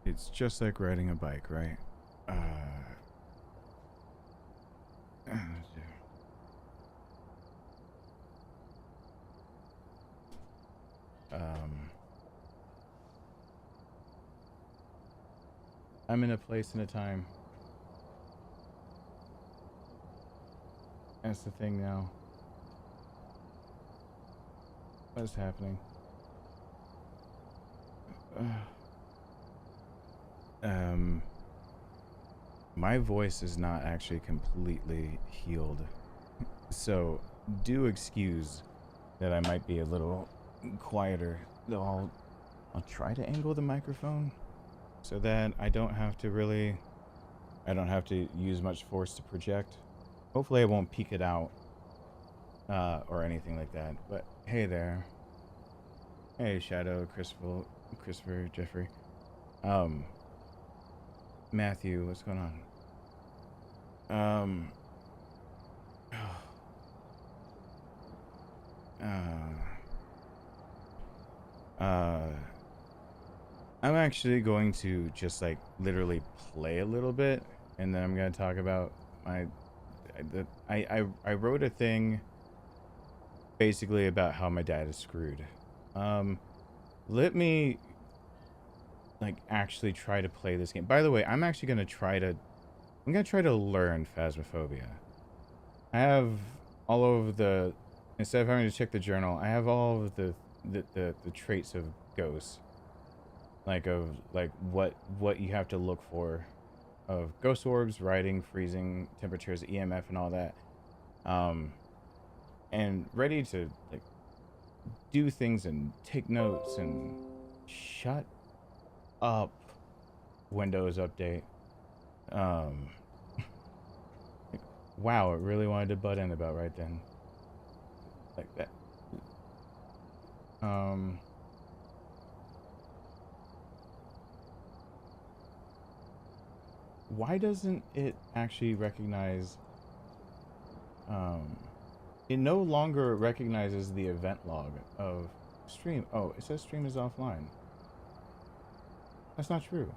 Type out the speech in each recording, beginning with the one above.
it's just like riding a bike, right? I'm in a place and a time. That's the thing now. What's happening? My voice is not actually completely healed, so do excuse that I might be a little quieter. Though I'll try to angle the microphone so that I don't have to use much force to project. Hopefully I won't peek it out or anything like that. But hey there. Hey Shadow, Christopher, Jeffrey. Matthew, what's going on? I'm actually going to just like literally play a little bit, and then I'm gonna talk about I wrote a thing basically about how my dad is screwed. Let me like actually try to play this game. By the way, I'm gonna try to learn Phasmophobia. I have all of the, instead of having to check the journal, I have all of the traits of ghosts. Like what you have to look for of ghost orbs, riding, freezing, temperatures, EMF and all that. And ready to like do things and take notes and shut up, Windows update. Wow, it really wanted to butt in about right then. Like that. Why doesn't it actually recognize, it no longer recognizes the event log of stream. Oh, it says stream is offline. That's not true.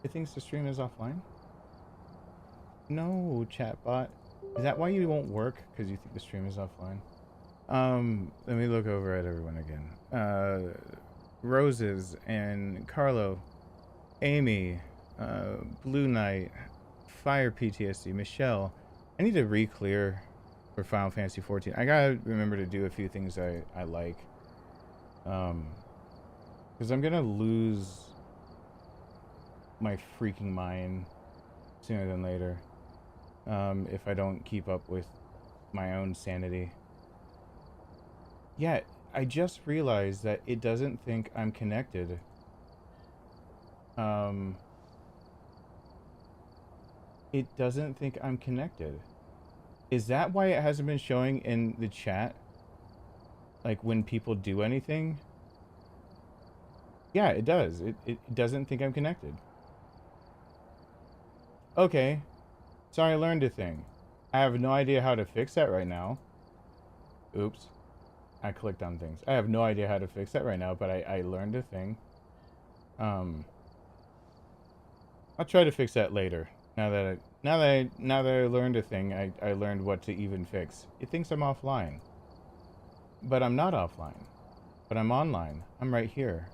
It thinks the stream is offline? No, chatbot. Is that why you won't work? Because you think the stream is offline? Let me look over at everyone again. Roses and Carlo, Amy, Blue Knight, Fire PTSD, Michelle. I need to re-clear for Final Fantasy 14. I gotta remember to do a few things I like. Because I'm gonna lose my freaking mind sooner than later. If I don't keep up with my own sanity. Yeah, I just realized that it doesn't think I'm connected. It doesn't think I'm connected. Is that why it hasn't been showing in the chat? Like when people do anything? Yeah, it does. It doesn't think I'm connected. Okay. Sorry, I learned a thing. I have no idea how to fix that right now. Oops. I clicked on things. I have no idea how to fix that right now, but I learned a thing. I'll try to fix that later. Now that I learned a thing, I learned what to even fix. It thinks I'm offline. But I'm not offline. But I'm online. I'm right here.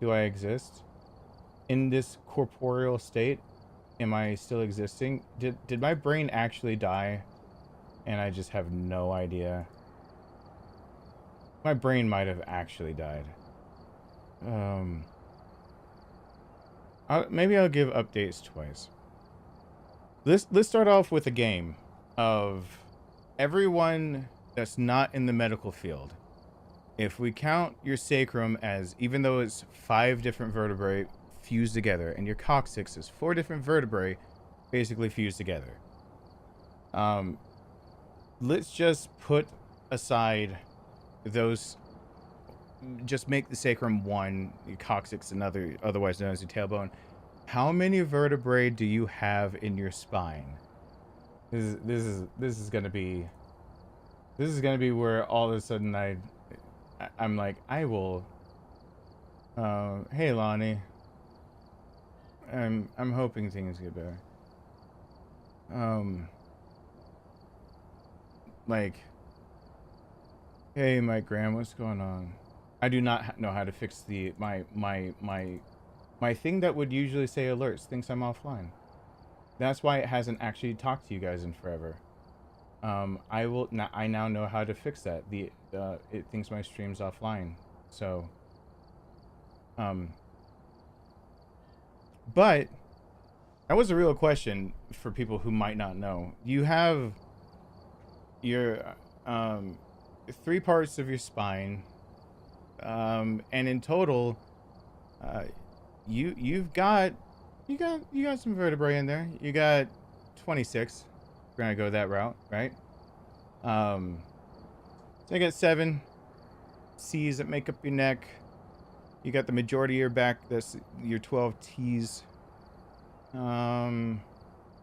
Do I exist? In this corporeal state? Am I still existing? Did my brain actually die? And I just have no idea. My brain might have actually died. Maybe I'll give updates twice. Let's start off with a game of everyone that's not in the medical field. If we count your sacrum as, even though it's 5 different vertebrae fused together, and your coccyx is 4 different vertebrae basically fused together. Let's just put aside those, just make the sacrum 1, your coccyx another, otherwise known as your tailbone. How many vertebrae do you have in your spine? This is gonna be where all of a sudden I'm like, I will Hey Lonnie. I'm hoping things get better. Um, like, hey, Mike Graham, what's going on? I do not know how to fix my thing that would usually say alerts thinks I'm offline. That's why it hasn't actually talked to you guys in forever. I now know how to fix that. It thinks my stream's offline. So, um, but that was a real question for people who might not know. You have your um 3 parts of your spine, and in total, uh, you've got you got some vertebrae in there. You got 26. We're gonna go that route, right? Um, so you got 7 C's that make up your neck. You got the majority of your back. That's your 12 T's.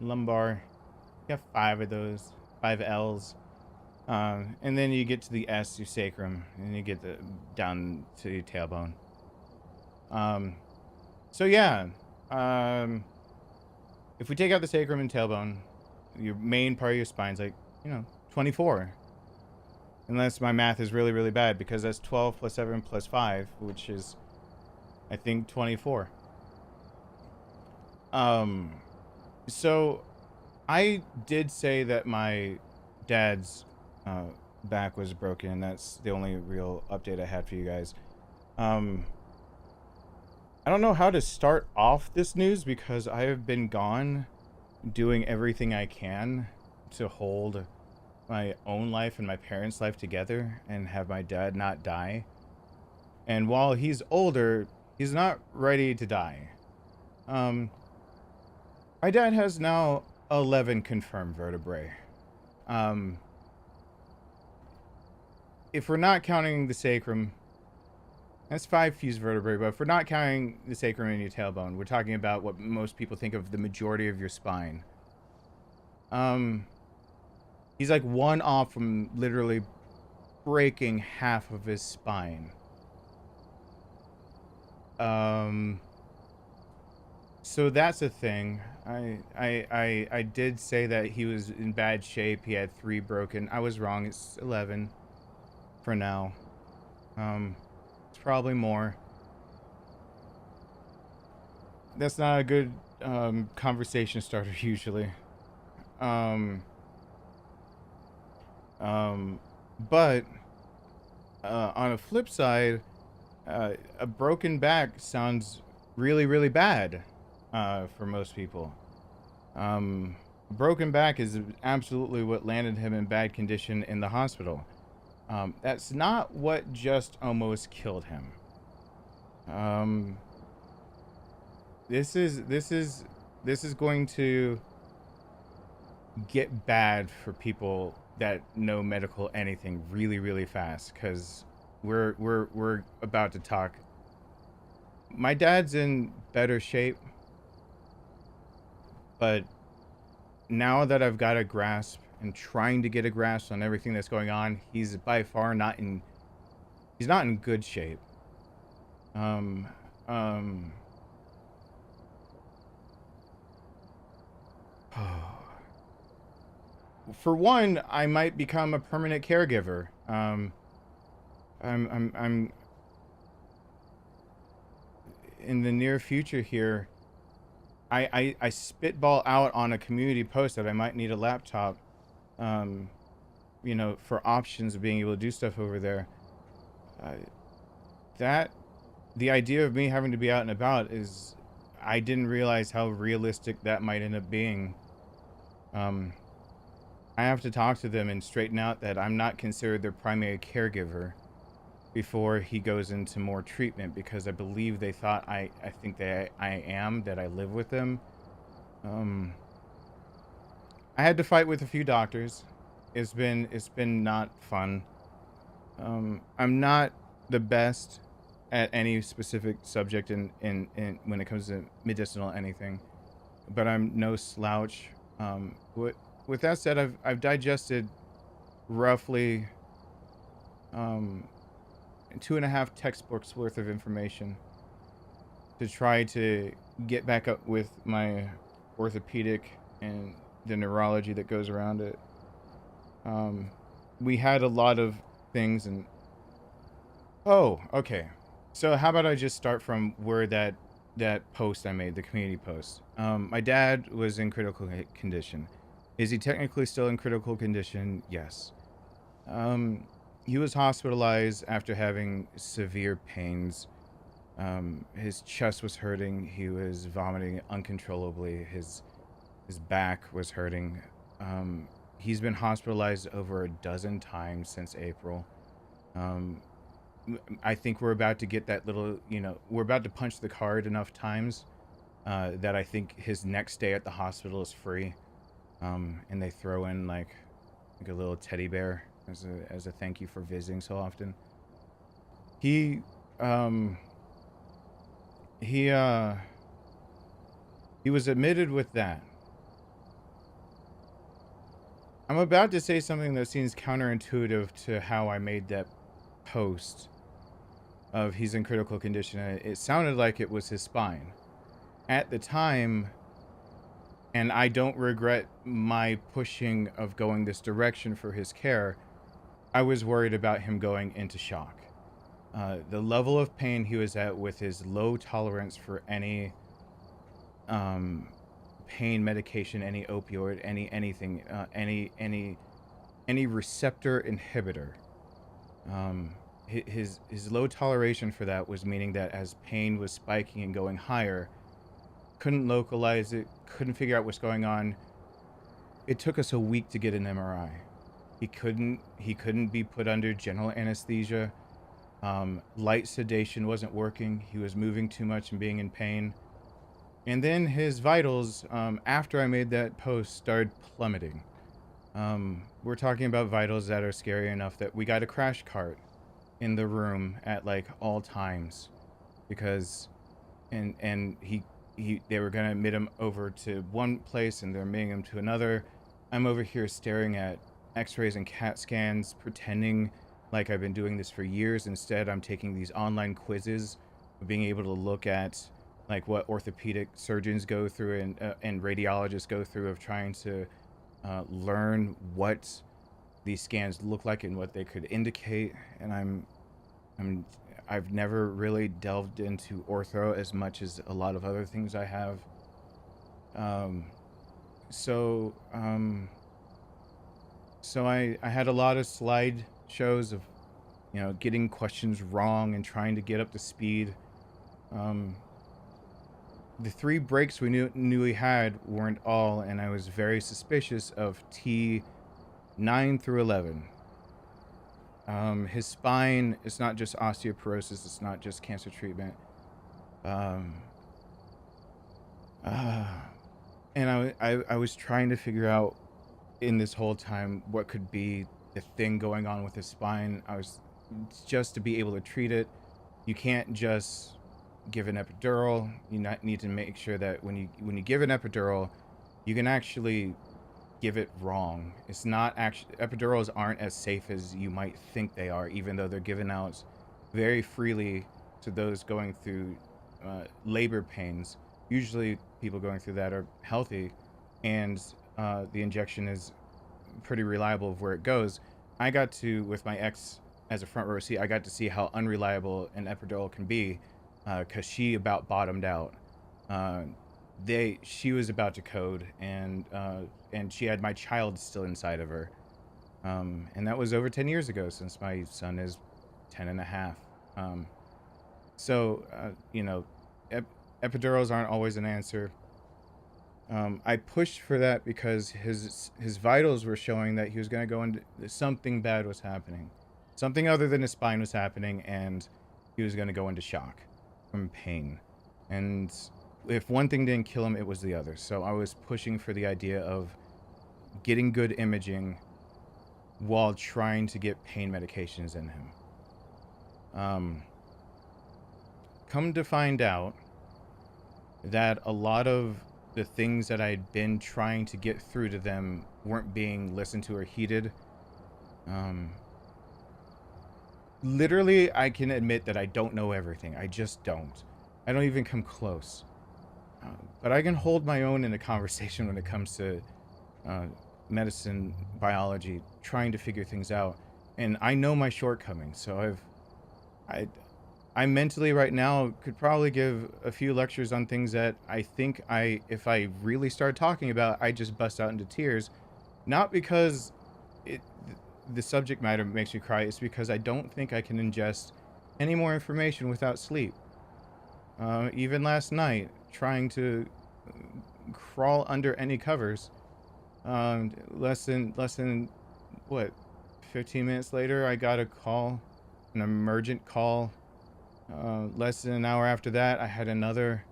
Lumbar. You got 5 of those. 5 L's. And then you get to the S, your sacrum, and you get down to your tailbone. So yeah, if we take out the sacrum and tailbone, your main part of your spine's like, 24. Unless my math is really, really bad, because that's 12 plus 7 plus 5, which is, I think, 24. So I did say that my dad's back was broken. That's the only real update I had for you guys. I don't know how to start off this news because I have been gone doing everything I can to hold my own life and my parents' life together and have my dad not die. And while he's older, he's not ready to die. My dad has now 11 confirmed vertebrae. If we're not counting the sacrum, that's 5 fused vertebrae, but if we're not counting the sacrum and your tailbone, we're talking about what most people think of the majority of your spine. He's like 1 off from literally breaking half of his spine. So that's a thing. I did say that he was in bad shape. He had 3 broken. I was wrong. It's 11 for now. It's probably more. That's not a good conversation starter usually. But on a flip side, a broken back sounds really, really bad for most people. Broken back is absolutely what landed him in bad condition in the hospital. That's not what just almost killed him. This is going to get bad for people that know medical anything really, really fast, because we're about to talk. My dad's in better shape, but now that I've got a grasp and trying to get a grasp on everything that's going on, he's by far not in good shape. For one, I might become a permanent caregiver. I'm in the near future here. I spitball out on a community post that I might need a laptop, for options of being able to do stuff over there. The idea of me having to be out and about is, I didn't realize how realistic that might end up being. I have to talk to them and straighten out that I'm not considered their primary caregiver before he goes into more treatment, because I believe they thought I think that I am, that I live with them. I had to fight with a few doctors. It's been not fun. I'm not the best at any specific subject in when it comes to medicinal anything, but I'm no slouch. With that said, I've digested roughly 2.5 textbooks worth of information. to try to get back up with my orthopedic and the neurology that goes around it. We had a lot of things, and oh, okay. So how about I just start from where that post I made, the community post. My dad was in critical condition. Is he technically still in critical condition? Yes. Um, he was hospitalized after having severe pains. His chest was hurting. He was vomiting uncontrollably. His back was hurting. He's been hospitalized over a dozen times since April. Um, I think we're about to get that little, we're about to punch the card enough times that I think his next day at the hospital is free. And they throw in like a little teddy bear as a thank you for visiting so often. He um he uh he was admitted with that. I'm about to say something that seems counterintuitive to how I made that post of he's in critical condition. It sounded like it was his spine. At the time, and I don't regret my pushing of going this direction for his care, I was worried about him going into shock. The level of pain he was at with his low tolerance for any pain medication, any opioid, anything, any receptor inhibitor. His low toleration for that was meaning that as pain was spiking and going higher, couldn't localize it, couldn't figure out what's going on. It took us a week to get an MRI. He couldn't be put under general anesthesia. Light sedation wasn't working. He was moving too much and being in pain. And then his vitals, after I made that post, started plummeting. We're talking about vitals that are scary enough that we got a crash cart in the room at like all times, because and they were gonna admit him over to one place and they're admitting him to another. I'm over here staring at x-rays and CAT scans, pretending like I've been doing this for years. Instead, I'm taking these online quizzes, being able to look at like what orthopedic surgeons go through and radiologists go through, of trying to learn what these scans look like and what they could indicate. And I've never really delved into ortho as much as a lot of other things I have. So I had a lot of slide shows of, getting questions wrong and trying to get up to speed. The 3 breaks we knew he had weren't all, and I was very suspicious of T 9 through 11. His spine is not just osteoporosis, it's not just cancer treatment. And I was trying to figure out in this whole time what could be the thing going on with his spine. I was just to be able to treat it. You can't just give an epidural. You need to make sure that when you give an epidural, you can actually give it wrong. It's not actually, epidurals aren't as safe as you might think they are, even though they're given out very freely to those going through labor pains. Usually people going through that are healthy, and the injection is pretty reliable of where it goes. I got to, with my ex as a front row seat, I got to see how unreliable an epidural can be, because she about bottomed out. She was about to code, and she had my child still inside of her. And that was over 10 years ago, since my son is 10 and a half. Epidurals aren't always an answer. I pushed for that because his vitals were showing that he was going to go into, something bad was happening. Something other than his spine was happening, and he was going to go into shock from pain. And if one thing didn't kill him, it was the other. So I was pushing for the idea of getting good imaging while trying to get pain medications in him. Come to find out that a lot of the things that I'd been trying to get through to them weren't being listened to or heeded. Literally, I can admit that I don't know everything. I just don't. I don't even come close. But I can hold my own in a conversation when it comes to uh, medicine, biology, trying to figure things out. And I know my shortcomings, so I, I mentally right now could probably give a few lectures on things that I think if I really start talking about, I just bust out into tears. Not because it, the subject matter makes me cry, it's because I don't think I can ingest any more information without sleep. Even last night, trying to crawl under any covers. Less than what, 15 minutes later, I got a call, an emergent call. Less than an hour after that, I had another.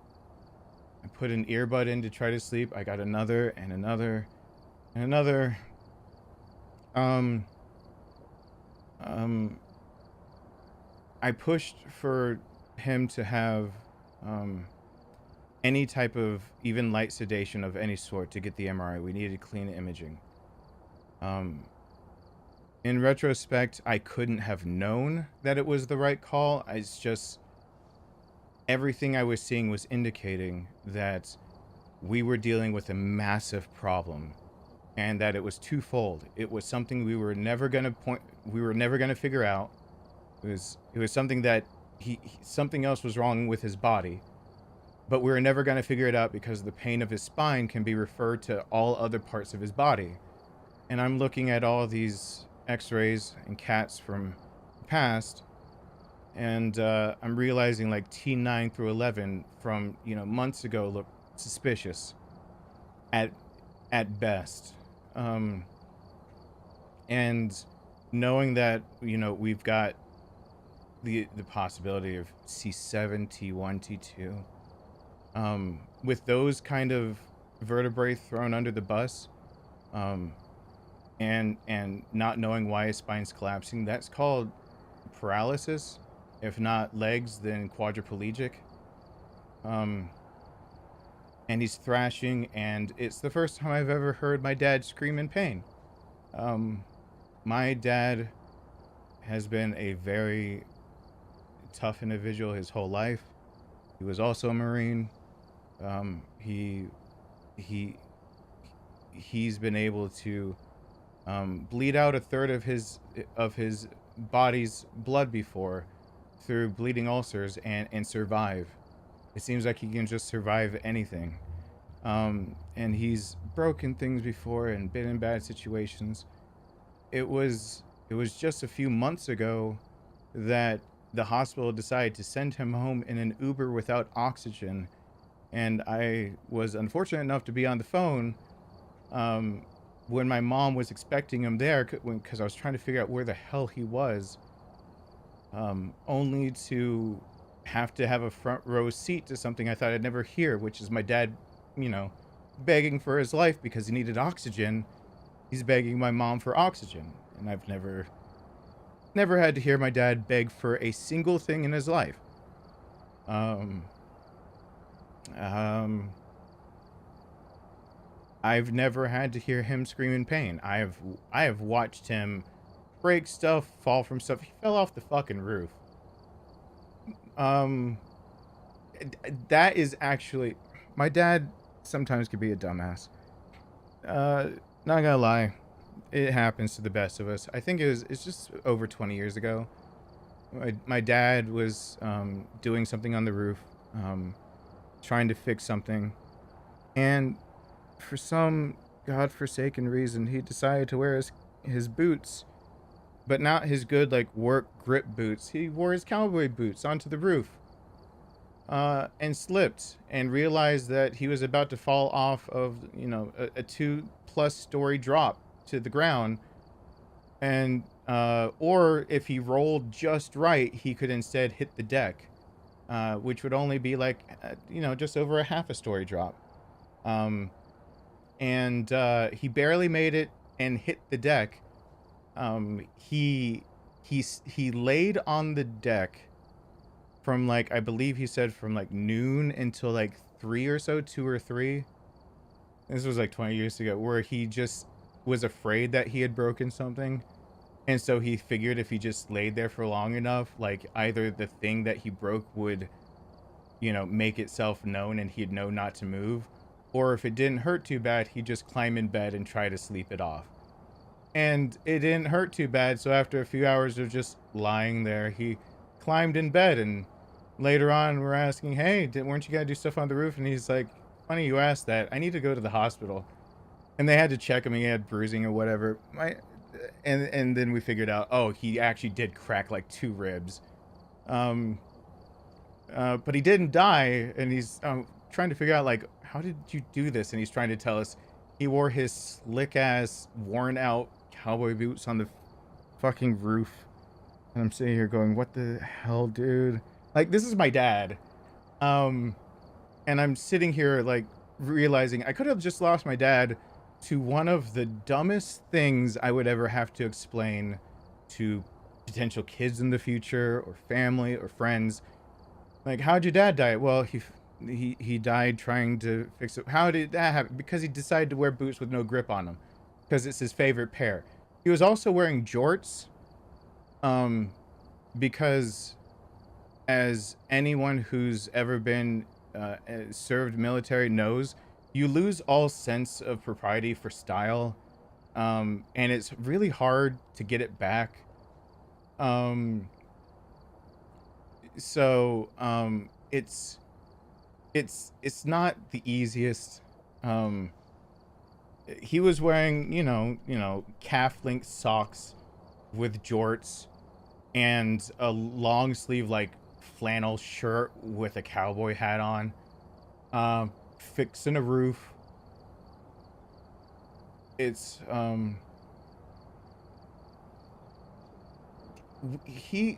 I put an earbud in to try to sleep. I got another and another and another. Um, um, I pushed for him to have um, any type of even light sedation of any sort to get the MRI. We needed clean imaging. Um, in retrospect, I couldn't have known that it was the right call. It's just everything I was seeing was indicating that we were dealing with a massive problem and that it was twofold. It was something we were never going to figure out. It was something that something else was wrong with his body, but we were never going to figure it out because the pain of his spine can be referred to all other parts of his body. And I'm looking at all these x-rays and CATs from the past, and I'm realizing like T9 through 11 from, months ago look suspicious at best. And knowing that, we've got the possibility of C7, T1, T2, with those kind of vertebrae thrown under the bus, and not knowing why his spine's collapsing, that's called paralysis. If not legs, then quadriplegic. And he's thrashing, and it's the first time I've ever heard my dad scream in pain. My dad has been a very tough individual his whole life. He was also a Marine. He he's been able to bleed out a third of his body's blood before through bleeding ulcers and survive. It seems like he can just survive anything. And he's broken things before and been in bad situations. It was just a few months ago that the hospital decided to send him home in an Uber without oxygen. And I was unfortunate enough to be on the phone when my mom was expecting him there, because I was trying to figure out where the hell he was, only to have a front row seat to something I thought I'd never hear, which is my dad, begging for his life because he needed oxygen. He's begging my mom for oxygen, and I've never had to hear my dad beg for a single thing in his life. I've never had to hear him scream in pain. I have watched him break stuff, fall from stuff. He fell off the fucking roof. That is actually, my dad sometimes could be a dumbass. Not gonna lie, it happens to the best of us. I think it's just over 20 years ago. My dad was doing something on the roof, trying to fix something, and for some godforsaken reason, he decided to wear his boots, but not his good work grip boots. He wore his cowboy boots onto the roof, and slipped and realized that he was about to fall off of a 2+ story drop to the ground, and or if he rolled just right, he could instead hit the deck, which would only be just over a half a story drop. And he barely made it and hit the deck. He laid on the deck from I believe he said from noon until 3 or so, 2 or 3. This was 20 years ago, where he just was afraid that he had broken something. And so he figured if he just laid there for long enough, either the thing that he broke would you know, make itself known and he'd know not to move. Or if it didn't hurt too bad, he'd just climb in bed and try to sleep it off. And it didn't hurt too bad, so after a few hours of just lying there, he climbed in bed. And later on, we're asking, hey, weren't you gonna do stuff on the roof? And he's like, funny you asked that. I need to go to the hospital. And they had to check him. He had bruising or whatever. And then we figured out, oh, he actually did crack like 2 ribs. But he didn't die. And he's trying to figure out, like, how did you do this? And he's trying to tell us he wore his slick ass, worn out cowboy boots on the fucking roof. And I'm sitting here going, what the hell, dude? Like, this is my dad. And I'm sitting here, like, realizing I could have just lost my dad to one of the dumbest things I would ever have to explain to potential kids in the future, or family, or friends. Like, how'd your dad die? Well, he died trying to fix it. How did that happen? Because he decided to wear boots with no grip on them, because it's his favorite pair. He was also wearing jorts, because as anyone who's ever been served military knows, you lose all sense of propriety for style, and it's really hard to get it back. So it's not the easiest. He was wearing, you know, calf length socks with jorts and a long sleeve, like, flannel shirt with a cowboy hat on, fixing a roof. It's he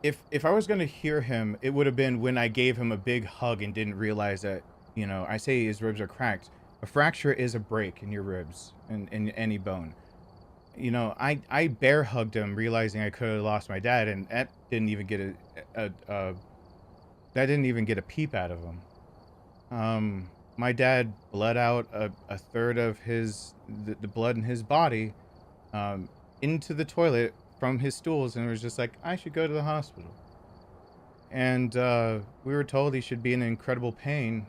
if I was gonna hear him, it would have been when I gave him a big hug and didn't realize that, you know, I say his ribs are cracked. A fracture is a break in your ribs and in any bone. You know, I bear hugged him, realizing I could have lost my dad, and that didn't even get a peep out of him. My dad bled out a third of the blood in his body into the toilet from his stools, and was just like, I should go to the hospital. And we were told he should be in incredible pain.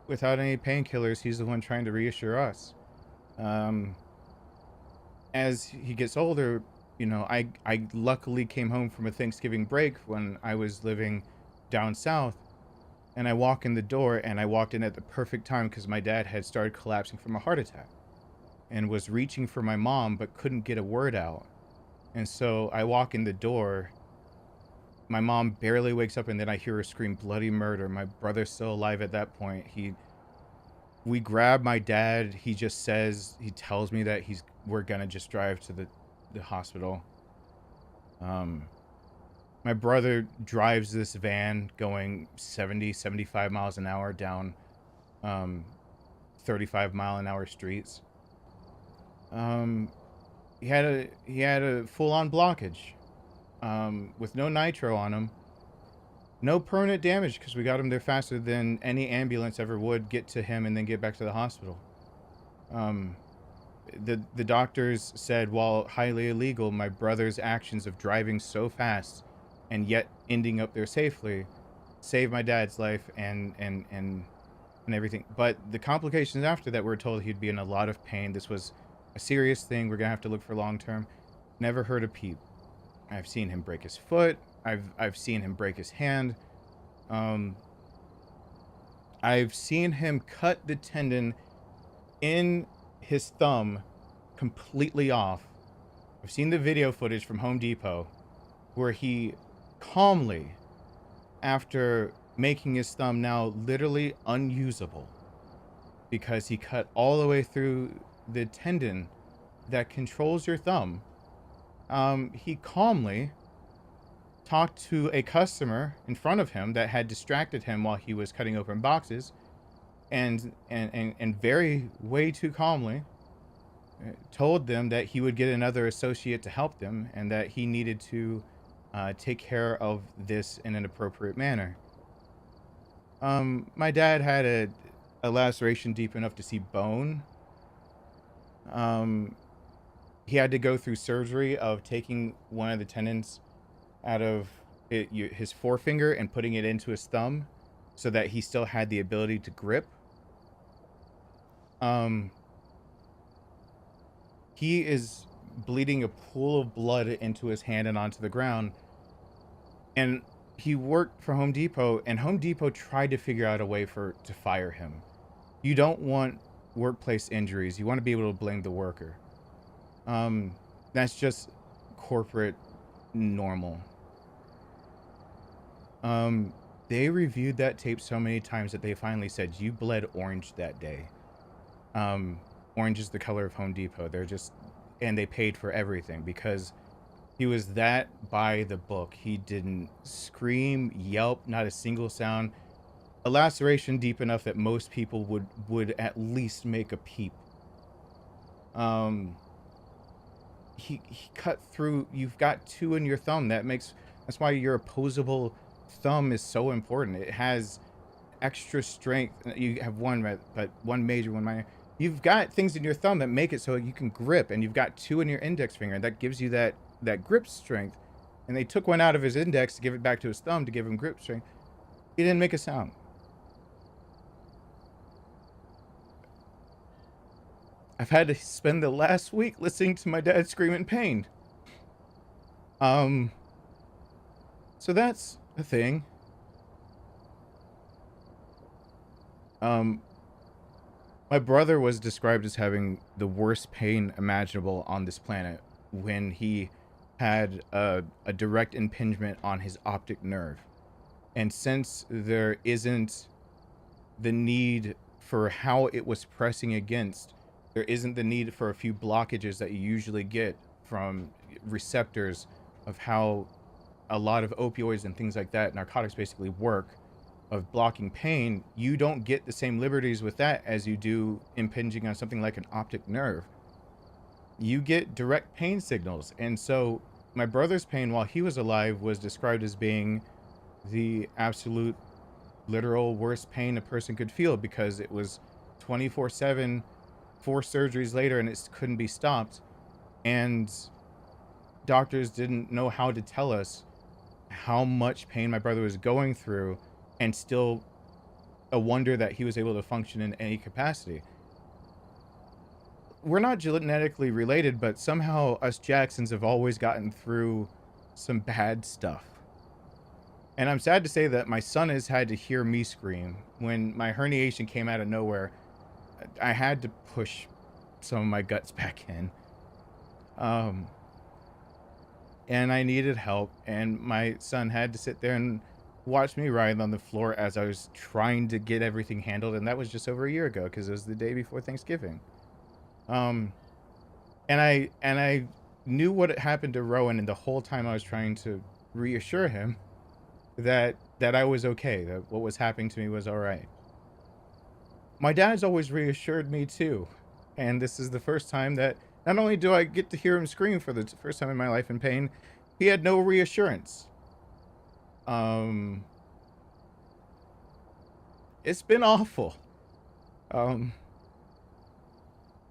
Without any painkillers, he's the one trying to reassure us. As he gets older, you know, I luckily came home from a Thanksgiving break when I was living down south, and I walk in the door, and I walked in at the perfect time because my dad had started collapsing from a heart attack and was reaching for my mom but couldn't get a word out. And so I walk in the door, my mom barely wakes up, and then I hear her scream bloody murder. My brother's still alive at that point. We grab my dad. He tells me that we're gonna just drive to the hospital. My brother drives this van going 70, 75 miles an hour down 35-mile-an-hour streets. He had a full-on blockage with no nitro on him. No permanent damage because we got him there faster than any ambulance ever would get to him and then get back to the hospital. The doctors said, while highly illegal, my brother's actions of driving so fast and yet ending up there safely saved my dad's life and everything. But the complications after that, we were told he'd be in a lot of pain. This was a serious thing. We're gonna have to look for long term. Never heard a peep. I've seen him break his foot. I've seen him break his hand. I've seen him cut the tendon in his thumb completely off. I've seen the video footage from Home Depot where he calmly, after making his thumb now literally unusable because he cut all the way through the tendon that controls your thumb, he calmly talked to a customer in front of him that had distracted him while he was cutting open boxes, and very way too calmly told them that he would get another associate to help them and that he needed to take care of this in an appropriate manner. My dad had a laceration deep enough to see bone. He had to go through surgery of taking one of the tendons out of his forefinger and putting it into his thumb so that he still had the ability to grip. He is bleeding a pool of blood into his hand and onto the ground. And he worked for Home Depot, and Home Depot tried to figure out a way to fire him. You don't want workplace injuries. You want to be able to blame the worker. That's just corporate normal. They reviewed that tape so many times that they finally said, you bled orange that day. Orange is the color of Home Depot. And they paid for everything because he was that by the book. He didn't scream, yelp, not a single sound. A laceration deep enough that most people would at least make a peep. He cut through. You've got 2 in your thumb. That's why your opposable thumb is so important. It has extra strength. You have one, but one major, one minor. You've got things in your thumb that make it so you can grip, and you've got 2 in your index finger, and that gives you that grip strength. And they took one out of his index to give it back to his thumb to give him grip strength. He didn't make a sound. I've had to spend the last week listening to my dad scream in pain. So that's a thing. My brother was described as having the worst pain imaginable on this planet when he had a direct impingement on his optic nerve. And since there isn't the need for how it was pressing against, there isn't the need for a few blockages that you usually get from receptors of how a lot of opioids and things like that, narcotics basically work, of blocking pain. You don't get the same liberties with that as you do impinging on something like an optic nerve. You get direct pain signals. And so my brother's pain while he was alive was described as being the absolute literal worst pain a person could feel, because it was 24/7, 4 surgeries later, and it couldn't be stopped. And doctors didn't know how to tell us how much pain my brother was going through, and still a wonder that he was able to function in any capacity. We're not genetically related, but somehow us Jacksons have always gotten through some bad stuff. And I'm sad to say that my son has had to hear me scream. When my herniation came out of nowhere, I had to push some of my guts back in. And I needed help, and my son had to sit there and watch me writhe on the floor as I was trying to get everything handled, and that was just over a year ago because it was the day before Thanksgiving. And I knew what had happened to Rowan, and the whole time I was trying to reassure him that I was okay, that what was happening to me was all right. My dad's always reassured me too, and this is the first time that not only do I get to hear him scream for the first time in my life in pain, he had no reassurance. It's been awful.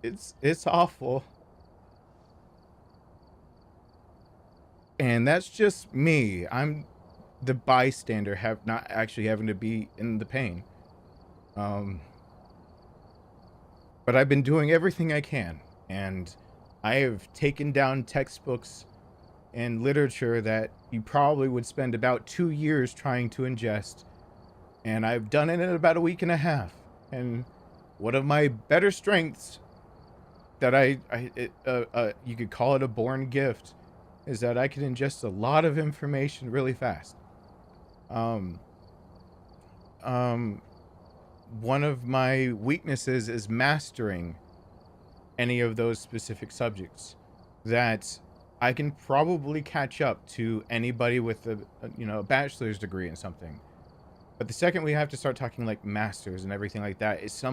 It's awful. And that's just me. I'm the bystander, not actually having to be in the pain. But I've been doing everything I can, and I have taken down textbooks and literature that you probably would spend about 2 years trying to ingest, and I've done it in about a week and a half. And one of my better strengths that you could call it a born gift, is that I can ingest a lot of information really fast. One of my weaknesses is mastering any of those specific subjects, that I can probably catch up to anybody with a bachelor's degree in something. But the second we have to start talking like masters and everything like that, it's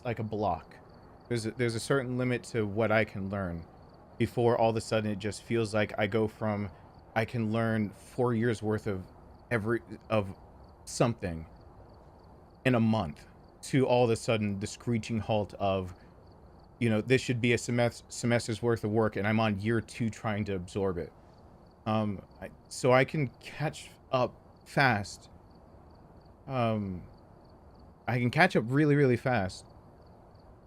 like a block. There's a certain limit to what I can learn before all of a sudden it just feels like I can learn 4 years worth of something in a month, to all of a sudden the screeching halt of, this should be a semester's worth of work, and I'm on year 2 trying to absorb it. So I can catch up fast. Um, I can catch up really, really fast.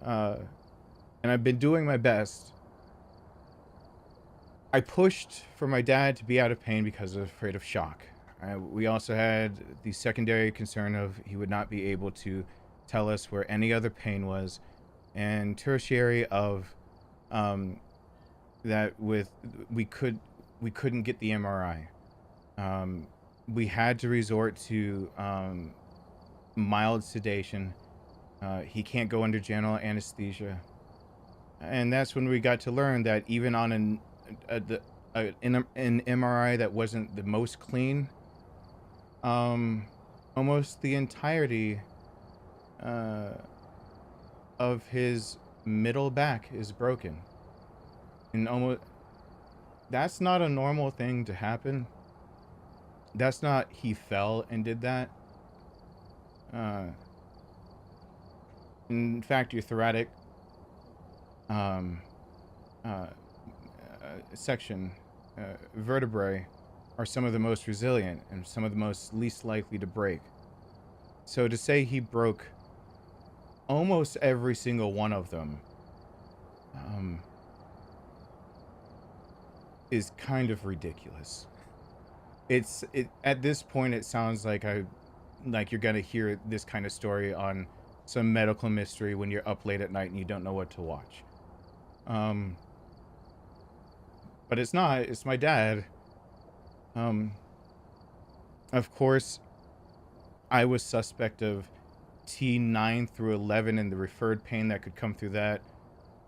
Uh, and I've been doing my best. I pushed for my dad to be out of pain because I was afraid of shock. We also had the secondary concern of he would not be able to tell us where any other pain was, and tertiary of um, that with we couldn't get the MRI. We had to resort to mild sedation. He can't go under general anesthesia, and that's when we got to learn that even on an MRI that wasn't the most clean, almost the entirety uh, of his middle back is broken, and almost that's not a normal thing to happen. That's not he fell and did that. Uh, in fact, your thoracic um, uh, section vertebrae are some of the most resilient and some of the most least likely to break. So to say he broke almost every single one of them um, is kind of ridiculous. It at this point it sounds like you're gonna hear this kind of story on some medical mystery when you're up late at night and you don't know what to watch. Um, but it's not. It's my dad. Um, of course, I was suspect of T9 through 11 and the referred pain that could come through that.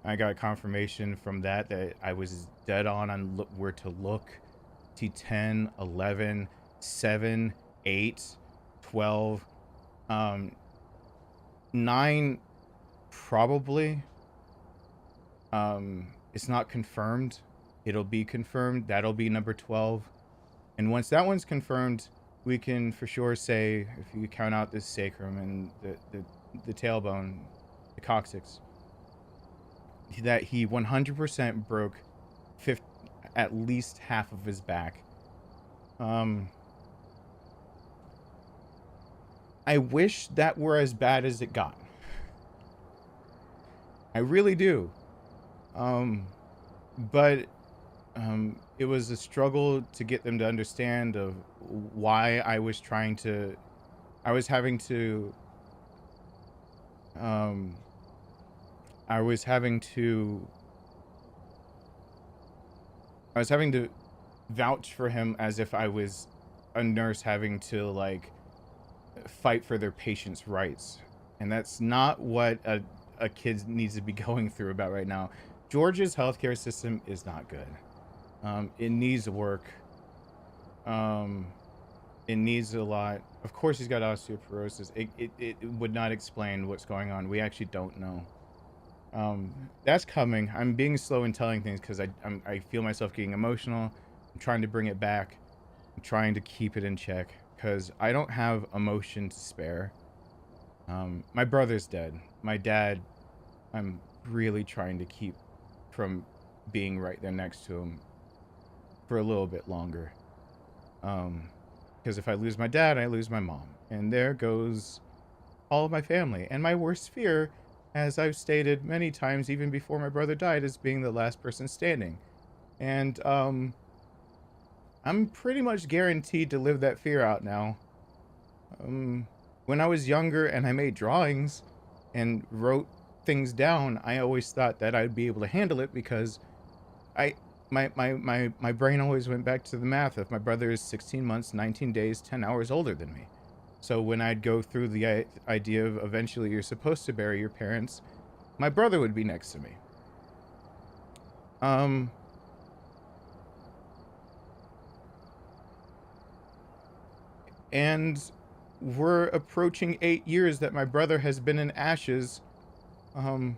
I got confirmation from that I was dead on where to look. T10, 11, 7, 8, 12, 9 probably. It's not confirmed. It'll be confirmed. That'll be number 12. And once that one's confirmed, we can for sure say, if you count out the sacrum and the tailbone, the coccyx, that he 100% broke at least half of his back. I wish that were as bad as it got. I really do. But it was a struggle to get them to understand of why I was having to I was having to I was having to vouch for him as if I was a nurse having to like fight for their patient's rights. And that's not what a kid needs to be going through about right now. Georgia's healthcare system is not good. It needs work. It needs a lot. Of course, he's got osteoporosis. It would not explain what's going on. We actually don't know. That's coming. I'm being slow in telling things because I feel myself getting emotional. I'm trying to bring it back. I'm trying to keep it in check because I don't have emotion to spare. My brother's dead. My dad, I'm really trying to keep from being right there next to him for a little bit longer. Because if I lose my dad, I lose my mom. And there goes all of my family. And my worst fear, as I've stated many times, even before my brother died, is being the last person standing. And I'm pretty much guaranteed to live that fear out now. When I was younger and I made drawings and wrote things down, I always thought that I'd be able to handle it because my brain always went back to the math of my brother is 16 months, 19 days, 10 hours older than me. So when I'd go through the idea of eventually you're supposed to bury your parents, my brother would be next to me. And we're approaching 8 years that my brother has been in ashes on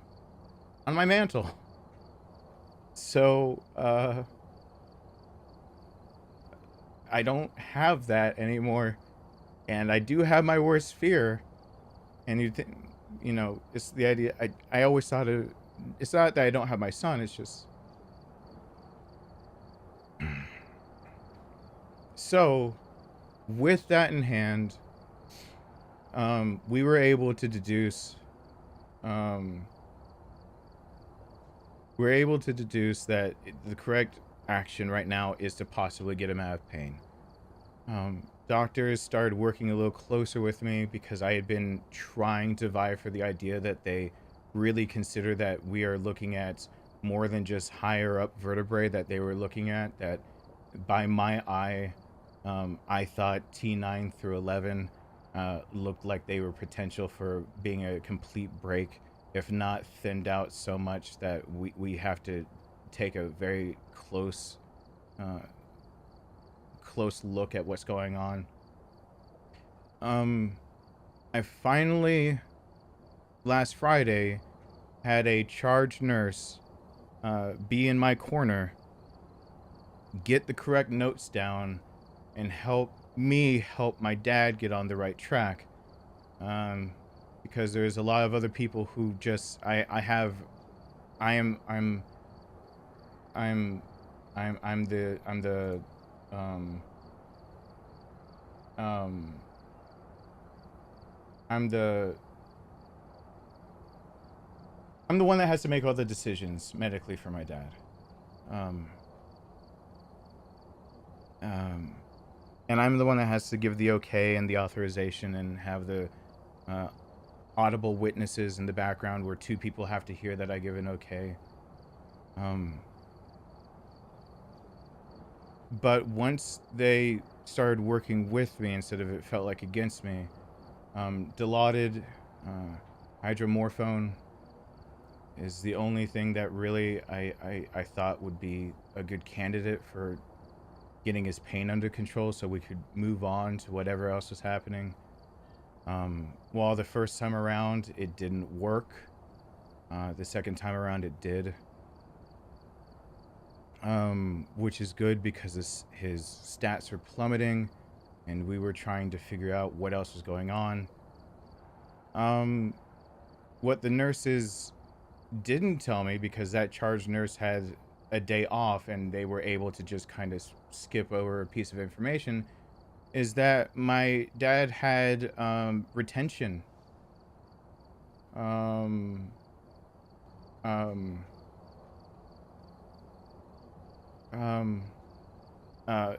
my mantle. So I don't have that anymore, and I do have my worst fear. And it's the idea. I always thought it's not that I don't have my son. It's just So, with that in hand, we were able to deduce, um, that the correct action right now is to possibly get him out of pain. Doctors started working a little closer with me because I had been trying to vie for the idea that they really consider that we are looking at more than just higher up vertebrae that they were looking at. That by my eye, I thought T9 through 11 looked like they were potential for being a complete break, if not thinned out so much that we have to take a very uh, close look at what's going on. Um, I finally, last Friday, had a charge nurse be in my corner, get the correct notes down, and help me help my dad get on the right track. Um, because there's a lot of other people who just I am I'm I'm the um um I'm the I'm the one that has to make all the decisions medically for my dad. Um, um, and I'm the one that has to give the okay and the authorization and have the uh, audible witnesses in the background where two people have to hear that I give an okay. Um, but once they started working with me instead of it felt like against me, Dilaudid, hydromorphone is the only thing that really I thought would be a good candidate for getting his pain under control so we could move on to whatever else was happening. While the first time around it didn't work, the second time around it did. Which is good because his stats were plummeting and we were trying to figure out what else was going on. What the nurses didn't tell me, because that charge nurse had a day off and they were able to just kind of skip over a piece of information, is that my dad had retention. Um, um, um, uh,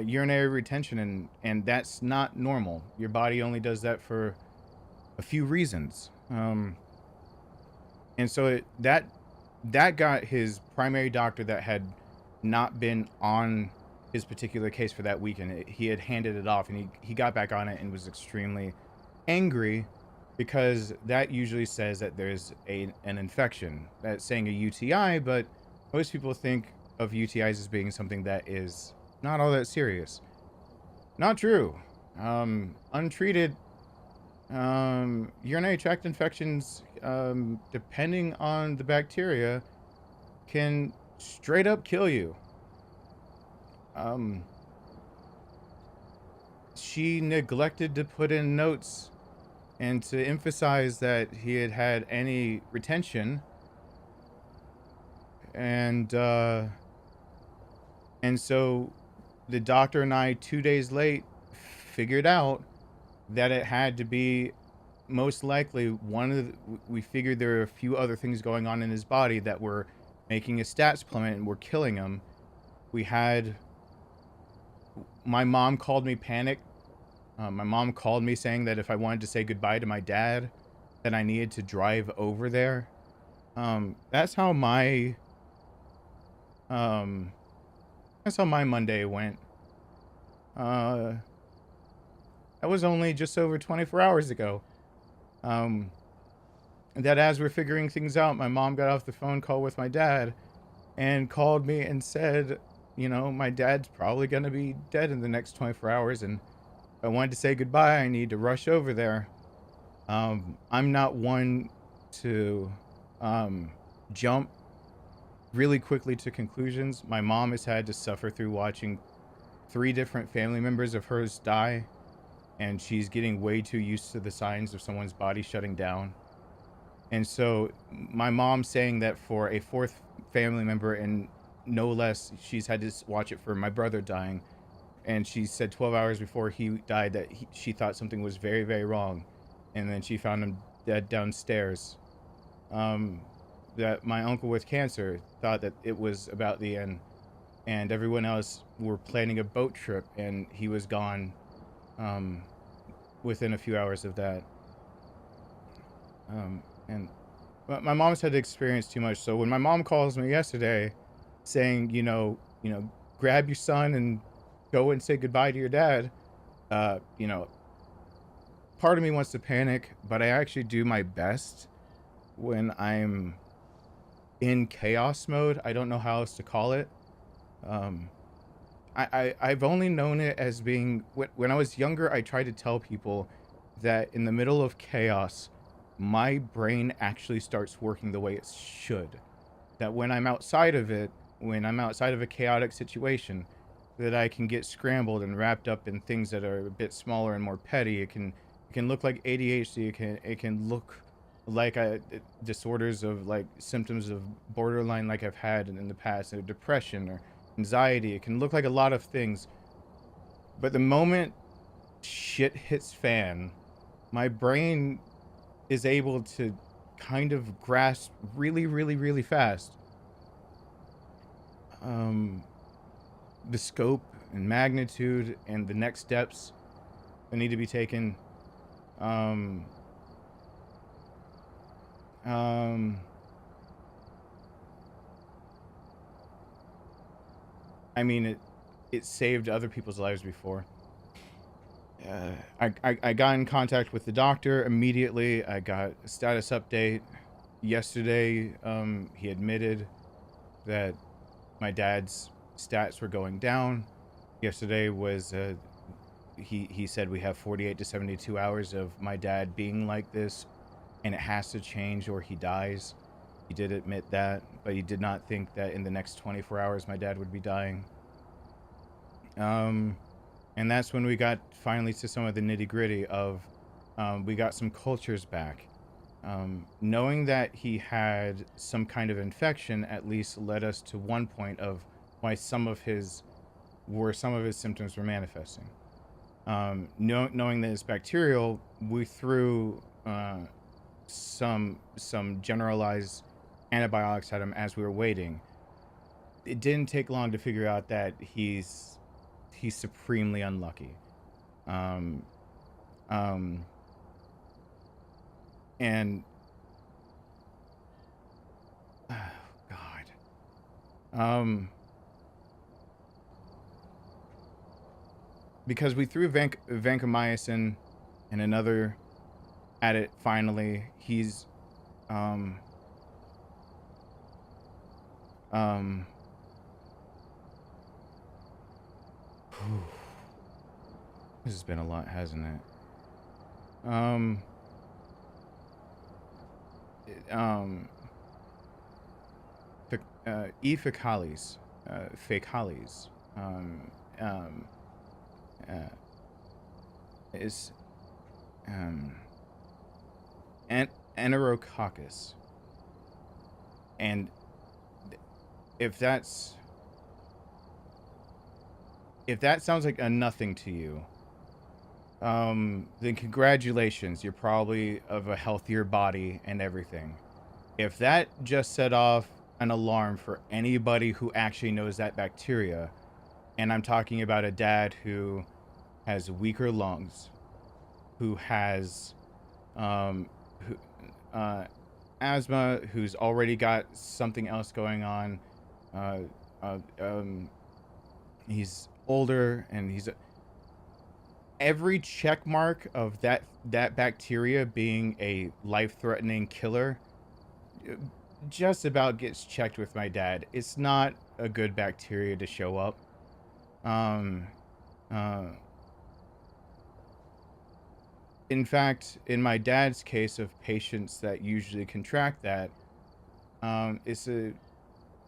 Urinary retention, and that's not normal. Your body only does that for a few reasons. And so that got his primary doctor that had not been on his particular case for that weekend. He had handed it off, and he got back on it and was extremely angry because that usually says that there's an infection. That's saying a UTI, but most people think of UTIs as being something that is not all that serious. Not true. Untreated urinary tract infections, depending on the bacteria, can straight up kill you. Um, she neglected to put in notes and to emphasize that he had had any retention, and so the doctor and I 2 days late figured out that it had to be most likely we figured there were a few other things going on in his body that were making his stats plummet and were killing him. My mom called me panicked. My mom called me saying that if I wanted to say goodbye to my dad, that I needed to drive over there. That's how my um that's how my Monday went. uh that was only just over 24 hours ago. um that as we're figuring things out, my mom got off the phone call with my dad and called me and said, my dad's probably going to be dead in the next 24 hours. And if I wanted to say goodbye, I need to rush over there. I'm not one to jump really quickly to conclusions. My mom has had to suffer through watching 3 different family members of hers die, and she's getting way too used to the signs of someone's body shutting down. And so my mom saying that for a 4th family member, and no less, she's had to watch it for my brother dying, and she said 12 hours before he died that she thought something was very, very wrong. And then she found him dead downstairs. That my uncle with cancer thought that it was about the end, and everyone else were planning a boat trip, and he was gone within a few hours of that. And my mom's had experienced too much. So when my mom calls me yesterday saying, grab your son and go and say goodbye to your dad, you know, part of me wants to panic, but I actually do my best when I'm in chaos mode. I don't know how else to call it. I've only known it as being, when I was younger, I tried to tell people that in the middle of chaos, my brain actually starts working the way it should. That when I'm outside of it, when I'm outside of a chaotic situation, that I can get scrambled and wrapped up in things that are a bit smaller and more petty. It can look like ADHD. It can look like disorders of like symptoms of borderline like I've had in the past, or depression or anxiety. It can look like a lot of things. But the moment shit hits fan, my brain is able to kind of grasp really, really, really fast the scope and magnitude and the next steps that need to be taken. Um, um, I mean, it saved other people's lives before. I got in contact with the doctor immediately. I got a status update yesterday. He admitted that my dad's stats were going down. Yesterday was he said we have 48 to 72 hours of my dad being like this, and it has to change or he dies. He did admit that, but he did not think that in the next 24 hours my dad would be dying. And that's when we got finally to some of the nitty gritty of, we got some cultures back. Knowing that he had some kind of infection at least led us to one point of why some of his symptoms were manifesting. Knowing that it's bacterial, we threw some generalized antibiotics at him as we were waiting. It didn't take long to figure out that he's supremely unlucky. Um, um, and oh God, because we threw vancomycin and another at it. Finally, he's um, um, this has been a lot, hasn't it? E. faecalis, faecalis, um, uh, is um, Enterococcus, and if that sounds like a nothing to you, then congratulations, you're probably of a healthier body and everything. If that just set off an alarm for anybody who actually knows that bacteria, and I'm talking about a dad who has weaker lungs, who has asthma, who's already got something else going on, uh, uh, um, he's older, and he's every check mark of that bacteria being a life-threatening killer just about gets checked with my dad. It's not a good bacteria to show up. Uh, in fact, in my dad's case of patients that usually contract that, it's a,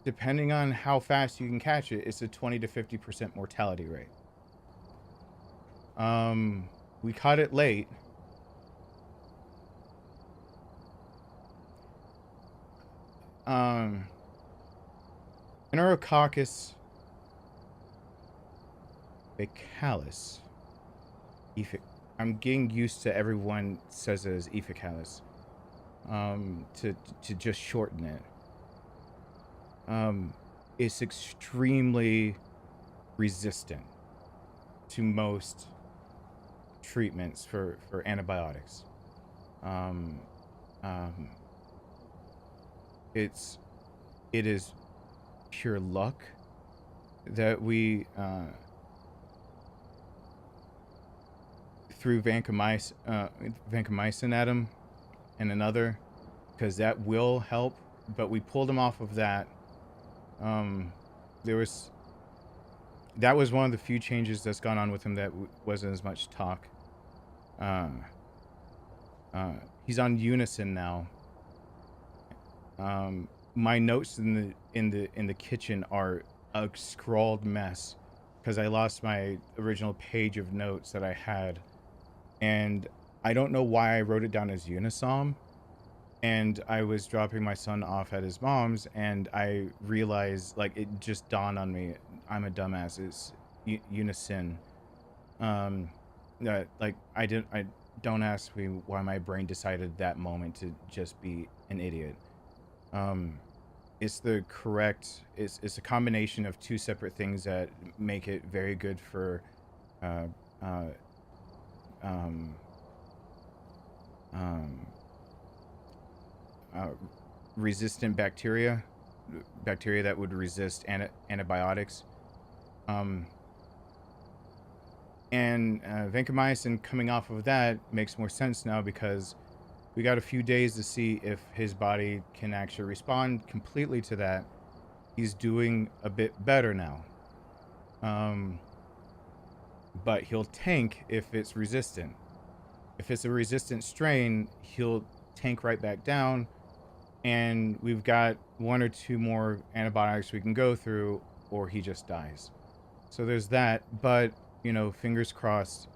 depending on how fast you can catch it, it's a 20 to 50% mortality rate. We caught it late. Enterococcus Eficalis. I'm getting used to everyone says it as Eficalis. To just shorten it. It's extremely resistant to most treatments for antibiotics. Um, um, it is pure luck that we threw vancomycin at him and another, because that will help. But we pulled him off of that. That was one of the few changes that's gone on with him that wasn't as much talk. He's on Unison now. My notes in the kitchen are a scrawled mess because I lost my original page of notes that I had, and I don't know why I wrote it down as Unisom. And I was dropping my son off at his mom's, and I realized, like, it just dawned on me, I'm a dumbass. It's Unison. Like, I don't ask me why my brain decided that moment to just be an idiot. It's the correct. It's a combination of two separate things that make it very good for, uh, um, um, resistant bacteria that would resist antibiotics. And vancomycin coming off of that makes more sense now, because we got a few days to see if his body can actually respond completely to that. He's doing a bit better now. But he'll tank if it's resistant. If it's a resistant strain, he'll tank right back down. And we've got 1 or 2 more antibiotics we can go through, or he just dies. So there's that. But, you know, fingers crossed.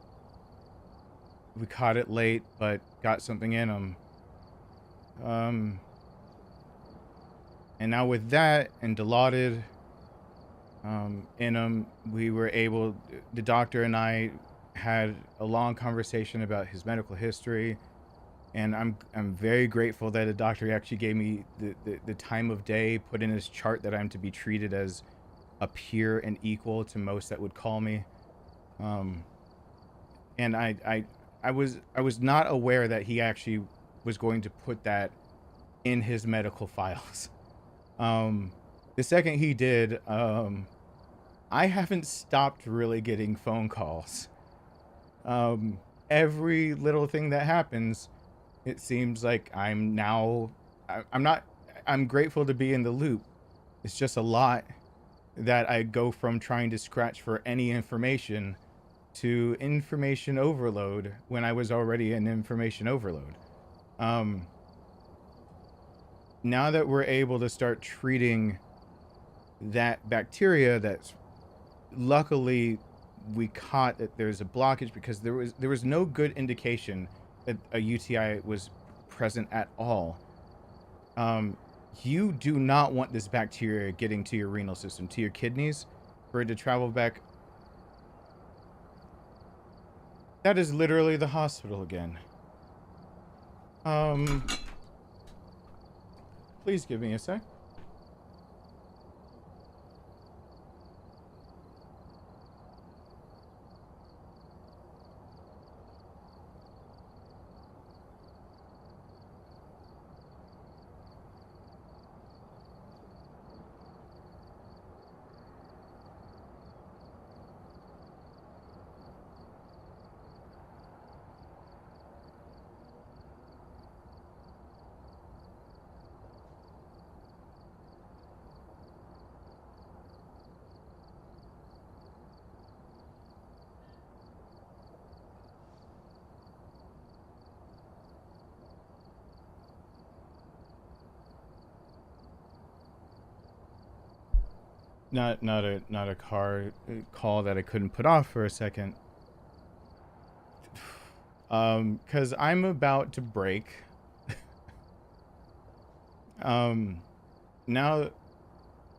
We caught it late, but got something in him. And now with that and Dilaudid in him, we were able, the doctor and I had a long conversation about his medical history. And I'm very grateful that the doctor actually gave me the time of day, put in his chart that I'm to be treated as a peer and equal to most that would call me. And I was not aware that he actually was going to put that in his medical files. The second he did, I haven't stopped really getting phone calls. Every little thing that happens, it seems like I'm grateful to be in the loop. It's just a lot that I go from trying to scratch for any information to information overload when I was already in information overload. Now that we're able to start treating that bacteria, that's luckily we caught that there's a blockage, because there was no good indication that a UTI was present at all. You do not want this bacteria getting to your renal system, to your kidneys, for it to travel back. That is literally the hospital again. Please give me a sec. Not a call that I couldn't put off for a second. Cause I'm about to break. Now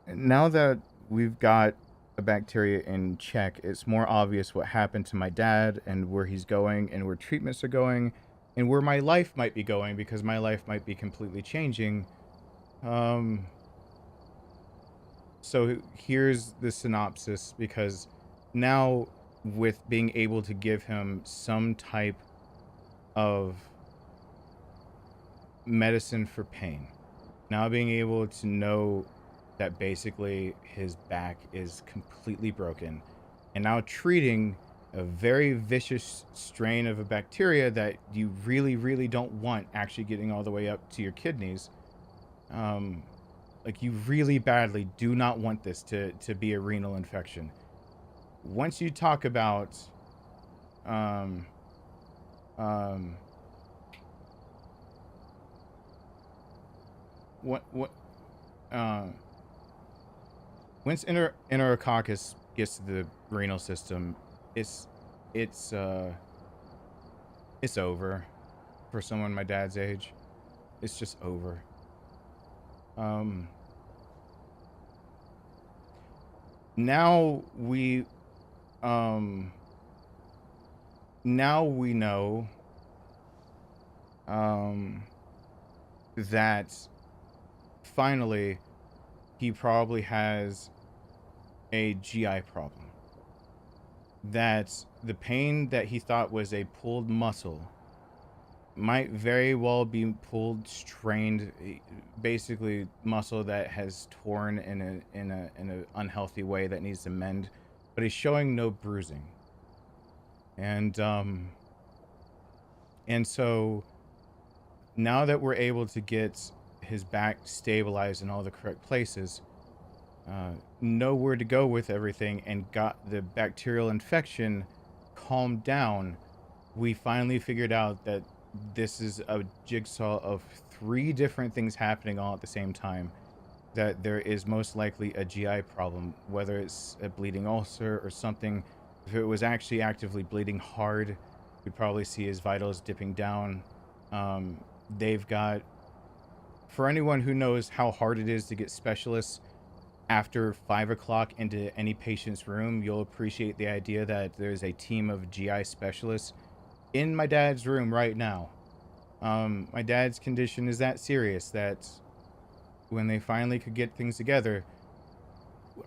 that we've got a bacteria in check, it's more obvious what happened to my dad and where he's going and where treatments are going and where my life might be going, because my life might be completely changing. So here's the synopsis, because now, with being able to give him some type of medicine for pain, now being able to know that basically his back is completely broken, and now treating a very vicious strain of a bacteria that you really, really don't want actually getting all the way up to your kidneys. Like, you really badly do not want this to be a renal infection. Once you talk about, what, uh, once enterococcus gets to the renal system, it's, it's, uh, it's over for someone my dad's age. It's just over. Now we, now we know, that finally he probably has a GI problem. That the pain that he thought was a pulled muscle might very well be pulled, strained, basically muscle that has torn in an unhealthy way that needs to mend, but he's showing no bruising. And so now that we're able to get his back stabilized in all the correct places, know where to go with everything, and got the bacterial infection calmed down, we finally figured out that this is a jigsaw of 3 different things happening all at the same time. That there is most likely a GI problem, whether it's a bleeding ulcer or something. If it was actually actively bleeding hard, we'd probably see his vitals dipping down. They've got, for anyone who knows how hard it is to get specialists after 5 o'clock into any patient's room, you'll appreciate the idea that there's a team of GI specialists in my dad's room right now. My dad's condition is that serious that when they finally could get things together,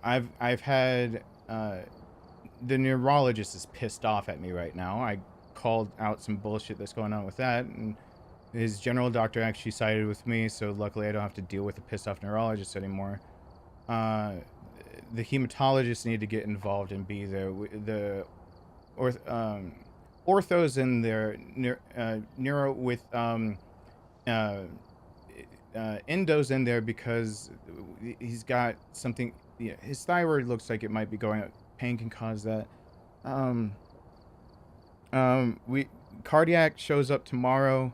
I've had, the neurologist is pissed off at me right now. I called out some bullshit that's going on with that, and his general doctor actually sided with me, so luckily I don't have to deal with a pissed off neurologist anymore. The hematologist need to get involved and be there. The orthos in there, neuro with endos in there, because he's got something. Yeah, his thyroid looks like it might be going up. Pain can cause that. We cardiac shows up tomorrow.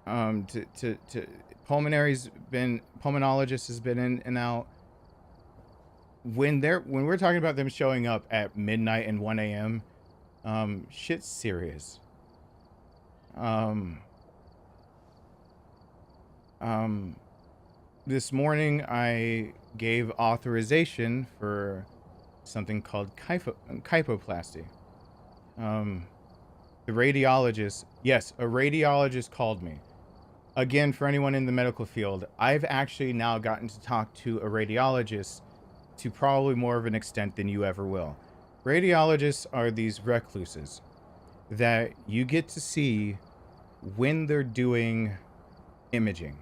Pulmonologist has been in and out. When we're talking about them showing up at midnight and 1 a.m., shit's serious. This morning I gave authorization for something called kyphoplasty. The radiologist, yes, a radiologist called me. Again, for anyone in the medical field, I've actually now gotten to talk to a radiologist to probably more of an extent than you ever will. Radiologists are these recluses that you get to see when they're doing imaging,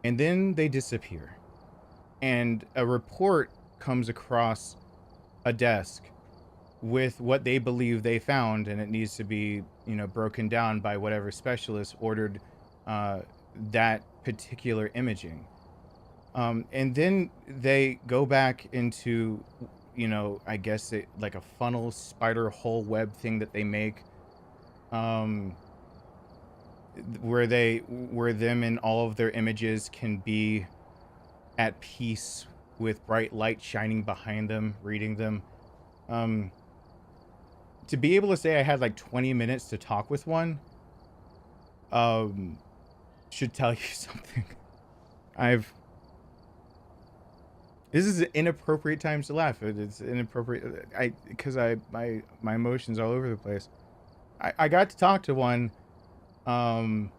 and then they disappear. And a report comes across a desk with what they believe they found, and it needs to be, broken down by whatever specialist ordered that particular imaging. And then they go back into, I guess like a funnel spider hole web thing that they make, where them and all of their images can be at peace with bright light shining behind them, reading them. To be able to say I had like 20 minutes to talk with one, should tell you something. This is an inappropriate times to laugh. It's inappropriate. Because my emotions all over the place. I got to talk to one, um,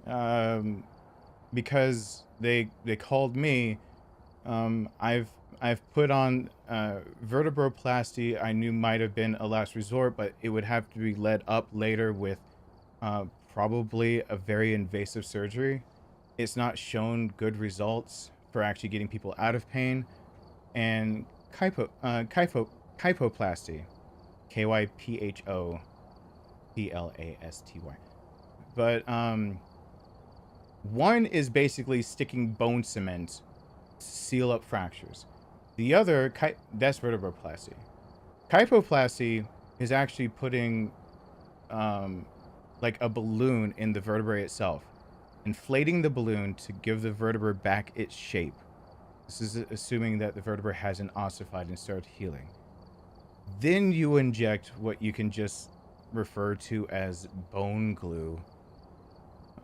um, because they called me. I've put on vertebroplasty. I knew might have been a last resort, but it would have to be led up later with probably a very invasive surgery. It's not shown good results for actually getting people out of pain. And kyphoplasty, KYPHOPLASTY. But one is basically sticking bone cement to seal up fractures. The other, that's vertebroplasty. Kyphoplasty is actually putting like a balloon in the vertebrae itself, inflating the balloon to give the vertebra back its shape. This is assuming that the vertebra hasn't ossified and started healing. Then you inject what you can just refer to as bone glue,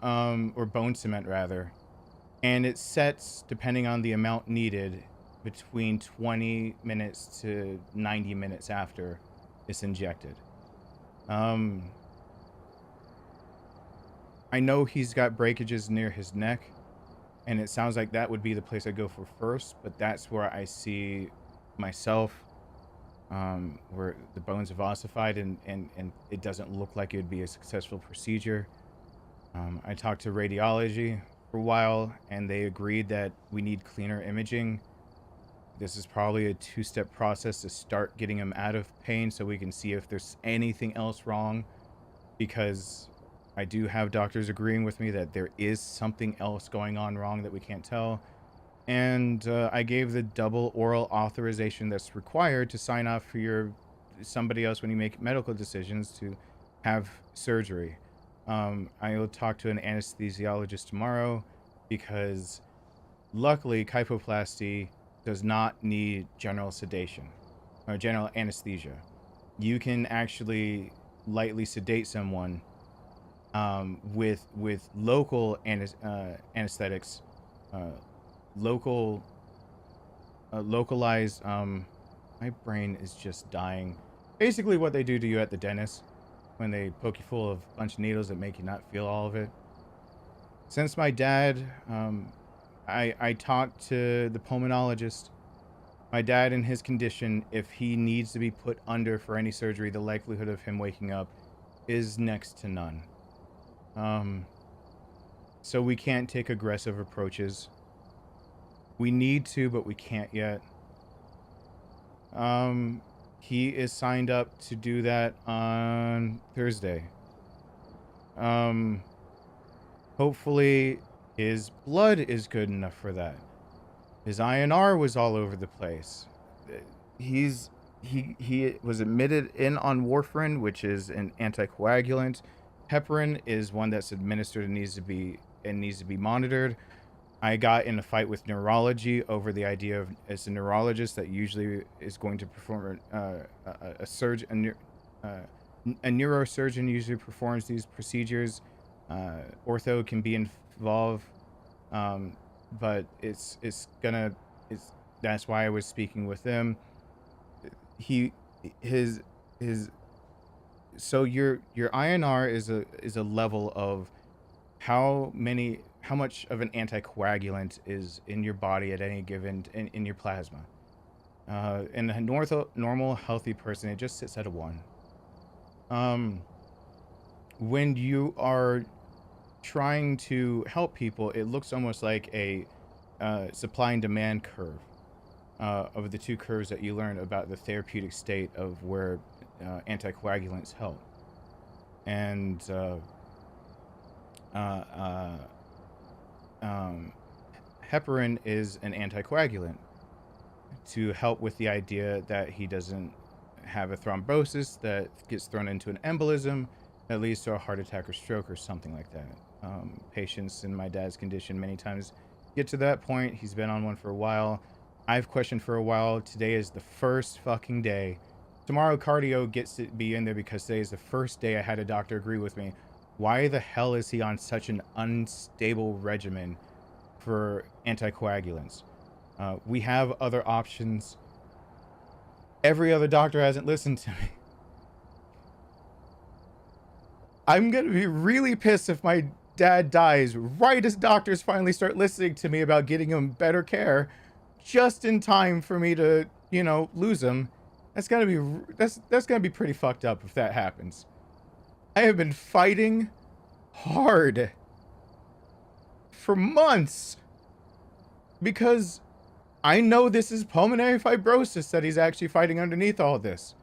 or bone cement rather, and it sets, depending on the amount needed, between 20 minutes to 90 minutes after it's injected. I know he's got breakages near his neck, and it sounds like that would be the place I go for first, but that's where I see myself, where the bones have ossified and it doesn't look like it would be a successful procedure. I talked to radiology for a while, and they agreed that we need cleaner imaging. This is probably a two-step process to start getting him out of pain so we can see if there's anything else wrong, because I do have doctors agreeing with me that there is something else going on wrong that we can't tell. And I gave the double oral authorization that's required to sign off for somebody else when you make medical decisions to have surgery. I will talk to an anesthesiologist tomorrow, because luckily kyphoplasty does not need general sedation or general anesthesia. You can actually lightly sedate someone with local anesthetics, localized. My brain is just dying. Basically, what they do to you at the dentist when they poke you full of a bunch of needles that make you not feel all of it. Since my dad, I talked to the pulmonologist. My dad, in his condition, if he needs to be put under for any surgery, the likelihood of him waking up is next to none. So we can't take aggressive approaches. We need to, but we can't yet. He is signed up to do that on Thursday. Hopefully his blood is good enough for that. His INR was all over the place. He was admitted in on warfarin, which is an anticoagulant. Heparin is one that's administered and needs to be monitored. I got in a fight with neurology over the idea of, as a neurologist, that usually is going to perform a neurosurgeon usually performs these procedures. Ortho can be involved, but that's why I was speaking with them. So your INR is a level of how much of an anticoagulant is in your body at any given in your plasma. In a normal healthy person, it just sits at a 1. When you are trying to help people, it looks almost like a supply and demand curve of the two curves that you learned about the therapeutic state of where anticoagulants help. And heparin is an anticoagulant to help with the idea that he doesn't have a thrombosis that gets thrown into an embolism that leads to a heart attack or stroke or something like that. Patients in my dad's condition many times get to that point. He's been on one for a while. I've questioned for a while. Today is the first fucking day. Tomorrow cardio gets to be in there because today is the first day I had a doctor agree with me. Why the hell is he on such an unstable regimen for anticoagulants? We have other options. Every other doctor hasn't listened to me. I'm going to be really pissed if my dad dies right as doctors finally start listening to me about getting him better care, just in time for me to, you know, lose him. That's going to be, that's going to be pretty fucked up if that happens. I have been fighting hard for months because I know this is pulmonary fibrosis that he's actually fighting underneath all this.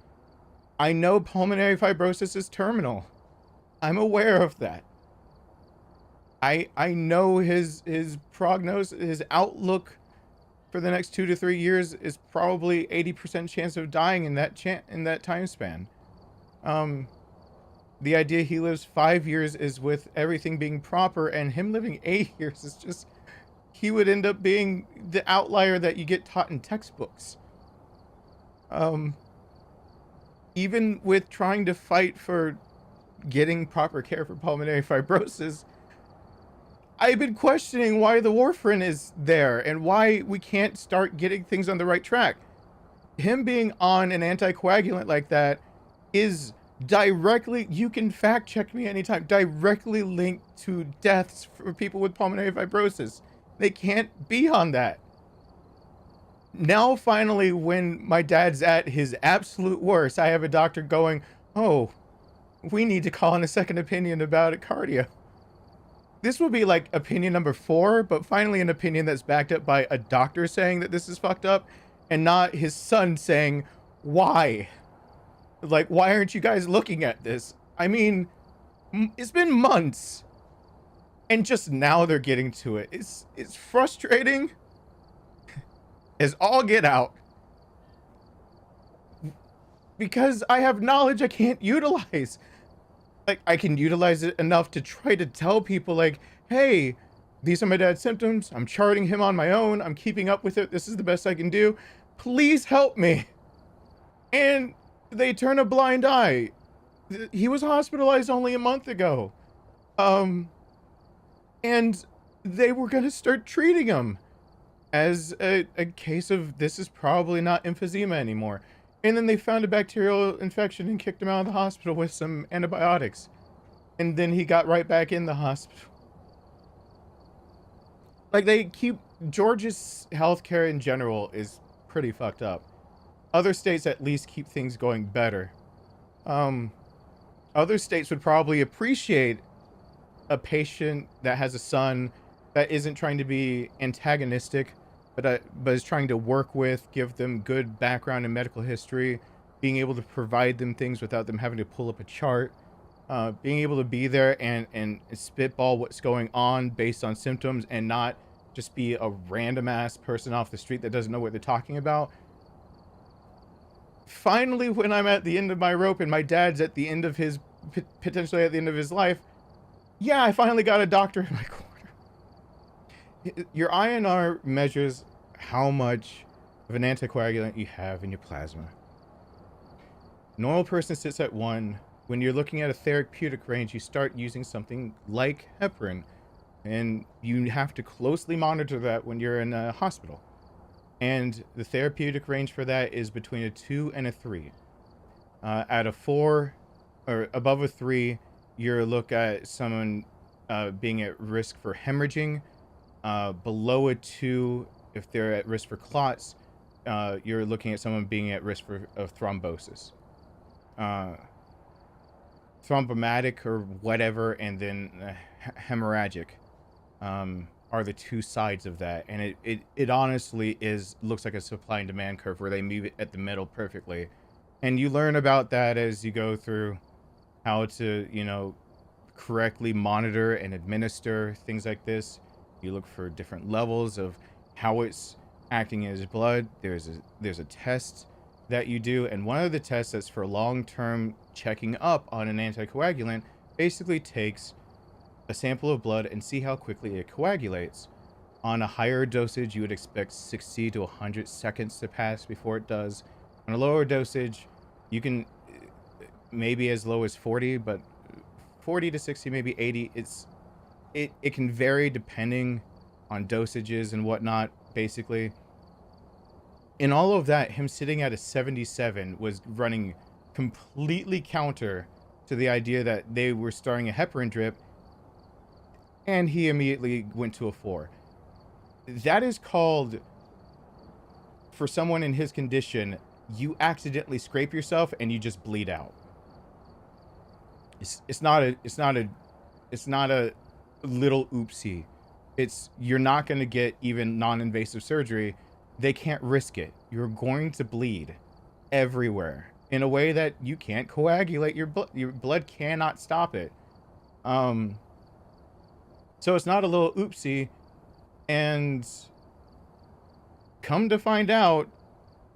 I know pulmonary fibrosis is terminal. I'm aware of that. I know his prognosis, his outlook for the next 2 to 3 years is probably 80% chance of dying in that time span. The idea he lives 5 years is with everything being proper, and him living 8 years is just, he would end up being the outlier that you get taught in textbooks. Even with trying to fight for getting proper care for pulmonary fibrosis, I've been questioning why the warfarin is there and why we can't start getting things on the right track. Him being on an anticoagulant like that is directly, you can fact check me anytime, directly linked to deaths for people with pulmonary fibrosis. They can't be on that. Now, finally, when my dad's at his absolute worst, I have a doctor going, oh, we need to call in a second opinion about cardio. This will be like opinion number 4, but finally an opinion that's backed up by a doctor saying that this is fucked up and not his son saying, why? Like, why aren't you guys looking at this? I mean, it's been months and just now they're getting to it. It's frustrating as all get out because I have knowledge I can't utilize. Like, I can utilize it enough to try to tell people, like, hey, these are my dad's symptoms. I'm charting him on my own. I'm keeping up with it. This is the best I can do. Please help me. And they turn a blind eye. He was hospitalized only a month ago. And they were going to start treating him as a case of this is probably not emphysema anymore. And then they found a bacterial infection and kicked him out of the hospital with some antibiotics. And then he got right back in the hospital. Like, they keep, Georgia's healthcare in general is pretty fucked up. Other states at least keep things going better. Other states would probably appreciate a patient that has a son that isn't trying to be antagonistic, but is trying to work with, give them good background and medical history, being able to provide them things without them having to pull up a chart, being able to be there and spitball what's going on based on symptoms and not just be a random ass person off the street that doesn't know what they're talking about. Finally, when I'm at the end of my rope and my dad's at the end of his, potentially at the end of his life, yeah, I finally got a doctor in my corner. Your INR measures how much of an anticoagulant you have in your plasma. Normal person sits at 1. When you're looking at a therapeutic range, you start using something like heparin, and you have to closely monitor that when you're in a hospital. And the therapeutic range for that is between a 2 and a 3. At a 4 or above a 3, you're look at someone being at risk for hemorrhaging. Below a 2, if they're at risk for clots, you're looking at someone being at risk of thrombosis. Thrombomatic or whatever, and then hemorrhagic are the two sides of that. And it honestly looks like a supply and demand curve where they meet it at the middle perfectly. And you learn about that as you go through how to, you know, correctly monitor and administer things like this. You look for different levels of how it's acting in his blood. There's a test that you do, and one of the tests that's for long-term checking up on an anticoagulant basically takes a sample of blood and see how quickly it coagulates. On a higher dosage, you would expect 60 to 100 seconds to pass before it does. On a lower dosage, you can maybe as low as 40, but 40 to 60, maybe 80. It can vary depending on dosages and whatnot, basically. In all of that, him sitting at a 77 was running completely counter to the idea that they were starting a heparin drip, and he immediately went to a 4. That is called, for someone in his condition, you accidentally scrape yourself and you just bleed out. It's not a little oopsie. You're not going to get even non-invasive surgery. They can't risk it. You're going to bleed everywhere in a way that you can't coagulate your blood. Your blood cannot stop it. So it's not a little oopsie. And come to find out,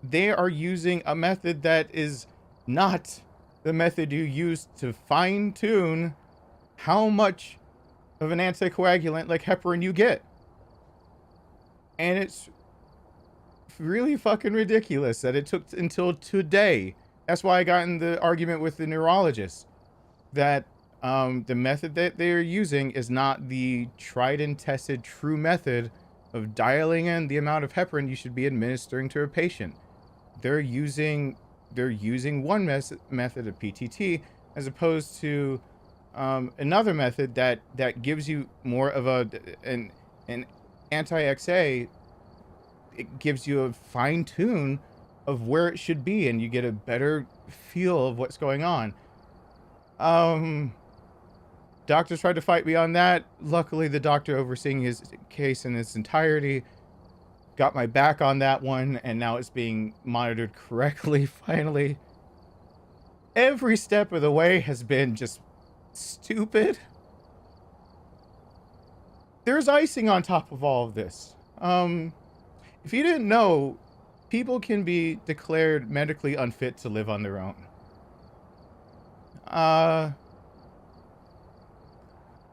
they are using a method that is not the method you use to fine-tune how much of an anticoagulant like heparin you get. And it's really fucking ridiculous that it took until today. That's why I got in the argument with the neurologist that the method that they're using is not the tried and tested true method of dialing in the amount of heparin you should be administering to a patient. They're using one method of PTT as opposed to another method that gives you more of an anti-XA. It gives you a fine tune of where it should be, and you get a better feel of what's going on. Doctors tried to fight me on that. Luckily, the doctor overseeing his case in its entirety got my back on that one, and now it's being monitored correctly, finally. Every step of the way has been just stupid. There's icing on top of all of this. If you didn't know, people can be declared medically unfit to live on their own.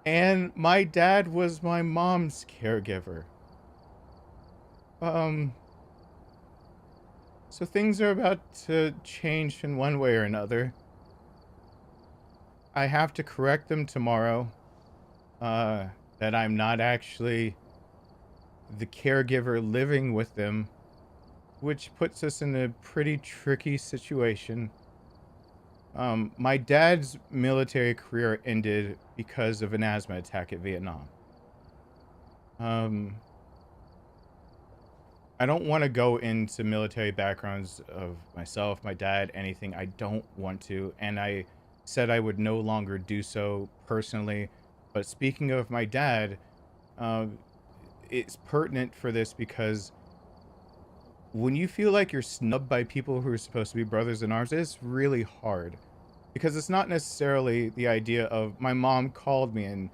And my dad was my mom's caregiver. So things are about to change in one way or another. I have to correct them tomorrow, that I'm not actually the caregiver living with them, which puts us in a pretty tricky situation. My dad's military career ended because of an asthma attack at Vietnam. I don't want to go into military backgrounds of myself, my dad, anything. I don't want to, and I said I would no longer do so personally. But speaking of my dad, it's pertinent for this because when you feel like you're snubbed by people who are supposed to be brothers in arms, it's really hard. Because it's not necessarily the idea of my mom called me and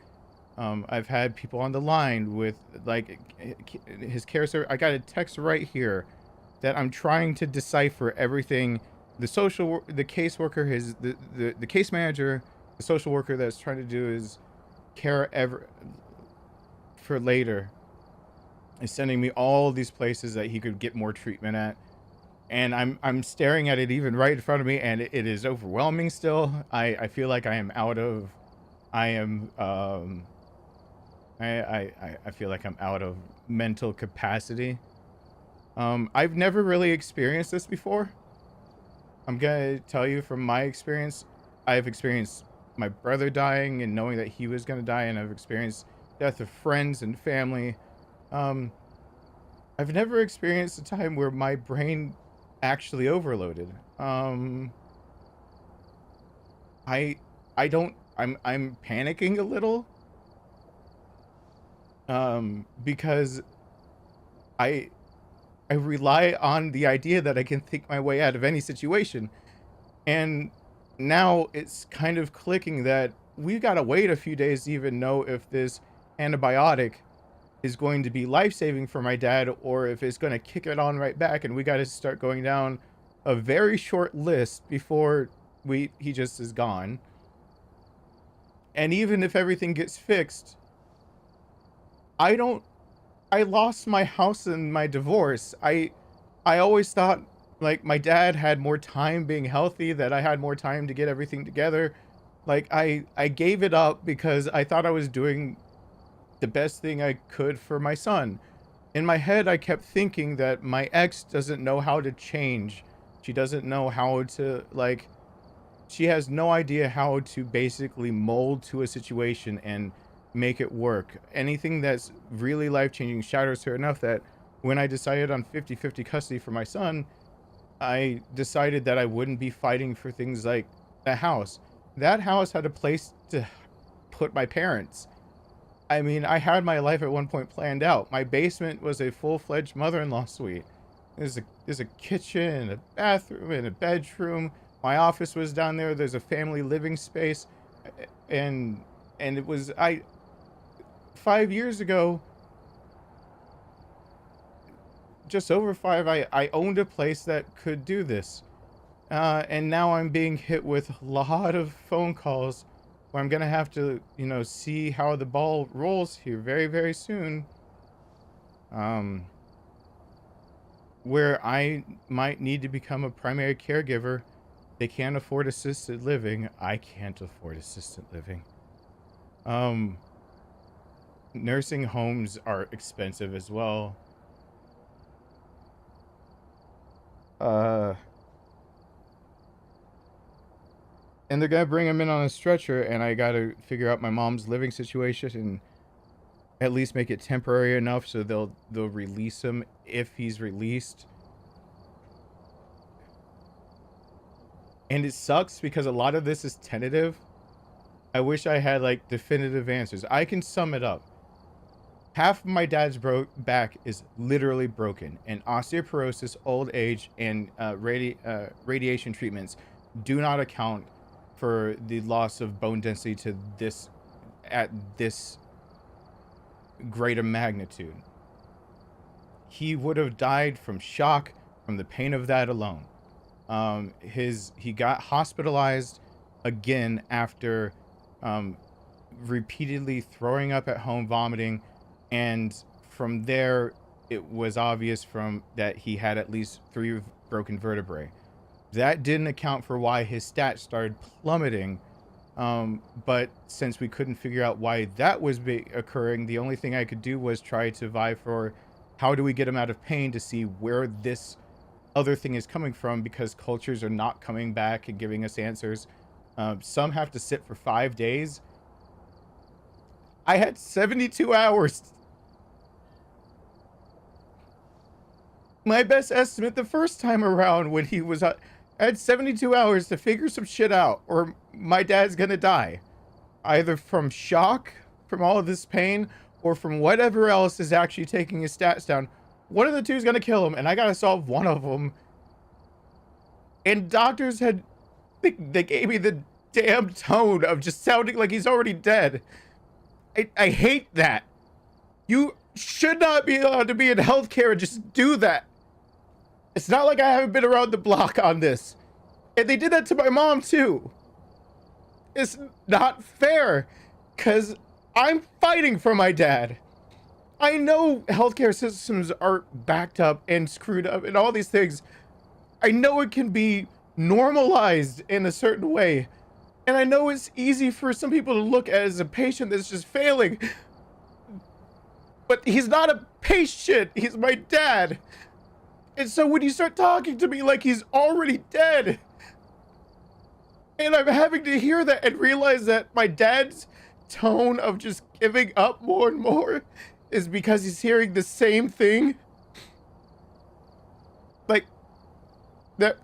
I've had people on the line with like his care service. I got a text right here that I'm trying to decipher everything. The caseworker, the case manager, the social worker that's trying to do his care for later is sending me all these places that he could get more treatment at. And I'm staring at it even right in front of me, and it is overwhelming still. I feel like I feel like I'm out of mental capacity. I've never really experienced this before. I'm gonna tell you from my experience, I've experienced my brother dying and knowing that he was gonna die, and I've experienced death of friends and family. I've never experienced a time where my brain actually overloaded. I'm panicking a little. Because I rely on the idea that I can think my way out of any situation. And now it's kind of clicking that we've got to wait a few days to even know if this antibiotic is going to be life-saving for my dad or if it's going to kick it on right back. And we got to start going down a very short list before he just is gone. And even if everything gets fixed, I lost my house in my divorce. I always thought like my dad had more time being healthy, that I had more time to get everything together. Like I gave it up because I thought I was doing the best thing I could for my son. In my head, I kept thinking that my ex doesn't know how to change. She doesn't know how to, like, she has no idea how to basically mold to a situation and make it work. Anything that's really life-changing shatters her enough that when I decided on 50-50 custody for my son, I decided that I wouldn't be fighting for things like the house. That house had a place to put my parents. I mean, I had my life at one point planned out. My basement was a full-fledged mother-in-law suite. There's a kitchen and a bathroom and a bedroom. My office was down there. There's a family living space. And it was 5 years ago, just over 5, I owned a place that could do this. And now I'm being hit with a lot of phone calls where I'm going to have to, see how the ball rolls here very, very soon. Where I might need to become a primary caregiver. They can't afford assisted living. I can't afford assisted living. Nursing homes are expensive as well. And they're gonna bring him in on a stretcher, and I gotta figure out my mom's living situation and at least make it temporary enough so they'll release him if he's released. And it sucks because a lot of this is tentative. I wish I had like definitive answers. I can sum it up. Half of my dad's back is literally broken, and osteoporosis, old age, and radiation treatments do not account for the loss of bone density to this greater magnitude. He would have died from shock from the pain of that alone. He got hospitalized again after repeatedly throwing up at home, vomiting, and from there it was obvious that he had at least 3 broken vertebrae. That didn't account for why his stats started plummeting. But since we couldn't figure out why that was occurring, the only thing I could do was try to vie for how do we get him out of pain to see where this other thing is coming from, because cultures are not coming back and giving us answers. Some have to sit for 5 days. I had 72 hours. My best estimate the first time around when he was... I had 72 hours to figure some shit out, or my dad's gonna die. Either from shock, from all of this pain, or from whatever else is actually taking his stats down. One of the two is gonna kill him, and I gotta solve one of them. And doctors had... They gave me the damn tone of just sounding like he's already dead. I hate that. You should not be allowed to be in healthcare and just do that. It's not like I haven't been around the block on this. And they did that to my mom, too. It's not fair, because I'm fighting for my dad. I know healthcare systems are backed up and screwed up and all these things. I know it can be normalized in a certain way. And I know it's easy for some people to look at as a patient that's just failing. But he's not a patient. He's my dad. And so when you start talking to me like he's already dead, and I'm having to hear that and realize that my dad's tone of just giving up more and more is because he's hearing the same thing. Like, that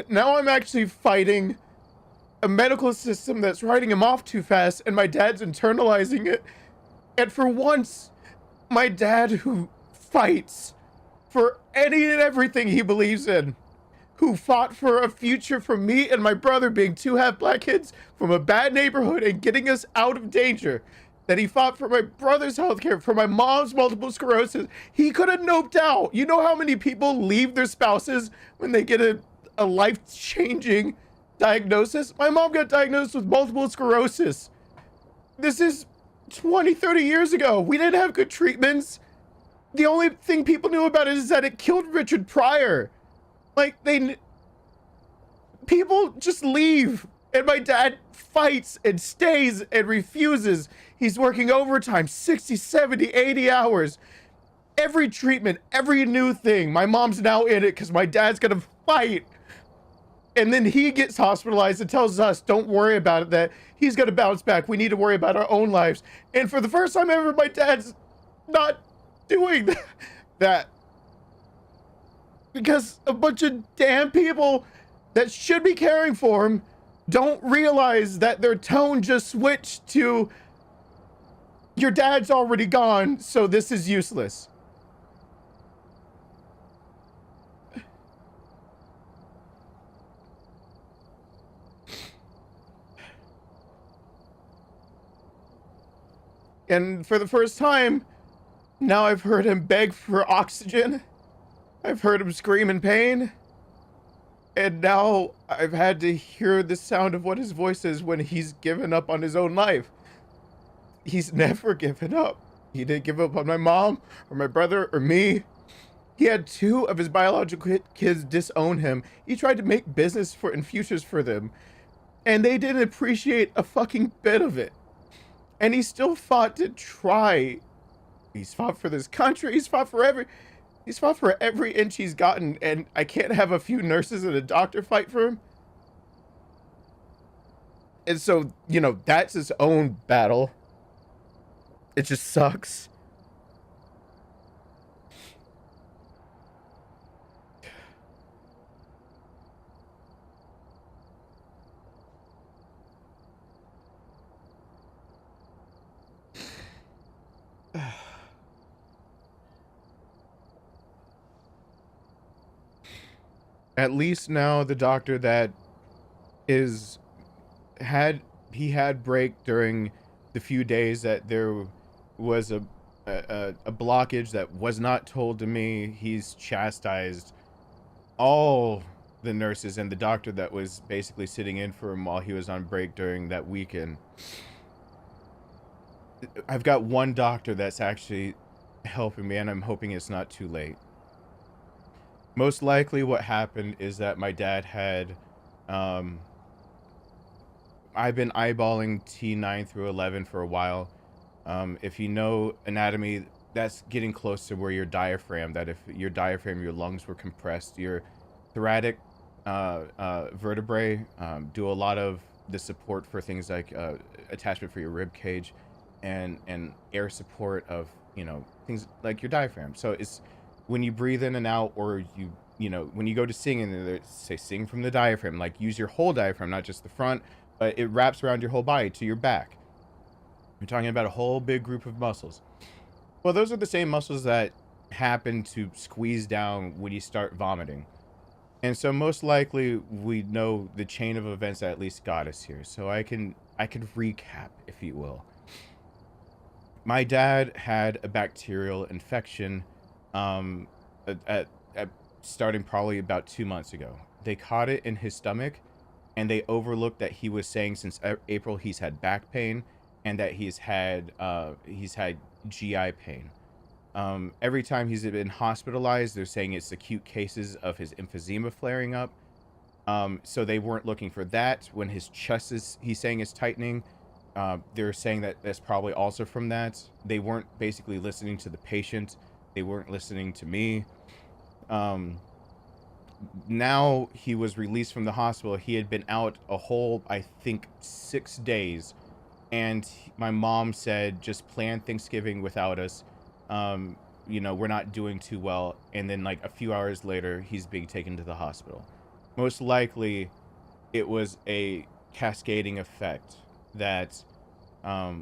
now I'm actually fighting a medical system that's writing him off too fast, and my dad's internalizing it. And for once, my dad, who fights for any and everything he believes in, who fought for a future for me and my brother being 2 half-black kids from a bad neighborhood and getting us out of danger, that he fought for my brother's healthcare, for my mom's multiple sclerosis, he could have noped out. You know how many people leave their spouses when they get a life-changing diagnosis? My mom got diagnosed with multiple sclerosis. This is 20, 30 years ago. We didn't have good treatments. The only thing people knew about it is that it killed Richard Pryor. Like, people just leave And my dad fights and stays and refuses. He's working overtime, 60, 70, 80 hours. Every treatment, every new thing. My mom's now in it because my dad's gonna fight. And then he gets hospitalized and tells us, don't worry about it, that he's gonna bounce back. We need to worry about our own lives. And for the first time ever, my dad's not doing that. Because a bunch of damn people that should be caring for him don't realize that their tone just switched to, your dad's already gone, so this is useless. And for the first time, now I've heard him beg for oxygen. I've heard him scream in pain. And now I've had to hear the sound of what his voice is when he's given up on his own life. He's never given up. He didn't give up on my mom or my brother or me. He had 2 of his biological kids disown him. He tried to make business for and futures for them. And they didn't appreciate a fucking bit of it. And he still fought to try. He's fought for this country. He's fought for every inch he's gotten, and I can't have a few nurses and a doctor fight for him. And so, you know, that's his own battle. It just sucks. At least now the doctor that had break during the few days that there was a blockage that was not told to me. He's chastised all the nurses and the doctor that was basically sitting in for him while he was on break during that weekend. I've got one doctor that's actually helping me, and I'm hoping it's not too late. Most likely what happened is that my dad had, I've been eyeballing T9 through 11 for a while. If you know anatomy, that's getting close to where your diaphragm, that if your diaphragm, your lungs were compressed, your thoracic vertebrae do a lot of the support for things like attachment for your rib cage and air support of, you know, things like your diaphragm. So it's when you breathe in and out, or you know, when you go to sing and they say sing from the diaphragm, like use your whole diaphragm, not just the front, but it wraps around your whole body to your back. You're talking about a whole big group of muscles. Well, those are the same muscles that happen to squeeze down when you start vomiting. And so most likely we know the chain of events that at least got us here. So I can recap, if you will. My dad had a bacterial infection at starting probably about 2 months ago. They caught it in his stomach, and they overlooked that he was saying since April he's had back pain, and that he's had GI pain. Every time he's been hospitalized, they're saying it's acute cases of his emphysema flaring up. So they weren't looking for that. When his chest he's saying is tightening, they're saying that that's probably also from that. They weren't basically listening to the patient. They weren't listening to me. Now he was released from the hospital. He had been out a whole, I think, 6 days. And my mom said, just plan Thanksgiving without us. You know, we're not doing too well. And then like a few hours later, he's being taken to the hospital. Most likely it was a cascading effect that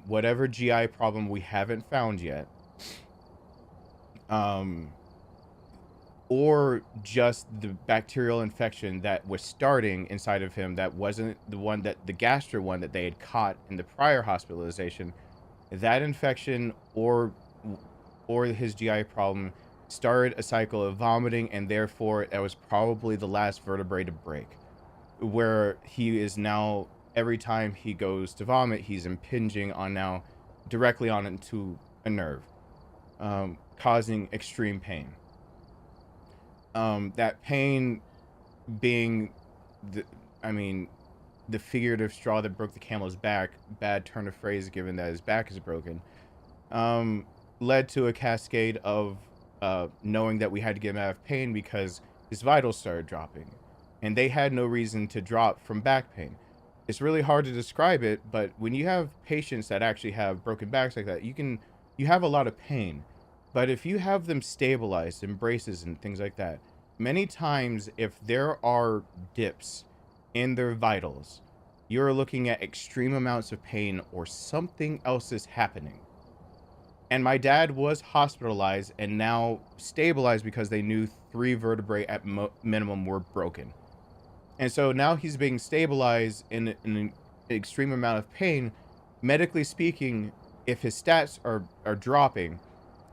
whatever GI problem we haven't found yet, or just the bacterial infection that was starting inside of him that wasn't the one that the gastro one that they had caught in the prior hospitalization, that infection or his GI problem started a cycle of vomiting, and therefore that was probably the last vertebrae to break, where he is now, every time he goes to vomit, he's impinging on now directly on into a nerve, causing extreme pain. That pain being the figurative straw that broke the camel's back, bad turn of phrase given that his back is broken, led to a cascade of knowing that we had to get him out of pain because his vitals started dropping. And they had no reason to drop from back pain. It's really hard to describe it, but when you have patients that actually have broken backs like that, you have a lot of pain. But if you have them stabilized in braces and things like that, many times if there are dips in their vitals, you're looking at extreme amounts of pain or something else is happening. And my dad was hospitalized and now stabilized because they knew 3 vertebrae at minimum were broken. And so now he's being stabilized in an extreme amount of pain. Medically speaking, if his stats are dropping,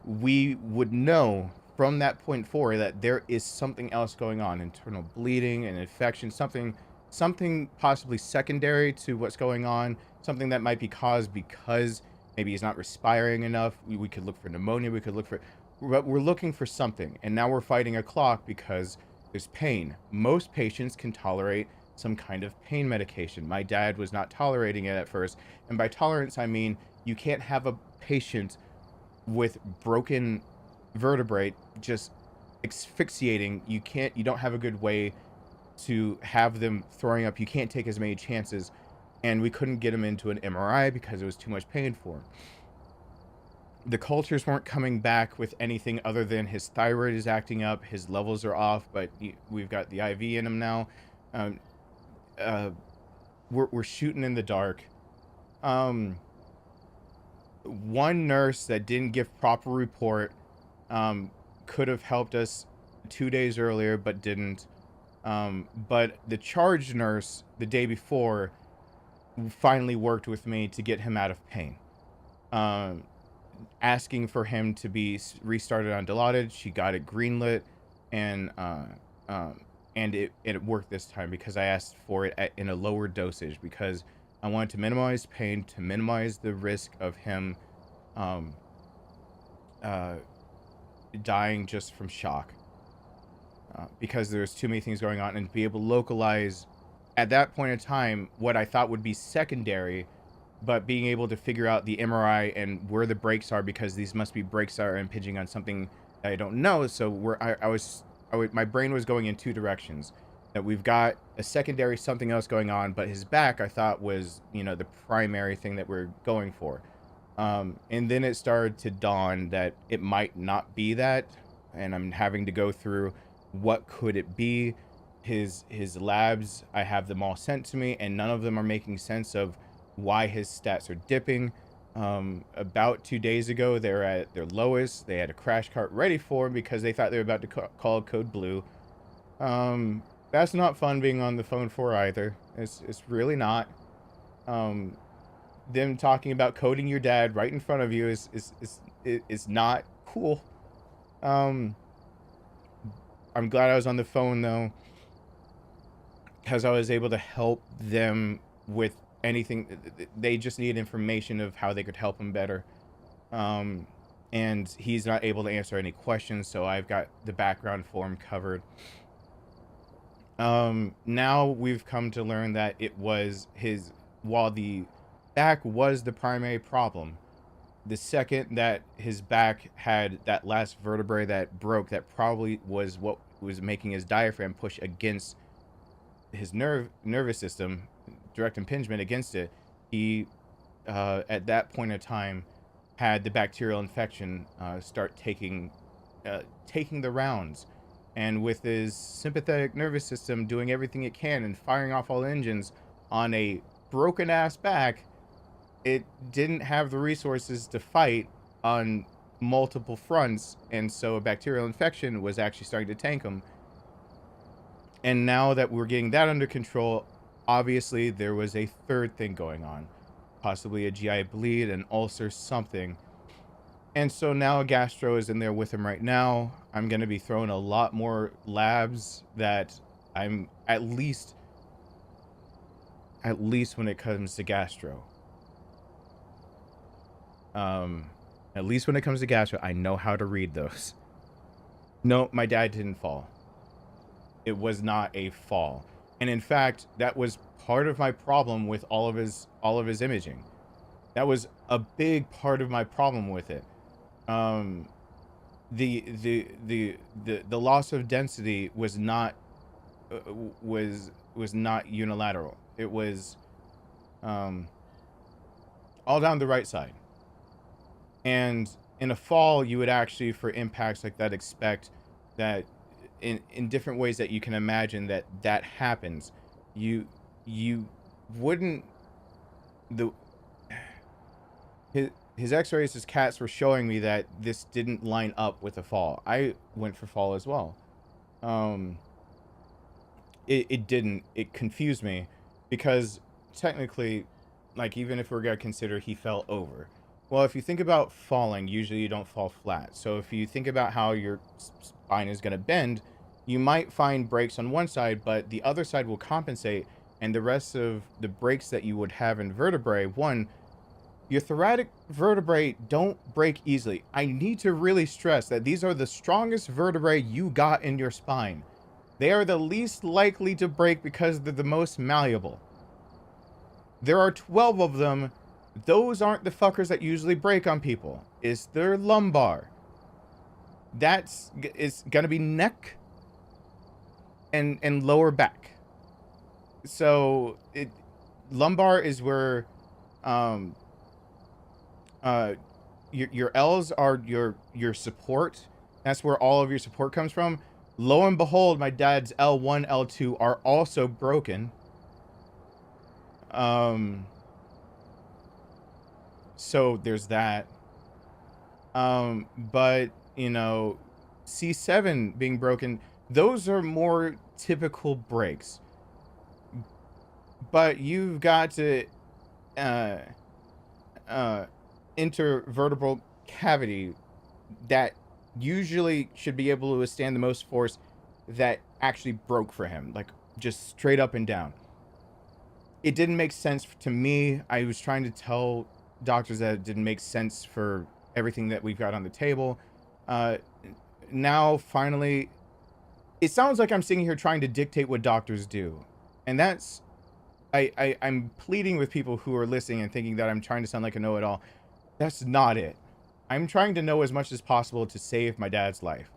we would know from that point forward that there is something else going on, internal bleeding, an infection, something possibly secondary to what's going on, something that might be caused because maybe he's not respiring enough. We could look for pneumonia. We're looking for something. And now we're fighting a clock because there's pain. Most patients can tolerate some kind of pain medication. My dad was not tolerating it at first. And by tolerance, I mean you can't have a patient with broken vertebrae just asphyxiating. You don't have a good way to have them throwing up. You can't take as many chances. And we couldn't get him into an MRI because it was too much pain for him. The cultures weren't coming back with anything other than his thyroid is acting up, his levels are off, but we've got the IV in him now. We're shooting in the dark. One nurse that didn't give proper report could have helped us 2 days earlier, but didn't. But the charge nurse the day before finally worked with me to get him out of pain. Asking for him to be restarted on Dilaudid. She got it greenlit, and it worked this time because I asked for it in a lower dosage because I wanted to minimize pain, to minimize the risk of him dying just from shock, because there's too many things going on, and to be able to localize at that point in time what I thought would be secondary, but being able to figure out the MRI and where the breaks are, because these must be breaks that are impinging on something that I don't know. So my brain was going in 2 directions. That we've got a secondary something else going on, but his back I thought was, the primary thing that we're going for. And then it started to dawn that it might not be that, and I'm having to go through what could it be. His labs, I have them all sent to me, and none of them are making sense of why his stats are dipping. About 2 days ago, they're at their lowest. They had a crash cart ready for him because they thought they were about to call code blue. That's not fun being on the phone for either. It's really not. Them talking about coding your dad right in front of you is not cool. I'm glad I was on the phone though, because I was able to help them with anything. They just needed information of how they could help him better. And he's not able to answer any questions, so I've got the background for him covered. Now we've come to learn that it was while the back was the primary problem, the second that his back had that last vertebrae that broke, that probably was what was making his diaphragm push against his nervous system, direct impingement against it. He at that point in time had the bacterial infection start taking the rounds, and with his sympathetic nervous system doing everything it can and firing off all engines on a broken ass back, it didn't have the resources to fight on multiple fronts, and so a bacterial infection was actually starting to tank him. And now that we're getting that under control, obviously there was a third thing going on, possibly a GI bleed, an ulcer, something. And so now a gastro is in there with him right now. I'm going to be throwing a lot more labs that I'm at least when it comes to gastro. At least when it comes to gastro, I know how to read those. No, my dad didn't fall. It was not a fall. And in fact, that was part of my problem with all of his imaging. That was a big part of my problem with it. Um, the loss of density was not was not unilateral. It was um, all down the right side. And in a fall, you would actually, for impacts like that, expect that in different ways that you can imagine that happens. You wouldn't the his x-rays, his cats were showing me that this didn't line up with a fall. I went for fall as well. Um, it didn't. It confused me because technically, like, even if we're gonna consider he fell over. Well, if you think about falling, usually you don't fall flat. So if you think about how your spine is gonna bend, you might find breaks on one side, but the other side will compensate, and the rest of the breaks that you would have in vertebrae, one, your thoracic vertebrae don't break easily. I need to really stress that these are the strongest vertebrae you got in your spine. They are the least likely to break because they're the most malleable. There are 12 of them. Those aren't the fuckers that usually break on people. It's their lumbar. It's gonna be neck and lower back. So lumbar is where your L's are your support. That's where all of your support comes from. Lo and behold, my dad's L1, L2 are also broken. So there's that. But you know, C7 being broken, those are more typical breaks. But you've got to intervertebral cavity that usually should be able to withstand the most force that actually broke for him, like just straight up and down. It didn't make sense to me. I was trying to tell doctors that it didn't make sense for everything that we've got on the table. Now, finally, it sounds like I'm sitting here trying to dictate what doctors do. And that's, I'm pleading with people who are listening and thinking that I'm trying to sound like a know-it-all. That's not it. I'm trying to know as much as possible to save my dad's life.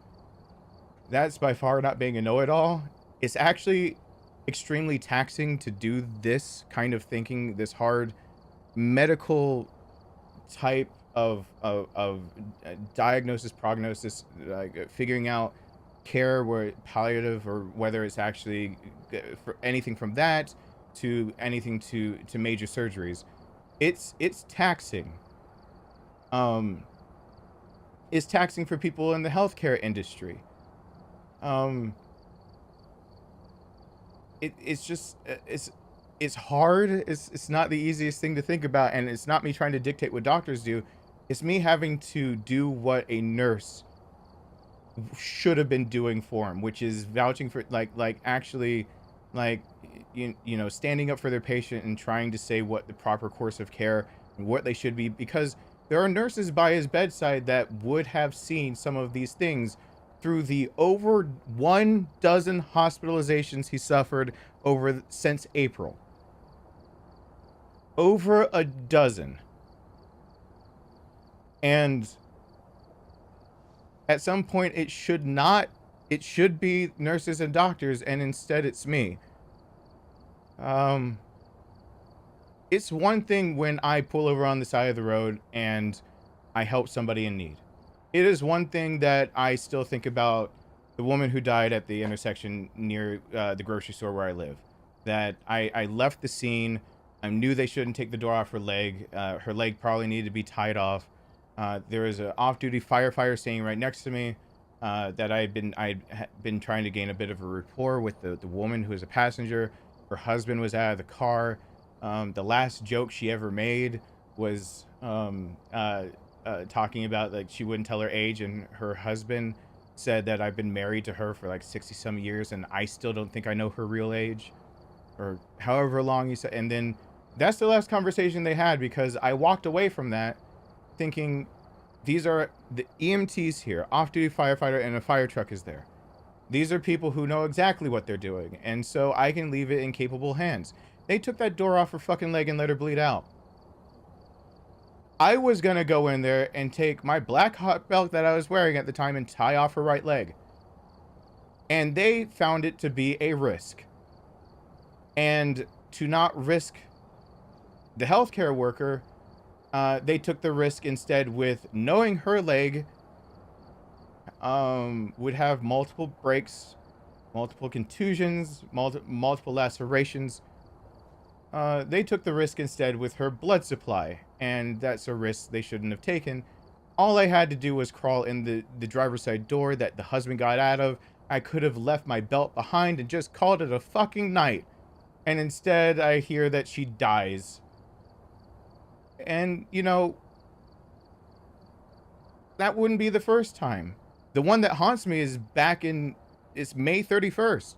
That's by far not being a know-it-all. It's actually extremely taxing to do this kind of thinking, this hard medical type of diagnosis, prognosis, like figuring out care, where palliative or whether it's actually for anything from that to anything to major surgeries. It's taxing. Is taxing for people in the healthcare industry. It's just it's hard. It's not the easiest thing to think about, and it's not me trying to dictate what doctors do. It's me having to do what a nurse should have been doing for him, which is vouching for like actually like you know, standing up for their patient and trying to say what the proper course of care and what they should be, because there are nurses by his bedside that would have seen some of these things through the over 1 dozen hospitalizations he suffered since April. Over a dozen. And at some point it should be nurses and doctors, and instead it's me. It's one thing when I pull over on the side of the road and I help somebody in need. It is one thing that I still think about the woman who died at the intersection near the grocery store where I live. That I left the scene. I knew they shouldn't take the door off her leg. Her leg probably needed to be tied off. There was an off-duty firefighter standing right next to me that I'd been trying to gain a bit of a rapport with the woman who was a passenger. Her husband was out of the car. The last joke she ever made was talking about, like, she wouldn't tell her age, and her husband said that I've been married to her for like 60 some years and I still don't think I know her real age, or however long he said. And then that's the last conversation they had, because I walked away from that thinking, these are the EMTs here, off-duty firefighter, and a fire truck is there. These are people who know exactly what they're doing, and so I can leave it in capable hands. They took that door off her fucking leg and let her bleed out. I was gonna go in there and take my black hot belt that I was wearing at the time and tie off her right leg. And they found it to be a risk. And to not risk the healthcare worker, they took the risk instead with knowing her leg would have multiple breaks, multiple contusions, multiple lacerations. They took the risk instead with her blood supply, and that's a risk they shouldn't have taken. All I had to do was crawl in the driver's side door that the husband got out of. I could have left my belt behind and just called it a fucking night. And instead, I hear that she dies. And, you know, that wouldn't be the first time. The one that haunts me is it's May 31st.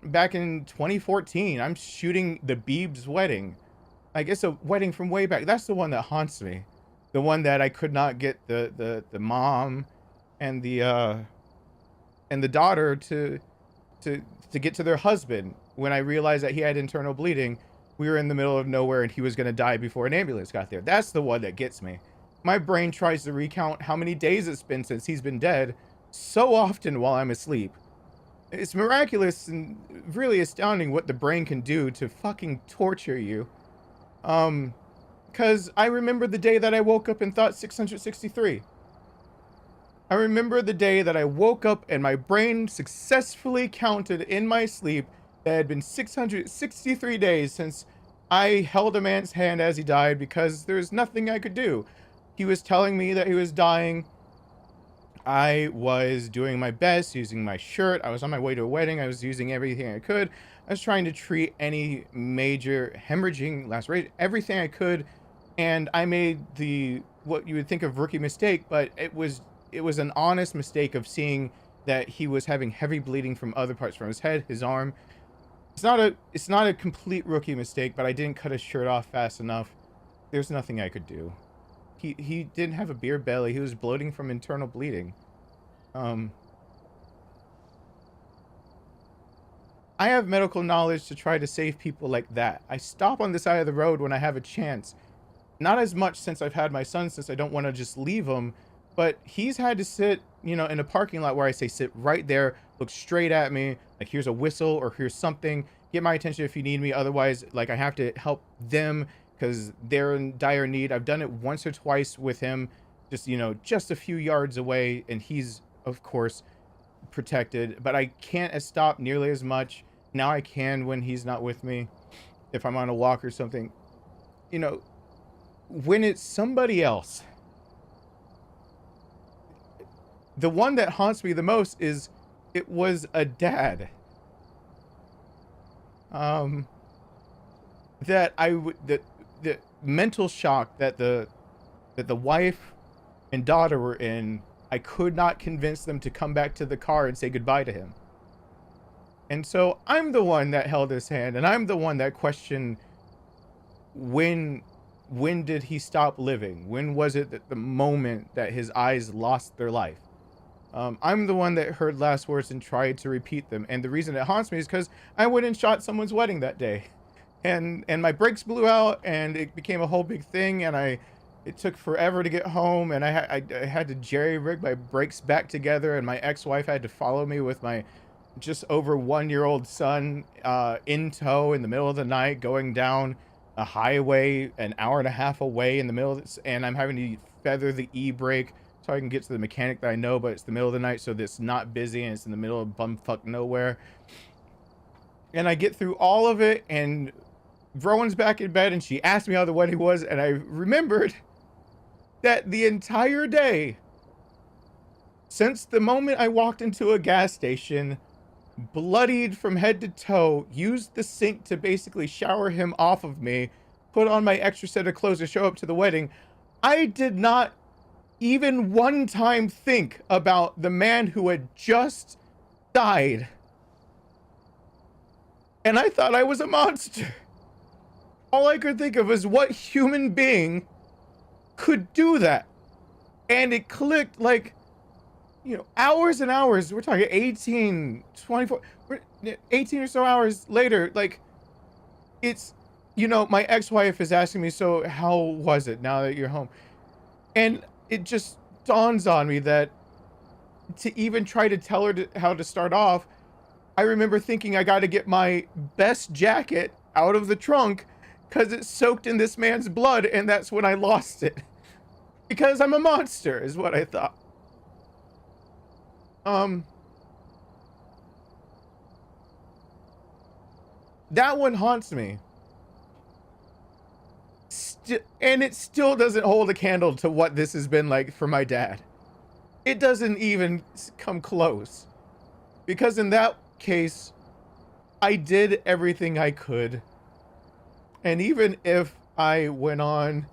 Back in 2014, I'm shooting the Beebs wedding. Like, it's a wedding from way back. That's the one that haunts me. The one that I could not get the mom and the daughter to get to their husband. When I realized that he had internal bleeding, we were in the middle of nowhere and he was going to die before an ambulance got there. That's the one that gets me. My brain tries to recount how many days it's been since he's been dead so often while I'm asleep. It's miraculous and really astounding what the brain can do to fucking torture you. Because I remember the day that I woke up and thought 663. I remember the day that I woke up and my brain successfully counted in my sleep that it had been 663 days since I held a man's hand as he died because there's nothing I could do. He was telling me that he was dying. I was doing my best, using my shirt. I was on my way to a wedding. I was using everything I could. I was trying to treat any major hemorrhaging, laceration, everything I could. And I made what you would think of rookie mistake, but it was an honest mistake of seeing that he was having heavy bleeding from other parts, from his head, his arm. It's not a complete rookie mistake, but I didn't cut his shirt off fast enough. There's nothing I could do. He didn't have a beer belly. He was bloating from internal bleeding. I have medical knowledge to try to save people like that. I stop on the side of the road when I have a chance. Not as much since I've had my son, since I don't want to just leave him, but he's had to sit, in a parking lot where I say sit right there, look straight at me, like here's a whistle or here's something, get my attention if you need me. Otherwise, like, I have to help them because they're in dire need. I've done it once or twice with him, just a few yards away, and he's, of course, protected, but I can't stop nearly as much. Now I can when he's not with me, if I'm on a walk or something. When it's somebody else, the one that haunts me the most is it was a dad. The mental shock that the wife and daughter were in, I could not convince them to come back to the car and say goodbye to him. And so I'm the one that held his hand, and I'm the one that questioned when did he stop living? When was it that the moment that his eyes lost their life? I'm the one that heard last words and tried to repeat them. And the reason it haunts me is because I went and shot someone's wedding that day. And my brakes blew out, and it became a whole big thing, and it took forever to get home, and I had to jerry-rig my brakes back together, and my ex-wife had to follow me with my just over 1-year-old son in tow in the middle of the night, going down a highway an hour and a half away in the middle of this, and I'm having to feather the e-brake so I can get to the mechanic that I know, but it's the middle of the night, so it's not busy, and it's in the middle of bumfuck nowhere. And I get through all of it, and Rowan's back in bed, and she asked me how the wedding was, and I remembered that the entire day, since the moment I walked into a gas station, bloodied from head to toe, used the sink to basically shower him off of me, put on my extra set of clothes to show up to the wedding, I did not even one time think about the man who had just died. And I thought I was a monster. All I could think of was what human being could do that. And it clicked like you know, hours and hours. We're talking 18, 24, 18 or so hours later. Like, it's, you know, my ex-wife is asking me, so how was it now that you're home? And it just dawns on me that to even try to tell her how to start off, I remember thinking I got to get my best jacket out of the trunk because it's soaked in this man's blood, and that's when I lost it. Because I'm a monster, is what I thought. Um, that one haunts me. And it still doesn't hold a candle to what this has been like for my dad. It doesn't even come close. Because in that case, I did everything I could. And even if I went on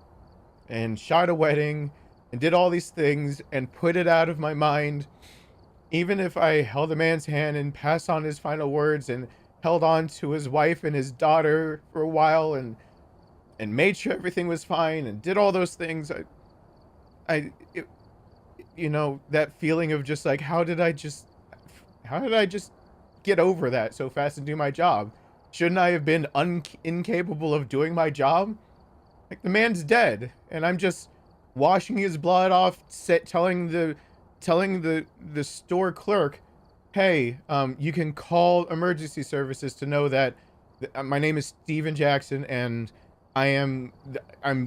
and shot a wedding and did all these things and put it out of my mind, even if I held a man's hand and passed on his final words and held on to his wife and his daughter for a while and made sure everything was fine and did all those things, you know, that feeling of just like, how did I just get over that so fast and do my job? Shouldn't I have been incapable of doing my job? Like, the man's dead, and I'm just washing his blood off, telling the store clerk, hey, you can call emergency services to know that my name is Steven Jackson, and I'm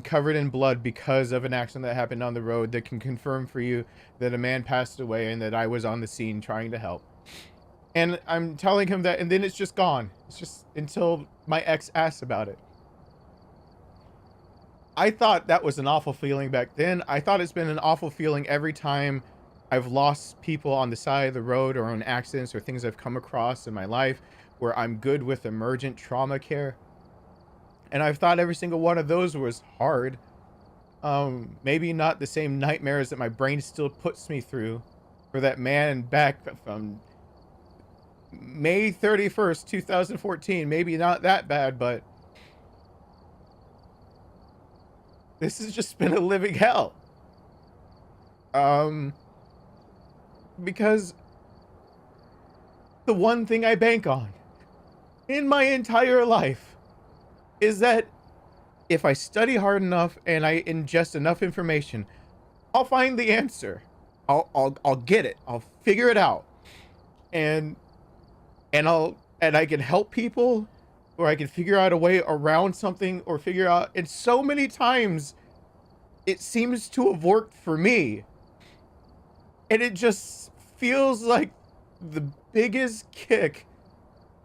covered in blood because of an accident that happened on the road that can confirm for you that a man passed away and that I was on the scene trying to help. And I'm telling him that, and then it's just gone. It's just until my ex asks about it. I thought that was an awful feeling back then. I thought it's been an awful feeling every time I've lost people on the side of the road or on accidents or things I've come across in my life where I'm good with emergent trauma care. And I've thought every single one of those was hard. Maybe not the same nightmares that my brain still puts me through for that man back from May 31st, 2014. Maybe not that bad, but this has just been a living hell. Because the one thing I bank on in my entire life is that if I study hard enough and I ingest enough information, I'll find the answer. I'll get it. I'll figure it out. And I can help people, or I can figure out a way around something, or figure out, and so many times it seems to have worked for me. And it just feels like the biggest kick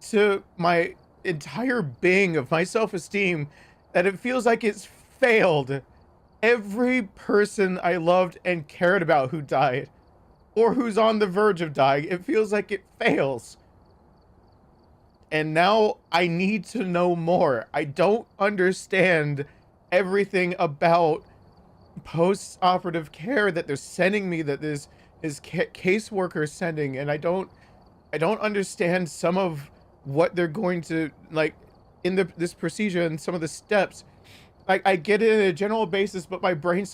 to my entire being of my self-esteem that it feels like it's failed every person I loved and cared about who died or who's on the verge of dying. It feels like it fails. And now I need to know more. I don't understand everything about post-operative care that they're sending me, that this is caseworker sending, and I don't understand some of what they're going to, like, in this procedure and some of the steps. Like, I get it in a general basis, but my brain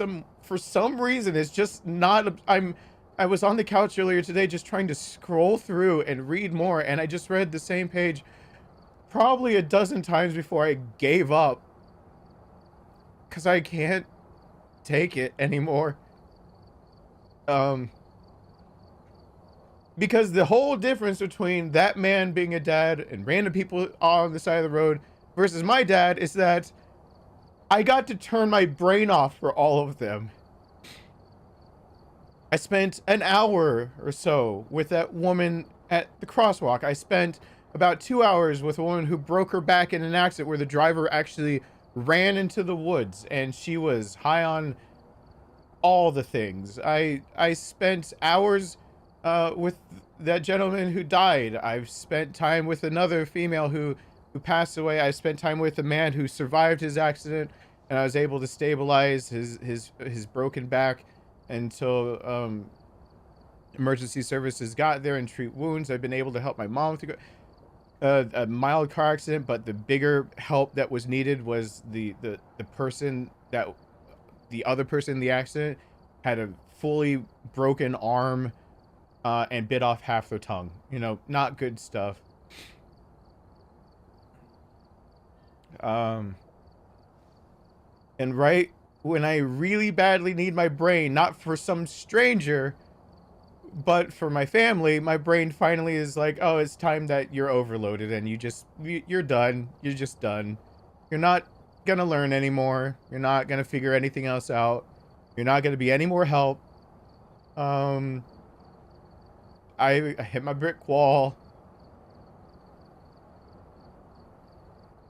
for some reason is just not. I was on the couch earlier today just trying to scroll through and read more, and I just read the same page probably a dozen times before I gave up because I can't take it anymore. Because the whole difference between that man being a dad and random people on the side of the road versus my dad is that I got to turn my brain off for all of them. I spent an hour or so with that woman at the crosswalk. I spent about 2 hours with a woman who broke her back in an accident where the driver actually ran into the woods and she was high on all the things. I spent hours with that gentleman who died. I've spent time with another female who passed away. I spent time with a man who survived his accident, and I was able to stabilize his broken back until emergency services got there and treat wounds. I've been able to help my mom through a mild car accident, but the bigger help that was needed was the other person in the accident had a fully broken arm, and bit off half their tongue. You know, not good stuff. And right when I really badly need my brain, not for some stranger, but for my family, my brain finally is like, oh, it's time that you're overloaded and you're done. You're just done. You're not gonna learn anymore. You're not gonna figure anything else out. You're not gonna be any more help. I hit my brick wall.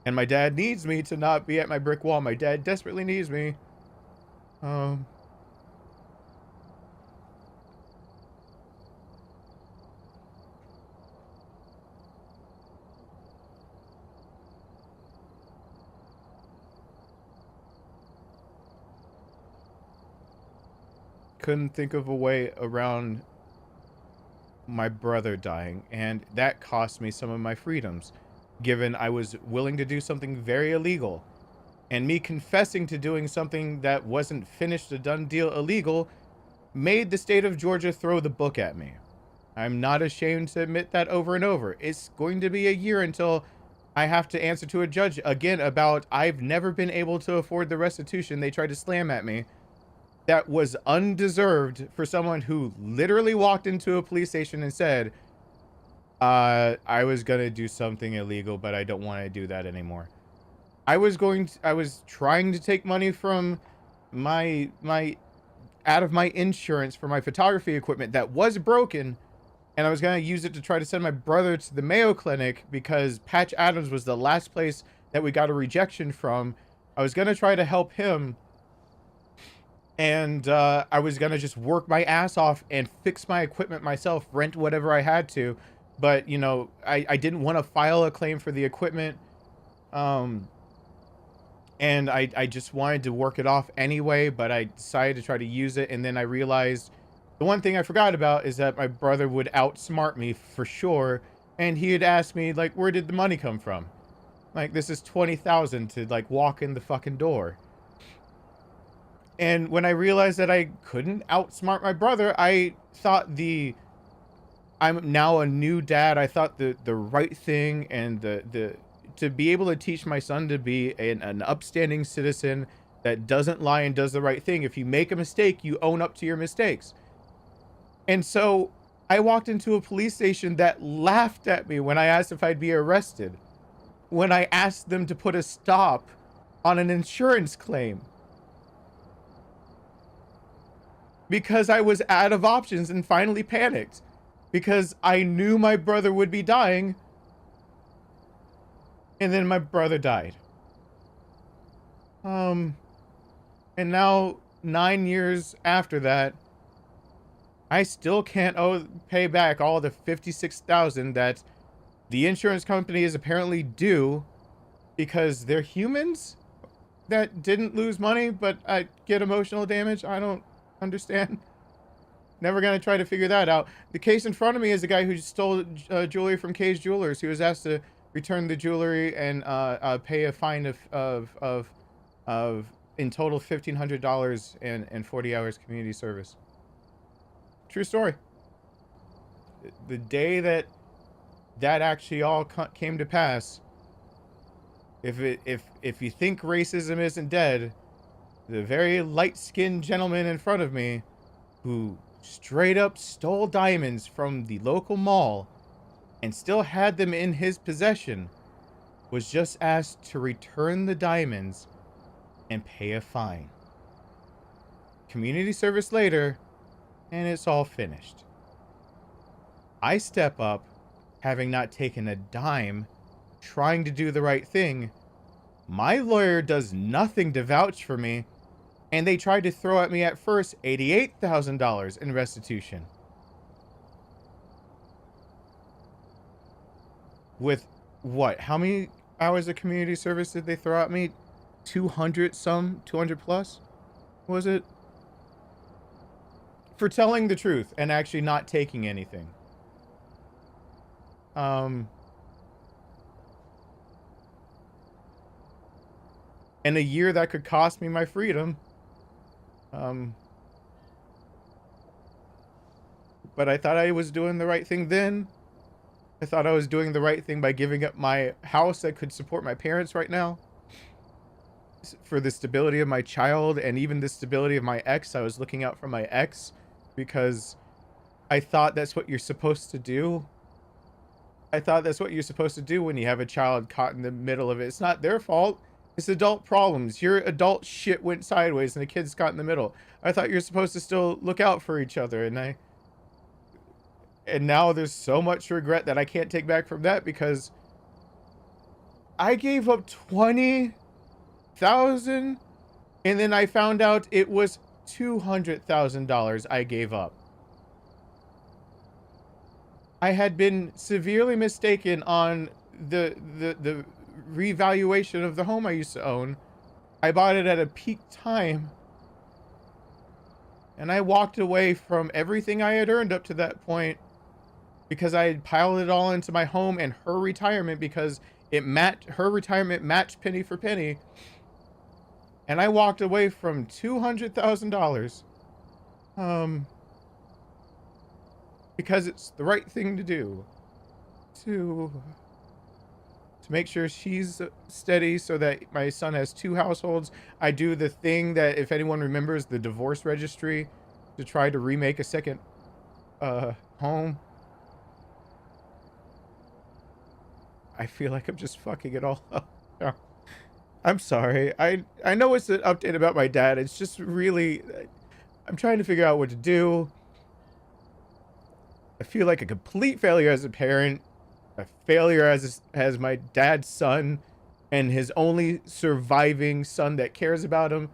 And my dad needs me to not be at my brick wall. My dad desperately needs me. Couldn't think of a way around my brother dying, and that cost me some of my freedoms, given I was willing to do something very illegal. And me confessing to doing something that wasn't finished a done deal illegal made the state of Georgia throw the book at me. I'm not ashamed to admit that over and over. It's going to be a year until I have to answer to a judge again about I've never been able to afford the restitution they tried to slam at me. That was undeserved for someone who literally walked into a police station and said, I was gonna do something illegal, but I don't want to do that anymore. I was trying to take money from my out of my insurance for my photography equipment that was broken, and I was gonna use it to try to send my brother to the Mayo Clinic because Patch Adams was the last place that we got a rejection from. I was gonna try to help him. And I was going to just work my ass off and fix my equipment myself, rent whatever I had to. But, you know, I didn't want to file a claim for the equipment. And I just wanted to work it off anyway, but I decided to try to use it. And then I realized the one thing I forgot about is that my brother would outsmart me for sure. And he had asked me, like, where did the money come from? Like, this is $20,000 to, like, walk in the fucking door. And when I realized that I couldn't outsmart my brother, I thought I'm now a new dad. I thought the right thing and to be able to teach my son to be an upstanding citizen that doesn't lie and does the right thing. If you make a mistake, you own up to your mistakes. And so I walked into a police station that laughed at me when I asked if I'd be arrested, when I asked them to put a stop on an insurance claim. Because I was out of options and finally panicked. Because I knew my brother would be dying. And then my brother died. And now, 9 years after that, I still can't pay back all the $56,000 that the insurance company is apparently due because they're humans that didn't lose money, but I get emotional damage. I don't understand. Never gonna try to figure that out. The case in front of me is a guy who stole jewelry from Kay's Jewelers. He was asked to return the jewelry and pay a fine of in total $1,500 and 40 hours community service. True story. The day that actually all came to pass, if you think racism isn't dead, the very light-skinned gentleman in front of me who straight up stole diamonds from the local mall and still had them in his possession was just asked to return the diamonds and pay a fine. Community service later, and it's all finished. I step up, having not taken a dime, trying to do the right thing. My lawyer does nothing to vouch for me, and they tried to throw at me at first $88,000 in restitution. With what? How many hours of community service did they throw at me? 200 plus? Was it? For telling the truth and actually not taking anything. In a year that could cost me my freedom. but I thought I was doing the right thing then. I thought I was doing the right thing by giving up my house that could support my parents right now for the stability of my child and even the stability of my ex. I was looking out for my ex because I thought that's what you're supposed to do. I thought that's what you're supposed to do when you have a child caught in the middle of it. It's not their fault. It's adult problems. Your adult shit went sideways and the kid's caught in the middle. I thought you're supposed to still look out for each other. And now there's so much regret that I can't take back from that because I gave up $20,000 and then I found out it was $200,000 I gave up. I had been severely mistaken on the revaluation of the home I used to own. I bought it at a peak time. And I walked away from everything I had earned up to that point because I had piled it all into my home and her retirement because her retirement matched penny for penny. And I walked away from $200,000. Because it's the right thing to do to make sure she's steady so that my son has 2 households. I do the thing that, if anyone remembers, the divorce registry to try to remake a second home. I feel like I'm just fucking it all up. Yeah. I'm sorry. I know it's an update about my dad. It's just really, I'm trying to figure out what to do. I feel like a complete failure as a parent, a failure as my dad's son, and his only surviving son that cares about him.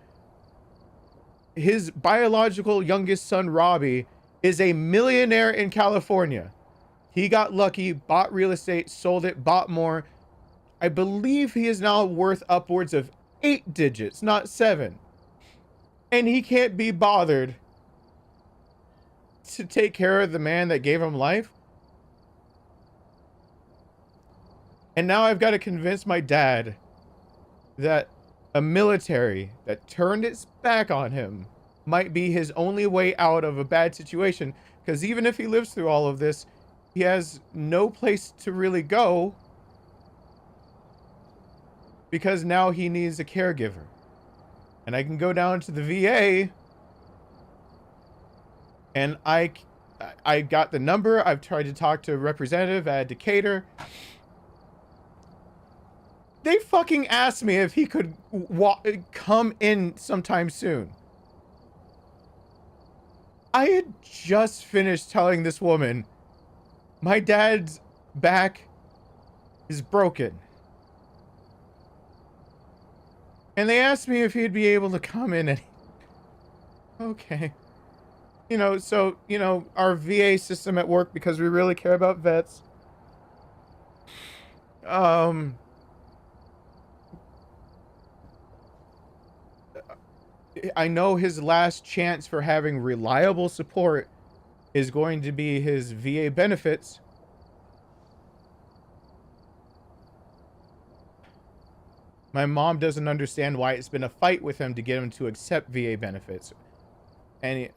His biological youngest son, Robbie, is a millionaire in California. He got lucky, bought real estate, sold it, bought more. I believe he is now worth upwards of 8 digits, not 7. And he can't be bothered to take care of the man that gave him life. And now I've got to convince my dad that a military that turned its back on him might be his only way out of a bad situation. Because even if he lives through all of this, he has no place to really go because now he needs a caregiver. And I can go down to the VA and I got the number. I've tried to talk to a representative at Decatur. They fucking asked me if he could come in sometime soon. I had just finished telling this woman, my dad's back is broken. And they asked me if he'd be able to come in and... Okay. You know, so, you know, our VA system at work, because we really care about vets. I know his last chance for having reliable support is going to be his VA benefits. My mom doesn't understand why it's been a fight with him to get him to accept VA benefits. And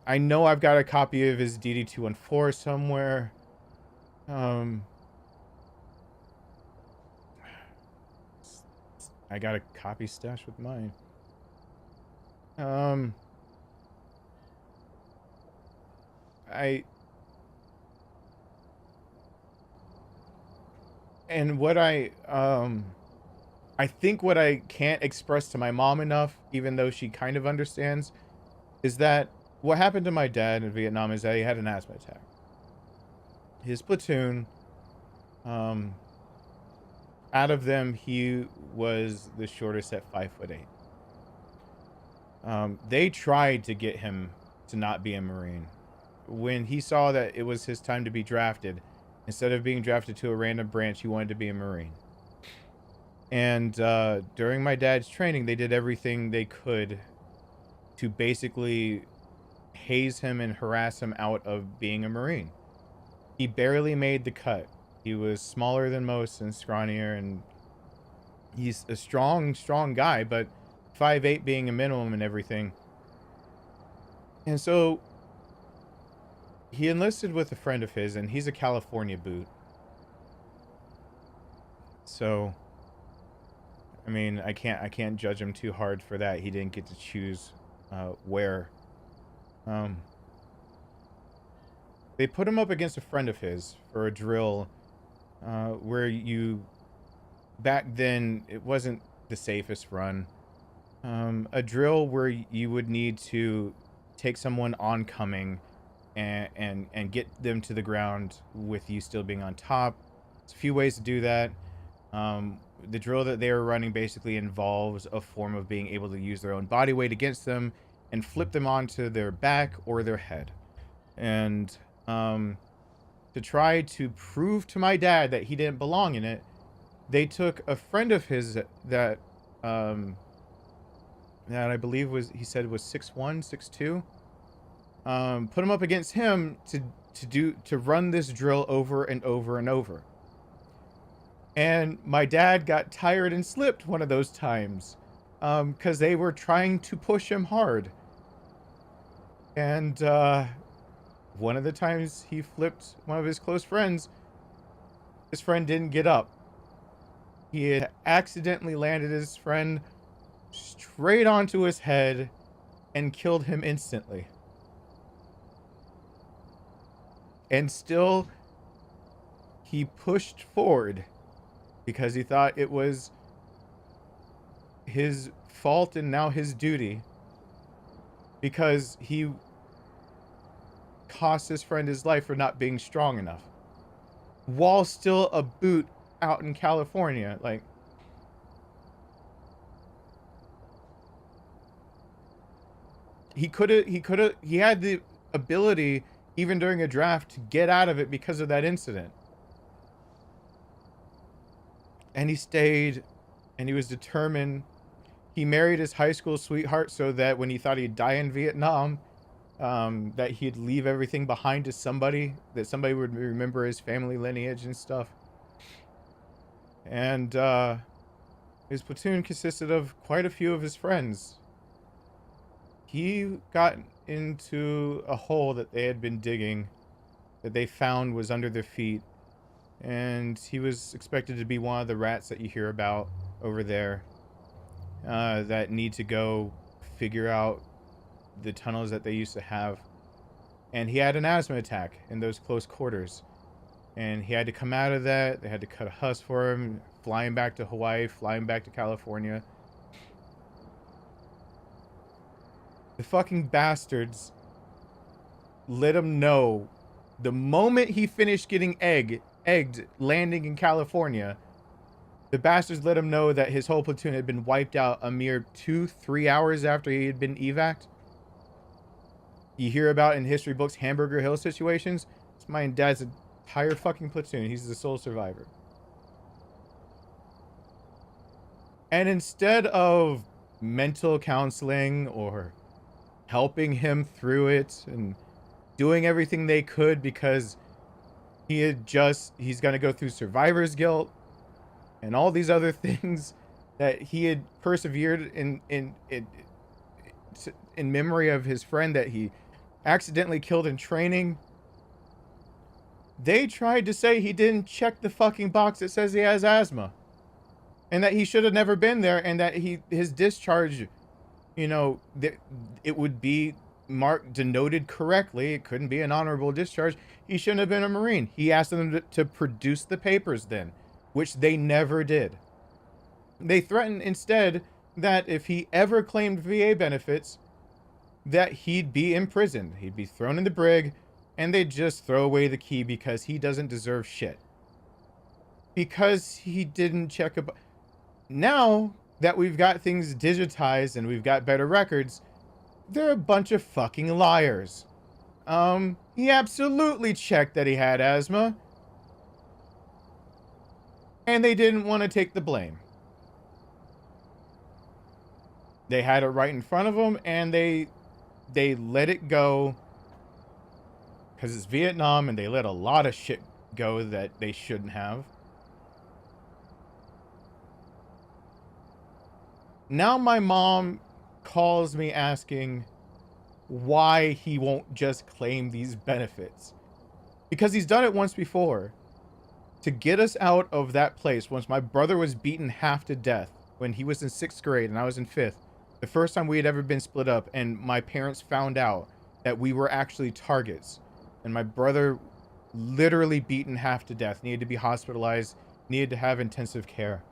I know I've got a copy of his DD-214 somewhere. I got a copy stashed with mine. And what I think what I can't express to my mom enough, even though she kind of understands, is that what happened to my dad in Vietnam is that he had an asthma attack. His platoon, out of them, he was the shortest at 5'8". They tried to get him to not be a Marine. When he saw that it was his time to be drafted, instead of being drafted to a random branch, he wanted to be a Marine. And during my dad's training, they did everything they could to basically haze him and harass him out of being a Marine. He barely made the cut. He was smaller than most and scrawnier, and he's a strong guy, but 5'8" being a minimum and everything. And so he enlisted with a friend of his, and he's a California boot. So, I mean, I can't judge him too hard for that. He didn't get to choose where. Um, they put him up against a friend of his for a drill where you, back then, it wasn't the safest run. A drill where you would need to take someone oncoming and get them to the ground with you still being on top. There's a few ways to do that. The drill that they were running basically involves a form of being able to use their own body weight against them and flip them onto their back or their head. And to try to prove to my dad that he didn't belong in it, they took a friend of his that I believe he said was 6'1", 6'2". Put him up against him to run this drill over and over and over. And my dad got tired and slipped one of those times because they were trying to push him hard. And one of the times he flipped one of his close friends, his friend didn't get up. He had accidentally landed his friend straight onto his head and killed him instantly. And still, he pushed forward because he thought it was his fault and now his duty, because he cost his friend his life for not being strong enough while still a boot out in California. Like, he had the ability, even during a draft, to get out of it because of that incident. And he stayed, and he was determined. He married his high school sweetheart so that when he thought he'd die in Vietnam, that he'd leave everything behind to somebody, that somebody would remember his family lineage and stuff. And his platoon consisted of quite a few of his friends. He got into a hole that they had been digging, that they found was under their feet, and he was expected to be one of the rats that you hear about over there, that need to go figure out the tunnels that they used to have. And he had an asthma attack in those close quarters, and he had to come out of that. They had to cut a husk for him, flying back to Hawaii, flying back to California. The fucking bastards let him know the moment he finished getting egged landing in California. The bastards let him know that his whole platoon had been wiped out a mere 2-3 hours after he had been evac'd. You hear about in history books Hamburger Hill situations. It's my dad's entire fucking platoon. He's the sole survivor. And instead of mental counseling or helping him through it and doing everything they could, because he's going to go through survivor's guilt and all these other things that he had persevered in memory of his friend that he accidentally killed in training. They tried to say he didn't check the fucking box that says he has asthma, and that he should have never been there, and that his discharge, it would be denoted correctly. It couldn't be an honorable discharge. He shouldn't have been a Marine. He asked them to produce the papers then, which they never did. They threatened instead that if he ever claimed VA benefits, that he'd be imprisoned. He'd be thrown in the brig, and they'd just throw away the key because he doesn't deserve shit. Because he didn't check a... Now that we've got things digitized and we've got better records, they're a bunch of fucking liars. He absolutely checked that he had asthma, and they didn't want to take the blame. They had it right in front of them, and they let it go because it's Vietnam, and they let a lot of shit go that they shouldn't have. Now my mom calls me asking why he won't just claim these benefits. Because he's done it once before. To get us out of that place, once my brother was beaten half to death when he was in 6th grade and I was in 5th, the first time we had ever been split up, and my parents found out that we were actually targets, and my brother literally beaten half to death, needed to be hospitalized, needed to have intensive care,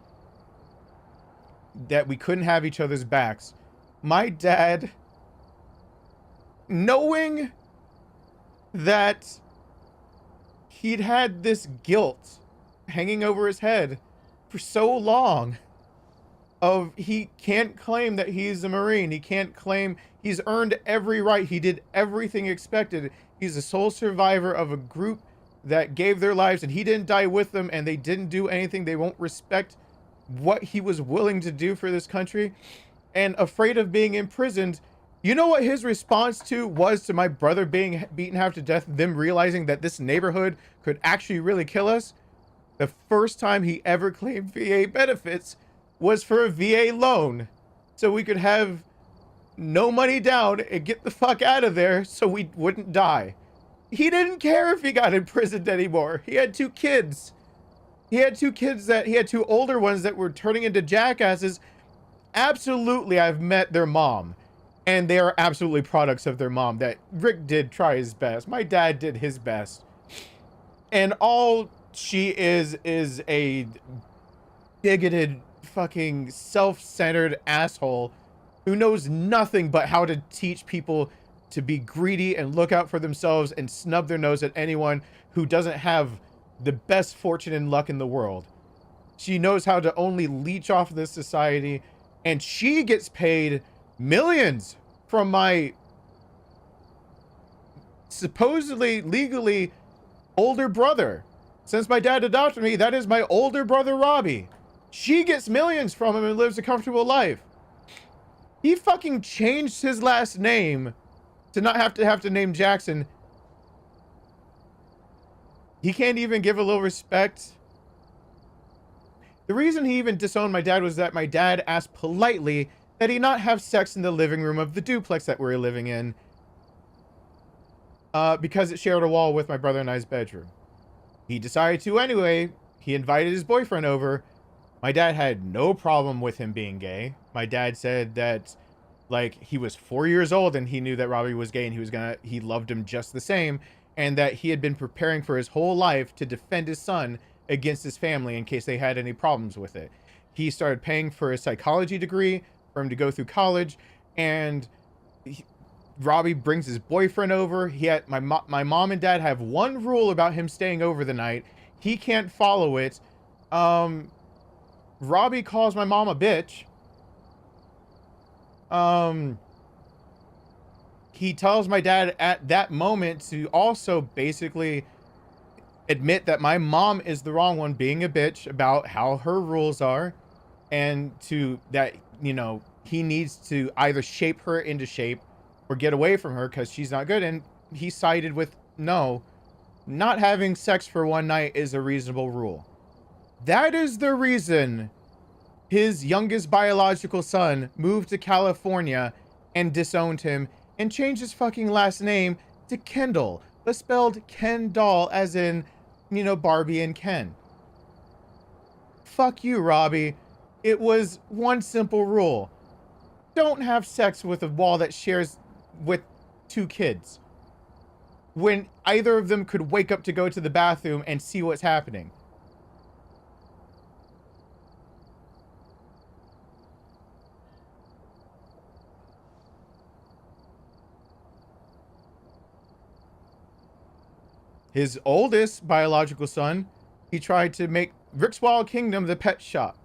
that we couldn't have each other's backs. My dad, knowing that he'd had this guilt hanging over his head for so long, of he can't claim that he's a Marine. He can't claim he's earned every right. He did everything expected. He's the sole survivor of a group that gave their lives, and he didn't die with them, and they didn't do anything. They won't respect what he was willing to do for this country, and afraid of being imprisoned. You know what his response was to my brother being beaten half to death, them realizing that this neighborhood could actually really kill us? The first time he ever claimed VA benefits was for a VA loan, so we could have no money down and get the fuck out of there so we wouldn't die. He didn't care if he got imprisoned anymore. He had 2 kids. He had 2 kids that he had 2 older ones that were turning into jackasses. Absolutely, I've met their mom, and they are absolutely products of their mom. That Rick did try his best. My dad did his best. And all she is a bigoted, fucking self-centered asshole who knows nothing but how to teach people to be greedy and look out for themselves and snub their nose at anyone who doesn't have the best fortune and luck in the world. She knows how to only leech off this society, and she gets paid millions from my supposedly legally older brother. Since my dad adopted me, that is my older brother Robbie. She gets millions from him and lives a comfortable life. He fucking changed his last name to not have to name Jackson. He can't even give a little respect. The reason he even disowned my dad was that my dad asked politely that he not have sex in the living room of the duplex that we were living in, because it shared a wall with my brother and I's bedroom. He decided to anyway. He invited his boyfriend over. My dad had no problem with him being gay. My dad said that, like, he was 4 years old and he knew that Robbie was gay and he loved him just the same, and that he had been preparing for his whole life to defend his son against his family in case they had any problems with it. He started paying for a psychology degree for him to go through college, and Robbie brings his boyfriend over. He had my mom and dad have one rule about him staying over the night. He can't follow it. Robbie calls my mom a bitch. He tells my dad at that moment to also basically admit that my mom is the wrong one, being a bitch about how her rules are, and to that, you know, he needs to either shape her into shape or get away from her because she's not good. And he sided with, no, not having sex for one night is a reasonable rule. That is the reason his youngest biological son moved to California and disowned him and changed his fucking last name to Kendall, but spelled Kendall as in, you know, Barbie and Ken. Fuck you, Robbie. It was one simple rule. Don't have sex with a wall that shares with 2 kids, when either of them could wake up to go to the bathroom and see what's happening. His oldest biological son, he tried to make Rick's Wild Kingdom the pet shop.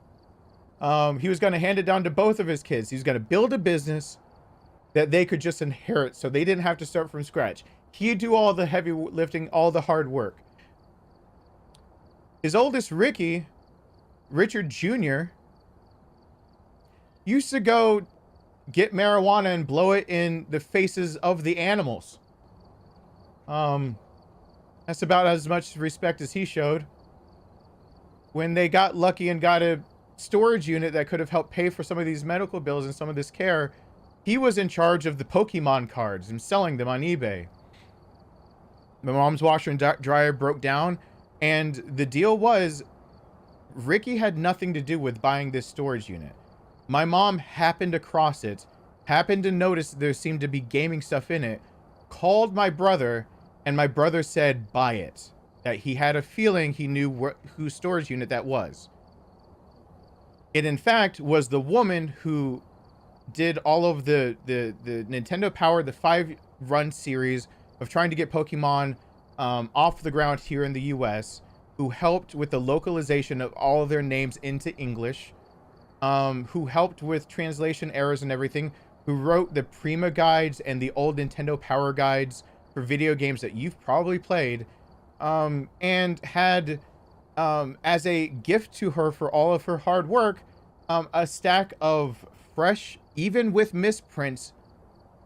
He was going to hand it down to both of his kids. He was going to build a business that they could just inherit so they didn't have to start from scratch. He'd do all the heavy lifting, all the hard work. His oldest, Ricky, Richard Jr., used to go get marijuana and blow it in the faces of the animals. That's about as much respect as he showed. When they got lucky and got a storage unit that could have helped pay for some of these medical bills and some of this care, He was in charge of the Pokemon cards and selling them on eBay. My mom's washer and dryer broke down, and the deal was Ricky had nothing to do with buying this storage unit. My mom happened across it, happened to notice there seemed to be gaming stuff in it, called my brother, and my brother said, buy it. That he had a feeling he knew whose storage unit that was. It, in fact, was the woman who did all of the Nintendo Power, the 5-run series of trying to get Pokemon off the ground here in the US, who helped with the localization of all of their names into English, who helped with translation errors and everything, who wrote the Prima guides and the old Nintendo Power guides for video games that you've probably played, and had, as a gift to her for all of her hard work, a stack of fresh, even with misprints,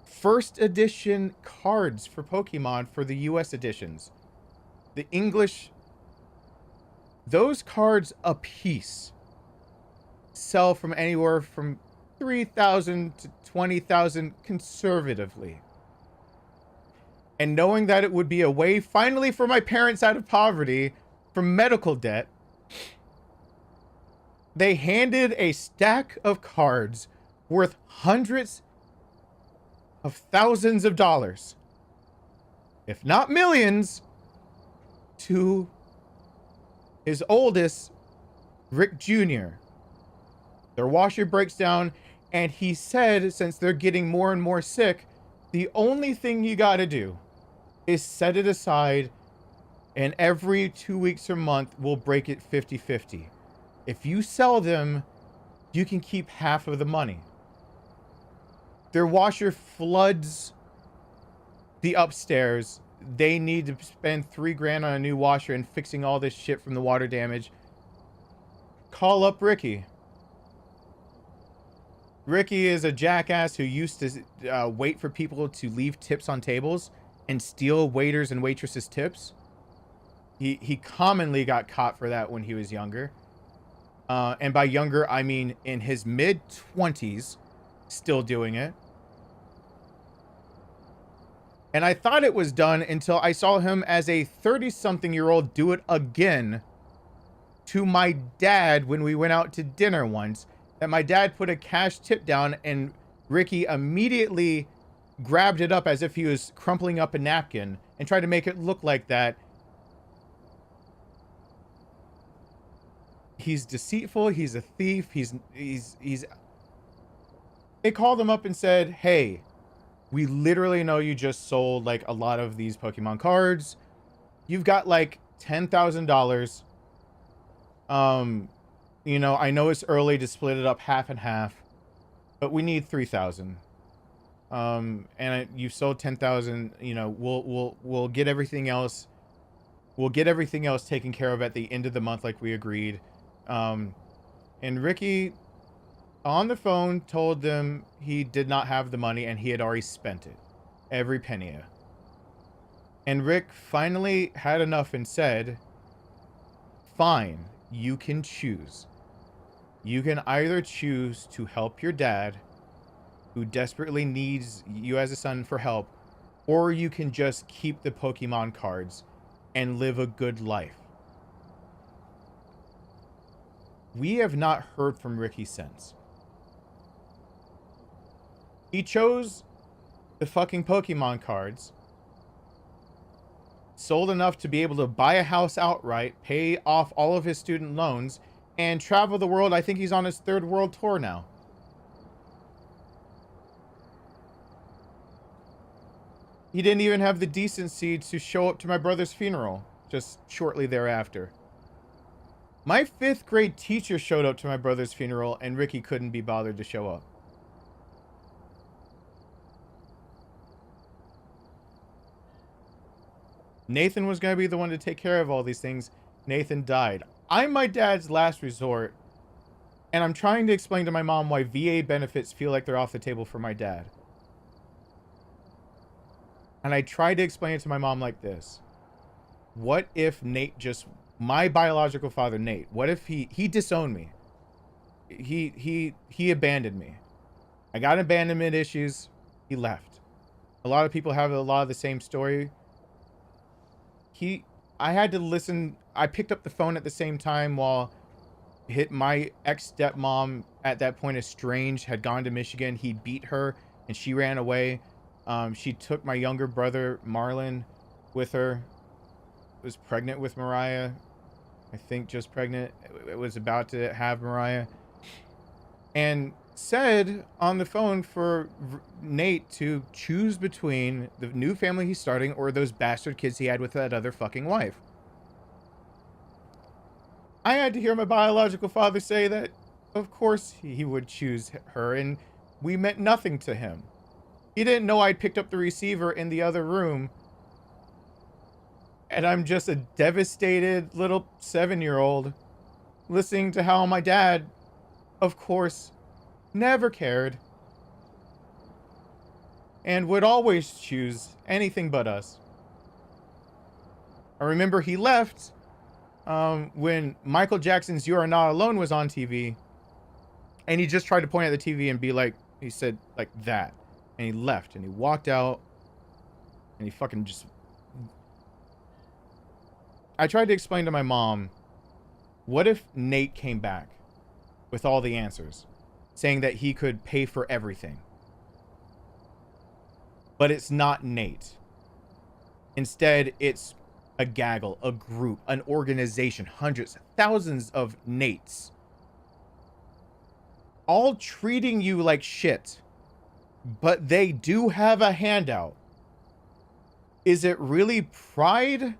first edition cards for Pokemon for the US editions. The English, those cards a piece sell from anywhere from 3,000 to 20,000 conservatively. And knowing that it would be a way finally for my parents out of poverty from medical debt, they handed a stack of cards worth hundreds of thousands of dollars, if not millions, to his oldest, Rick Jr. Their washer breaks down, and he said, since they're getting more and more sick, the only thing you gotta do is set it aside, and every 2 weeks or month, we'll break it 50-50. If you sell them, you can keep half of the money. Their washer floods the upstairs. They need to spend $3,000 on a new washer and fixing all this shit from the water damage. Call up Ricky. Ricky is a jackass who used to wait for people to leave tips on tables and steal waiters and waitresses' tips. He commonly got caught for that when he was younger. And by younger, I mean in his mid-20s, still doing it. And I thought it was done until I saw him as a 30-something-year-old do it again to my dad when we went out to dinner once. That my dad put a cash tip down and Ricky immediately grabbed it up as if he was crumpling up a napkin and tried to make it look like that. He's deceitful. He's a thief. He's. They called him up and said, hey, we literally know you just sold like a lot of these Pokemon cards. You've got like $10,000. You know, I know it's early to split it up half and half, but we need 3,000. And you've sold 10,000. You know, we'll get everything else. We'll get everything else taken care of at the end of the month, like we agreed. And Ricky, on the phone, told them he did not have the money and he had already spent it, every penny. And Rick finally had enough and said, "Fine, you can choose. You can either choose to help your dad, who desperately needs you as a son for help, or you can just keep the Pokemon cards and live a good life." We have not heard from Ricky since. He chose the fucking Pokemon cards, sold enough to be able to buy a house outright, pay off all of his student loans, and travel the world. I think he's on his 3rd world tour now. He didn't even have the decency to show up to my brother's funeral, just shortly thereafter. My 5th grade teacher showed up to my brother's funeral, and Ricky couldn't be bothered to show up. Nathan was going to be the one to take care of all these things. Nathan died. I'm my dad's last resort, and I'm trying to explain to my mom why VA benefits feel like they're off the table for my dad. And I tried to explain it to my mom like this. What if Nate just... My biological father, Nate, what if he disowned me? He abandoned me. I got abandonment issues. He left. A lot of people have a lot of the same story. I had to listen. I picked up the phone at the same time while my ex-stepmom, at that point estranged, had gone to Michigan. He beat her and she ran away. She took my younger brother, Marlon, with her. Was pregnant with Mariah. I think just pregnant. It was about to have Mariah. And said on the phone for Nate to choose between the new family he's starting or those bastard kids he had with that other fucking wife. I had to hear my biological father say that, of course, he would choose her, and we meant nothing to him. He didn't know I'd picked up the receiver in the other room, and I'm just a devastated little 7-year-old listening to how my dad, of course, never cared and would always choose anything but us. I remember he left when Michael Jackson's "You Are Not Alone" was on TV, and he just tried to point at the TV and be like, he said like that, and he left and he walked out and he fucking just... I tried to explain to my mom, what if Nate came back with all the answers, saying that he could pay for everything? But it's not Nate. Instead, it's a gaggle, a group, an organization, hundreds, thousands of Nates, all treating you like shit, but they do have a handout. Is it really pride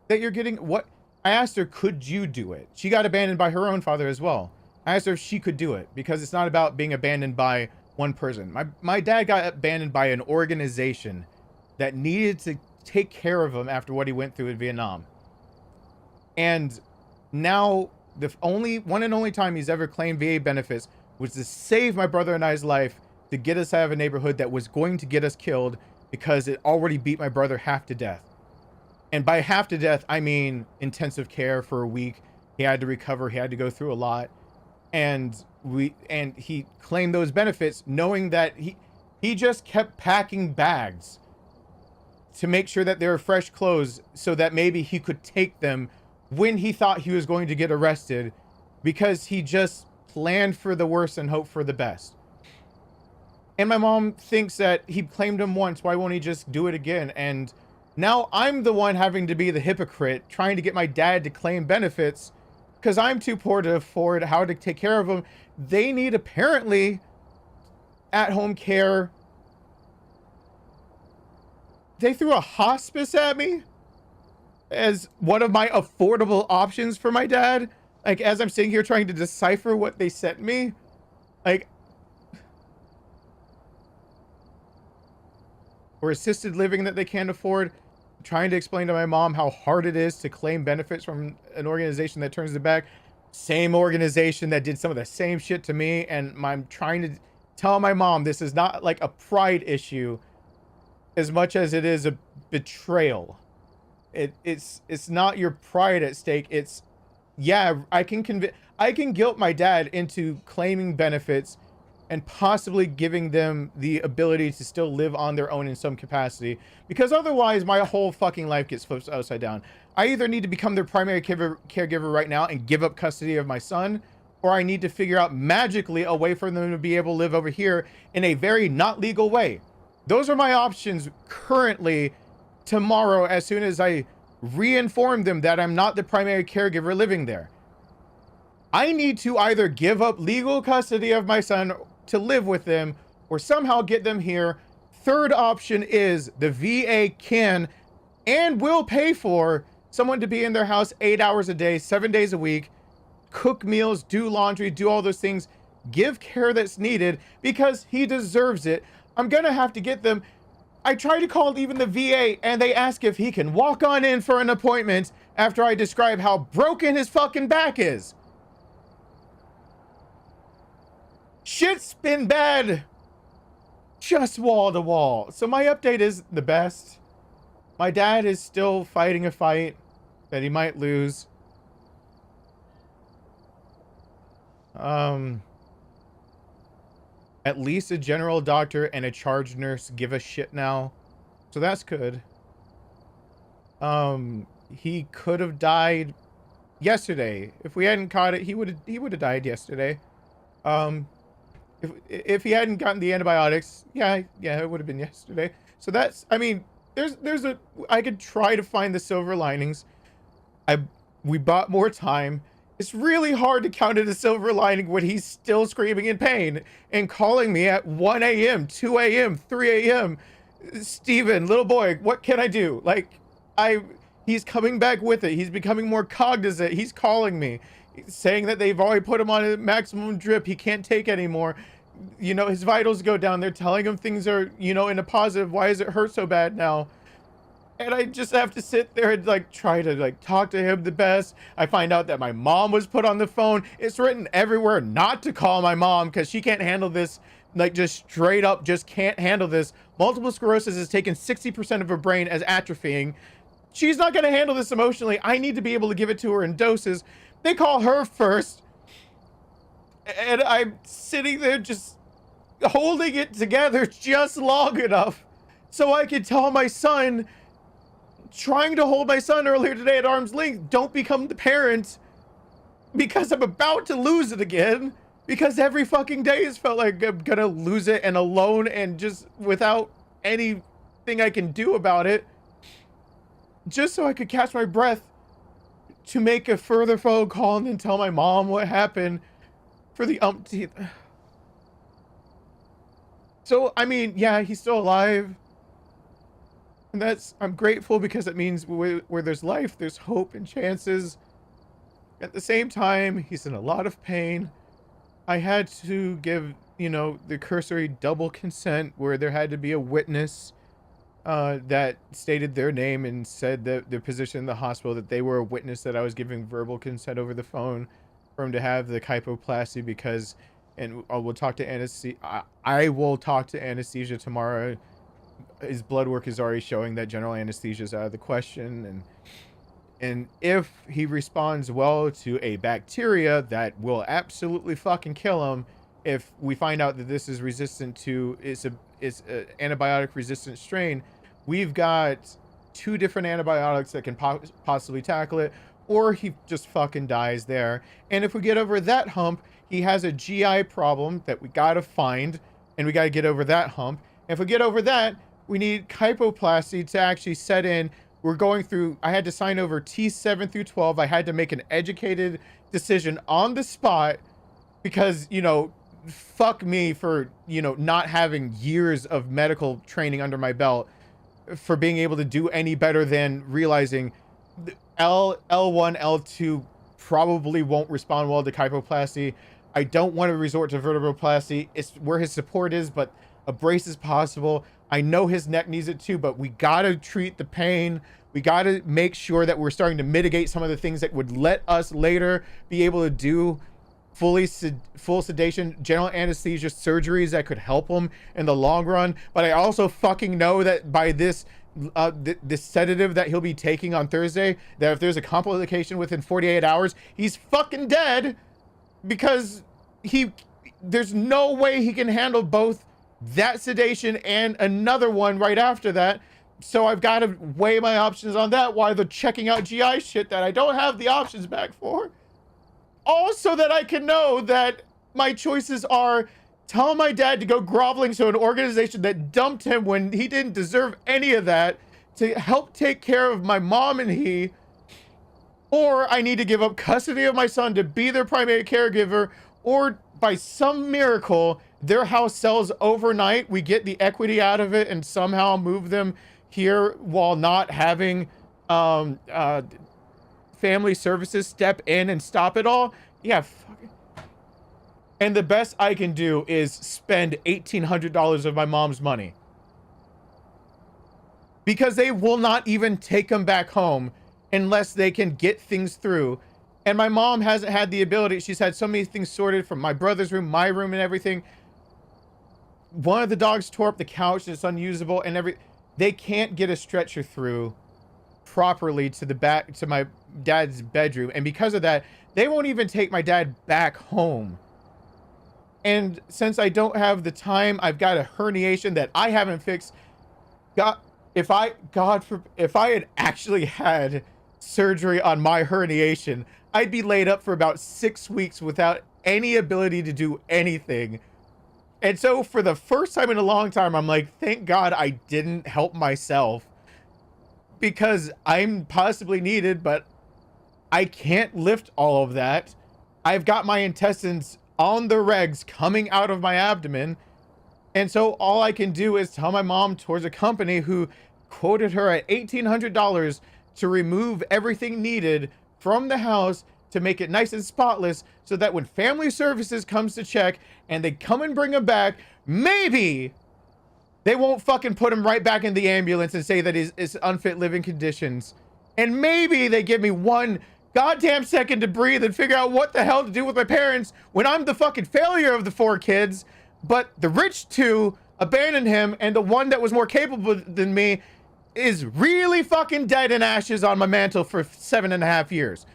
that you're getting? What? I asked her, could you do it? She got abandoned by her own father as well. I asked her if she could do it, because it's not about being abandoned by one person. My dad got abandoned by an organization that needed to take care of him after what he went through in Vietnam. And now the one and only time he's ever claimed VA benefits was to save my brother and I's life, to get us out of a neighborhood that was going to get us killed because it already beat my brother half to death. And by half to death, I mean intensive care for a week. He had to recover. He had to go through a lot. And he claimed those benefits knowing that he just kept packing bags to make sure that they were fresh clothes so that maybe he could take them when he thought he was going to get arrested, because he just planned for the worst and hoped for the best. And my mom thinks that he claimed them once. Why won't he just do it again? And now I'm the one having to be the hypocrite, trying to get my dad to claim benefits because I'm too poor to afford how to take care of them. They need apparently at-home care. They threw a hospice at me as one of my affordable options for my dad. Like, as I'm sitting here trying to decipher what they sent me, like, or assisted living that they can't afford. Trying to explain to my mom how hard it is to claim benefits from an organization that turns their back. Same organization that did some of the same shit to me. And I'm trying to tell my mom this is not like a pride issue as much as it is a betrayal. It's not your pride at stake. It's, yeah, I can guilt my dad into claiming benefits and possibly giving them the ability to still live on their own in some capacity, because otherwise my whole fucking life gets flipped upside down. I either need to become their primary caregiver right now and give up custody of my son, or I need to figure out magically a way for them to be able to live over here in a very not legal way. Those are my options currently. Tomorrow, as soon as I re-inform them that I'm not the primary caregiver living there, I need to either give up legal custody of my son to live with them or somehow get them here. Third option is the VA can and will pay for someone to be in their house 8 hours a day, 7 days a week, cook meals, do laundry, do all those things, give care that's needed, because he deserves it. I'm gonna have to get them. I try to call even the VA and they ask if he can walk on in for an appointment after I describe how broken his fucking back is. Shit's been bad, just wall to wall. So my update is the best. My dad is still fighting a fight that he might lose. At least a general doctor and a charge nurse give a shit now. So that's good. He could have died yesterday. If we hadn't caught it, he would have died yesterday. If he hadn't gotten the antibiotics, yeah, it would have been yesterday. So that's, I mean, I could try to find the silver linings. We bought more time. It's really hard to count it a silver lining when he's still screaming in pain and calling me at 1 a.m., 2 a.m., 3 a.m. Steven, little boy, what can I do? Like, he's coming back with it. He's becoming more cognizant. He's calling me, saying that they've already put him on a maximum drip. He can't take anymore. You know, his vitals go down. They're telling him things are, you know, in a positive. Why does it hurt so bad now? And I just have to sit there and like try to like talk to him the best. I find out that my mom was put on the phone. It's written everywhere not to call my mom because she can't handle this. Like, just straight up just can't handle this. Multiple sclerosis has taken 60% of her brain as atrophying. She's not going to handle this emotionally. I need to be able to give it to her in doses. They call her first. And I'm sitting there just holding it together just long enough so I can tell my son, trying to hold my son earlier today at arm's length, don't become the parent, because I'm about to lose it again. Because every fucking day has felt like I'm gonna lose it, and alone and just without anything I can do about it. Just so I could catch my breath to make a further phone call and then tell my mom what happened for the umpteenth. So, I mean, yeah, he's still alive. And I'm grateful because it means where there's life, there's hope and chances. At the same time, he's in a lot of pain. I had to give, you know, the cursory double consent where there had to be a witness that stated their name and said that their position in the hospital, that they were a witness that I was giving verbal consent over the phone for him to have the kyphoplasty because, and we'll talk to anesthesia. I will talk to anesthesia tomorrow. His blood work is already showing that general anesthesia is out of the question, and if he responds well to a bacteria that will absolutely fucking kill him, if we find out that this is resistant to, it's a antibiotic resistant strain, we've got 2 different antibiotics that can possibly tackle it, or he just fucking dies there. And if we get over that hump, he has a GI problem that we gotta find, and we gotta get over that hump. And if we get over that, we need kyphoplasty to actually set in. We're going through, I had to sign over T7 through 12. I had to make an educated decision on the spot because, you know, fuck me for, you know, not having years of medical training under my belt for being able to do any better than realizing L1, L2 probably won't respond well to kyphoplasty. I don't want to resort to vertebroplasty. It's where his support is, but a brace is possible. I know his neck needs it too, but we gotta treat the pain. We gotta make sure that we're starting to mitigate some of the things that would let us later be able to do full sedation, general anesthesia surgeries that could help him in the long run. But I also fucking know that by this sedative that he'll be taking on Thursday, that if there's a complication within 48 hours, he's fucking dead, because there's no way he can handle both that sedation and another one right after that. So I've got to weigh my options on that while they're checking out GI shit that I don't have the options back for. Also, that I can know that my choices are tell my dad to go groveling to an organization that dumped him when he didn't deserve any of that to help take care of my mom and he, or I need to give up custody of my son to be their primary caregiver, or by some miracle their house sells overnight, we get the equity out of it and somehow move them here while not having family services step in and stop it all. Yeah, fuck it. And the best I can do is spend $1,800 of my mom's money, because they will not even take them back home unless they can get things through. And my mom hasn't had the ability. She's had so many things sorted from my brother's room, my room, and everything. One of the dogs tore up the couch. It's unusable, and they can't get a stretcher through properly to the back to my dad's bedroom, and because of that, they won't even take my dad back home. And since I don't have the time, I've got a herniation that I haven't fixed. God, if I had actually had surgery on my herniation, I'd be laid up for about 6 weeks without any ability to do anything. And so for the first time in a long time, I'm like, thank God I didn't help myself, because I'm possibly needed, but I can't lift all of that. I've got my intestines on the regs coming out of my abdomen. And so all I can do is tell my mom towards a company who quoted her at $1,800 to remove everything needed from the house to make it nice and spotless, so that when family services comes to check and they come and bring him back, maybe they won't fucking put him right back in the ambulance and say that it's unfit living conditions. And maybe they give me one goddamn second to breathe and figure out what the hell to do with my parents when I'm the fucking failure of the 4 kids. But the rich 2 abandoned him, and the one that was more capable than me is really fucking dead in ashes on my mantle for 7.5 years.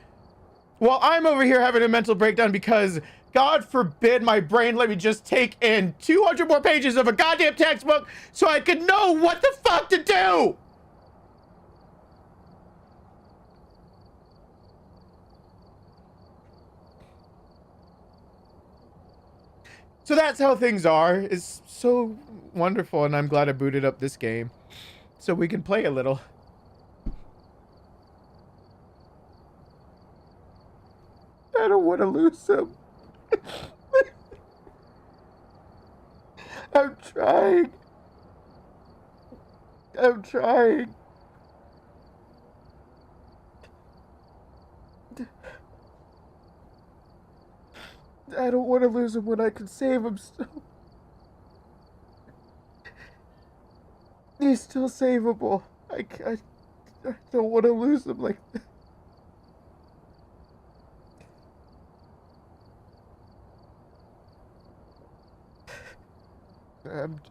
While I'm over here having a mental breakdown because, God forbid, my brain let me just take in 200 more pages of a goddamn textbook so I could know what the fuck to do! So that's how things are. It's so wonderful, and I'm glad I booted up this game so we can play a little. I don't want to lose him. I'm trying. I'm trying. I don't want to lose him when I can save him still. He's still savable. I don't want to lose him like that.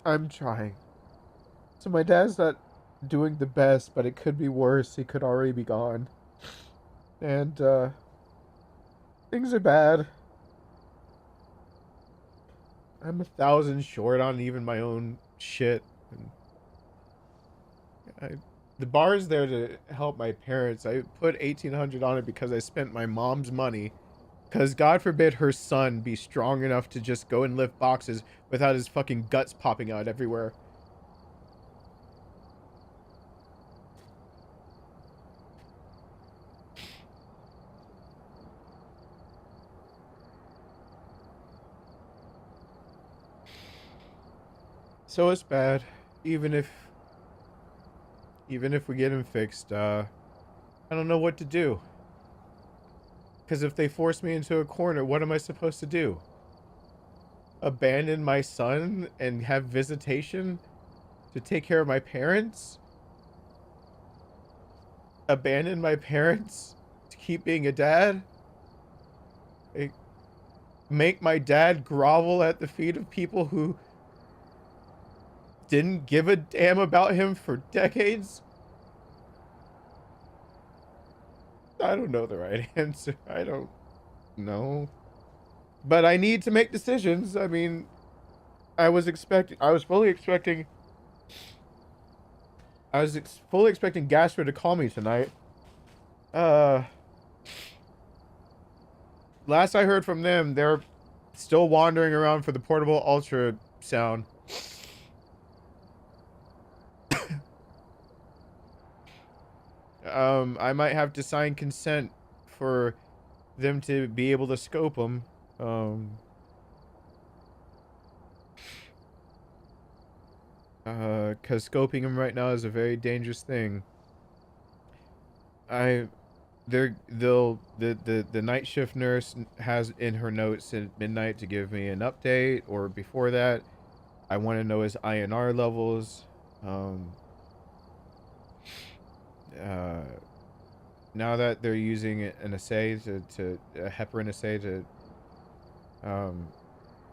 I'm trying. So my dad's not doing the best, but it could be worse. He could already be gone. And things are bad. I'm 1,000 short on even my own shit. And the bar's there to help my parents. I put $1,800 on it because I spent my mom's money. Because God forbid her son be strong enough to just go and lift boxes without his fucking guts popping out everywhere. So it's bad. Even if we get him fixed, I don't know what to do. Because if they force me into a corner, what am I supposed to do? Abandon my son and have visitation to take care of my parents? Abandon my parents to keep being a dad? Make my dad grovel at the feet of people who didn't give a damn about him for decades? I don't know the right answer. I don't know. But I need to make decisions. I mean, I was fully expecting Gasper to call me tonight. Last I heard from them, they're still wandering around for the portable ultrasound. I might have to sign consent for them to be able to scope them. Cause scoping them right now is a very dangerous thing. The night shift nurse has in her notes at midnight to give me an update, or before that. I want to know his INR levels. Now that they're using an assay a heparin assay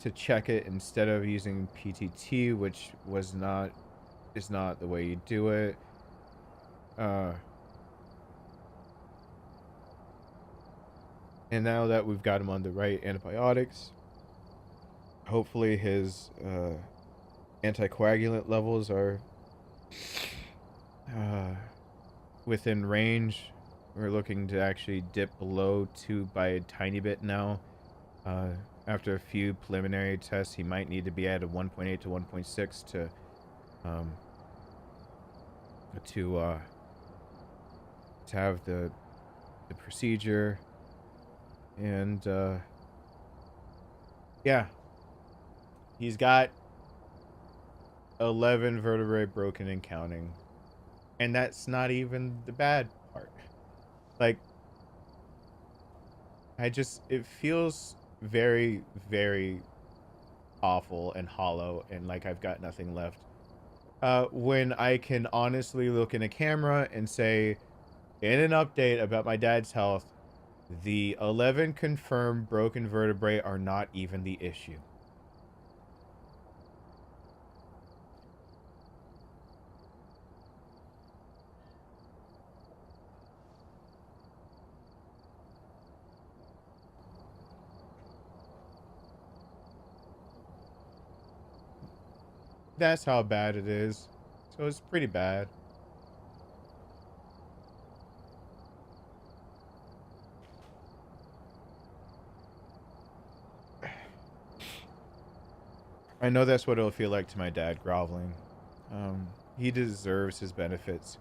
to check it instead of using PTT, which is not the way you do it. And now that we've got him on the right antibiotics, Hopefully his anticoagulant levels are within range. We're looking to actually dip below 2 by a tiny bit now. After a few preliminary tests, he might need to be at a 1.8 to 1.6 to have the procedure. And yeah, he's got 11 vertebrae broken and counting, and that's not even the bad part. Like, it feels very, very awful and hollow, and like I've got nothing left. When I can honestly look in a camera and say, in an update about my dad's health, the 11 confirmed broken vertebrae are not even the issue. That's how bad it is. So it's pretty bad. I know that's what it'll feel like to my dad groveling. He deserves his benefits.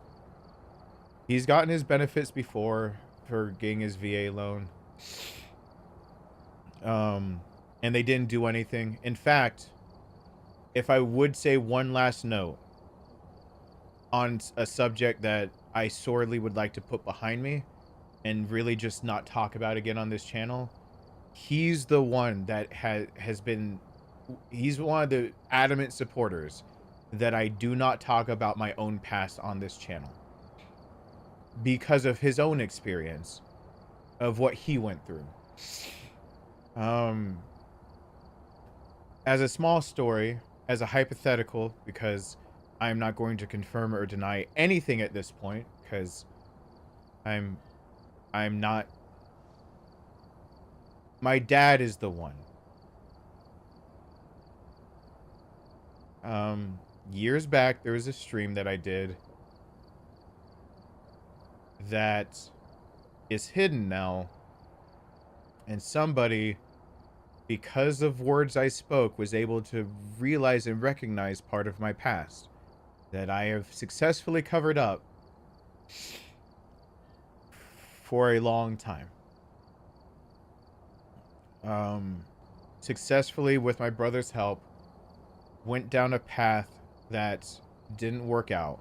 He's gotten his benefits before for getting his VA loan. And they didn't do anything. In fact, if I would say one last note on a subject that I sorely would like to put behind me and really just not talk about again on this channel, he's the one that has been, he's one of the adamant supporters that I do not talk about my own past on this channel because of his own experience of what he went through. As a small story, as a hypothetical, because I'm not going to confirm or deny anything at this point, because I'm not. My dad is the one. Years back, there was a stream that I did that is hidden now, and somebody, because of words I spoke, was able to realize and recognize part of my past that I have successfully covered up for a long time. Successfully, with my brother's help, went down a path that didn't work out.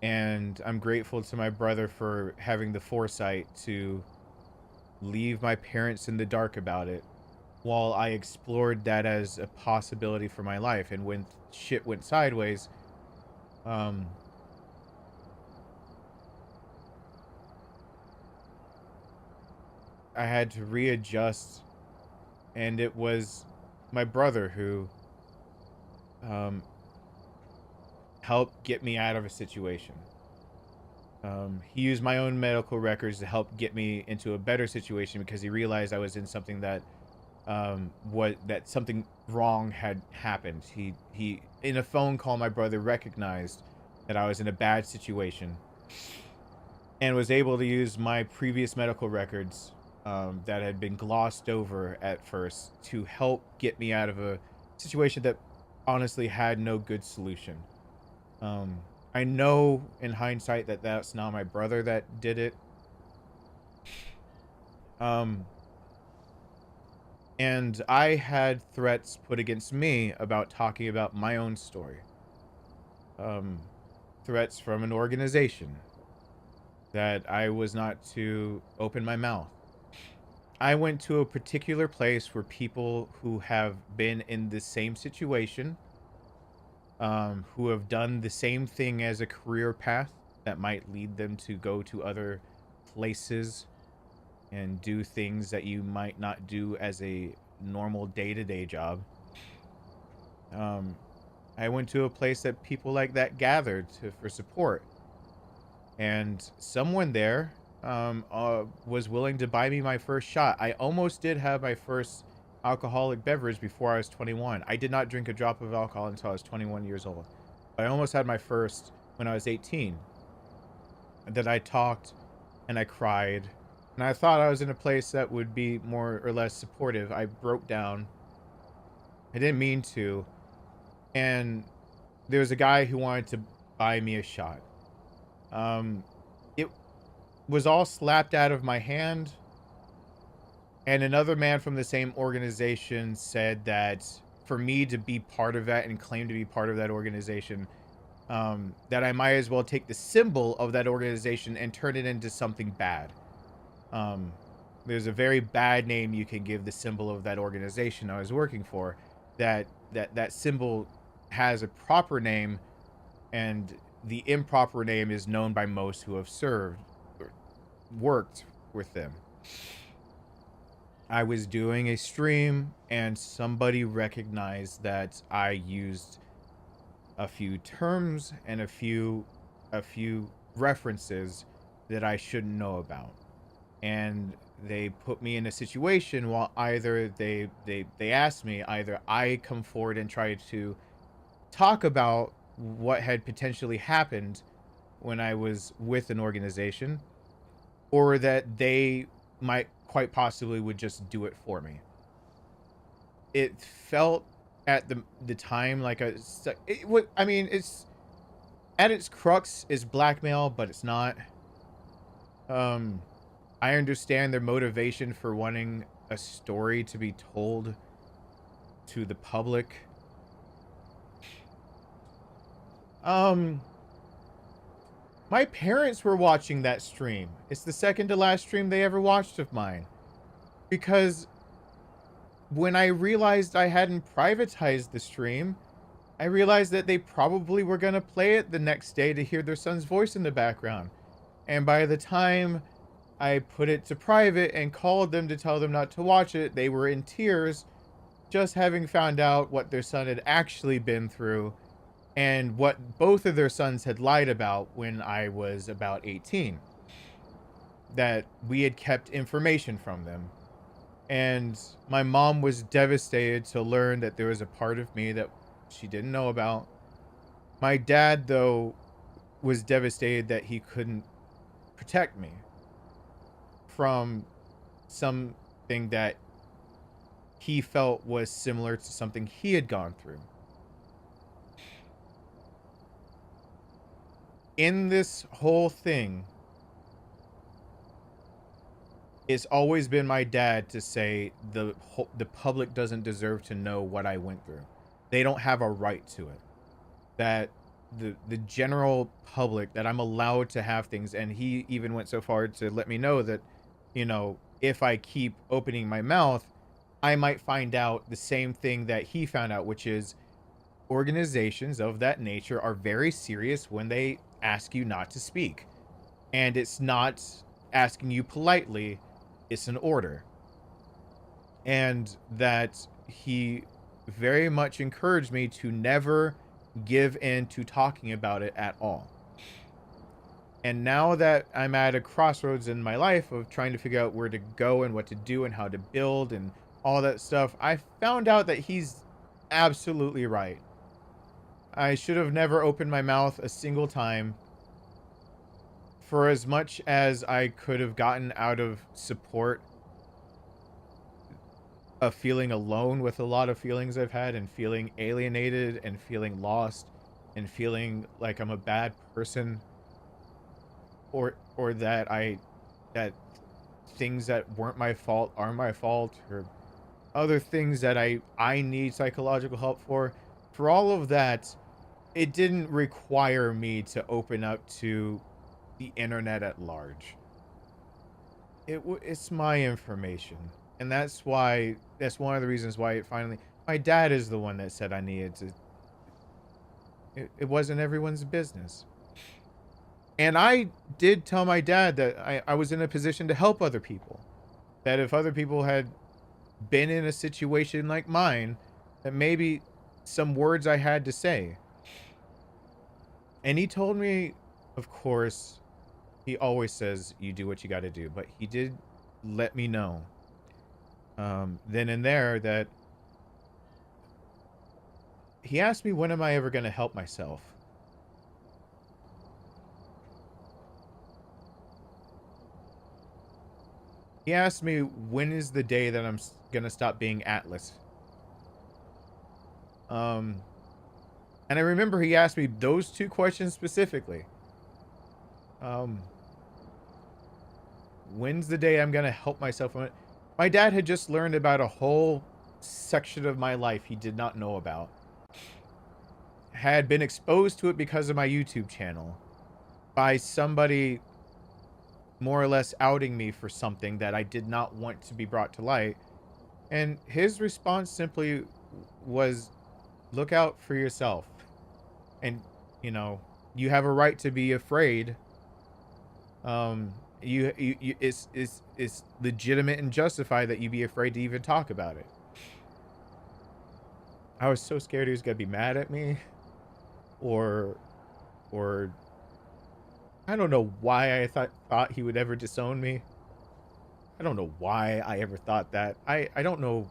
And I'm grateful to my brother for having the foresight to leave my parents in the dark about it while I explored that as a possibility for my life. And when shit went sideways, I had to readjust, and it was my brother who helped get me out of a situation. He used my own medical records to help get me into a better situation because he realized I was in something that something wrong had happened. He in a phone call, my brother recognized that I was in a bad situation and was able to use my previous medical records that had been glossed over at first to help get me out of a situation that honestly had no good solution. I know in hindsight that that's not my brother that did it. And I had threats put against me about talking about my own story. Threats from an organization that I was not to open my mouth. I went to a particular place where people who have been in the same situation, who have done the same thing as a career path that might lead them to go to other places and do things that you might not do as a normal day-to-day job. I went to a place that people like that gathered for support, and someone there was willing to buy me my first shot. I almost did have my first alcoholic beverage before I was 21. I did not drink a drop of alcohol until I was 21 years old. I almost had my first when I was 18. That I talked and I cried. And I thought I was in a place that would be more or less supportive. I broke down. I didn't mean to. And there was a guy who wanted to buy me a shot. It was all slapped out of my hand. And another man from the same organization said that for me to be part of that and claim to be part of that organization, that I might as well take the symbol of that organization and turn it into something bad. There's a very bad name you can give the symbol of that organization I was working for. That symbol has a proper name, and the improper name is known by most who have served or worked with them. I was doing a stream and somebody recognized that I used a few terms and a few references that I shouldn't know about. And they put me in a situation while either they asked me, either I come forward and try to talk about what had potentially happened when I was with an organization, or that they might quite possibly would just do it for me. It felt at the time like I mean, it's at its crux is blackmail, but it's not. I understand their motivation for wanting a story to be told to the public. My parents were watching that stream. It's the second to last stream they ever watched of mine. Because when I realized I hadn't privatized the stream, I realized that they probably were going to play it the next day to hear their son's voice in the background. And by the time I put it to private and called them to tell them not to watch it, they were in tears, just having found out what their son had actually been through and what both of their sons had lied about when I was about 18. That we had kept information from them. And my mom was devastated to learn that there was a part of me that she didn't know about. My dad, though, was devastated that he couldn't protect me from something that he felt was similar to something he had gone through. In this whole thing, it's always been my dad to say the public doesn't deserve to know what I went through. They don't have a right to it. That the general public, that I'm allowed to have things, and he even went so far to let me know that, you know, if I keep opening my mouth, I might find out the same thing that he found out, which is organizations of that nature are very serious when they ask you not to speak. And it's not asking you politely, it's an order. And that he very much encouraged me to never give in to talking about it at all. And now that I'm at a crossroads in my life of trying to figure out where to go and what to do and how to build and all that stuff, I found out that he's absolutely right. I should have never opened my mouth a single time. For as much as I could have gotten out of support, of feeling alone with a lot of feelings I've had, and feeling alienated and feeling lost and feeling like I'm a bad person, or that things that weren't my fault are my fault, or other things that I need psychological help for all of that, it didn't require me to open up to the internet at large. It's my information. And that's one of the reasons why my dad is the one that said I needed to, it wasn't everyone's business. And I did tell my dad that I was in a position to help other people. That if other people had been in a situation like mine, that maybe some words I had to say. And he told me, of course, he always says you do what you got to do, but he did let me know then and there that he asked me, when am I ever going to help myself? He asked me, when is the day that I'm going to stop being Atlas? And I remember he asked me those two questions specifically. When's the day I'm going to help myself? My dad had just learned about a whole section of my life he did not know about. Had been exposed to it because of my YouTube channel by somebody more or less outing me for something that I did not want to be brought to light. And his response simply was, look out for yourself. And, you know, you have a right to be afraid. It's legitimate and justified that you be afraid to even talk about it. I was so scared he was gonna be mad at me, or I don't know why I thought he would ever disown me. I don't know why I ever thought that. I don't know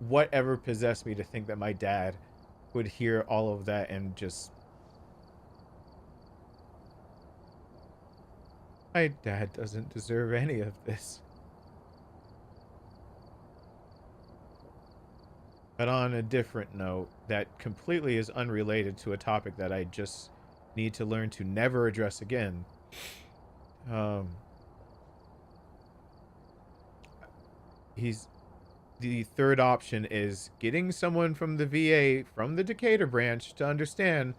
whatever possessed me to think that my dad would hear all of that and just... My dad doesn't deserve any of this. But on a different note, that completely is unrelated to a topic that I just need to learn to never address again. The third option is getting someone from the VA, from the Decatur branch, to understand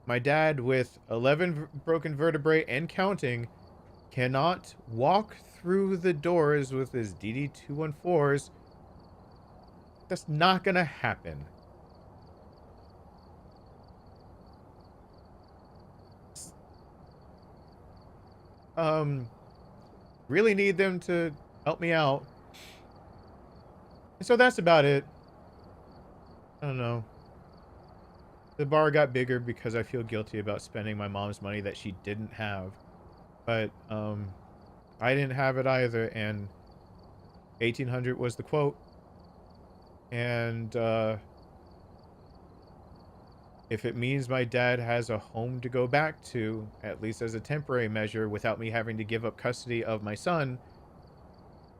my dad, with 11 broken vertebrae and counting, cannot walk through the doors with his DD-214s. That's not gonna happen. Really need them to help me out. And so that's about it. I don't know. The bar got bigger because I feel guilty about spending my mom's money that she didn't have. But, I didn't have it either, and 1800 was the quote. And, if it means my dad has a home to go back to, at least as a temporary measure, without me having to give up custody of my son,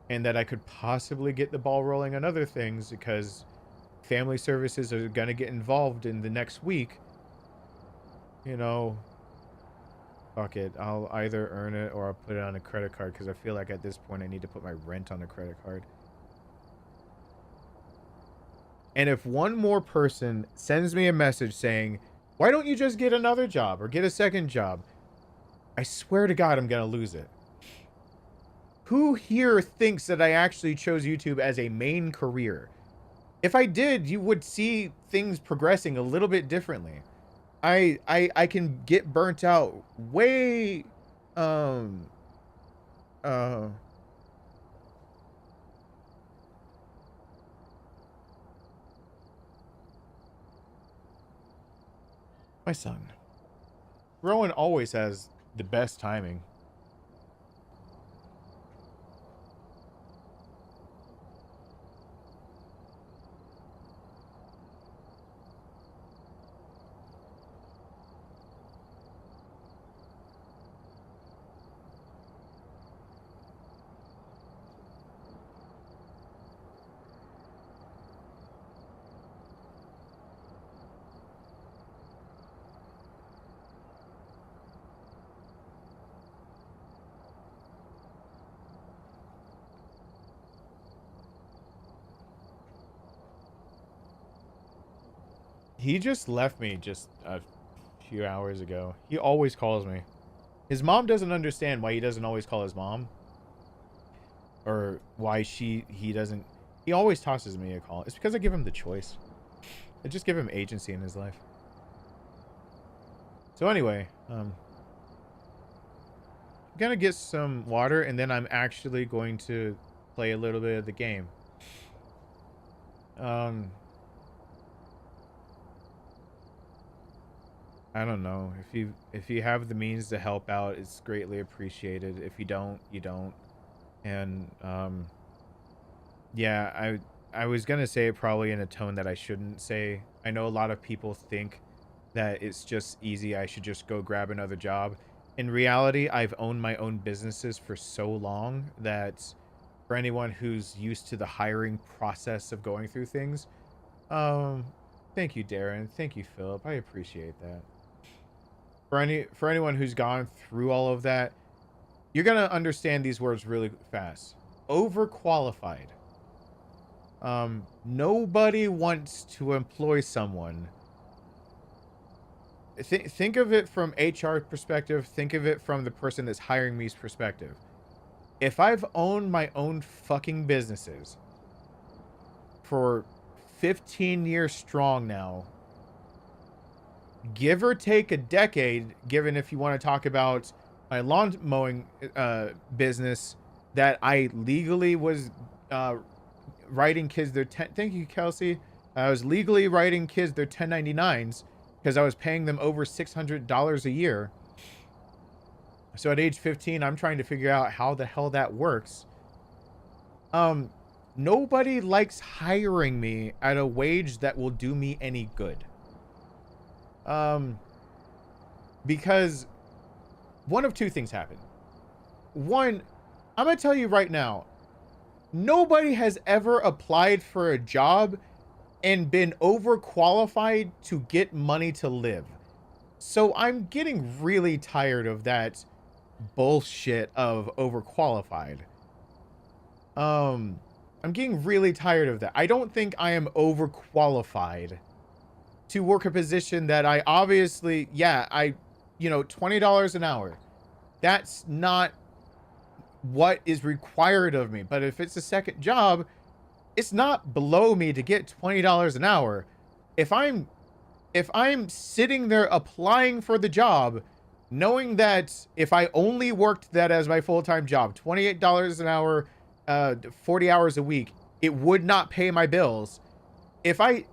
and that I could possibly get the ball rolling on other things, because family services are going to get involved in the next week, you know, fuck it. I'll either earn it or I'll put it on a credit card, because I feel like at this point I need to put my rent on a credit card. And if one more person sends me a message saying, why don't you just get another job or get a second job? I swear to God, I'm going to lose it. Who here thinks that I actually chose YouTube as a main career? If I did, you would see things progressing a little bit differently. I can get burnt out way, my son. Rowan always has the best timing. He just left me just a few hours ago. He always calls me. His mom doesn't understand why he doesn't always call his mom. Or why he doesn't... He always tosses me a call. It's because I give him the choice. I just give him agency in his life. So anyway, I'm gonna get some water, and then I'm actually going to play a little bit of the game. I don't know. If you have the means to help out, it's greatly appreciated. If you don't, you don't. And Yeah, I was gonna say it probably in a tone that I shouldn't say. I know a lot of people think that it's just easy. I should just go grab another job. In reality, I've owned my own businesses for so long that for anyone who's used to the hiring process of going through things, um, thank you, Darren. Thank you, Philip. I appreciate that. For anyone who's gone through all of that, you're gonna understand these words really fast. Overqualified. Nobody wants to employ someone. Think of it from HR perspective. Think of it from the person that's hiring me's perspective. If I've owned my own fucking businesses for 15 years strong now, give or take a decade, given if you want to talk about my lawn mowing business that I legally was writing kids their thank you, Kelsey. I was legally writing kids their 1099s because I was paying them over $600 a year. So at age 15, I'm trying to figure out how the hell that works. Nobody likes hiring me at a wage that will do me any good. Because one of two things happen. One, I'm going to tell you right now, nobody has ever applied for a job and been overqualified to get money to live. So I'm getting really tired of that bullshit of overqualified. I'm getting really tired of that. I don't think I am overqualified to work a position that I obviously, $20 an hour. That's not what is required of me. But if it's a second job, it's not below me to get $20 an hour. If I'm sitting there applying for the job, knowing that if I only worked that as my full-time job, $28 an hour, 40 hours a week, it would not pay my bills. If I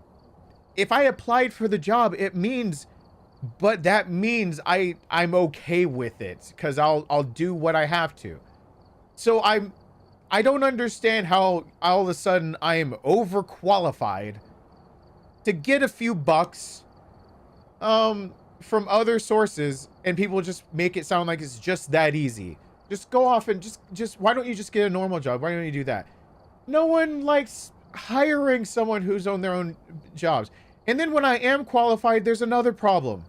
applied for the job, that means I'm okay with it because I'll do what I have to. So I don't understand how all of a sudden I am overqualified to get a few bucks from other sources, and people just make it sound like it's just that easy. Just go off and just why don't you just get a normal job? Why don't you do that? No one likes hiring someone who's on their own jobs. And then when I am qualified, there's another problem.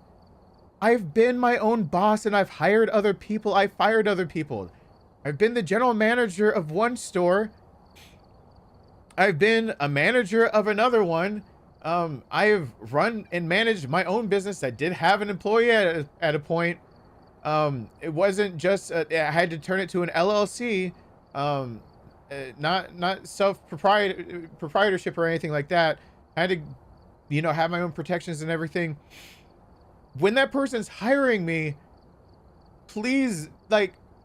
I've been my own boss and I've hired other people. I've fired other people. I've been the general manager of one store. I've been a manager of another one. I have run and managed my own business that did have an employee at a point. It wasn't just, I had to turn it to an LLC. Not proprietorship or anything like that. I had to, have my own protections and everything. When that person's hiring me, please,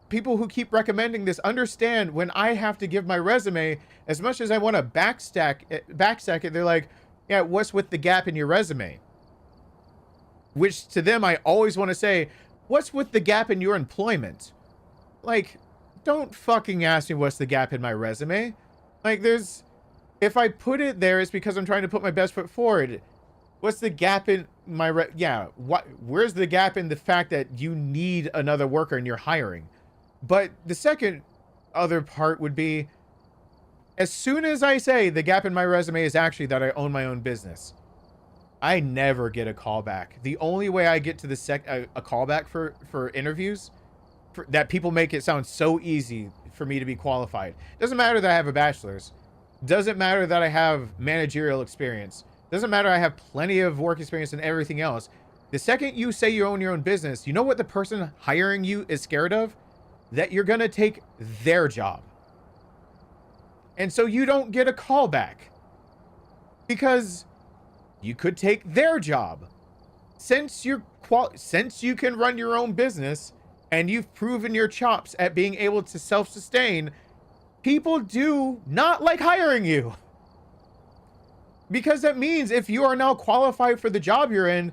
people who keep recommending this, understand when I have to give my resume, as much as I want to backstack it, they're like, yeah, what's with the gap in your resume? Which to them, I always want to say, what's with the gap in your employment? Don't fucking ask me what's the gap in my resume. If I put it there, it's because I'm trying to put my best foot forward. What's the gap in my where's the gap in the fact that you need another worker and you're hiring? But the second other part would be, as soon as I say the gap in my resume is actually that I own my own business, I never get a callback. The only way I get to a callback for interviews, that people make it sound so easy for me to be qualified. Doesn't matter that I have a bachelor's. Doesn't matter that I have managerial experience. Doesn't matter I have plenty of work experience and everything else. The second you say you own your own business, you know what the person hiring you is scared of? That you're going to take their job. And so you don't get a call back. Because you could take their job. Since you can run your own business and you've proven your chops at being able to self-sustain, people do not like hiring you. Because that means if you are now qualified for the job you're in,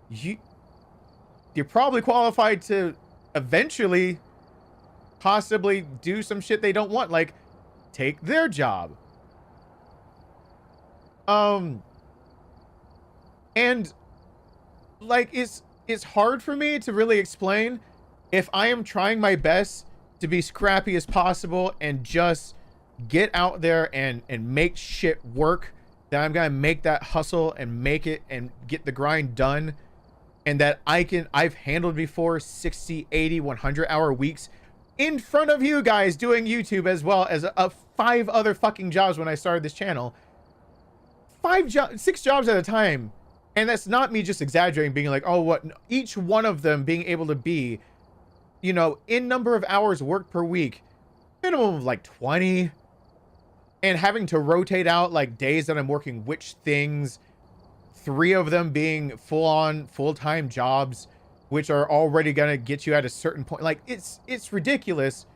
you're probably qualified to eventually possibly do some shit they don't want, like take their job. Um, and like, it's hard for me to really explain if I am trying my best to be scrappy as possible and just get out there and make shit work, that I'm gonna make that hustle and make it and get the grind done, and that I've handled before 60, 80, 100 hour weeks in front of you guys doing YouTube, as well as 5 other fucking jobs when I started this channel. 6 jobs at a time. And that's not me just exaggerating, being like, oh, what, each one of them being able to be, you know, in number of hours worked per week, minimum of like 20, and having to rotate out like days that I'm working which things, 3 of them being full-time jobs, which are already gonna get you at a certain point. Like, it's ridiculous.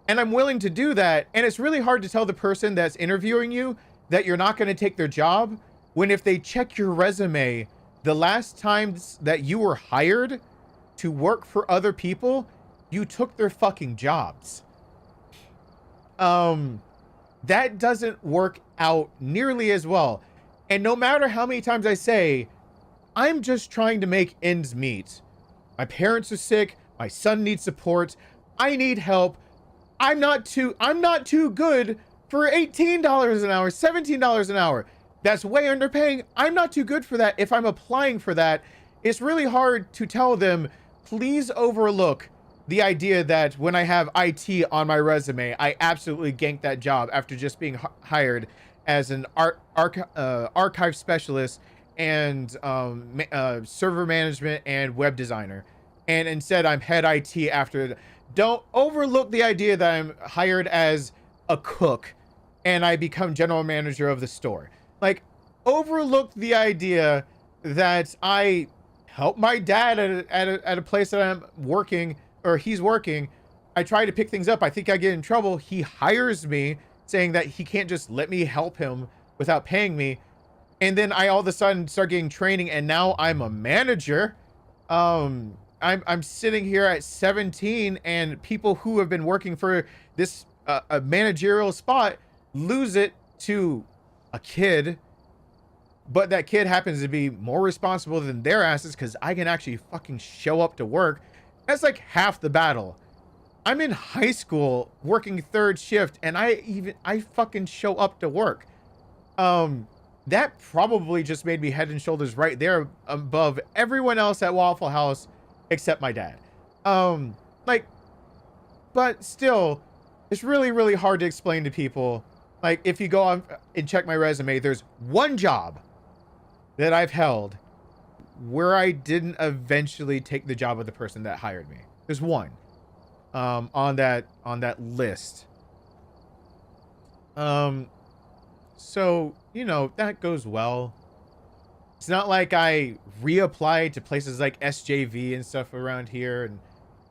And I'm willing to do that. And it's really hard to tell the person that's interviewing you that you're not gonna take their job, when if they check your resume, the last times that you were hired to work for other people, you took their fucking jobs. That doesn't work out nearly as well. And no matter how many times I say, I'm just trying to make ends meet. My parents are sick. My son needs support. I need help. I'm not too good for $18 an hour, $17 an hour. That's way underpaying. I'm not too good for that. If I'm applying for that, it's really hard to tell them, please overlook the idea that when I have IT on my resume, I absolutely ganked that job after just being hired as an archive specialist and server management and web designer. And instead, I'm head IT after. Don't overlook the idea that I'm hired as a cook and I become general manager of the store. Like, overlook the idea that I help my dad at a place that I'm working, or he's working. I try to pick things up. I think I get in trouble. He hires me, saying that he can't just let me help him without paying me. And then I all of a sudden start getting training, and now I'm a manager. I'm sitting here at 17, and people who have been working for this a managerial spot lose it to a kid, but that kid happens to be more responsible than their asses because I can actually fucking show up to work. That's like half the battle. I'm in high school working 3rd shift, and I fucking show up to work. That probably just made me head and shoulders right there above everyone else at Waffle House except my dad. Like, but still, it's really, really hard to explain to people. Like, if you go on and check my resume, there's one job that I've held where I didn't eventually take the job of the person that hired me. There's one on that list. So, you know, that goes well. It's not like I reapplied to places like SJV and stuff around here and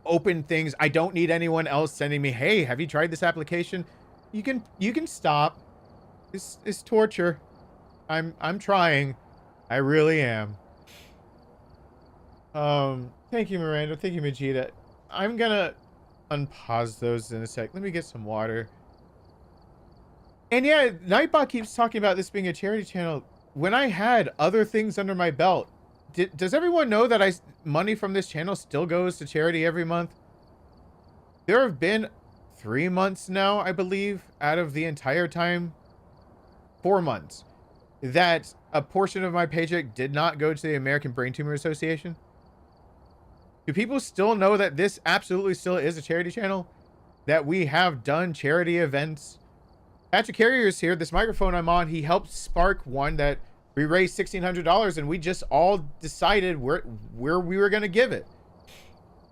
open things. I don't need anyone else sending me, hey, have you tried this application? You can stop. It's torture. I'm trying. I really am. Thank you, Miranda. Thank you, Majida. I'm gonna unpause those in a sec. Let me get some water. And yeah, Nightbot keeps talking about this being a charity channel. When I had other things under my belt, does everyone know that money from this channel still goes to charity every month? There have been 3 months now, I believe, out of the entire time, 4 months, that a portion of my paycheck did not go to the American Brain Tumor Association. Do people still know that this absolutely still is a charity channel? That we have done charity events? Patrick Carrier's here. This microphone I'm on, he helped spark one that we raised $1,600, and we just all decided where we were going to give it.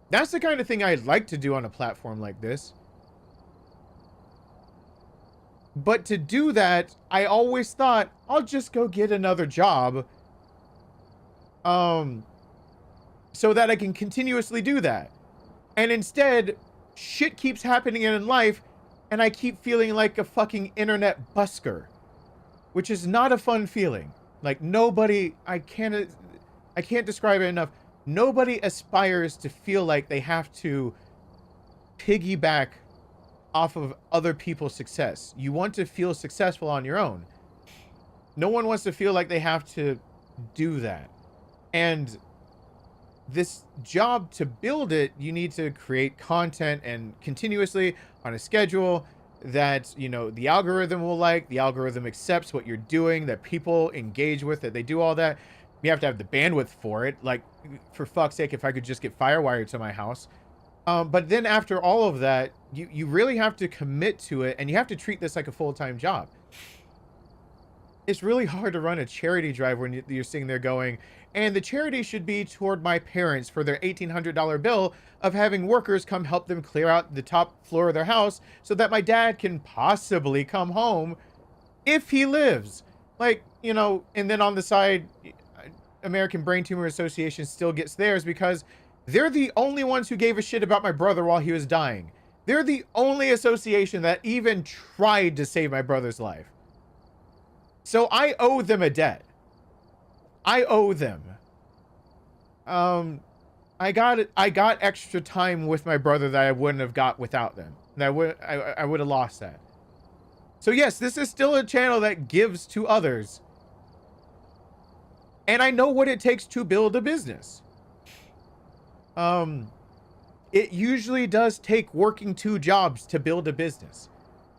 That's the kind of thing I'd like to do on a platform like this. But to do that, I always thought, I'll just go get another job. So that I can continuously do that. And instead, shit keeps happening in life, and I keep feeling like a fucking internet busker. Which is not a fun feeling. Like, nobody, I can't describe it enough. Nobody aspires to feel like they have to piggyback off of other people's success. You want to feel successful on your own. No one wants to feel like they have to do that. And this job, to build it, you need to create content and continuously on a schedule that, you know, the algorithm will like, the algorithm accepts what you're doing, that people engage with, that they do all that. You have to have the bandwidth for it. Like, for fuck's sake, if I could just get firewired to my house. But then after all of that, you really have to commit to it, and you have to treat this like a full-time job. It's really hard to run a charity drive when you're sitting there going, and the charity should be toward my parents for their $1,800 bill of having workers come help them clear out the top floor of their house so that my dad can possibly come home if he lives. Like, you know, and then on the side, American Brain Tumor Association still gets theirs because they're the only ones who gave a shit about my brother while he was dying. They're the only association that even tried to save my brother's life. So I owe them a debt. I owe them. I got extra time with my brother that I wouldn't have got without them. And I would have lost that. So yes, this is still a channel that gives to others. And I know what it takes to build a business. It usually does take working 2 jobs to build a business.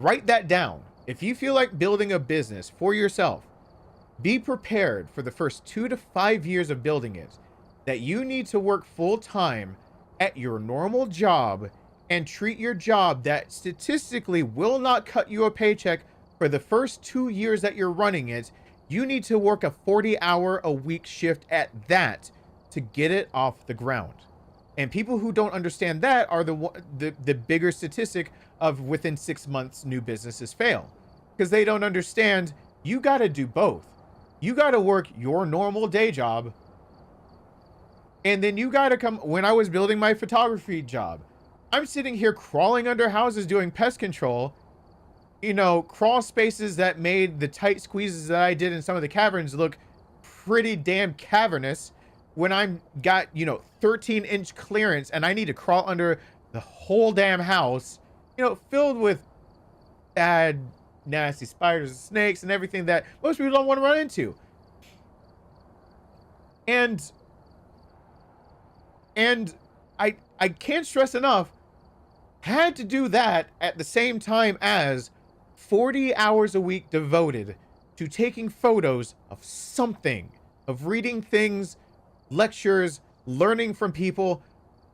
Write that down. If you feel like building a business for yourself, be prepared for the first 2 to 5 years of building it, that you need to work full time at your normal job and treat your job that statistically will not cut you a paycheck for the first 2 years that you're running it. You need to work a 40-hour-a-week shift at that to get it off the ground. And people who don't understand that are the bigger statistic of within 6 months new businesses fail, because they don't understand you got to do both. You got to work your normal day job, and then you got to come. When I was building my photography job, I'm sitting here crawling under houses doing pest control, you know, crawl spaces that made the tight squeezes that I did in some of the caverns look pretty damn cavernous, when I'm got, you know, 13-inch clearance and I need to crawl under the whole damn house, you know, filled with bad, nasty spiders and snakes and everything that most people don't want to run into. And I can't stress enough, had to do that at the same time as 40 hours a week devoted to taking photos of something, of reading things, lectures, learning from people,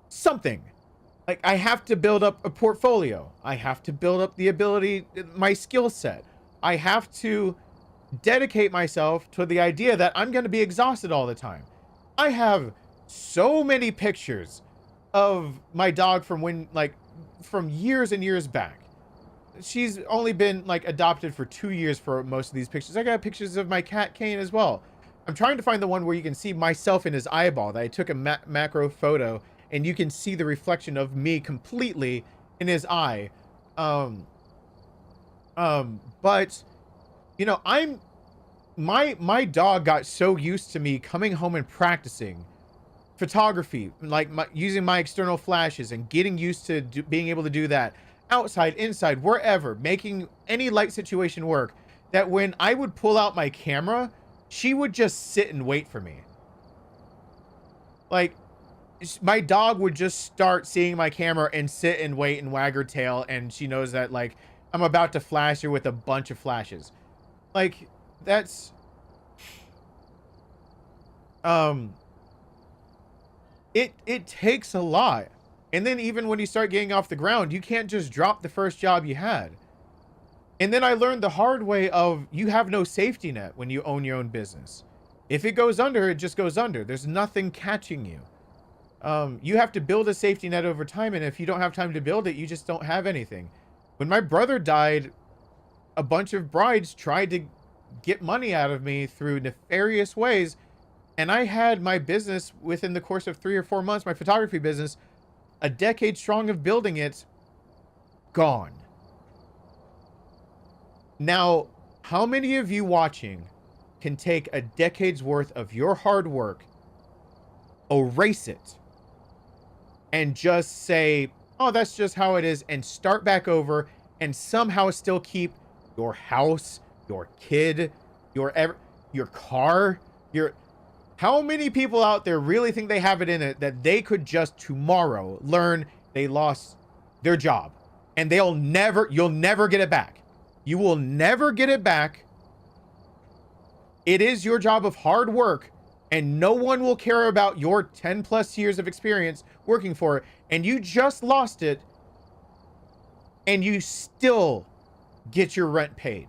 something. Like, I have to build up a portfolio. I have to build up the ability, my skill set. I have to dedicate myself to the idea that I'm going to be exhausted all the time. I have so many pictures of my dog from from years and years back. She's only been adopted for 2 years for most of these pictures. I got pictures of my cat Kane as well. I'm trying to find the one where you can see myself in his eyeball, that I took a macro photo and you can see the reflection of me completely in his eye. But you know, my dog got so used to me coming home and practicing photography, using my external flashes and getting used to being able to do that outside, inside, wherever, making any light situation work, that when I would pull out my camera, she would just sit and wait for me. Like, my dog would just start seeing my camera and sit and wait and wag her tail, and she knows that, I'm about to flash her with a bunch of flashes. That's... It takes a lot. And then even when you start getting off the ground, you can't just drop the first job you had. And then I learned the hard way of, you have no safety net when you own your own business. If it goes under, it just goes under. There's nothing catching you. You have to build a safety net over time, and if you don't have time to build it, you just don't have anything. When my brother died, a bunch of brides tried to get money out of me through nefarious ways, and I had my business within the course of 3 or 4 months, my photography business, a decade strong of building it, gone. Now, how many of you watching can take a decade's worth of your hard work, erase it, and just say, oh, that's just how it is, and start back over, and somehow still keep your house, your kid, your car, how many people out there really think they have it in it that they could just tomorrow learn they lost their job and you'll never get it back. You will never get it back. It is your job of hard work, and no one will care about your 10 plus years of experience working for it. And you just lost it, and you still get your rent paid.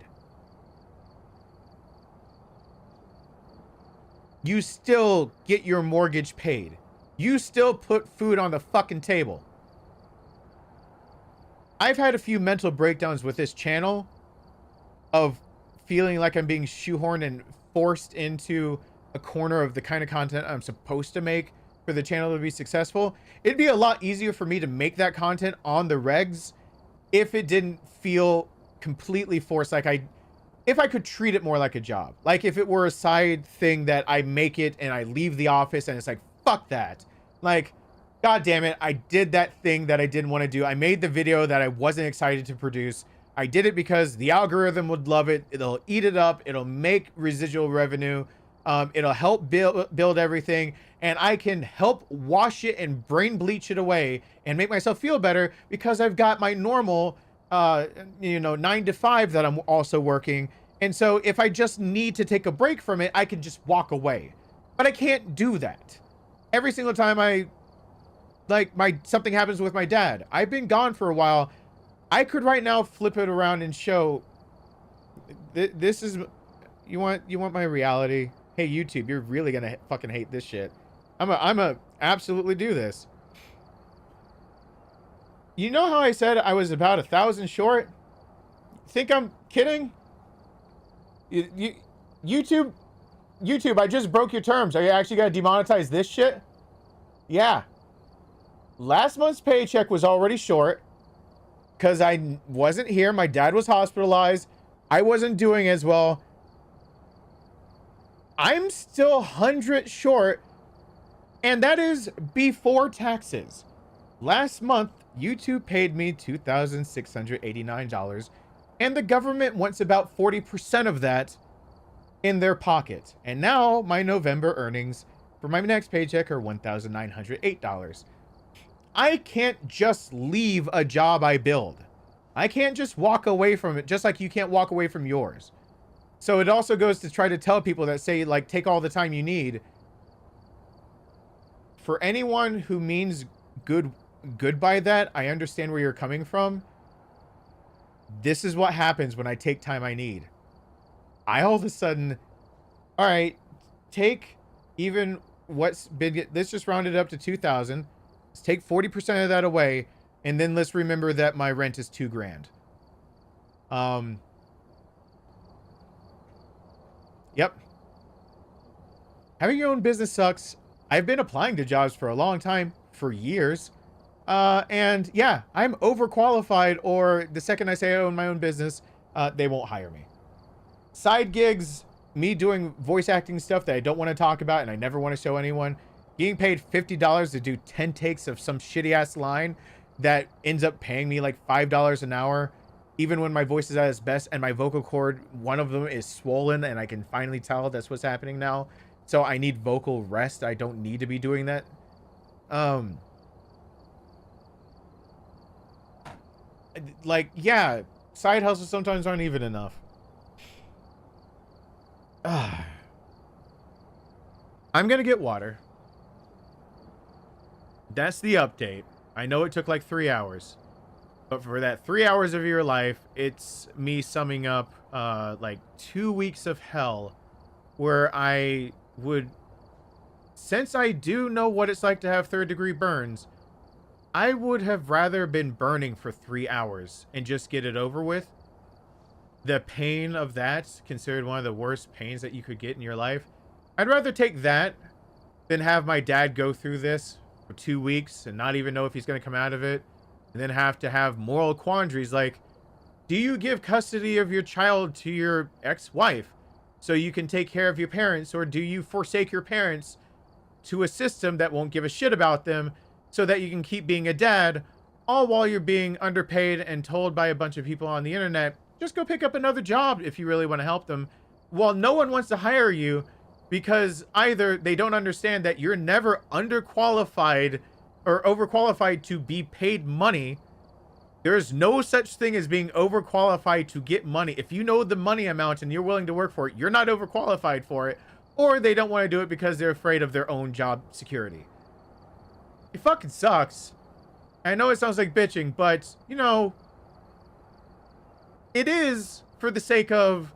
You still get your mortgage paid. You still put food on the fucking table. I've had a few mental breakdowns with this channel of feeling like I'm being shoehorned and forced into a corner of the kind of content I'm supposed to make for the channel to be successful. It'd be a lot easier for me to make that content on the regs if it didn't feel completely forced. If I could treat it more like a job, like if it were a side thing that I make it and I leave the office and it's like, fuck that. Like, God damn it. I did that thing that I didn't want to do. I made the video that I wasn't excited to produce. I did it because the algorithm would love it. It'll eat it up. It'll make residual revenue. It'll help build everything. And I can help wash it and brain bleach it away and make myself feel better because I've got my normal 9 to 5 that I'm also working. And so if I just need to take a break from it, I can just walk away. But I can't do that. Every single time something happens with my dad, I've been gone for a while. I could right now flip it around and show this is, you want my reality? Hey, YouTube, you're really gonna fucking hate this shit. I'm absolutely do this. You know how I said I was about 1,000 short? Think I'm kidding? YouTube, I just broke your terms. Are you actually gonna demonetize this shit? Yeah. Last month's paycheck was already short because I wasn't here. My dad was hospitalized. I wasn't doing as well. I'm still 100 short, and that is before taxes. Last month, YouTube paid me $2,689, and the government wants about 40% of that in their pocket. And now my November earnings for my next paycheck are $1,908. I can't just leave a job I build. I can't just walk away from it, just like you can't walk away from yours. So it also goes to try to tell people that say, like, take all the time you need. For anyone who means good by that, I understand where you're coming from. This is what happens when I take time I need. I all of a sudden, all right, take even what's been, let's just round it up to 2,000. Let's take 40% of that away, and then let's remember that my rent is $2,000. Yep. Having your own business sucks. I've been applying to jobs for a long time, for years. And yeah, I'm overqualified, or the second I say I own my own business, they won't hire me. Side gigs, me doing voice acting stuff that I don't want to talk about and I never want to show anyone. Getting paid $50 to do 10 takes of some shitty ass line that ends up paying me like $5 an hour, even when my voice is at its best and my vocal cord, one of them is swollen, and I can finally tell that's what's happening now. So I need vocal rest. I don't need to be doing that. Like, yeah, side hustles sometimes aren't even enough. I'm gonna get water. That's the update. I know it took like 3 hours, but for that 3 hours of your life, it's me summing up like 2 weeks of hell where I would, since I do know what it's like to have third-degree burns, I would have rather been burning for 3 hours and just get it over with. The pain of that, considered one of the worst pains that you could get in your life. I'd rather take that than have my dad go through this for 2 weeks and not even know if he's going to come out of it, and then have to have moral quandaries like, do you give custody of your child to your ex-wife so you can take care of your parents, or do you forsake your parents to a system that won't give a shit about them so that you can keep being a dad, all while you're being underpaid and told by a bunch of people on the internet, just go pick up another job if you really want to help them, well, no one wants to hire you because either they don't understand that you're never underqualified or overqualified to be paid money. There is no such thing as being overqualified to get money. If you know the money amount and you're willing to work for it, you're not overqualified for it. Or they don't want to do it because they're afraid of their own job security. It fucking sucks. I know it sounds like bitching, but, you know, it is for the sake of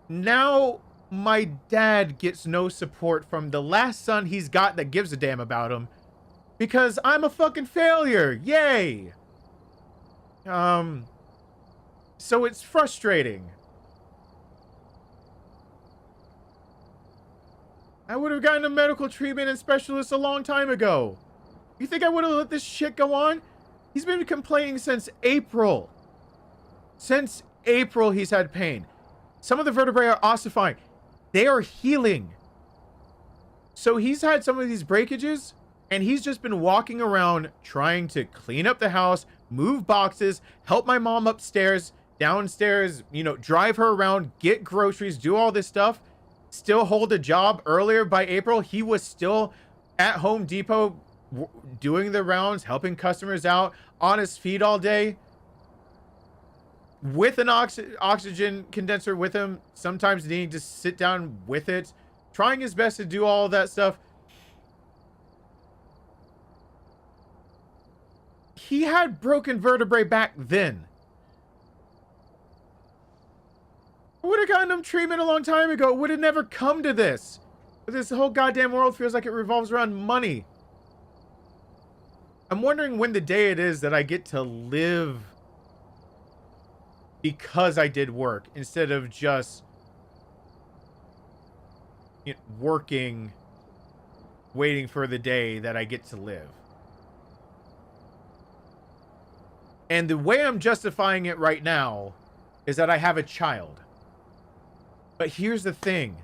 now my dad gets no support from the last son he's got that gives a damn about him because I'm a fucking failure. Yay. So it's frustrating. I would have gotten a medical treatment and specialist a long time ago. You think I would have let this shit go on? He's been complaining since April. Since April, he's had pain. Some of the vertebrae are ossifying. They are healing. So he's had some of these breakages, and he's just been walking around trying to clean up the house, move boxes, help my mom upstairs, downstairs, you know, drive her around, get groceries, do all this stuff. Still hold a job. Earlier by April, he was still at Home Depot doing the rounds, helping customers out, on his feet all day with an oxygen condenser with him, sometimes needing to sit down with it, trying his best to do all of that stuff. He had broken vertebrae back then. I would have gotten him treatment a long time ago. It would have never come to this. But this whole goddamn world feels like it revolves around money. I'm wondering when the day it is that I get to live because I did work instead of just working, waiting for the day that I get to live. And the way I'm justifying it right now is that I have a child. But here's the thing.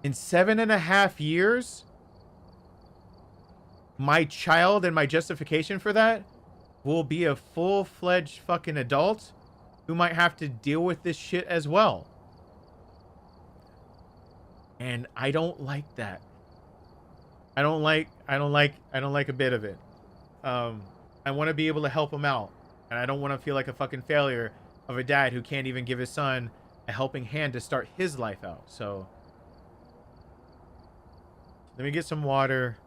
In 7.5 years, my child and my justification for that will be a full-fledged fucking adult who might have to deal with this shit as well. And I don't like that. I don't like a bit of it. I want to be able to help him out. And I don't want to feel like a fucking failure of a dad who can't even give his son a helping hand to start his life out. So let me get some water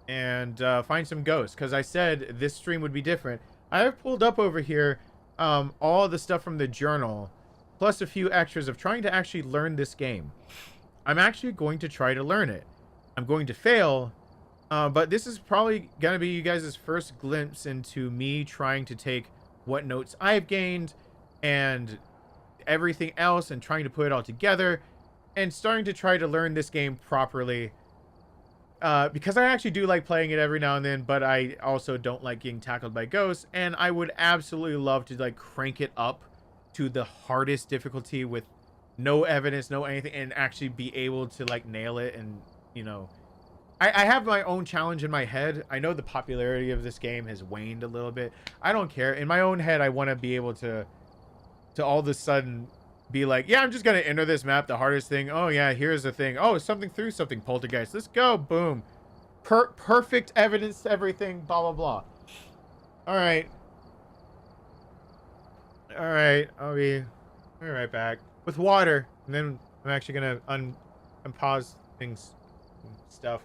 and find some ghosts, because I said this stream would be different. I have pulled up over here all the stuff from the journal, plus a few extras of trying to actually learn this game. I'm actually going to try to learn it. I'm going to fail, but this is probably going to be you guys' first glimpse into me trying to take what notes I've gained and everything else and trying to put it all together and starting to try to learn this game properly. Because I actually do like playing it every now and then, but I also don't like getting tackled by ghosts, and I would absolutely love to like crank it up to the hardest difficulty with no evidence, no anything, and actually be able to like nail it. And you know, I have my own challenge in my head. I know the popularity of this game has waned a little bit. I don't care. In my own head, I want to be able to all of a sudden be like, yeah, I'm just going to enter this map, the hardest thing. Oh, yeah, here's the thing. Oh, something through something, poltergeist. Let's go. Boom. Perfect evidence to everything, blah, blah, blah. All right. All right. I'll be right back with water. And then I'm actually going to unpause things and stuff.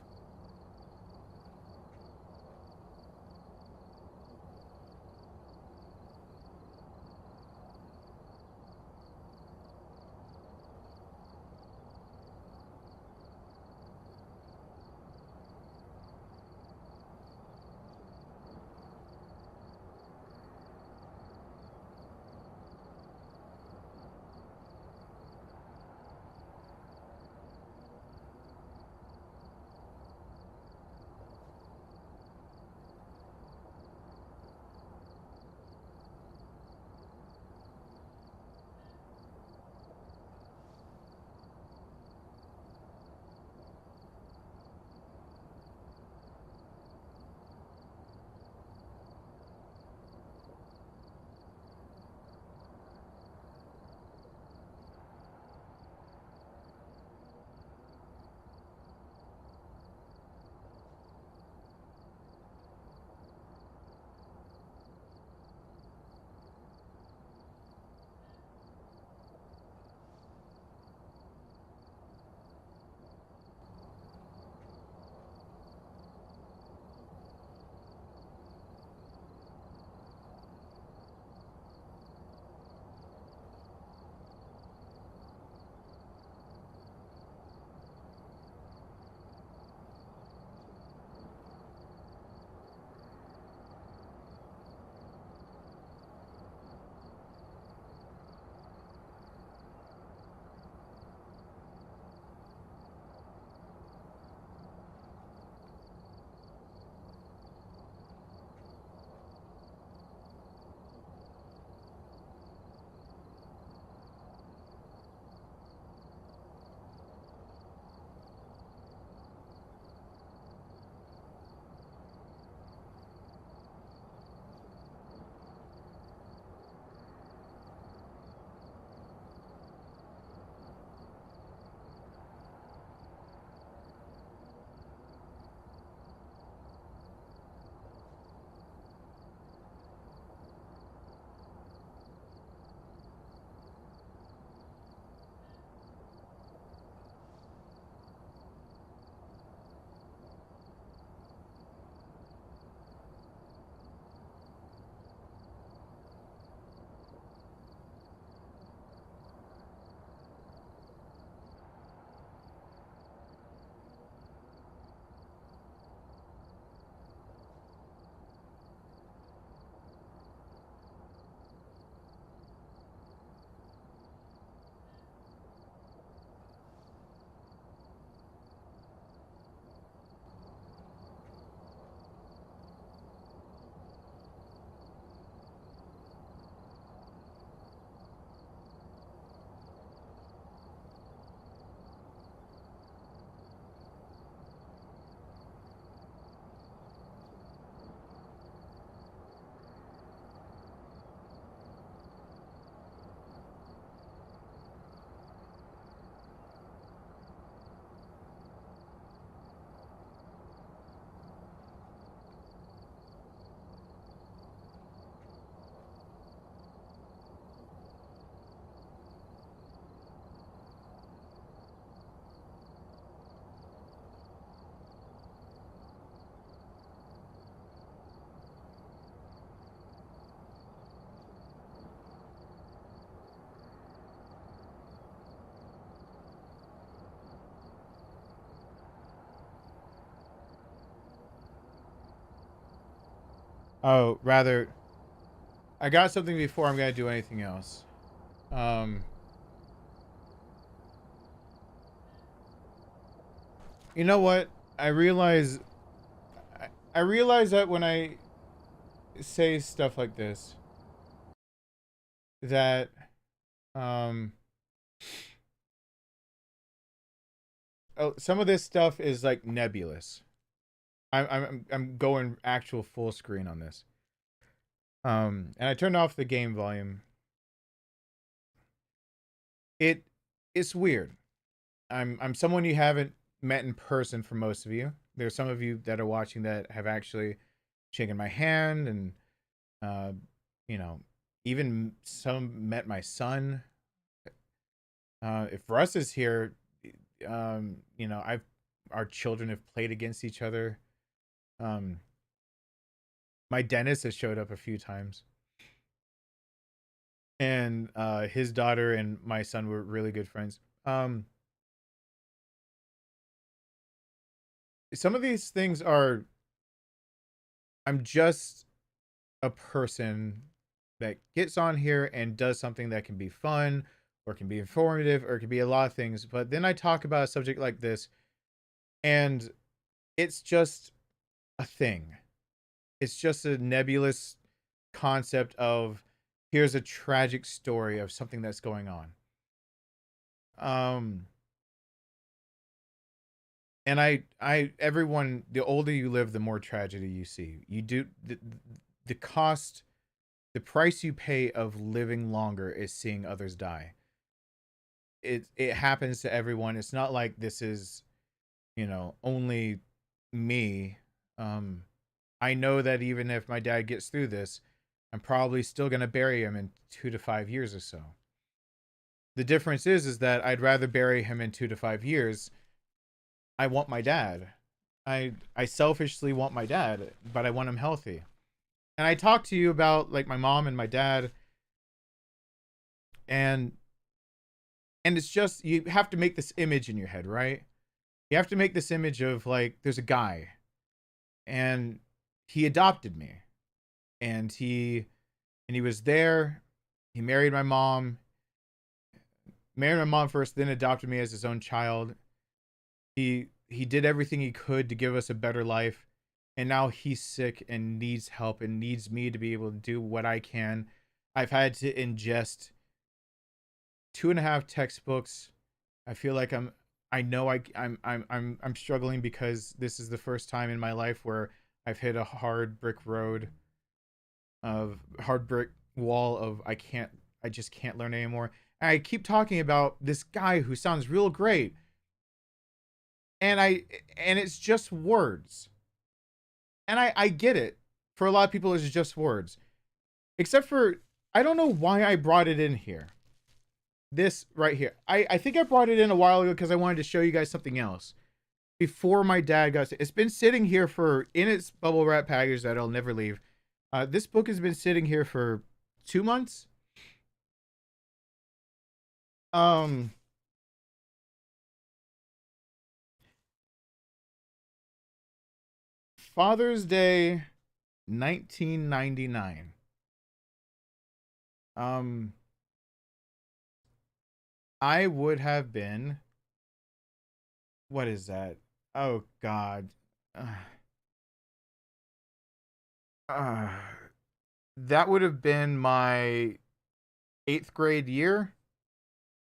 Oh, rather, I got something before I'm gonna do anything else. You know what? I realize that when I say stuff like this, that um some of this stuff is like nebulous. I'm going actual full screen on this. And I turned off the game volume. It's weird. I'm someone you haven't met in person for most of you. There's some of you that are watching that have actually shaken my hand and you know, even some met my son. If Russ is here, you know, our children have played against each other. My dentist has showed up a few times. And his daughter and my son were really good friends. Some of these things are, I'm just a person that gets on here and does something that can be fun or can be informative or it can be a lot of things. But then I talk about a subject like this and it's just a thing. It's just a nebulous concept of here's a tragic story of something that's going on. And everyone, the older you live, the more tragedy you see. You do the cost, the price you pay of living longer is seeing others die. It happens to everyone. It's not like this is, you know, only me. I know that even if my dad gets through this, I'm probably still gonna bury him in 2 to 5 years or so. The difference is that I'd rather bury him in 2 to 5 years. I want my dad. I selfishly want my dad, but I want him healthy. And I talked to you about like my mom and my dad, and it's just you have to make this image in your head, right? You have to make this image of like there's a guy, and he adopted me, and he was there. He married my mom. Married my mom first, then adopted me as his own child. He did everything he could to give us a better life, and now he's sick and needs help and needs me to be able to do what I can. I've had to ingest 2.5 textbooks. I feel like I'm struggling because this is the first time in my life where I've hit a hard brick wall of I just can't learn anymore. And I keep talking about this guy who sounds real great. And it's just words. And I get it. For a lot of people, it's just words. Except for, I don't know why I brought it in here. This right here. I think I brought it in a while ago because I wanted to show you guys something else. Before my dad got sick. It's been sitting here in its bubble wrap package that I'll never leave. This book has been sitting here for 2 months. Father's Day 1999. I would have been, what is that? Oh God. That would have been my 8th grade year.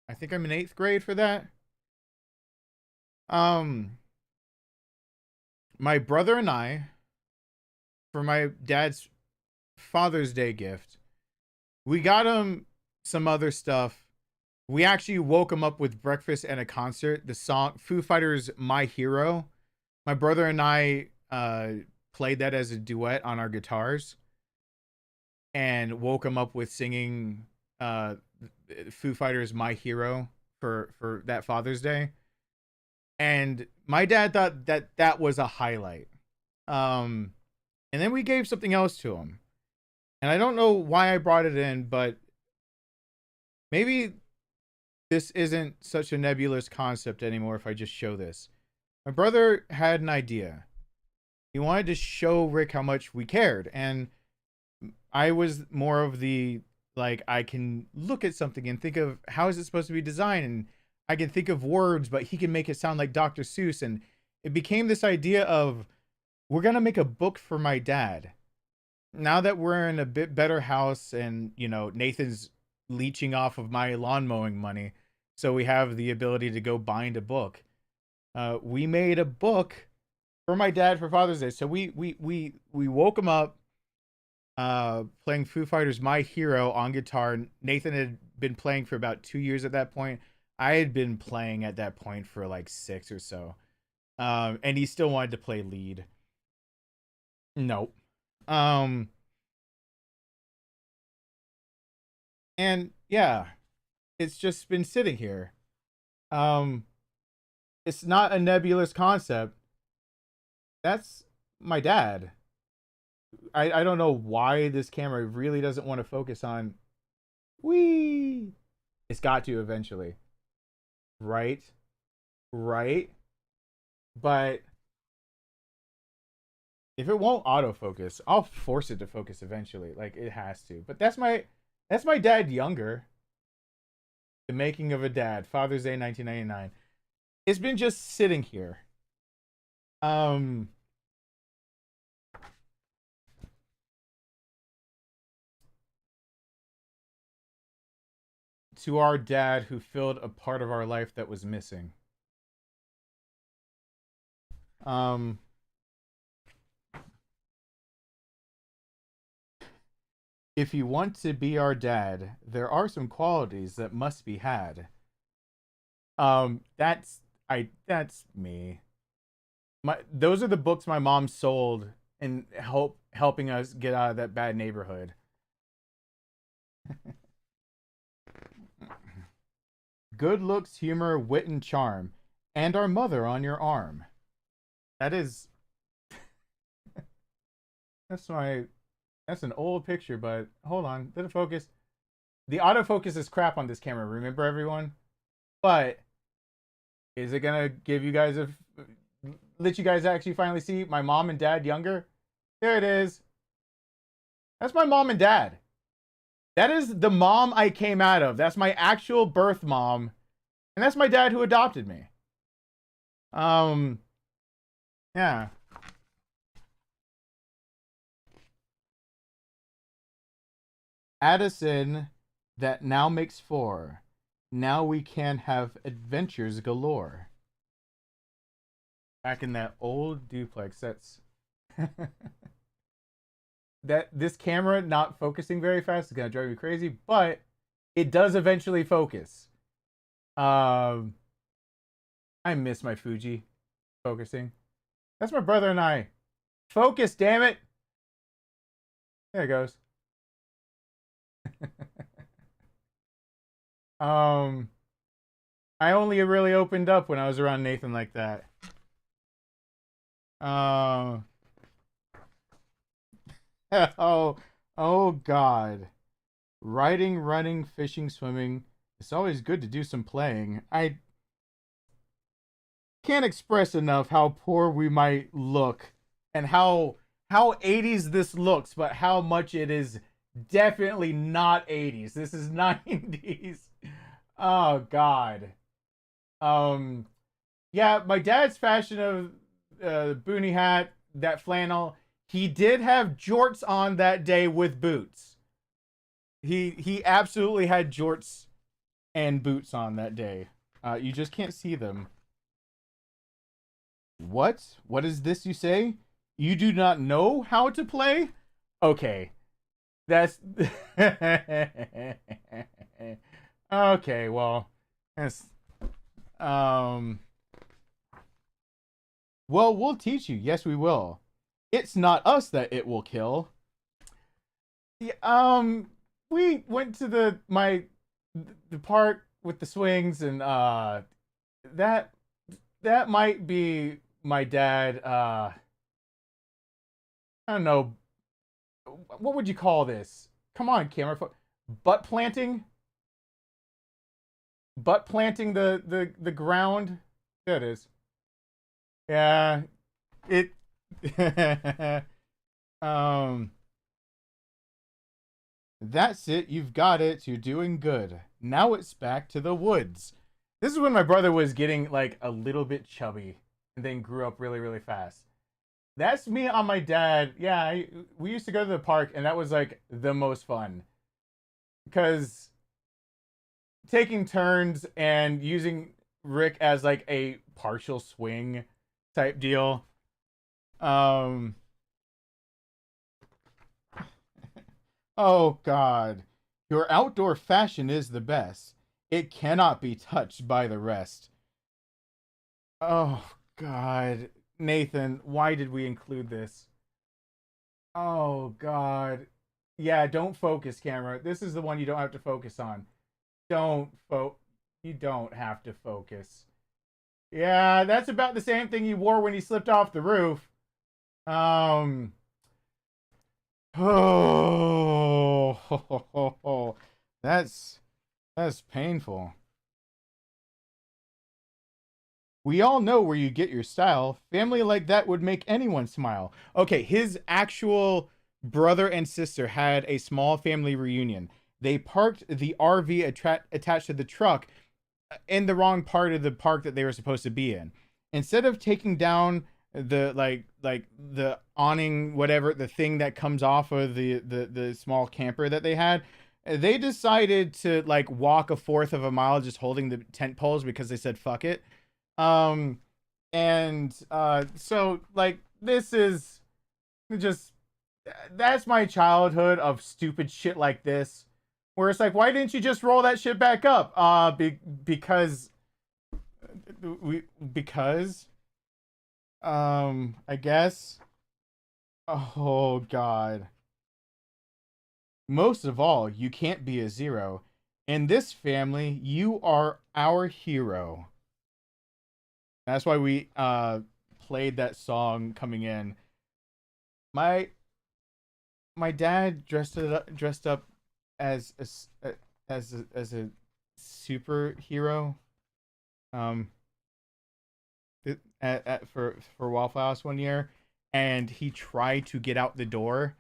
I think I'm in 8th grade for that. My brother and I, for my dad's Father's Day gift, we got him some other stuff. We actually woke him up with breakfast and a concert. The song Foo Fighters' My Hero. My brother and I played that as a duet on our guitars and woke him up with singing Foo Fighters' My Hero for that Father's Day. And my dad thought that was a highlight. And then we gave something else to him. And I don't know why I brought it in, but maybe this isn't such a nebulous concept anymore if I just show this. My brother had an idea. He wanted to show Rick how much we cared. And I was more of the, like, I can look at something and think of how is it supposed to be designed, and I can think of words, but he can make it sound like Dr. Seuss. And it became this idea of, we're gonna make a book for my dad. Now that we're in a bit better house, and Nathan's leeching off of my lawn mowing money, so we have the ability to go bind a book. We made a book for my dad for Father's Day. So we woke him up playing Foo Fighters' My Hero on guitar. Nathan had been playing for about 2 years at that point. I had been playing at that point for like 6 or so. And he still wanted to play lead. Nope. And yeah, it's just been sitting here. It's not a nebulous concept. That's my dad. I don't know why this camera really doesn't want to focus on. Whee! It's got to eventually. Right? Right? But if it won't autofocus, I'll force it to focus eventually. Like, it has to. But that's my dad younger. The Making of a Dad, Father's Day 1999. It's been just sitting here. To our dad who filled a part of our life that was missing. If you want to be our dad, there are some qualities that must be had. That's me. Those are the books my mom sold and helping us get out of that bad neighborhood. Good looks, humor, wit, and charm, and our mother on your arm. That is. That's an old picture, but hold on, did it focus? The autofocus is crap on this camera. Remember, everyone. But is it gonna give you guys let you guys actually finally see my mom and dad younger? There it is. That's my mom and dad. That is the mom I came out of. That's my actual birth mom. And that's my dad who adopted me. Yeah. Addison that now makes 4. Now we can have adventures galore. Back in that old duplex, that's that this camera not focusing very fast is gonna drive me crazy, but it does eventually focus. I miss my Fuji focusing. That's my brother and I. Focus, damn it. There it goes. I only really opened up when I was around Nathan like that. Oh God. Riding, running, fishing, swimming. It's always good to do some playing. I can't express enough how poor we might look and how 80s this looks, but how much it is definitely not 80s. This is 90s. Oh God. Yeah, my dad's fashion of boonie hat, that flannel. He did have jorts on that day with boots. He absolutely had jorts and boots on that day. You just can't see them. What? What is this you say? You do not know how to play? Okay. That's okay, well, that's well, we'll teach you. Yes, we will. It's not us that it will kill. Yeah, we went to the park with the swings, and that might be my dad. I don't know. What would you call this? Come on, camera. Butt planting? Butt planting the ground? There it is. Yeah. It That's it. You've got it. You're doing good. Now it's back to the woods. This is when my brother was getting like a little bit chubby and then grew up really, really fast. That's me on my dad. Yeah, we used to go to the park, and that was like the most fun because taking turns and using Rick as like a partial swing type deal. Um, oh God, your outdoor fashion is the best. It cannot be touched by the rest. Oh God, Nathan, why did we include this? Oh God. Yeah, don't focus, camera. This is the one you don't have to focus on. Don't you don't have to focus. Yeah, that's about the same thing he wore when he slipped off the roof. Um Oh, that's painful. We all know where you get your style. Family like that would make anyone smile. Okay, his actual brother and sister had a small family reunion. They parked the RV attached to the truck in the wrong part of the park that they were supposed to be in. Instead of taking down the like the awning, whatever, the thing that comes off of the small camper that they had, they decided to like walk a fourth of a mile just holding the tent poles because they said fuck it. um and so like this is just, that's my childhood of stupid shit like this, where it's like, why didn't you just roll that shit back up? Because I guess. Oh God. Most of all, you can't be a zero. In this family, you are our hero. That's why we played that song coming in. My dad dressed up as a superhero. Um, for Waffle House one year, and he tried to get out the door,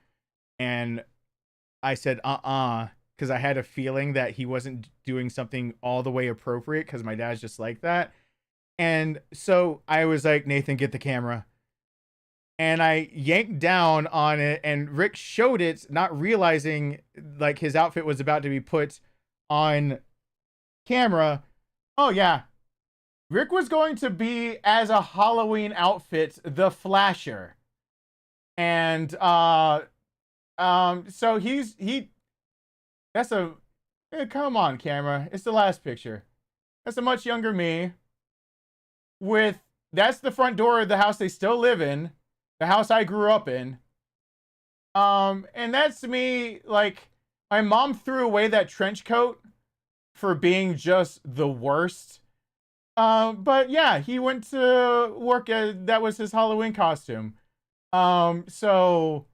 and I said because I had a feeling that he wasn't doing something all the way appropriate because my dad's just like that. And so I was like, Nathan, get the camera. And I yanked down on it, and Rick showed it, not realizing like his outfit was about to be put on camera. Oh yeah, Rick was going to be as a Halloween outfit, the Flasher. And so he that's a come on, camera. It's the last picture. That's a much younger me with that's the front door of the house they still live in, the house I grew up in. And that's me, like, my mom threw away that trench coat for being just the worst. But yeah, he went to work that was his Halloween costume. So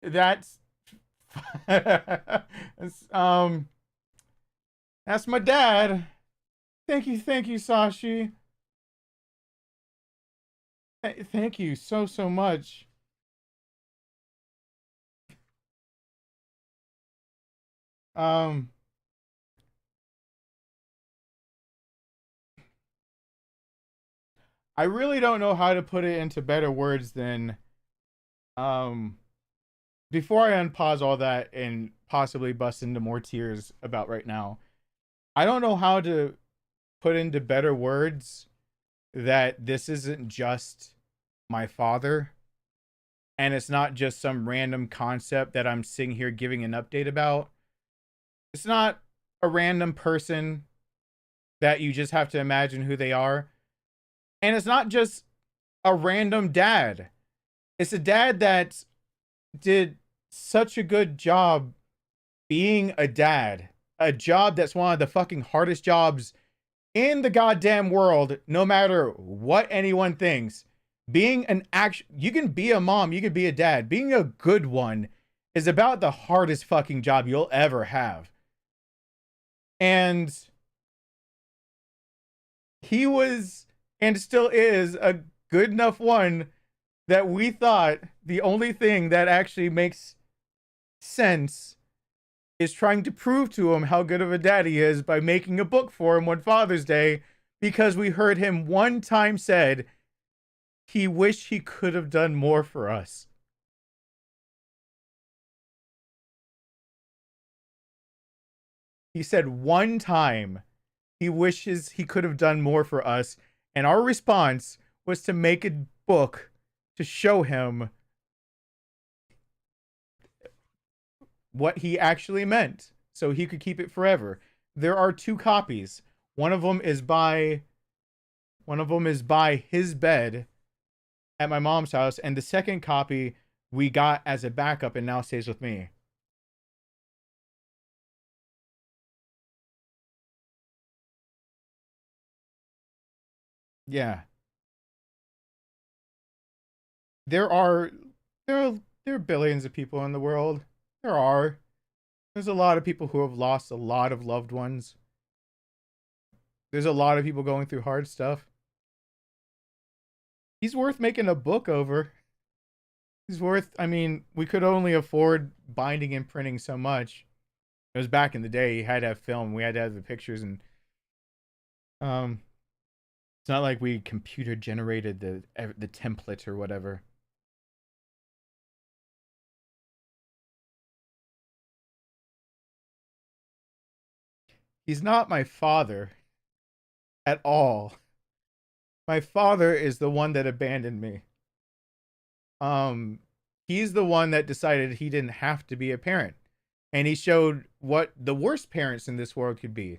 that's um that's my dad. Thank you, Sashi. Thank you so much. Um I really don't know how to put it into better words than um before I unpause all that and possibly bust into more tears about right now. I don't know how to put into better words that this isn't just my father, and it's not just some random concept that I'm sitting here giving an update about. It's not a random person that you just have to imagine who they are. And it's not just a random dad. It's a dad that did such a good job being a dad. A job that's one of the fucking hardest jobs in the goddamn world, no matter what anyone thinks. Being an you can be a mom, you can be a dad. Being a good one is about the hardest fucking job you'll ever have. And he was, and still is, a good enough one that we thought the only thing that actually makes sense is trying to prove to him how good of a dad he is by making a book for him on Father's Day, because we heard him one time said he wished he could have done more for us. He said one time he wishes he could have done more for us, and our response was to make a book to show him what he actually meant so he could keep it forever. There are 2 copies. One of them is by his bed at my mom's house, and the second copy we got as a backup and now stays with me. Yeah. There are billions of people in the world. There's a lot of people who have lost a lot of loved ones. There's a lot of people going through hard stuff. He's worth making a book over. I mean, we could only afford binding and printing so much. It was back in the day. You had to have film. We had to have the pictures, and it's not like we computer generated the template or whatever. He's not my father at all. My father is the one that abandoned me. He's the one that decided he didn't have to be a parent. And he showed what the worst parents in this world could be.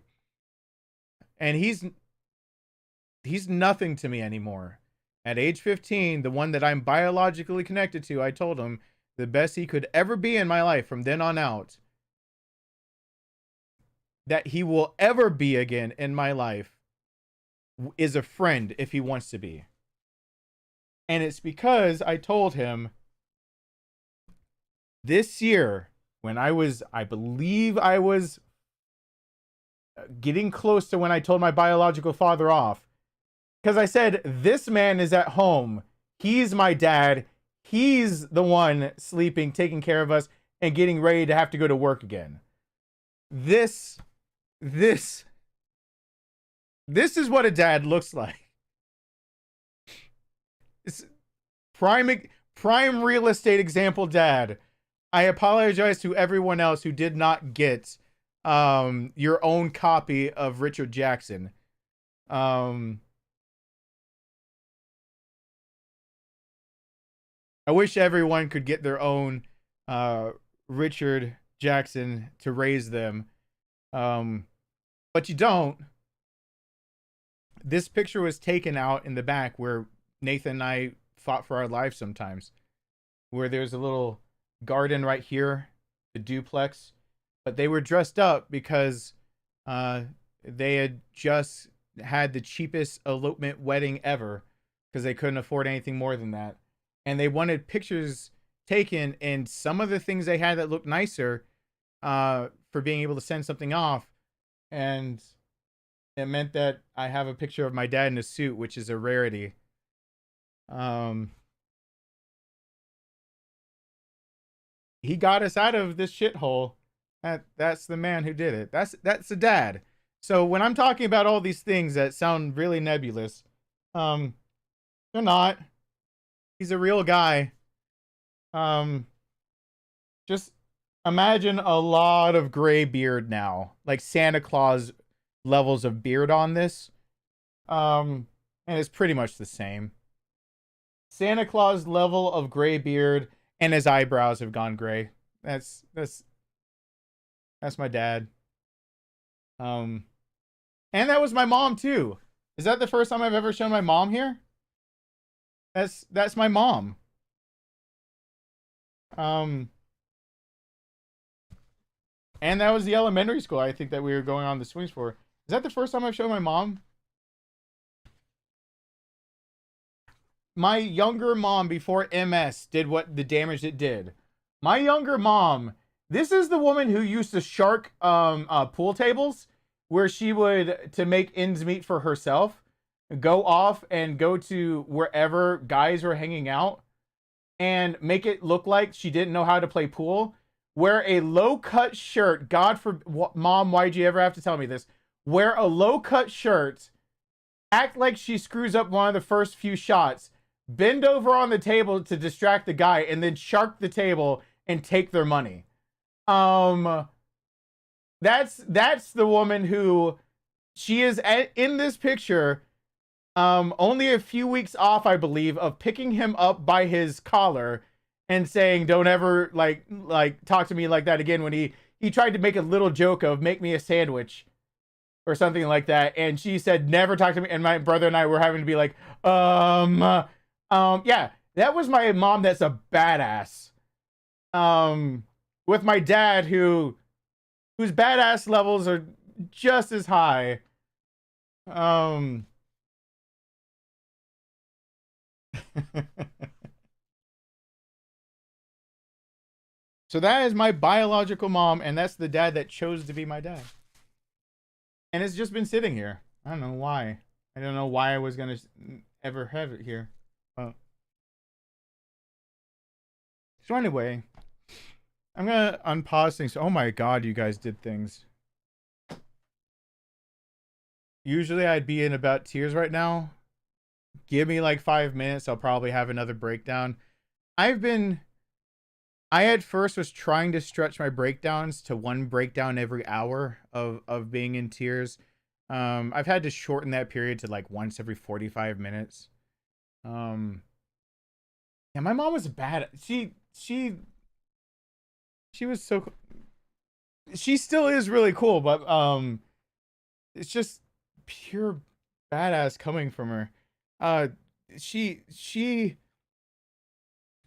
And he's nothing to me anymore. At age 15, the one that I'm biologically connected to, I told him the best he could ever be in my life from then on out, that he will ever be again in my life, is a friend if he wants to be. And it's because I told him this year, when I believe I was getting close to when I told my biological father off, because I said, this man is at home. He's my dad. He's the one sleeping, taking care of us, and getting ready to have to go to work again. This is what a dad looks like. It's prime real estate example dad. I apologize to everyone else who did not get your own copy of Richard Jackson. I wish everyone could get their own Richard Jackson to raise them. But you don't. This picture was taken out in the back where Nathan and I fought for our lives sometimes, where there's a little garden right here, the duplex, but they were dressed up because they had just had the cheapest elopement wedding ever because they couldn't afford anything more than that. And they wanted pictures taken, and some of the things they had that looked nicer for being able to send something off. And it meant that I have a picture of my dad in a suit, which is a rarity. He got us out of this shithole. That's the man who did it. That's the dad. So when I'm talking about all these things that sound really nebulous, they're not. He's a real guy. Just imagine a lot of gray beard now, like Santa Claus levels of beard on this. And it's pretty much the same. Santa Claus level of gray beard, and his eyebrows have gone gray. That's my dad. And that was my mom too. Is that the first time I've ever shown my mom here? That's my mom. And that was the elementary school I think that we were going on the swings for. Is that the first time I've shown my mom? My younger mom before MS did what the damage it did. My younger mom, this is the woman who used to shark pool tables, where she would, to make ends meet for herself, go off and go to wherever guys were hanging out and make it look like she didn't know how to play pool, wear a low-cut shirt. God for Mom, why'd you ever have to tell me this? Wear a low-cut shirt, act like she screws up one of the first few shots, bend over on the table to distract the guy, and then shark the table and take their money. That's the woman who she is in this picture. Only a few weeks off, I believe, of picking him up by his collar and saying, "Don't ever like talk to me like that again." When he tried to make a little joke of "make me a sandwich" or something like that, and she said, "Never talk to me." And my brother and I were having to be like, yeah, that was my mom. That's a badass. With my dad, whose badass levels are just as high. So that is my biological mom, and that's the dad that chose to be my dad. And it's just been sitting here. I don't know why. I don't know why I was gonna ever have it here. So anyway, I'm gonna unpause things. Oh my god, you guys did things. Usually I'd be in about tears right now. Give me like 5 minutes, I'll probably have another breakdown. I at first was trying to stretch my breakdowns to one breakdown every hour of being in tears. I've had to shorten that period to like once every 45 minutes. Yeah, my mom was bad. She was so, she still is really cool, but it's just pure badass coming from her.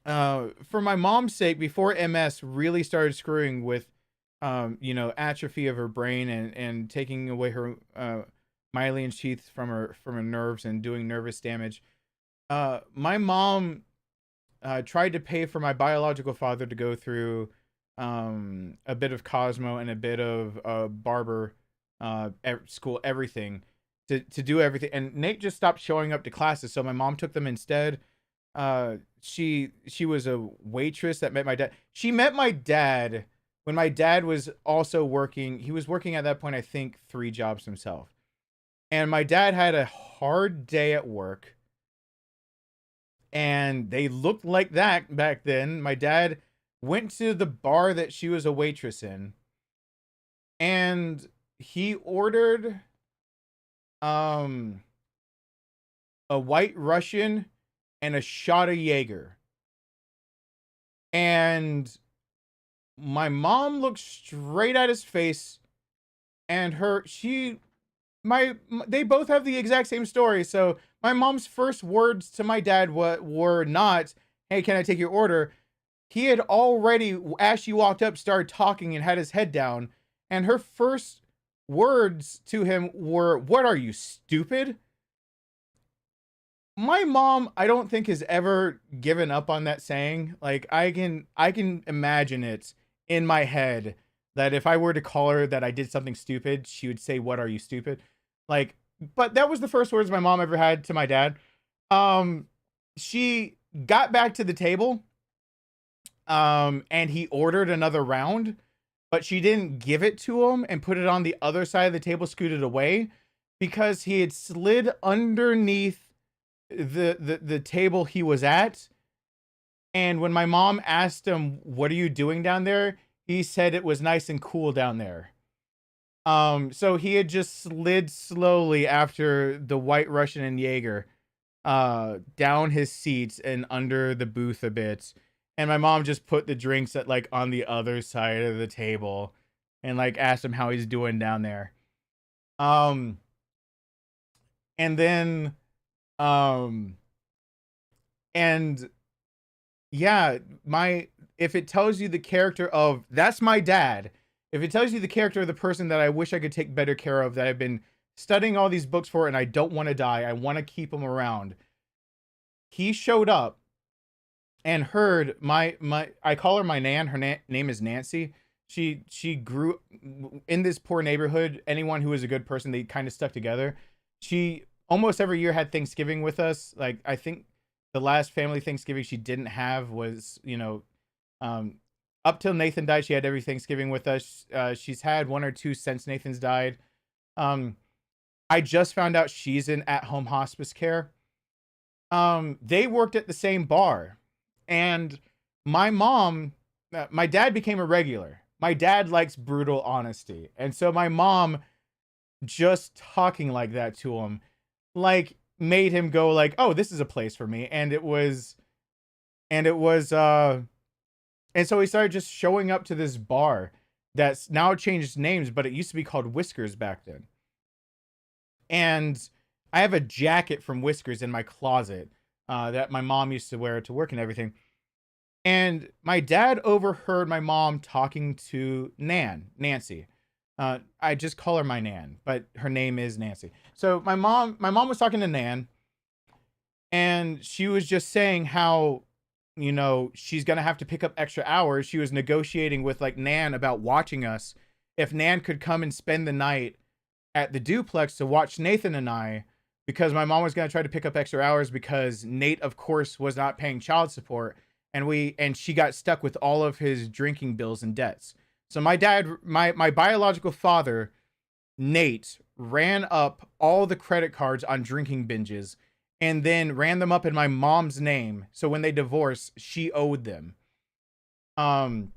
For my mom's sake, before MS really started screwing with, atrophy of her brain and taking away her myelin sheath from her nerves and doing nervous damage, my mom tried to pay for my biological father to go through a bit of Cosmo and a bit of barber school, everything to do everything. And Nate just stopped showing up to classes, so my mom took them instead. She was a waitress that met my dad. She met my dad when my dad was also working. He was working at that point, I think, 3 jobs himself. And my dad had a hard day at work. And they looked like that back then. My dad went to the bar that she was a waitress in. And he ordered a White Russian and a shot of Jaeger. And my mom looked straight at his face, and they both have the exact same story. So my mom's first words to my dad were not, "Hey, can I take your order?" He had already, as she walked up, started talking and had his head down. And her first words to him were, "What are you, stupid?" My mom, I don't think, has ever given up on that saying. Like, I can imagine it in my head that if I were to call her that I did something stupid, she would say, "What are you, stupid?" Like, but that was the first words my mom ever had to my dad. She got back to the table, and he ordered another round, but she didn't give it to him and put it on the other side of the table, scooted away, because he had slid underneath the table he was at. And when my mom asked him, "What are you doing down there?" he said it was nice and cool down there. So he had just slid slowly after the White Russian and Jaeger down his seats and under the booth a bit. And my mom just put the drinks at like on the other side of the table and like asked him how he's doing down there. And then and yeah, if it tells you the character of, that's my dad, if it tells you the character of the person that I wish I could take better care of, that I've been studying all these books for, and I don't want to die, I want to keep him around. He showed up and heard I call her my nan. Her name is Nancy. She grew in this poor neighborhood. Anyone who was a good person, they kind of stuck together. She almost every year had Thanksgiving with us. Like, I think the last family Thanksgiving she didn't have was, up till Nathan died, she had every Thanksgiving with us. She's had 1 or 2 since Nathan's died. I just found out she's in at-home hospice care. They worked at the same bar, and my mom, my dad became a regular. My dad likes brutal honesty, and so my mom, just talking like that to him, like, made him go like, "Oh, this is a place for me," and so he started just showing up to this bar that's now changed names, but it used to be called Whiskers back then. And I have a jacket from Whiskers in my closet that my mom used to wear to work and everything. And my dad overheard my mom talking to Nancy. I just call her my Nan, but her name is Nancy. So my mom was talking to Nan, and she was just saying how, you know, she's gonna have to pick up extra hours. She was negotiating with like Nan about watching us. If Nan could come and spend the night at the duplex to watch Nathan and I, because my mom was gonna try to pick up extra hours because Nate, of course, was not paying child support, and she got stuck with all of his drinking bills and debts. So my dad, my biological father, Nate, ran up all the credit cards on drinking binges and then ran them up in my mom's name. So when they divorced, she owed them. And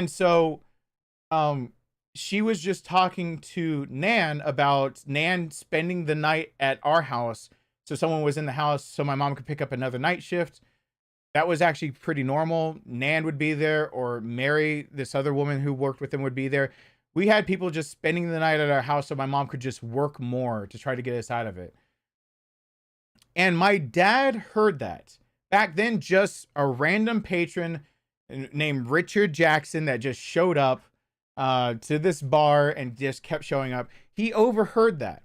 so she was just talking to Nan about Nan spending the night at our house. So someone was in the house so my mom could pick up another night shift. That was actually pretty normal. Nan would be there, or Mary, this other woman who worked with him, would be there. We had people just spending the night at our house so my mom could just work more to try to get us out of it. And my dad heard that. Back then, just a random patron named Richard Jackson that just showed up to this bar and just kept showing up. He overheard that.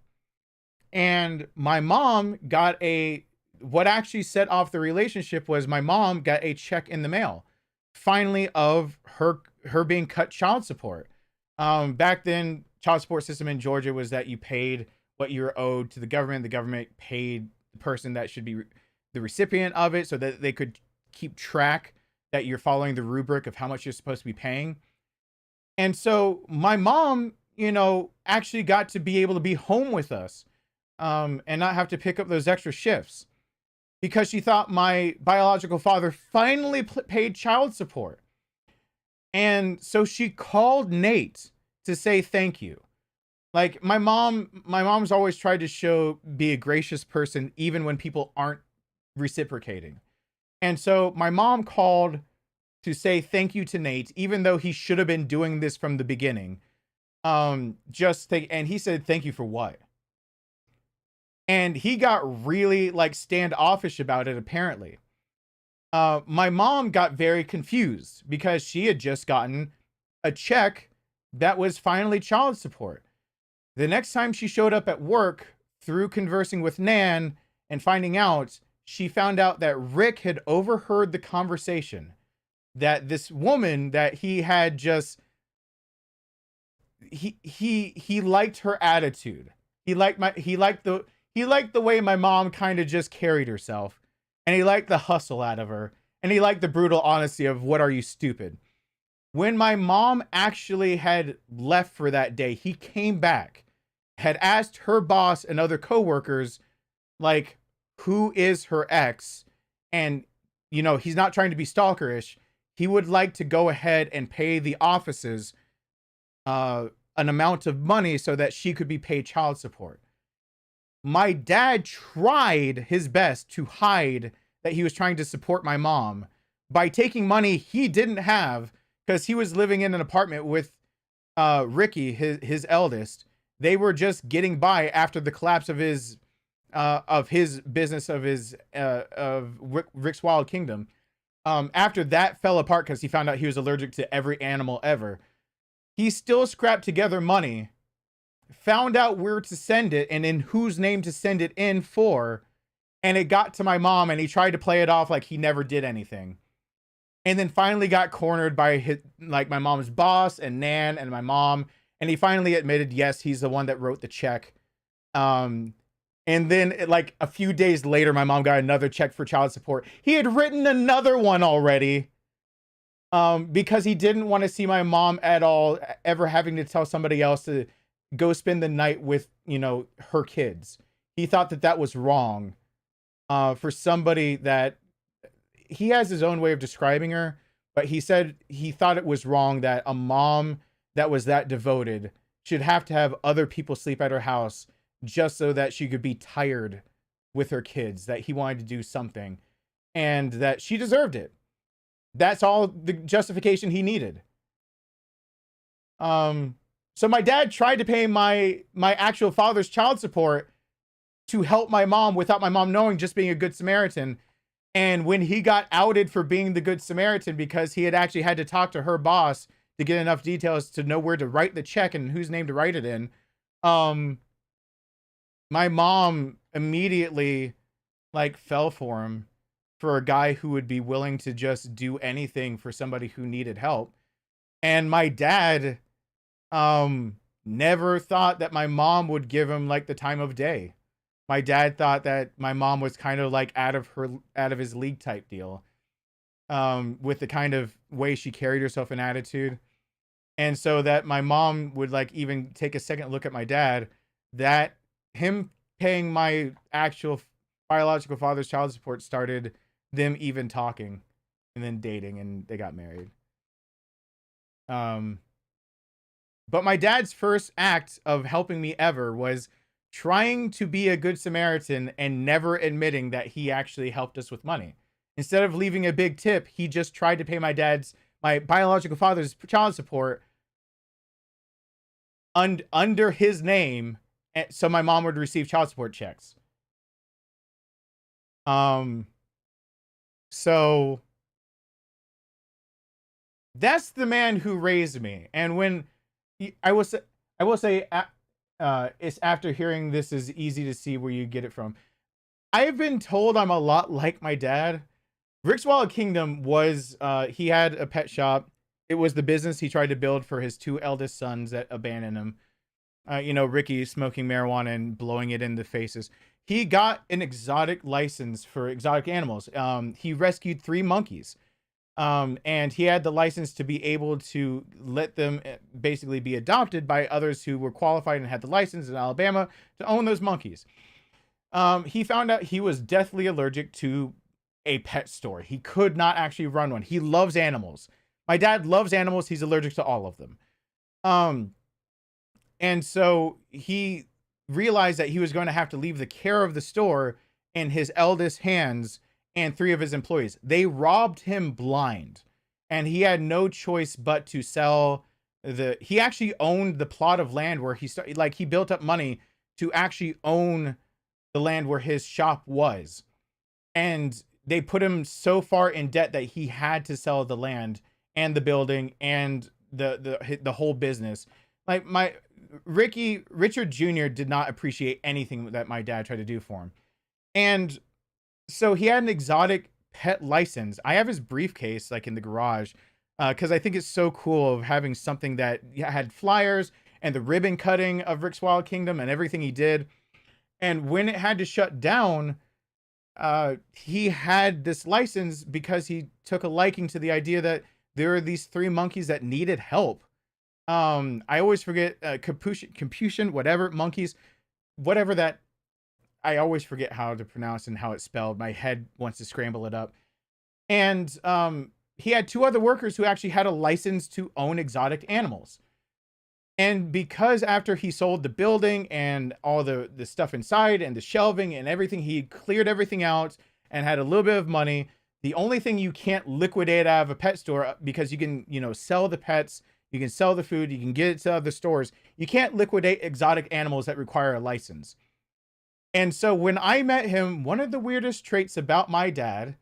And my mom got what actually set off the relationship was my mom got a check in the mail, finally, of her being cut child support. Back then, child support system in Georgia was that you paid what you were owed to the government. The government paid the person that should be the recipient of it so that they could keep track that you're following the rubric of how much you're supposed to be paying. And so my mom, you know, actually got to be able to be home with us and not have to pick up those extra shifts, because she thought my biological father finally paid child support. And so she called Nate to say thank you. Like my mom's always tried to be a gracious person, even when people aren't reciprocating. And so my mom called to say thank you to Nate, even though he should have been doing this from the beginning. And he said, "Thank you for what?" And he got really like standoffish about it, apparently. My mom got very confused because she had just gotten a check that was finally child support. The next time she showed up at work, through conversing with Nan and finding out, she found out that Rick had overheard the conversation, that this woman that he had just, he liked her attitude. He liked the way my mom kind of just carried herself, and he liked the hustle out of her, and he liked the brutal honesty of, "What are you, stupid?" When my mom actually had left for that day, he came back, had asked her boss and other coworkers, like, who is her ex? And, you know, he's not trying to be stalkerish. He would like to go ahead and pay the offices an amount of money so that she could be paid child support. My dad tried his best to hide that he was trying to support my mom by taking money he didn't have, because he was living in an apartment with Ricky, his eldest. They were just getting by after the collapse of his business, of Rick's Wild Kingdom. After that fell apart because he found out he was allergic to every animal ever, he still scrapped together money, found out where to send it and in whose name to send it in for, and it got to my mom, and he tried to play it off like he never did anything. And then finally got cornered by my mom's boss and Nan and my mom, and he finally admitted, yes, he's the one that wrote the check. And then like a few days later, my mom got another check for child support. He had written another one already. because he didn't want to see my mom at all, ever having to tell somebody else to go spend the night with, you know, her kids. He thought that that was wrong, for somebody that he has his own way of describing her, but he said he thought it was wrong that a mom that was that devoted should have to have other people sleep at her house just so that she could be tired with her kids, that he wanted to do something and that she deserved it. That's all the justification he needed. So my dad tried to pay my actual father's child support to help my mom without my mom knowing, just being a good Samaritan. And when he got outed for being the good Samaritan because he had actually had to talk to her boss to get enough details to know where to write the check and whose name to write it in, my mom immediately like fell for him, for a guy who would be willing to just do anything for somebody who needed help. And my dad never thought that my mom would give him like the time of day. My dad thought that my mom was kind of like out of his league type deal, with the kind of way she carried herself and attitude. And so that my mom would like even take a second look at my dad, that him paying my actual biological father's child support started them even talking and then dating, and they got married. But my dad's first act of helping me ever was trying to be a good Samaritan and never admitting that he actually helped us with money. Instead of leaving a big tip, he just tried to pay my biological father's child support under his name, so my mom would receive child support checks. So that's the man who raised me. And when I will say, it's after hearing this is easy to see where you get it from. I've been told I'm a lot like my dad. Rick's Wild Kingdom was, he had a pet shop. It was the business he tried to build for his two eldest sons that abandoned him. You know, Ricky smoking marijuana and blowing it in the faces. He got an exotic license for exotic animals. He rescued 3 monkeys. And he had the license to be able to let them basically be adopted by others who were qualified and had the license in Alabama to own those monkeys. He found out he was deathly allergic to a pet store. He could not actually run one. He loves animals. My dad loves animals. He's allergic to all of them. And so he realized that he was going to have to leave the care of the store in his eldest hands and 3 of his employees. They robbed him blind, and he had no choice but to sell he actually owned the plot of land where he started, like he built up money to actually own the land where his shop was. And they put him so far in debt that he had to sell the land and the building and the whole business. Like Richard Jr. did not appreciate anything that my dad tried to do for him. And so he had an exotic pet license. I have his briefcase like in the garage, because I think it's so cool of having something that had flyers and the ribbon cutting of Rick's Wild Kingdom and everything he did. And when it had to shut down, he had this license because he took a liking to the idea that there are these 3 monkeys that needed help. I always forget, Capuchin, whatever, monkeys, whatever that, I always forget how to pronounce and how it's spelled. My head wants to scramble it up. And he had 2 other workers who actually had a license to own exotic animals. And because after he sold the building and all the stuff inside and the shelving and everything, he cleared everything out and had a little bit of money. The only thing you can't liquidate out of a pet store, because you can, you know, sell the pets, you can sell the food, you can get it to other stores. You can't liquidate exotic animals that require a license. And so when I met him, one of the weirdest traits about my dad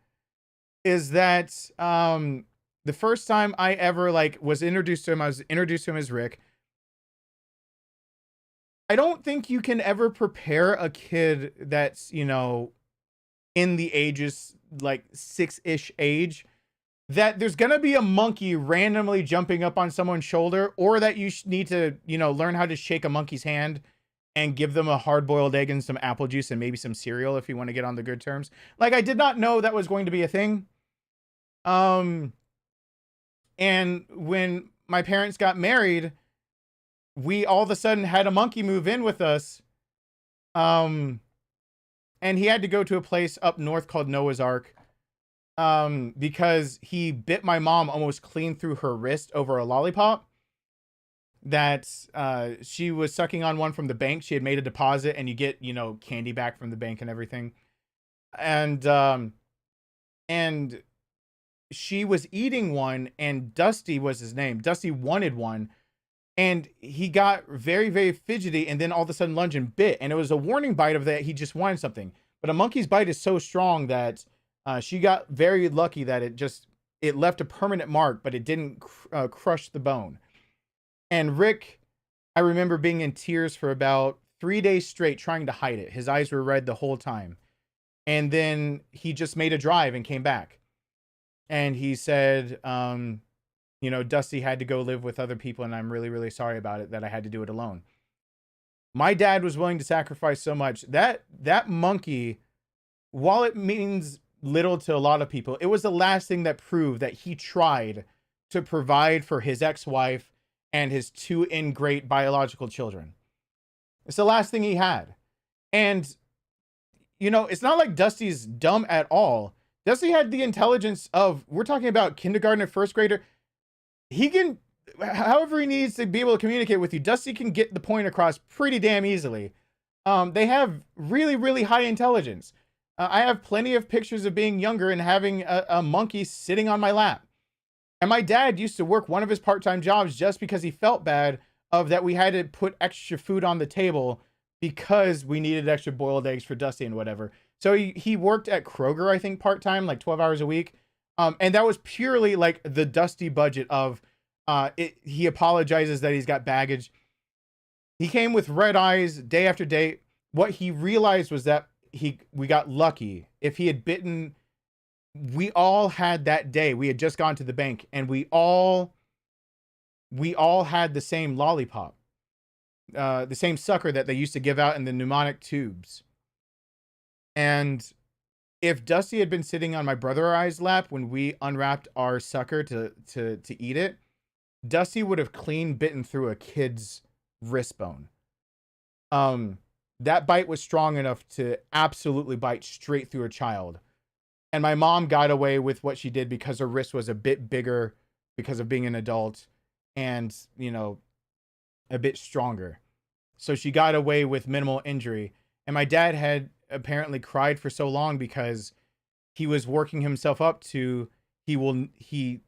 is that the first time I ever like was introduced to him, I was introduced to him as Rick. I don't think you can ever prepare a kid that's, you know, in the ages like 6-ish age, that there's going to be a monkey randomly jumping up on someone's shoulder, or that you need to, you know, learn how to shake a monkey's hand and give them a hard-boiled egg and some apple juice and maybe some cereal if you want to get on the good terms. Like, I did not know that was going to be a thing. And when my parents got married, we all of a sudden had a monkey move in with us. And he had to go to a place up north called Noah's Ark. Because he bit my mom almost clean through her wrist over a lollipop that she was sucking on one from the bank. She had made a deposit, and you get, you know, candy back from the bank and everything. And she was eating one, and Dusty was his name. Dusty wanted one, and he got very, very fidgety, and then all of a sudden lunged and bit, and it was a warning bite of that he just wanted something. But a monkey's bite is so strong that she got very lucky that it left a permanent mark, but it didn't crush the bone. And Rick, I remember being in tears for about 3 days straight trying to hide it. His eyes were red the whole time. And then he just made a drive and came back. And he said, you know, Dusty had to go live with other people, and I'm really, really sorry about it, that I had to do it alone. My dad was willing to sacrifice so much. That monkey, while it means little to a lot of people, it was the last thing that proved that he tried to provide for his ex-wife and his 2 ingrate biological children. It's the last thing he had. And, you know, it's not like Dusty's dumb at all. Dusty had the intelligence of, we're talking about kindergarten or first grader. He can, however he needs to be able to communicate with you, Dusty can get the point across pretty damn easily. They have really, really high intelligence. I have plenty of pictures of being younger and having a monkey sitting on my lap. And my dad used to work one of his part-time jobs just because he felt bad of that we had to put extra food on the table because we needed extra boiled eggs for Dusty and whatever. So he worked at Kroger, I think, part-time, like 12 hours a week. And that was purely like the Dusty budget of he apologizes that he's got baggage. He came with red eyes day after day. What he realized was that we got lucky. If he had bitten, we all had that day. We had just gone to the bank, and we all had the same lollipop, the same sucker that they used to give out in the pneumatic tubes. And if Dusty had been sitting on my brother or I's lap when we unwrapped our sucker to eat it, Dusty would have clean bitten through a kid's wrist bone. That bite was strong enough to absolutely bite straight through a child. And my mom got away with what she did because her wrist was a bit bigger because of being an adult and, you know, a bit stronger. So she got away with minimal injury. And my dad had apparently cried for so long because he was working himself up to, he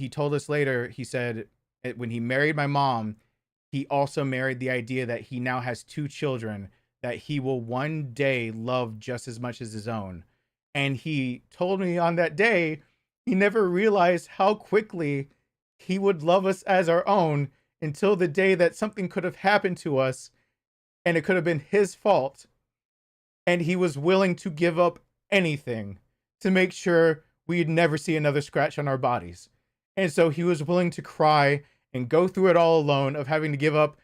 told us later, he said when he married my mom, he also married the idea that he now has 2 children that he will one day love just as much as his own. And he told me on that day, he never realized how quickly he would love us as our own until the day that something could have happened to us and it could have been his fault. And he was willing to give up anything to make sure we'd never see another scratch on our bodies. And so he was willing to cry and go through it all alone of having to give up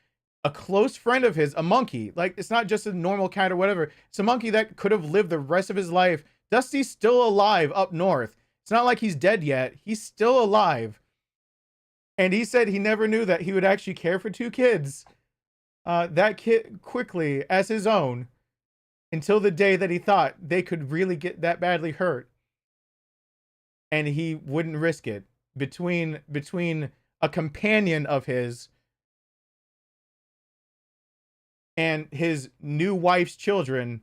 a close friend of his, a monkey. Like, it's not just a normal cat or whatever. It's a monkey that could have lived the rest of his life. Dusty's still alive up north. It's not like he's dead yet. He's still alive. And he said he never knew that he would actually care for 2 kids that kid quickly as his own until the day that he thought they could really get that badly hurt. And he wouldn't risk it. Between a companion of his and his new wife's children,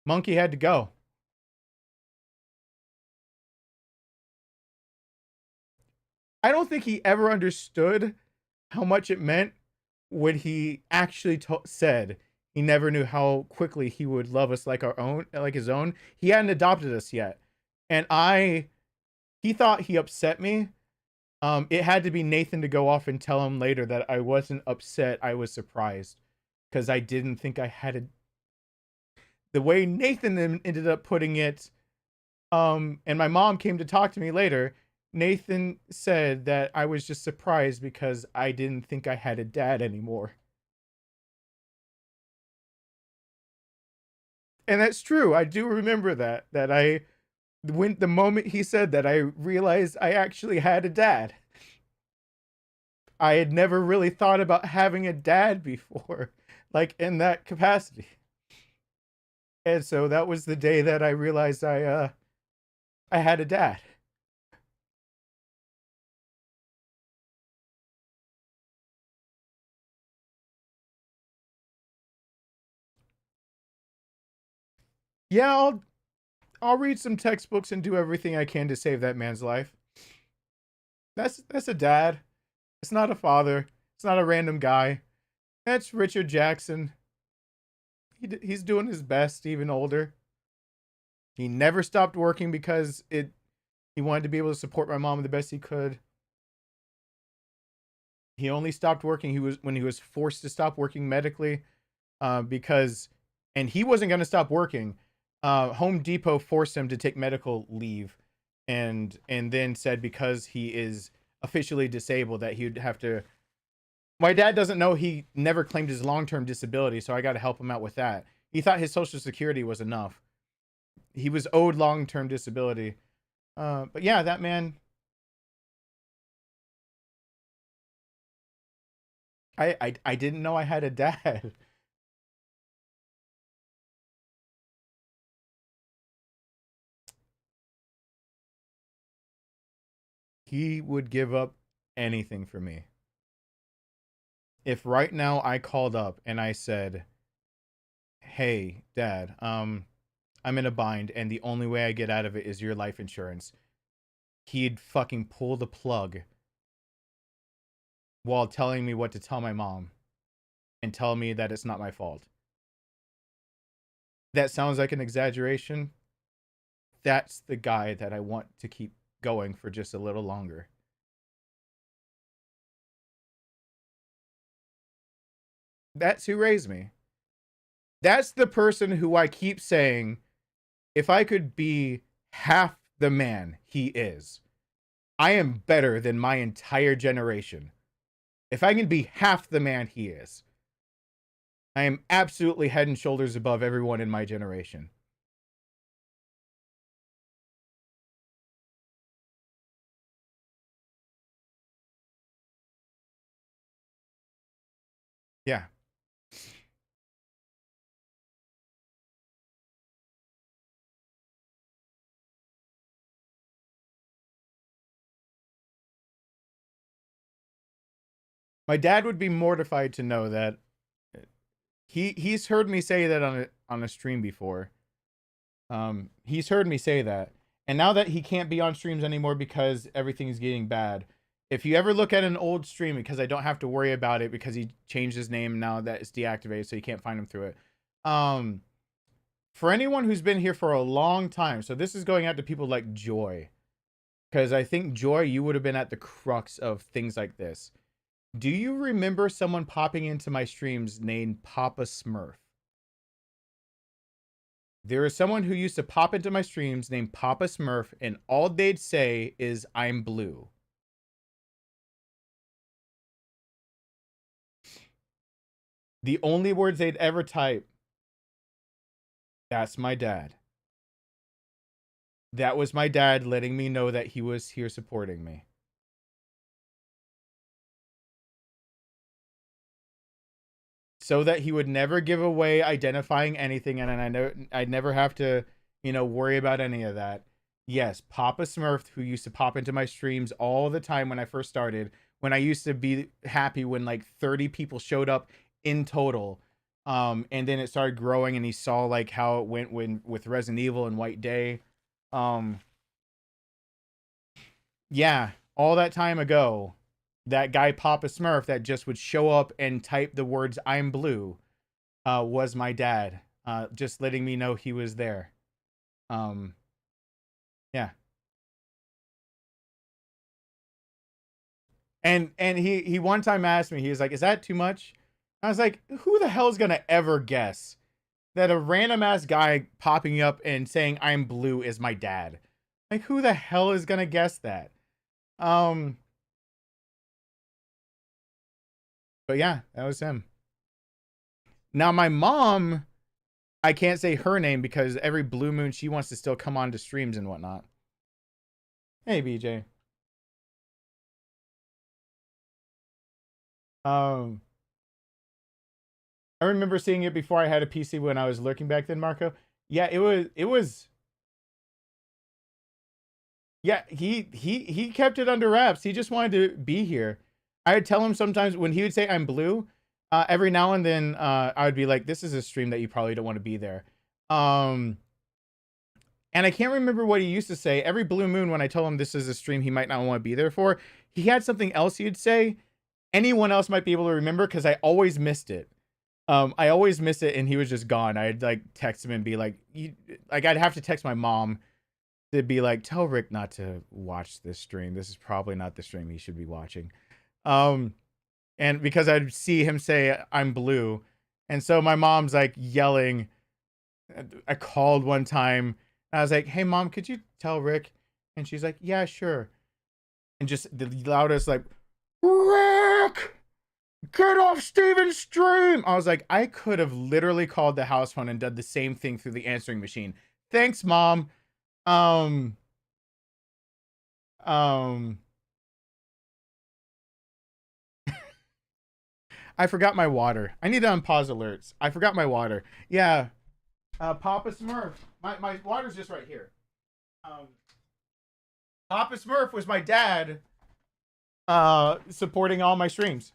Monkey had to go. I don't think he ever understood how much it meant when he actually said he never knew how quickly he would love us like our own, like his own. He hadn't adopted us yet. And he thought he upset me. It had to be Nathan to go off and tell him later that I wasn't upset. I was surprised because I didn't think I had a, the way Nathan ended up putting it. And my mom came to talk to me later. Nathan said that I was just surprised because I didn't think I had a dad anymore. And that's true. I do remember that when the moment he said that, I realized I actually had a dad. I had never really thought about having a dad before, like in that capacity. And so that was the day that I realized I had a dad. Yeah, I'll read some textbooks and do everything I can to save that man's life. That's a dad. It's not a father. It's not a random guy. That's Richard Jackson. He's doing his best, even older. He never stopped working because he wanted to be able to support my mom the best he could. He only stopped working when he was forced to stop working medically, because, and he wasn't going to stop working. Home Depot forced him to take medical leave, and then said because he is officially disabled that he'd have to. My dad doesn't know he never claimed his long-term disability, so I got to help him out with that. He thought his Social Security was enough. He was owed long-term disability. But yeah, that man. I didn't know I had a dad. He would give up anything for me. If right now I called up and I said, "Hey, Dad, I'm in a bind, and the only way I get out of it is your life insurance," he'd fucking pull the plug while telling me what to tell my mom and tell me that it's not my fault. That sounds like an exaggeration. That's the guy that I want to keep going for just a little longer. That's who raised me. That's the person who I keep saying, if I could be half the man he is, I am better than my entire generation. If I can be half the man he is, I am absolutely head and shoulders above everyone in my generation. Yeah. My dad would be mortified to know that he's heard me say that on a stream before. He's heard me say that. And now that he can't be on streams anymore because everything's getting bad, if you ever look at an old stream, because I don't have to worry about it because he changed his name now that it's deactivated, so you can't find him through it. For anyone who's been here for a long time, so this is going out to people like Joy, because I think Joy, you would have been at the crux of things like this. Do you remember someone popping into my streams named Papa Smurf? There is someone who used to pop into my streams named Papa Smurf, and all they'd say is, "I'm blue." The only words they'd ever type, "That's my dad." That was my dad letting me know that he was here supporting me. So that he would never give away identifying anything, and I know I'd never have to, worry about any of that. Yes, Papa Smurf, who used to pop into my streams all the time when I first started, when I used to be happy when like 30 people showed up in total. And then it started growing, and he saw like how it went with Resident Evil and White Day. Yeah, all that time ago, that guy Papa Smurf that just would show up and type the words "I'm blue" was my dad, just letting me know he was there. Yeah. And he one time asked me, he was like, "Is that too much?" I was like, "Who the hell is gonna ever guess that a random ass guy popping up and saying I'm blue is my dad? Like, who the hell is gonna guess that?" Um, but yeah, that was him. Now my mom, I can't say her name because every blue moon she wants to still come on to streams and whatnot. Hey, BJ. I remember seeing it before I had a PC when I was lurking back then, Marco. Yeah, it was. Yeah, he kept it under wraps. He just wanted to be here. I would tell him sometimes when he would say I'm blue, every now and then I would be like, this is a stream that you probably don't want to be there. And I can't remember what he used to say. Every blue moon when I told him this is a stream he might not want to be there for, he had something else he'd say. Anyone else might be able to remember because I always missed it. I always missed it and he was just gone. I'd like text him and be like, I'd have to text my mom to be like, tell Rick not to watch this stream. This is probably not the stream he should be watching. And because I'd see him say I'm blue. And so my mom's like yelling. I called one time. I was like, hey mom, could you tell Rick? And she's like, yeah, sure. And just the loudest like, Rick, get off Steven's stream. I was like, I could have literally called the house phone and done the same thing through the answering machine. Thanks, mom. I forgot my water. I need to unpause alerts. I forgot my water. Yeah. Papa Smurf. My water's just right here. Papa Smurf was my dad supporting all my streams.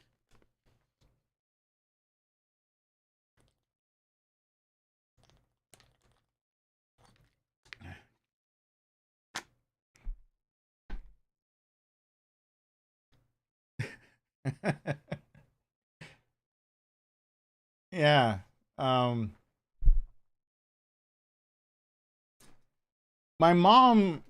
Yeah. My mom,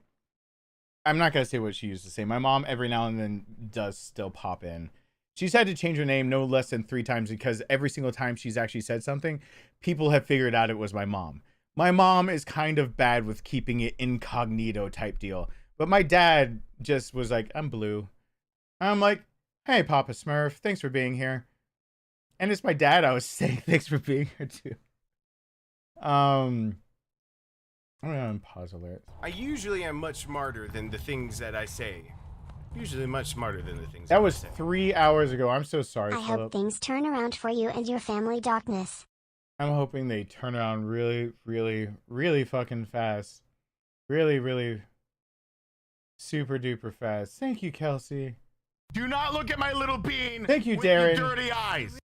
I'm not going to say what she used to say. My mom every now and then does still pop in. She's had to change her name no less than 3 times because every single time she's actually said something, people have figured out it was my mom. My mom is kind of bad with keeping it incognito type deal. But my dad just was like, I'm blue. I'm like, hey, Papa Smurf, thanks for being here. And it's my dad I was saying thanks for being here too. I'm gonna pause alert. I usually am much smarter than the things that I say. Usually much smarter than the things that was I say. 3 hours ago. I'm so sorry, I hope things turn around for you and your family, Darkness. I'm hoping they turn around really, really, really fucking fast. Really, really super duper fast. Thank you, Kelsey. Do not look at my little bean. Thank you, with Darren. Your dirty eyes.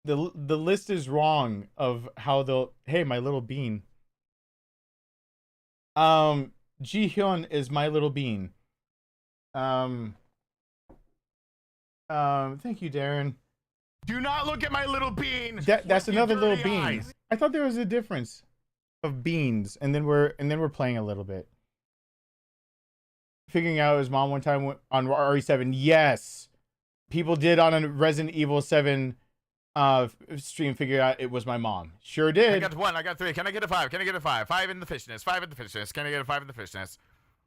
The list is wrong of how they'll. Hey, my little bean. Ji Hyun is my little bean. Thank you, Darren. Do not look at my little bean. That's another little bean. Eyes. I thought there was a difference of beans, and then we're playing a little bit. Figuring out his mom one time on RE7. Yes, people did on a Resident Evil 7 stream figure out it was my mom. Sure did. I got 1, I got 3. Can I get a 5? Can I get a 5? 5 in the fishnets. 5 in the fishnets. Can I get a 5 in the fishnets?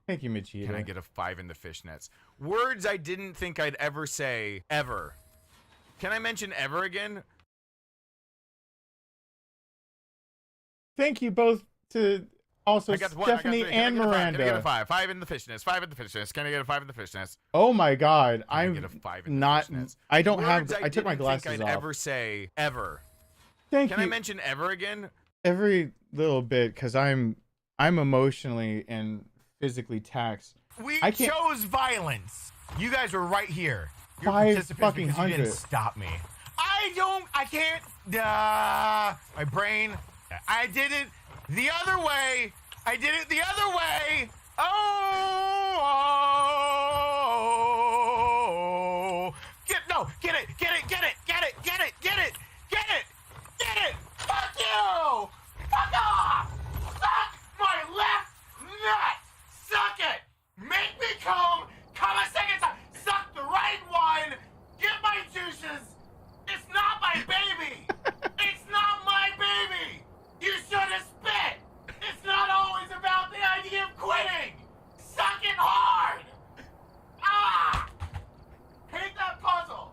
Thank you, Michi. Can I get a 5 in the fishnets? Words I didn't think I'd ever say, ever. Can I mention ever again? Thank you both to also Stephanie and Miranda. Can I get a 5? 5 in the fishnets. 5 in the fishnets. Can I get a 5 in the fishnets? Oh my god. I'm get a 5 in not the fishnets. I don't Words have I took my glasses think I'd off. ever say ever. Thank Can you. I mention ever again? Every little bit, because I'm emotionally and physically taxed. We chose violence. You guys were right here. You're 500. You didn't stop me. I can't. My brain. I did it the other way. I did it the other way. Oh. Get it. Get it. Fuck you. Fuck off. Suck my left nut. Suck it. Make me come a second time. Suck the right one. Get my juices. It's not my baby. It's not my baby. You should have spit. It's not always about the idea of quitting. Suck it hard. Ah. Hate that puzzle.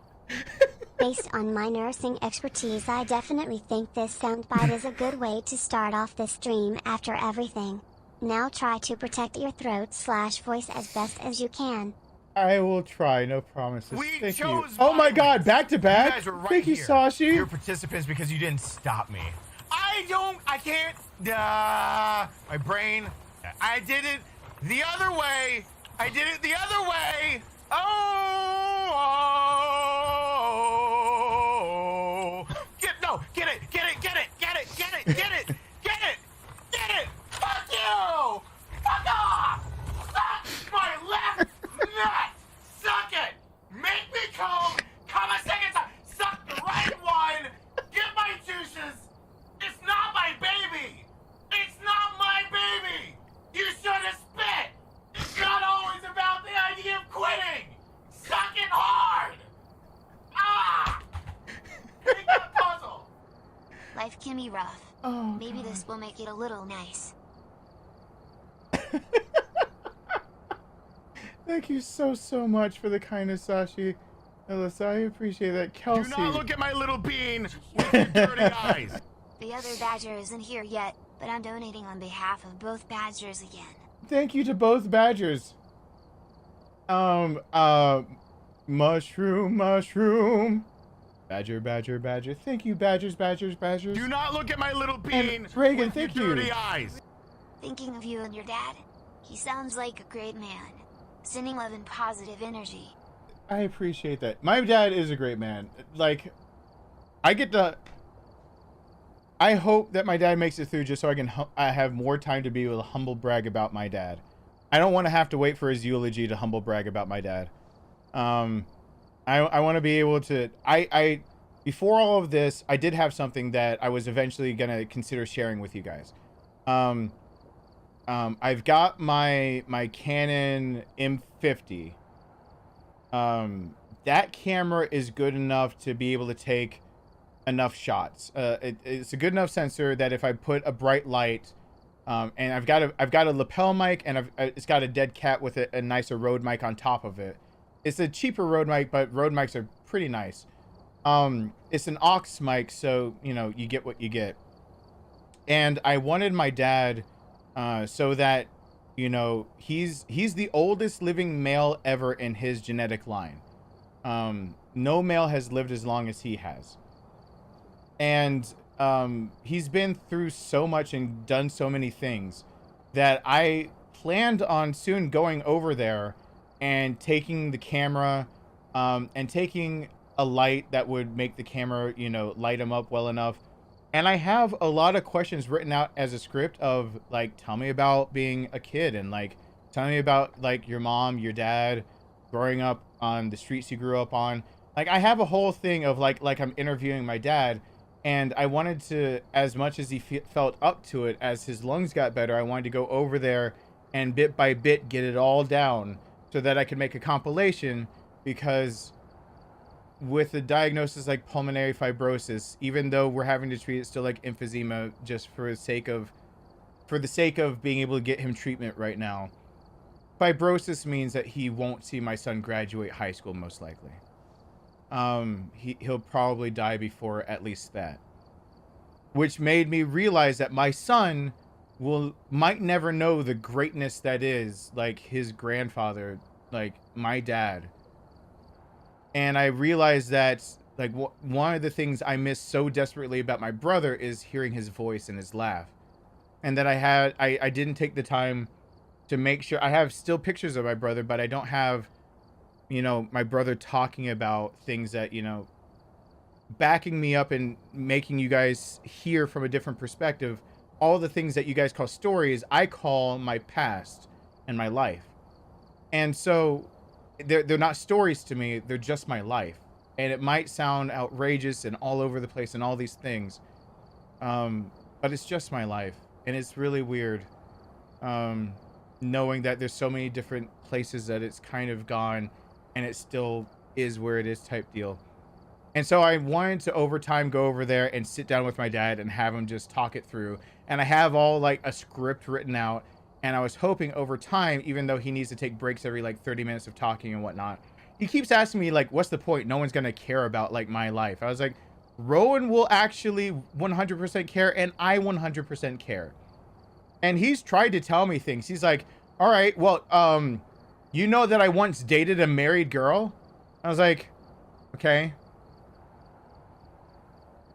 Based on my nursing expertise, I definitely think this soundbite is a good way to start off this stream after everything. Now try to protect your throat/voice as best as you can. I will try, no promises. We Thank you. chose Oh my god, violence. back to back. You guys were right Thank you, here. Sashi. You're participants because you didn't stop me. I can't. My brain. I did it the other way. I did it the other way. Oh. Get it. Get it. Fuck you. Fuck off. Suck my left nut. Suck it. Make me come a second time. Suck the right one. Get my juices. It's not my baby. It's not my baby. You should have spit. It's not always about the idea of quitting. Suck it hard. Ah. Take that puzzle. Life can be rough. Oh, Maybe God. this will make it a little nice. Thank you so much for the kindness, Sashi. Alyssa, I appreciate that. Kelsey. Do not look at my little bean with your dirty eyes. The other badger isn't here yet, but I'm donating on behalf of both badgers again. Thank you to both badgers. Mushroom. Badger. Thank you, badgers. Do not look at my little bean And Reagan, with thank your you. dirty eyes. Thinking of you and your dad, he sounds like a great man. Sending love and positive energy. I appreciate that. My dad is a great man. Like, I hope that my dad makes it through just so I have more time to be able to humble brag about my dad. I don't want to have to wait for his eulogy to humble brag about my dad. I want to be able to, before all of this, I did have something that I was eventually going to consider sharing with you guys. I've got my Canon M50. That camera is good enough to be able to take enough shots. It's a good enough sensor that if I put a bright light, and I've got a lapel mic, and it's got a dead cat with a nicer Rode mic on top of it. It's a cheaper Rode mic, but Rode mics are pretty nice. It's an aux mic, so you get what you get. And I wanted my dad, so that he's the oldest living male ever in his genetic line. No male has lived as long as he has. And he's been through so much and done so many things that I planned on soon going over there and taking the camera, and taking a light that would make the camera, light him up well enough. And I have a lot of questions written out as a script of like, tell me about being a kid, and like, tell me about like your mom, your dad, growing up on the streets you grew up on. Like, I have a whole thing of like I'm interviewing my dad, and I wanted to, as much as he felt up to it, as his lungs got better, I wanted to go over there and bit by bit get it all down so that I could make a compilation, because with a diagnosis like pulmonary fibrosis, even though we're having to treat it still like emphysema, just for the sake of being able to get him treatment right now, fibrosis means that he won't see my son graduate high school, most likely. He'll probably die before at least that, which made me realize that my son might never know the greatness that is like his grandfather, like my dad. And I realized that like one of the things I miss so desperately about my brother is hearing his voice and his laugh. And that I didn't take the time to make sure. I have still pictures of my brother, but I don't have, my brother talking about things that, backing me up and making you guys hear from a different perspective. All the things that you guys call stories, I call my past and my life. And so they're not stories to me. They're just my life. And it might sound outrageous and all over the place and all these things. But it's just my life. And it's really weird. Knowing that there's so many different places that it's kind of gone and it still is where it is type deal. And so I wanted to over time go over there and sit down with my dad and have him just talk it through. And I have all like a script written out. And I was hoping over time, even though he needs to take breaks every like 30 minutes of talking and whatnot, he keeps asking me like, what's the point? No one's going to care about like my life. I was like, Rowan will actually 100% care, and I 100% care. And he's tried to tell me things. He's like, all right, well, you know that I once dated a married girl? I was like, okay.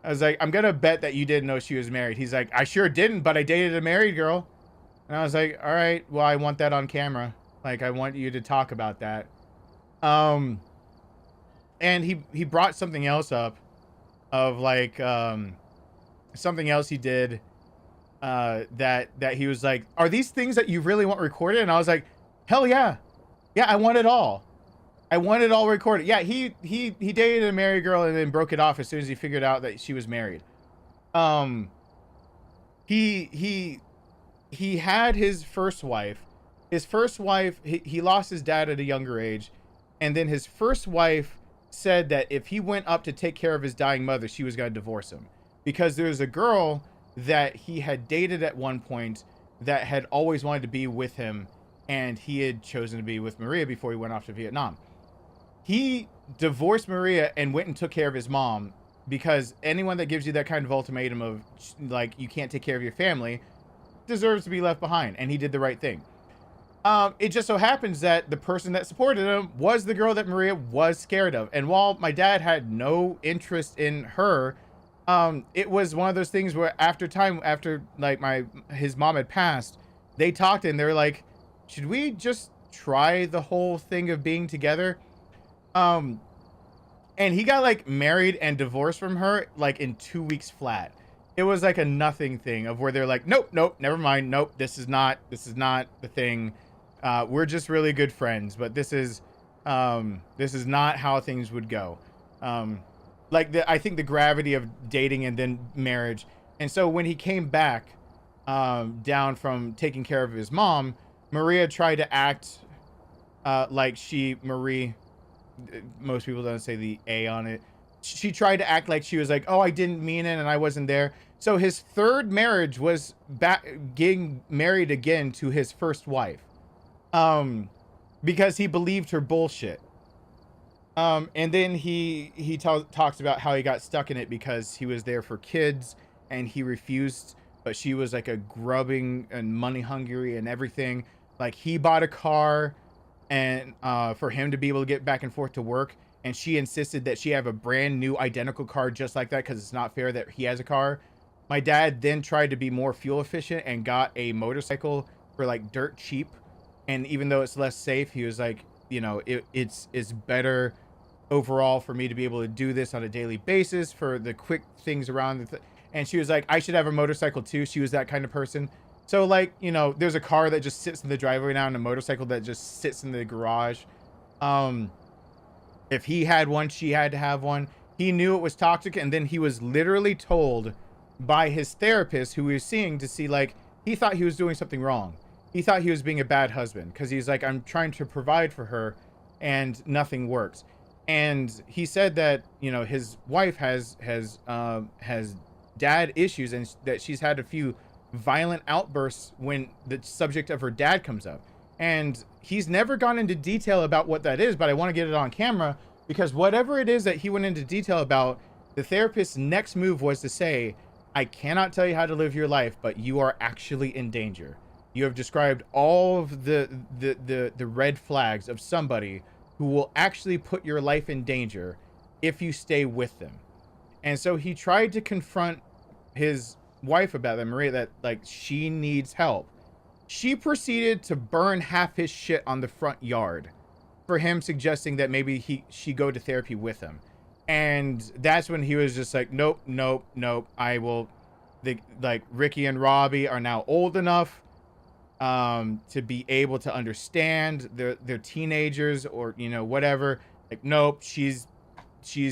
I was like, I'm gonna bet that you didn't know she was married. He's like, I sure didn't, but I dated a married girl. And I was like, all right, well, I want that on camera. Like, I want you to talk about that. And he brought something else up of like, something else he did, that he was like, are these things that you really want recorded? And I was like, hell yeah. Yeah, I want it all. I want it all recorded. Yeah, he dated a married girl and then broke it off as soon as he figured out that she was married. He had his first wife. His first wife, he lost his dad at a younger age, and then his first wife said that if he went up to take care of his dying mother, she was going to divorce him, because there's a girl that he had dated at one point that had always wanted to be with him, and he had chosen to be with Maria before he went off to Vietnam. He divorced Maria and went and took care of his mom, because anyone that gives you that kind of ultimatum of like, you can't take care of your family, deserves to be left behind. And he did the right thing. It just so happens that the person that supported him was the girl that Maria was scared of. And while my dad had no interest in her, it was one of those things where after like his mom had passed, they talked and they were like, should we just try the whole thing of being together? And he got like married and divorced from her like in 2 weeks flat. It was like a nothing thing of where they're like, nope, never mind. Nope. This is not the thing. We're just really good friends, but this is not how things would go. I think the gravity of dating and then marriage. And so when he came back, down from taking care of his mom, Maria tried to act, like Marie, most people don't say the A on it. She tried to act like she was like, oh, I didn't mean it and I wasn't there. So his third marriage was getting married again to his first wife. Because he believed her bullshit. And then he talks about how he got stuck in it because he was there for kids and he refused, but she was like a grubbing and money hungry and everything. Like he bought a car and for him to be able to get back and forth to work, and she insisted that she have a brand new identical car just like that because it's not fair that he has a car. My dad then tried to be more fuel efficient and got a motorcycle for like dirt cheap, and even though it's less safe, he was like, you know, it's better overall for me to be able to do this on a daily basis for the quick things around and she was like, I should have a motorcycle too. She was that kind of person. So like, you know, there's a car that just sits in the driveway now and a motorcycle that just sits in the garage. If he had one, she had to have one. He knew it was toxic, and then he was literally told by his therapist who he was seeing to see, like, he thought he was doing something wrong. He thought he was being a bad husband because he's like, I'm trying to provide for her and nothing works. And he said that, you know, his wife has dad issues and that she's had a few violent outbursts when the subject of her dad comes up. And he's never gone into detail about what that is, but I want to get it on camera because whatever it is that he went into detail about, the therapist's next move was to say, I cannot tell you how to live your life, but you are actually in danger. You have described all of the red flags of somebody who will actually put your life in danger if you stay with them. And so he tried to confront his wife about that, Maria, that like she needs help. She proceeded to burn half his shit on the front yard for him suggesting that maybe she go to therapy with him. And that's when he was just like, nope. I will. Like Ricky and Robbie are now old enough to be able to understand. They're teenagers or, you know, whatever. Like, nope, she's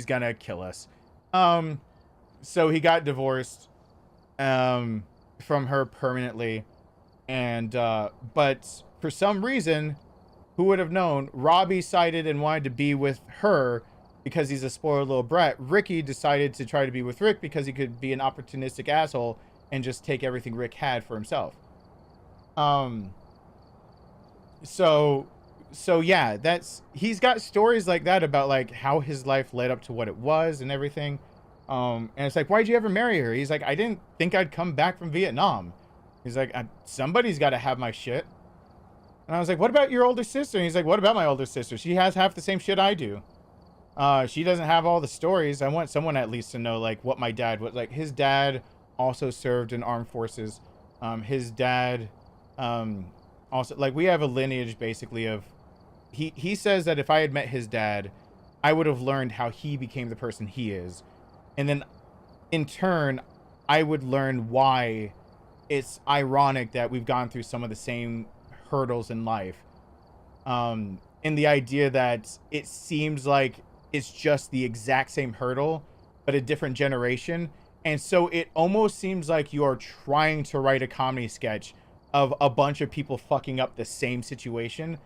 gonna kill us. So he got divorced from her permanently. And but for some reason, who would have known, Robbie sided and wanted to be with her because he's a spoiled little brat. Ricky decided to try to be with Rick because he could be an opportunistic asshole and just take everything Rick had for himself. So yeah, he's got stories like that about like how his life led up to what it was and everything. And it's like, why'd you ever marry her? He's like, I didn't think I'd come back from Vietnam. He's like, somebody's got to have my shit. And I was like, what about your older sister? And he's like, what about my older sister? She has half the same shit I do. She doesn't have all the stories. I want someone at least to know, like, what my dad was like. His dad also served in armed forces. His dad, also, like, we have a lineage basically of, he says that if I had met his dad, I would have learned how he became the person he is. And then in turn, I would learn why it's ironic that we've gone through some of the same hurdles in life. And the idea that it seems like it's just the exact same hurdle, but a different generation. And so it almost seems like you are trying to write a comedy sketch of a bunch of people fucking up the same situation,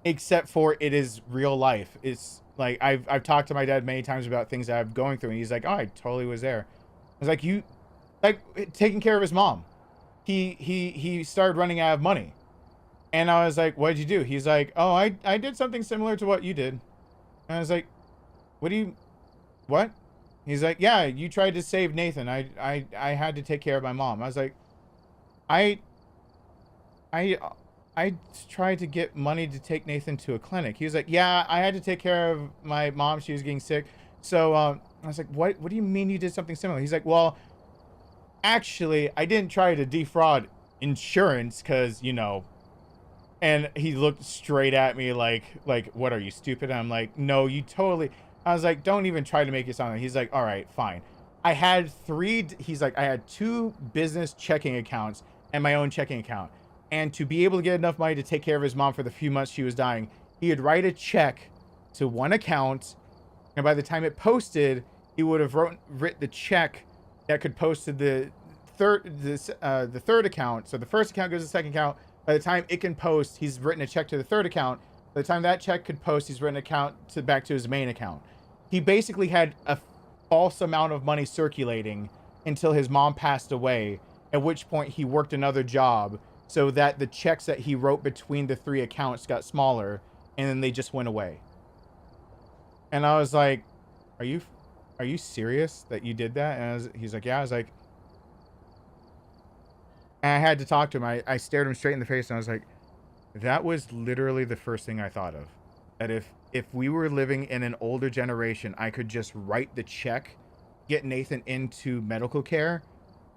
except for it is real life. It's like, I've talked to my dad many times about things that I'm going through, and he's like, oh, I totally was there. I was like, you, like, taking care of his mom. He started running out of money. And I was like, what'd you do? He's like, oh, I did something similar to what you did. And I was like, what? He's like, yeah, you tried to save Nathan. I had to take care of my mom. I was like, I tried to get money to take Nathan to a clinic. He was like, yeah, I had to take care of my mom. She was getting sick. So I was like, what do you mean you did something similar? He's like, well, actually, I didn't try to defraud insurance because, you know. And he looked straight at me like, what, are you stupid? And I'm like, no, you totally. I was like, don't even try to make it sound like. He's like, all right, fine. I had he's like, I had 2 business checking accounts and my own checking account. And to be able to get enough money to take care of his mom for the few months she was dying, he would write a check to one account. And by the time it posted, he would have written the check that could post to the third account. So the first account goes to the second account. By the time it can post, he's written a check to the third account. By the time that check could post, he's written an account back to his main account. He basically had a false amount of money circulating until his mom passed away, at which point he worked another job so that the checks that he wrote between the 3 accounts got smaller, and then they just went away. And I was like, are you serious that you did that? And he's like, yeah. I was like, and I had to talk to him. I stared him straight in the face, and I was like, that was literally the first thing I thought of. That if we were living in an older generation, I could just write the check, get Nathan into medical care,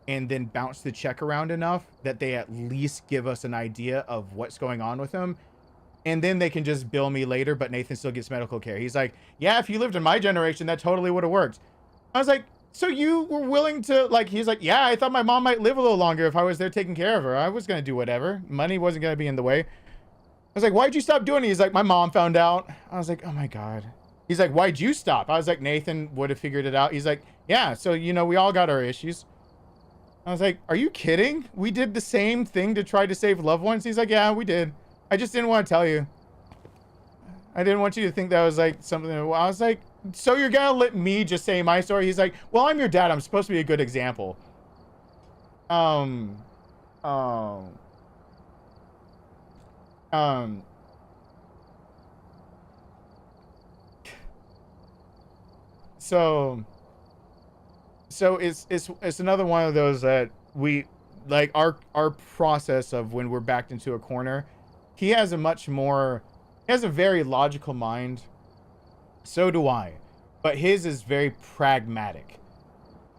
and then bounce the check around enough that they at least give us an idea of what's going on with him. And then they can just bill me later, but Nathan still gets medical care. He's like, yeah, if you lived in my generation, that totally would have worked. I was like, so you were willing to, like, he's like, yeah, I thought my mom might live a little longer if I was there taking care of her. I was going to do whatever. Money wasn't going to be in the way. I was like, why'd you stop doing it? He's like, my mom found out. I was like, oh my God. He's like, why'd you stop? I was like, Nathan would have figured it out. He's like, yeah, so, you know, we all got our issues. I was like, are you kidding? We did the same thing to try to save loved ones? He's like, yeah, we did. I just didn't want to tell you. I didn't want you to think that was like something. I was like, so you're gonna let me just say my story? He's like, well, I'm your dad. I'm supposed to be a good example. So it's another one of those that we like our process of when we're backed into a corner. He has a very logical mind. So do I. But his is very pragmatic.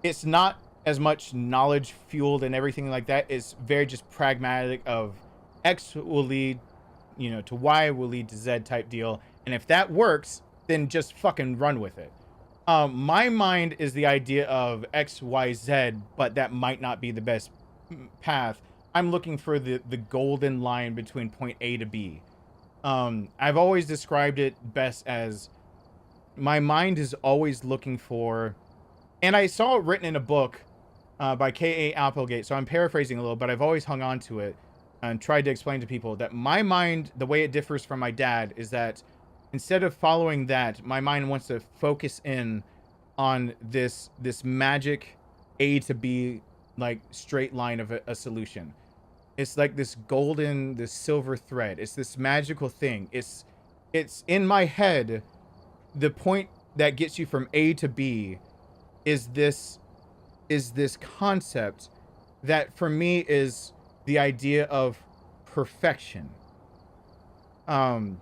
It's not as much knowledge fueled and everything like that. It's very just pragmatic of X will lead, you know, to Y will lead to Z type deal. And if that works, then just fucking run with it. My mind is the idea of X, Y, Z, but that might not be the best path. I'm looking for the golden line between point A to B. I've always described it best as my mind is always looking for, and I saw it written in a book by K.A. Applegate, so I'm paraphrasing a little, but I've always hung on to it and tried to explain to people that my mind, the way it differs from my dad, is that instead of following that, my mind wants to focus in on this magic A to B, like, straight line of a solution. It's like this silver thread. It's this magical thing. It's in my head. The point that gets you from A to B is this concept that for me is the idea of perfection. And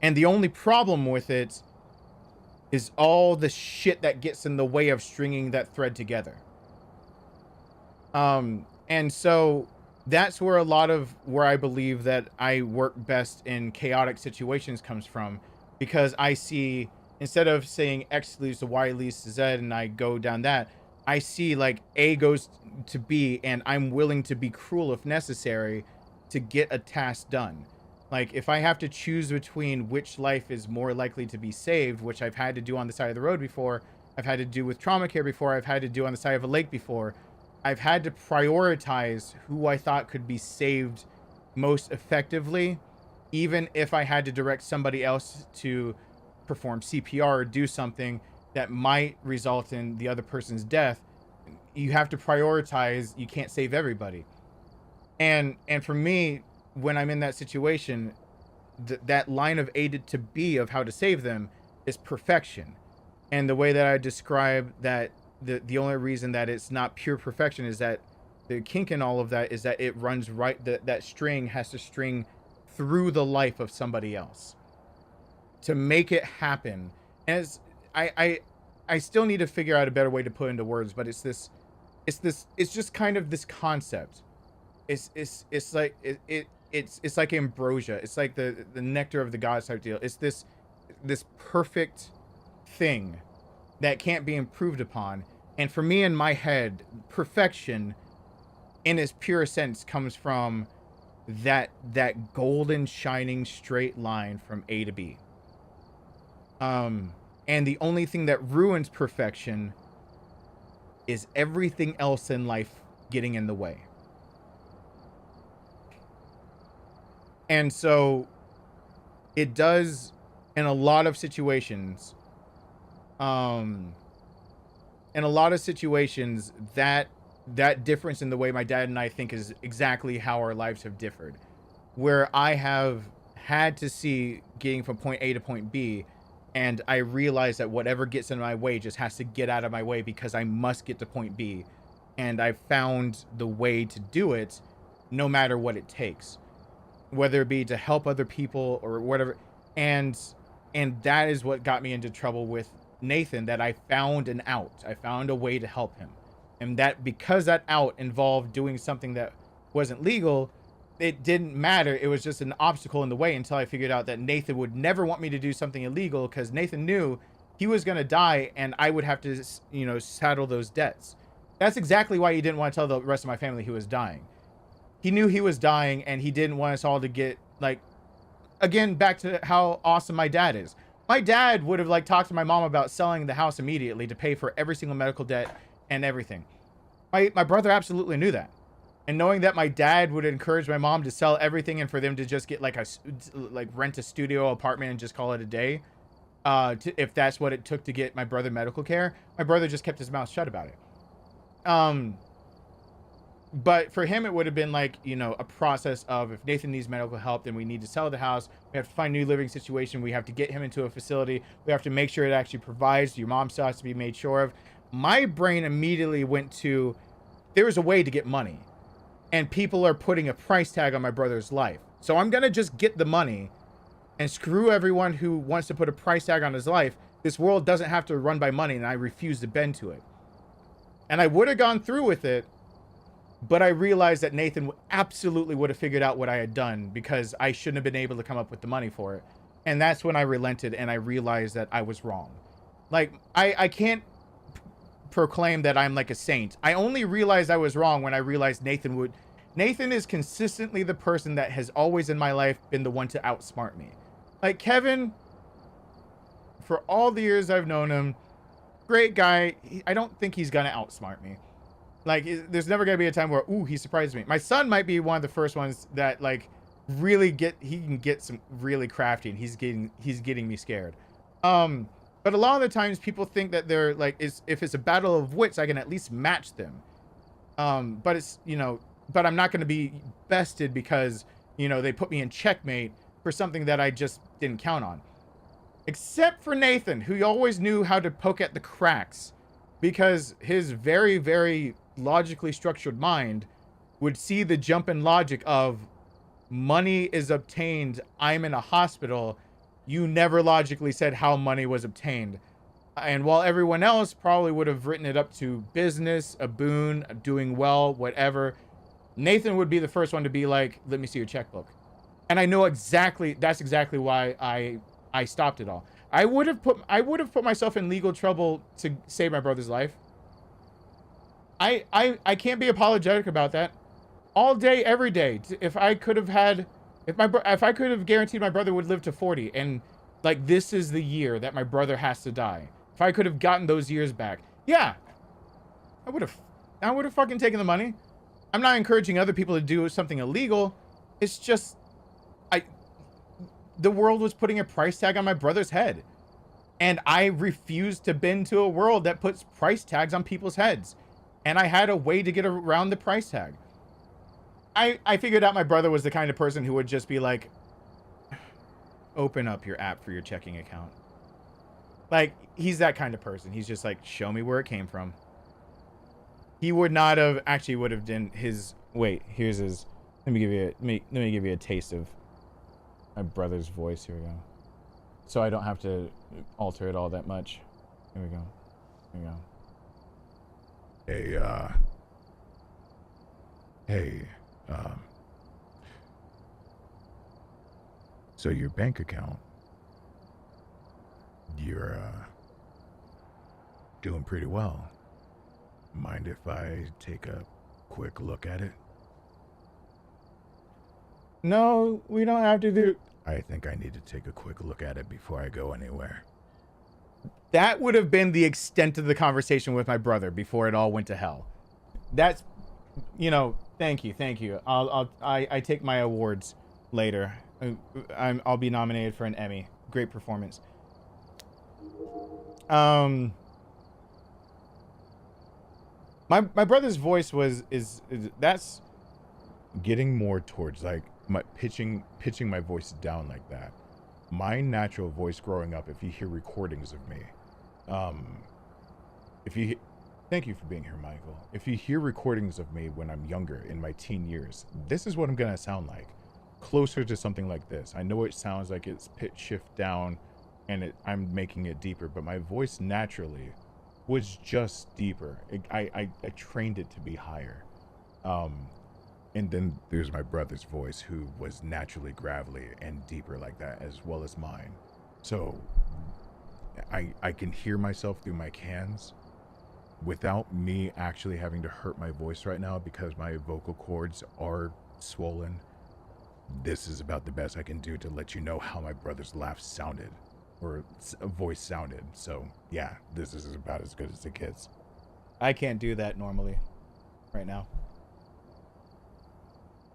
the only problem with it is all the shit that gets in the way of stringing that thread together. And so that's where a lot of where I believe that I work best in chaotic situations comes from, because I see, instead of saying X leads to Y leads to Z and I go down that, I see like A goes to B and I'm willing to be cruel if necessary to get a task done. Like if I have to choose between which life is more likely to be saved, which I've had to do on the side of the road before, I've had to do with trauma care before, I've had to do on the side of a lake before, I've had to prioritize who I thought could be saved most effectively, even if I had to direct somebody else to perform CPR or do something that might result in the other person's death. You have to prioritize. You can't save everybody. And for me, when I'm in that situation, that line of A to B of how to save them is perfection. And the way that I describe that, the only reason that it's not pure perfection is that the kink in all of that is that it runs right, that string has to string through the life of somebody else to make it happen. And it's, I still need to figure out a better way to put into words, but it's just kind of this concept. It's like it's like ambrosia. It's like the nectar of the gods type deal. It's this perfect thing that can't be improved upon. And for me, in my head, perfection in its pure sense comes from that golden shining straight line from A to B. And the only thing that ruins perfection is everything else in life getting in the way. And so it does in a lot of situations. In a lot of situations, that difference in the way my dad and I think is exactly how our lives have differed. Where I have had to see getting from point A to point B, and I realize that whatever gets in my way just has to get out of my way because I must get to point B. And I've found the way to do it no matter what it takes. Whether it be to help other people or whatever. And that is what got me into trouble with Nathan, that I found an out. I found a way to help him. And that because that out involved doing something that wasn't legal, it didn't matter. It was just an obstacle in the way until I figured out that Nathan would never want me to do something illegal because Nathan knew he was going to die and I would have to, saddle those debts. That's exactly why he didn't want to tell the rest of my family he was dying. He knew he was dying and he didn't want us all to get, again, back to how awesome my dad is. My dad would have talked to my mom about selling the house immediately to pay for every single medical debt and everything. My brother absolutely knew that. And knowing that my dad would encourage my mom to sell everything and for them to just get rent a studio apartment and just call it a day, if that's what it took to get my brother medical care, my brother just kept his mouth shut about it. But for him, it would have been a process of, if Nathan needs medical help, then we need to sell the house. We have to find a new living situation. We have to get him into a facility. We have to make sure it actually provides. Your mom still has to be made sure of. My brain immediately went to, there's a way to get money. And people are putting a price tag on my brother's life. So I'm going to just get the money and screw everyone who wants to put a price tag on his life. This world doesn't have to run by money, and I refuse to bend to it. And I would have gone through with it, but I realized that Nathan absolutely would have figured out what I had done because I shouldn't have been able to come up with the money for it. And that's when I relented and I realized that I was wrong. I can't proclaim that I'm like a saint. I only realized I was wrong when I realized Nathan is consistently the person that has always in my life been the one to outsmart me. Kevin, for all the years I've known him, great guy. I don't think he's gonna outsmart me. There's never gonna be a time where, ooh, he surprised me. My son might be one of the first ones that really he can get some really crafty, and he's getting me scared. But a lot of the times people think that they're if it's a battle of wits, I can at least match them. But it's, but I'm not going to be bested because, they put me in checkmate for something that I just didn't count on. Except for Nathan, who always knew how to poke at the cracks because his very, very logically structured mind would see the jump in logic of, money is obtained, I'm in a hospital, you never logically said how money was obtained. And while everyone else probably would have written it up to business, a boon, doing well, whatever, Nathan would be the first one to be like, let me see your checkbook. And I know exactly, that's exactly why I stopped it all. I would have put myself in legal trouble to save my brother's life. I can't be apologetic about that. All day, every day. If I could have guaranteed my brother would live to 40, and like this is the year that my brother has to die. If I could have gotten those years back, yeah, I would have fucking taken the money. I'm not encouraging other people to do something illegal. It's just, the world was putting a price tag on my brother's head, and I refused to bend to a world that puts price tags on people's heads. And I had a way to get around the price tag. I figured out my brother was the kind of person who would just be like, open up your app for your checking account. Like, he's that kind of person. He's just like, show me where it came from. He would not have, actually would have done his, wait, here's his, let me give you a taste of my brother's voice. Here we go. So I don't have to alter it all that much. Here we go. Here we go. So your bank account, you're, doing pretty well. Mind if I take a quick look at it? No, we don't have to do. I think I need to take a quick look at it before I go anywhere. That would have been the extent of the conversation with my brother before it all went to hell. That's, thank you. I take my awards later. I'll be nominated for an Emmy. Great performance. My brother's voice is that's Getting more towards like my pitching my voice down like that. My natural voice growing up, if you hear recordings of me, thank you for being here, Michael. If you hear recordings of me when I'm younger, in my teen years, this is what I'm gonna sound like. Closer to something like this. I know it sounds like it's pitch shift down and I'm making it deeper, but my voice naturally was just deeper. I trained it to be higher. And then there's my brother's voice, who was naturally gravelly and deeper like that, as well as mine. So I can hear myself through my cans without me actually having to hurt my voice right now, because my vocal cords are swollen. This is about the best I can do to let you know how my brother's laugh sounded, or voice sounded. So yeah, this is about as good as it gets. I can't do that normally right now.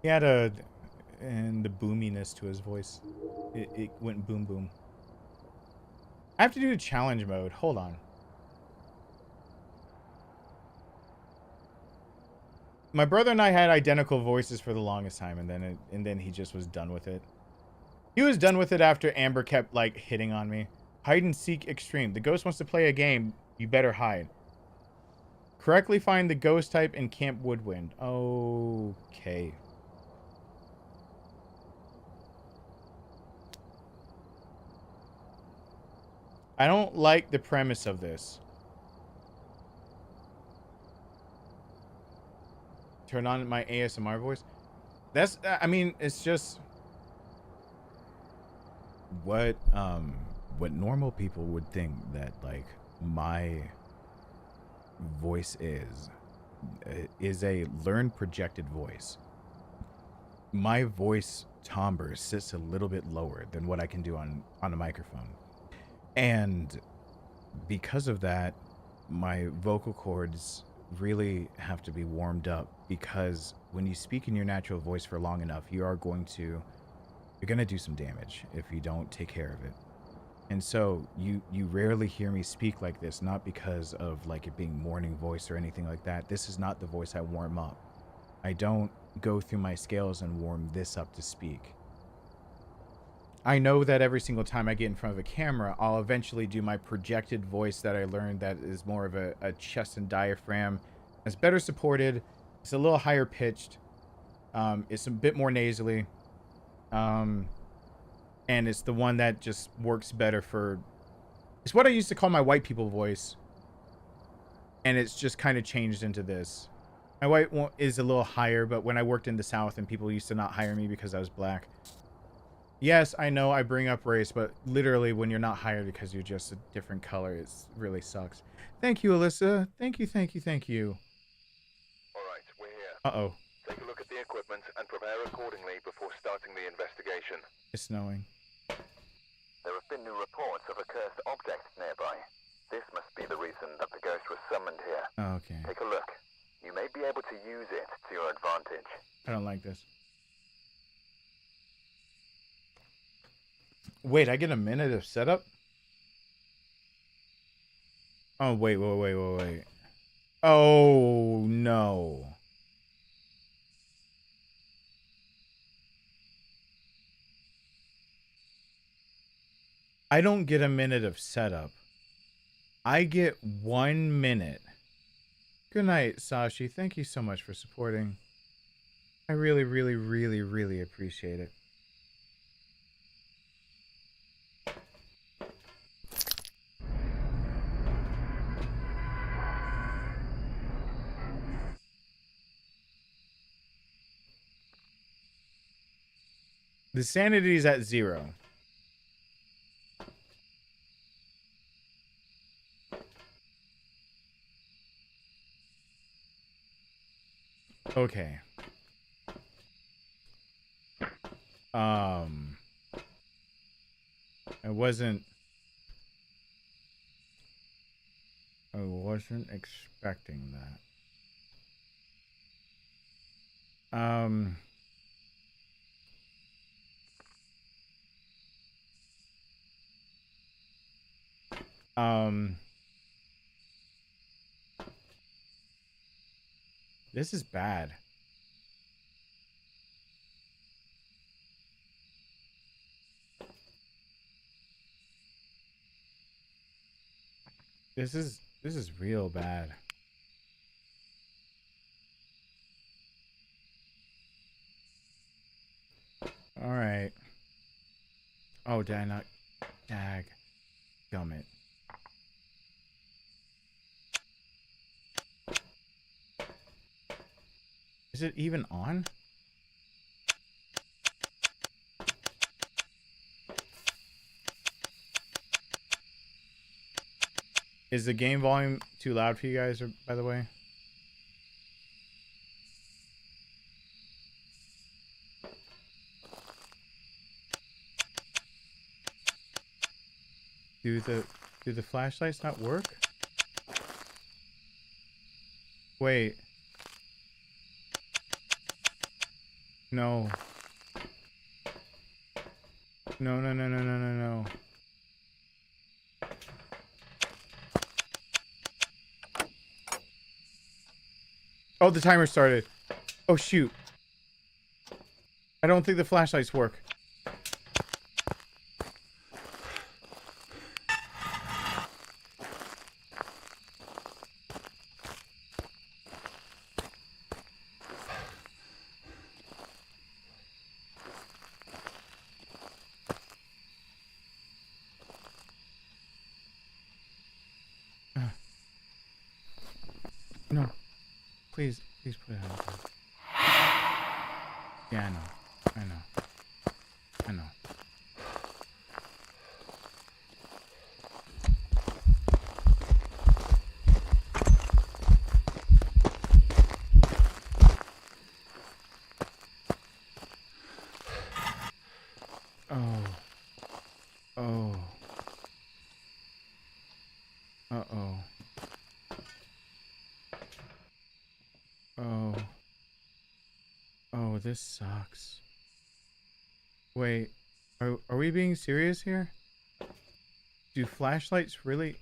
He had the boominess to his voice. It went boom boom. I have to do challenge mode. Hold on. My brother and I had identical voices for the longest time, and then he just was done with it. He was done with it after Amber kept like hitting on me. Hide and seek extreme. The ghost wants to play a game. You better hide. Correctly find the ghost type in Camp Woodwind. Okay. I don't like the premise of this. Turn on my ASMR voice. That's, I mean, it's just what normal people would think that like my voice is a learned projected voice. My voice timbre sits a little bit lower than what I can do on a microphone. And because of that, my vocal cords really have to be warmed up, because when you speak in your natural voice for long enough, you're going to do some damage if you don't take care of it. And so you rarely hear me speak like this, not because of like it being morning voice or anything like that. This is not the voice I warm up. I don't go through my scales and warm this up to speak. I know that every single time I get in front of a camera, I'll eventually do my projected voice that I learned that is more of a chest and diaphragm. It's better supported. It's a little higher pitched. It's a bit more nasally. And it's the one that just works better for... It's what I used to call my white people voice. And it's just kind of changed into this. My white one is a little higher, but when I worked in the South and people used to not hire me because I was black. Yes, I know I bring up race, but literally when you're not hired because you're just a different color, it really sucks. Thank you, Alyssa. Thank you, thank you, thank you. Alright, we're here. Uh-oh. Take a look at the equipment and prepare accordingly before starting the investigation. It's snowing. There have been new reports of a cursed object nearby. This must be the reason that the ghost was summoned here. Oh, okay. Take a look. You may be able to use it to your advantage. I don't like this. Wait, I get a minute of setup? Oh, wait. Oh, no. I don't get a minute of setup. I get 1 minute. Good night, Sashi. Thank you so much for supporting. I really, really, really, really appreciate it. The sanity is at 0. Okay. I wasn't expecting that. This is bad. This is real bad. All right. Oh, did I not? Dag. Gummit. Is it even on? Is the game volume too loud for you guys, or, by the way? Do the flashlights not work? Wait. No. No. Oh, the timer started. Oh, shoot. I don't think the flashlights work. No. Please put it on. Yeah, I know. Oh. Uh-oh. Oh, this sucks. Wait, are we being serious here? Do flashlights really...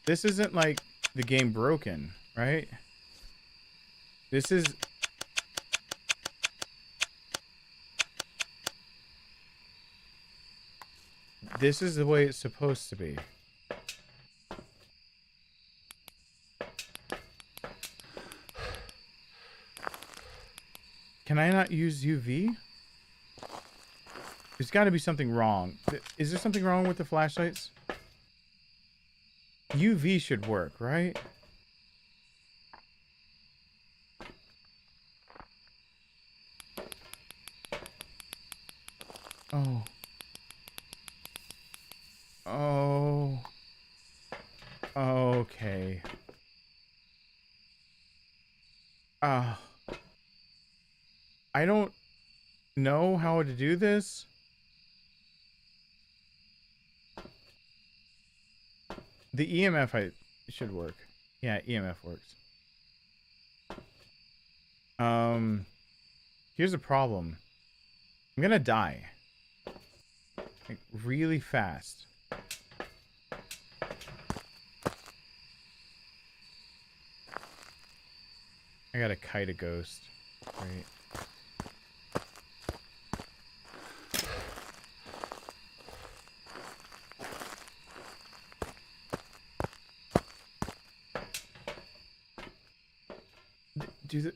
This isn't like the game broken, right? This is... This is the way it's supposed to be. Can I not use UV? There's got to be something wrong. Is there something wrong with the flashlights? UV should work, right? Oh. Oh. Okay. I don't know how to do this. The EMF should work. Yeah, EMF works. Here's a problem. I'm gonna die. Like, really fast. I gotta kite a ghost. Right. Do the...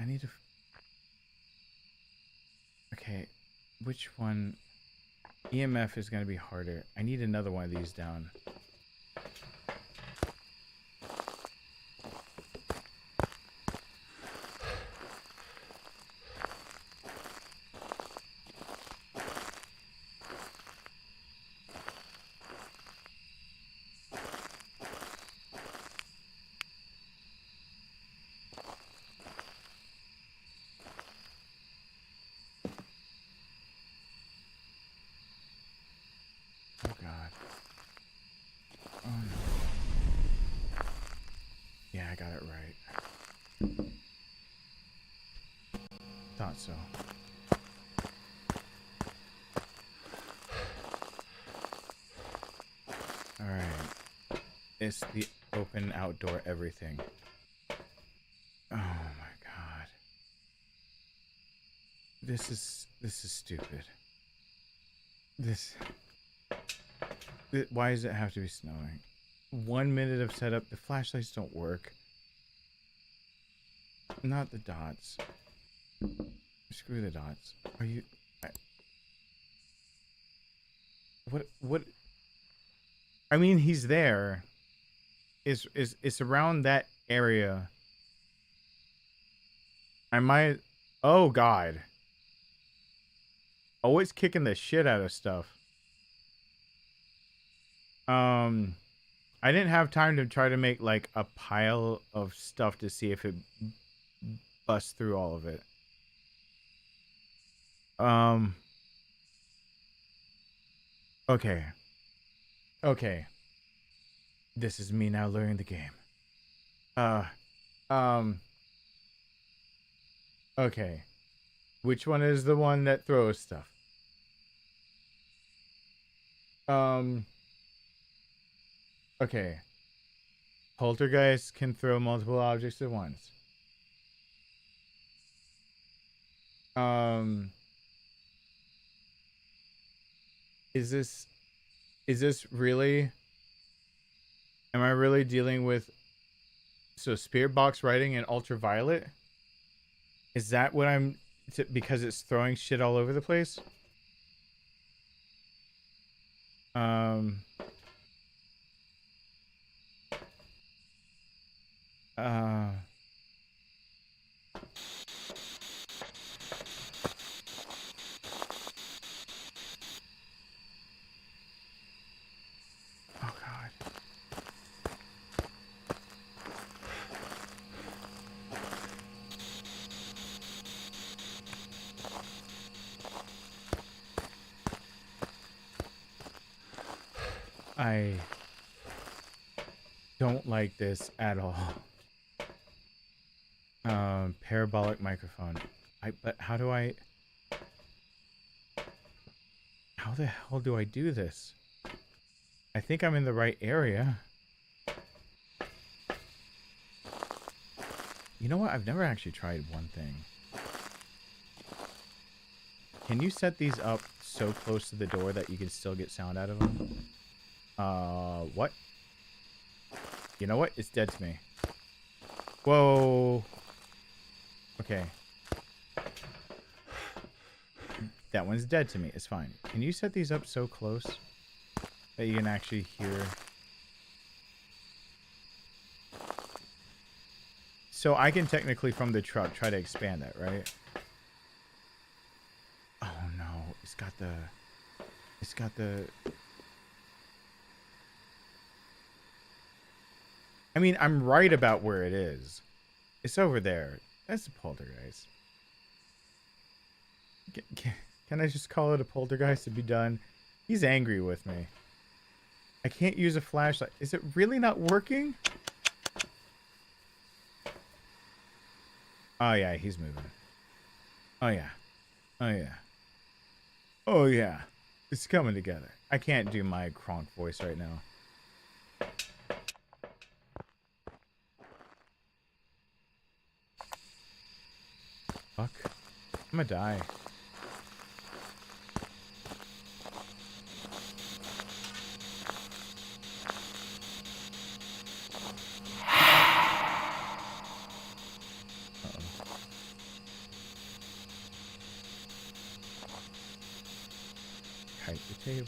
I need to... Okay, which one? EMF is going to be harder. I need another one of these down. Oh god. Oh no. Yeah, I got it right. Thought so. Alright. It's the open outdoor everything. Oh my god. This is stupid. Why does it have to be snowing? 1 minute of setup. The flashlights don't work. Not the dots. Screw the dots. Are you... What? I mean, he's there. It's around that area. I might... Oh, God. Always kicking the shit out of stuff. I didn't have time to try to make like a pile of stuff to see if it busts through all of it. Okay. Okay. This is me now learning the game. Okay. Which one is the one that throws stuff? Okay. Poltergeist can throw multiple objects at once. Is this really... Am I really dealing with... So spirit box writing and ultraviolet? Is that what I'm... Because it's throwing shit all over the place? Oh god. I don't like this at all. Parabolic microphone. But how do I... How the hell do I do this? I think I'm in the right area. You know what? I've never actually tried one thing. Can you set these up so close to the door that you can still get sound out of them? What? You know what? It's dead to me. Whoa. Okay. That one's dead to me. It's fine. Can you set these up so close that you can actually hear? So I can technically from the truck try to expand that, right? Oh no, it's got the I mean, I'm right about where it is. It's over there. That's a poltergeist. Can I just call it a poltergeist to be done? He's angry with me. I can't use a flashlight. Is it really not working? Oh yeah, he's moving. Oh yeah. Oh yeah. Oh yeah. It's coming together. I can't do my Kronk voice right now. Fuck. I'm gonna die. Kite the table.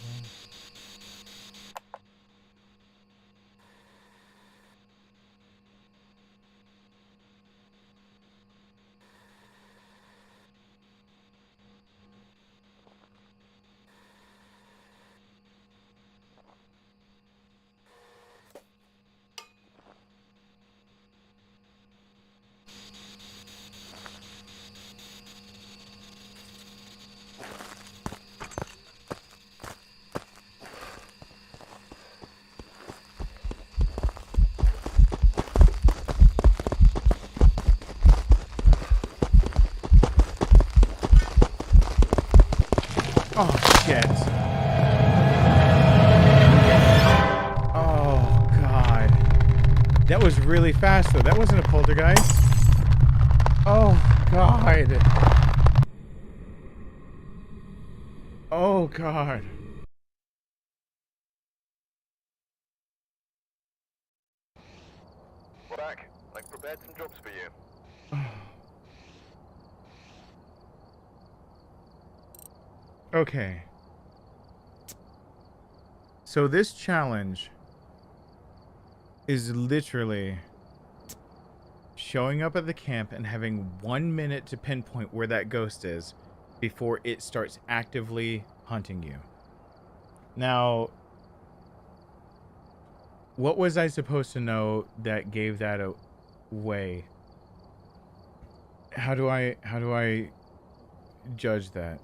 Oh, shit. Oh, God. That was really fast, though. That wasn't a poltergeist. Oh, God. Oh, God. We're back. I've prepared some jobs for you. Okay. So this challenge is literally showing up at the camp and having 1 minute to pinpoint where that ghost is before it starts actively hunting you. Now, what was I supposed to know that gave that away? How do I judge that?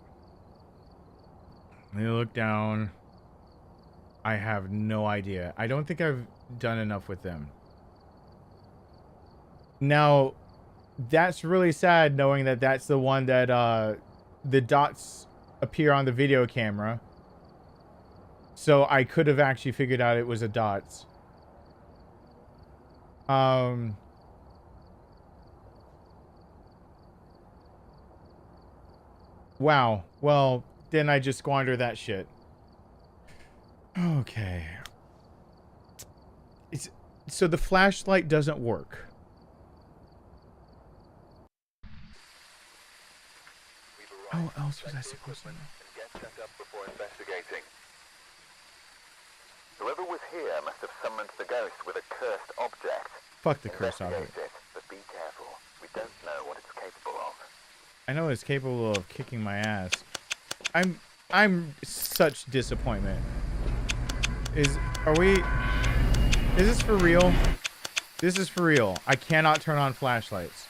Let me look down. I have no idea. I don't think I've done enough with them. Now, that's really sad knowing that that's the one that the dots appear on the video camera. So I could have actually figured out it was a dots. Wow. Well, then I just squander that shit. Okay. So the flashlight doesn't work. How else was I supposed to know? And get set up before investigating. Whoever was here must have summoned the ghost with a cursed object. Fuck the curse object. Investigate it, but be careful. We don't know what it's capable of. I know it's capable of kicking my ass. I'm such disappointment. Is this for real? This is for real. I cannot turn on flashlights.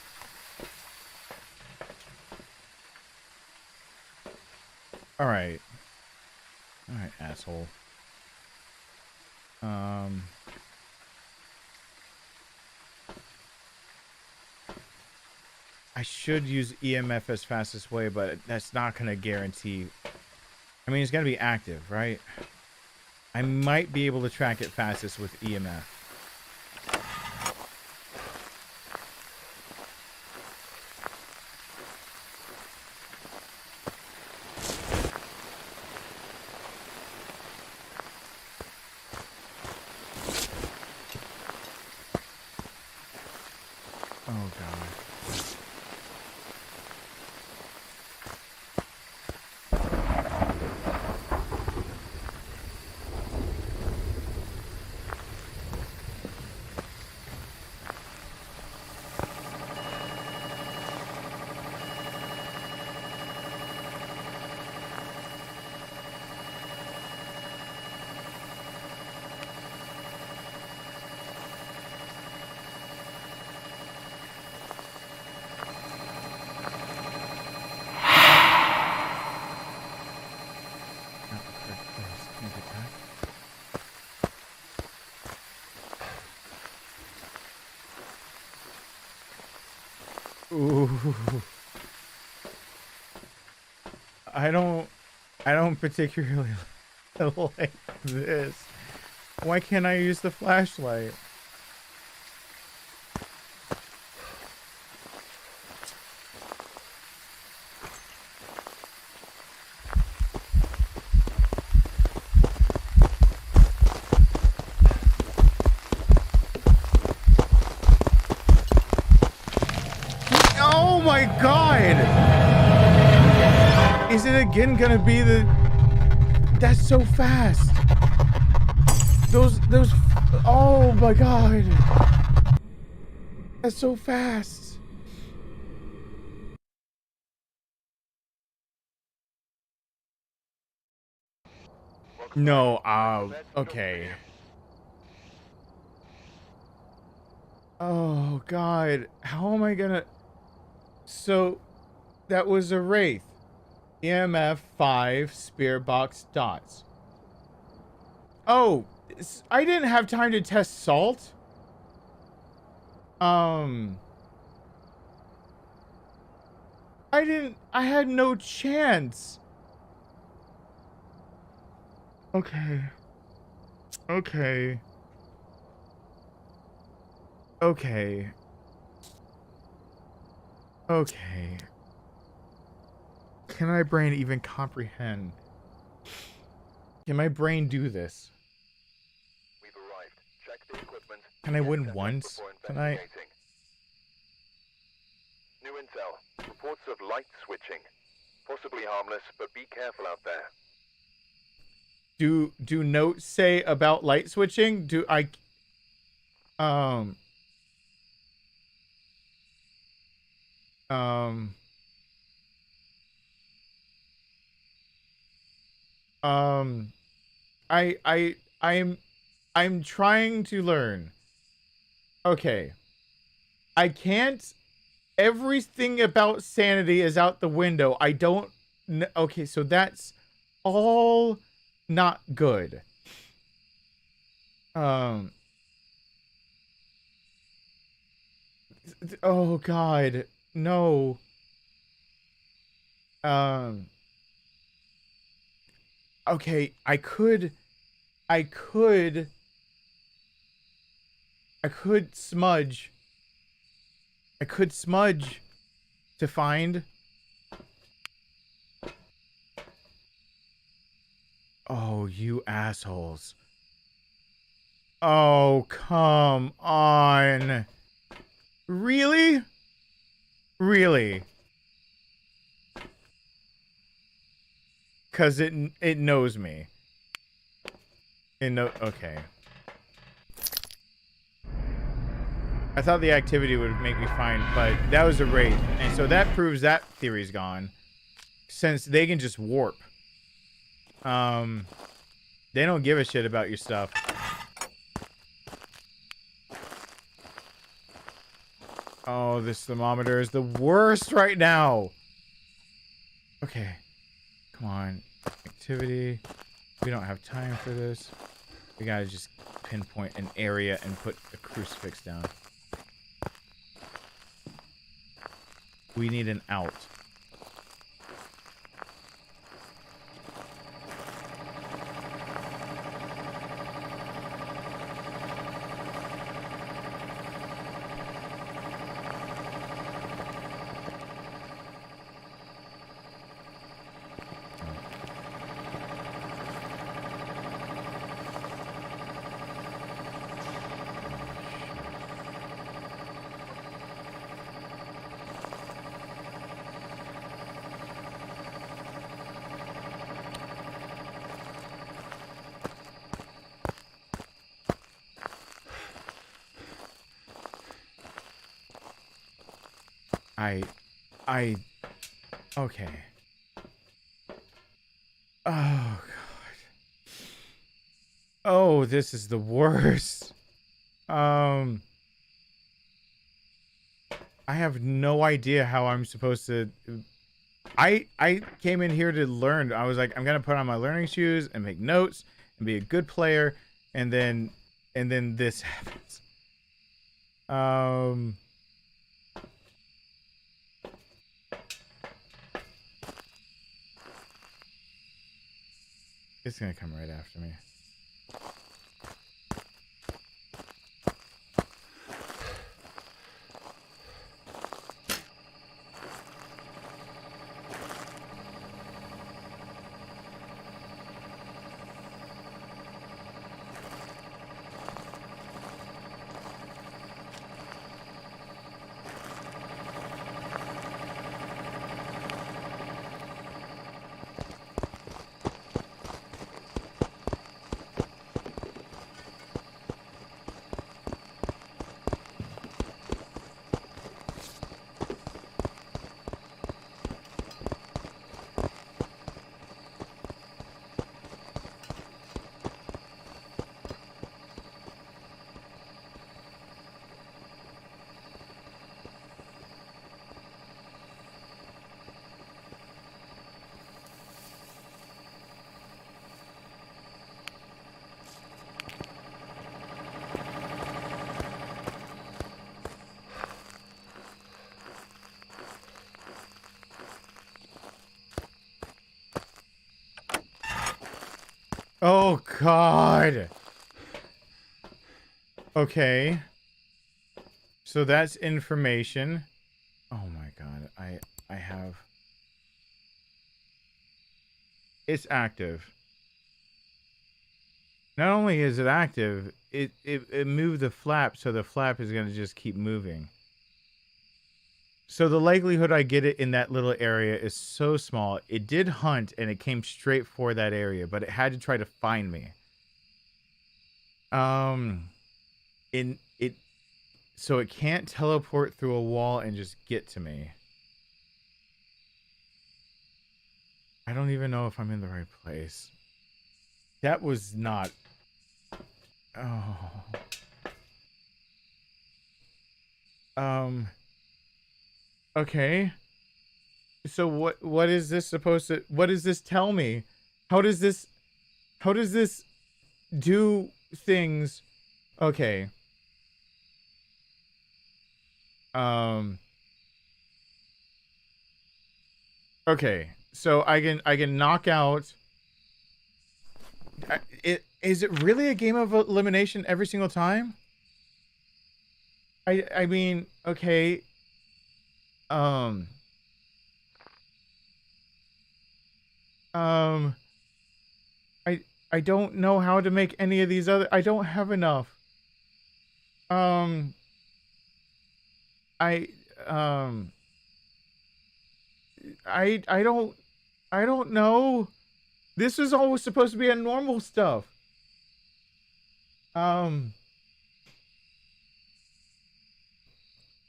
Alright. Alright, asshole. I should use EMF as fastest way, but that's not going to guarantee... I mean, it's going to be active, right? I might be able to track it fastest with EMF. Can I get that? Ooh. I don't particularly like this. Why can't I use the flashlight? Oh my god! Is it again gonna be the... That's so fast. Those, oh my god. That's so fast. No, okay. Oh god, how am I gonna... So, that was a Wraith. EMF 5 spear box dots. Oh, I didn't have time to test salt. I had no chance. Okay. Okay. Okay. Okay. Can my brain even comprehend? Can my brain do this? We've arrived. Check the equipment. Can I win Check once before tonight? investigating. New intel. Reports of light switching. Possibly harmless, but be careful out there. Do notes say about light switching? Do I I'm trying to learn. Okay. I can't... Everything about sanity is out the window. I don't... Okay, so that's all not good. Oh, God. No. Okay, I could smudge. I could smudge to find. Oh, you assholes. Oh, come on. Really? Really? Cause it knows me. Okay. I thought the activity would make me fine, but that was a Wraith. And so that proves that theory's gone. Since they can just warp. They don't give a shit about your stuff. Oh, this thermometer is the worst right now. Okay. Come on. Activity. We don't have time for this. We gotta just pinpoint an area and put a crucifix down. We need an out. Okay. Oh, God. Oh, this is the worst. I have no idea how I'm supposed to I came in here to learn. I was like, I'm gonna put on my learning shoes and make notes and be a good player, and then this happens. It's gonna come right after me. Oh God. Okay. So that's information. Oh my God. I have. It's active. Not only is it active, it moved the flap, so the flap is gonna just keep moving. So the likelihood I get it in that little area is so small. It did hunt and it came straight for that area, but it had to try to find me. In it, so it can't teleport through a wall and just get to me. I don't even know if I'm in the right place. That was not. Oh. Okay. So what is this supposed to, what does this tell me? How does this do things? Okay. Okay. So I can knock out. Is it really a game of elimination every single time? I mean, okay. I don't know how to make any of these other. I don't have enough. I um I don't know. This is always supposed to be a normal stuff.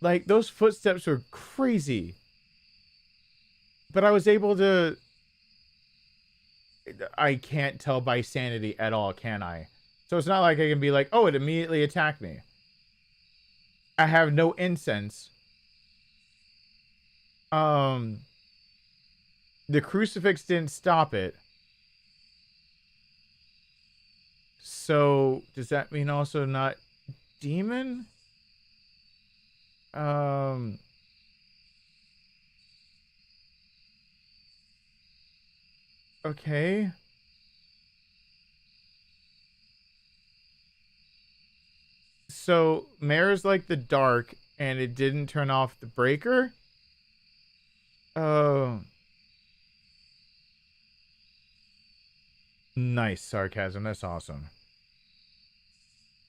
Like those footsteps were crazy. But I was able to. I can't tell by sanity at all, can I? So it's not like I can be like, oh, it immediately attacked me. I have no incense. The crucifix didn't stop it. So does that mean also not demon? Okay. So Mare's like the dark and it didn't turn off the breaker? Oh. Nice sarcasm. That's awesome.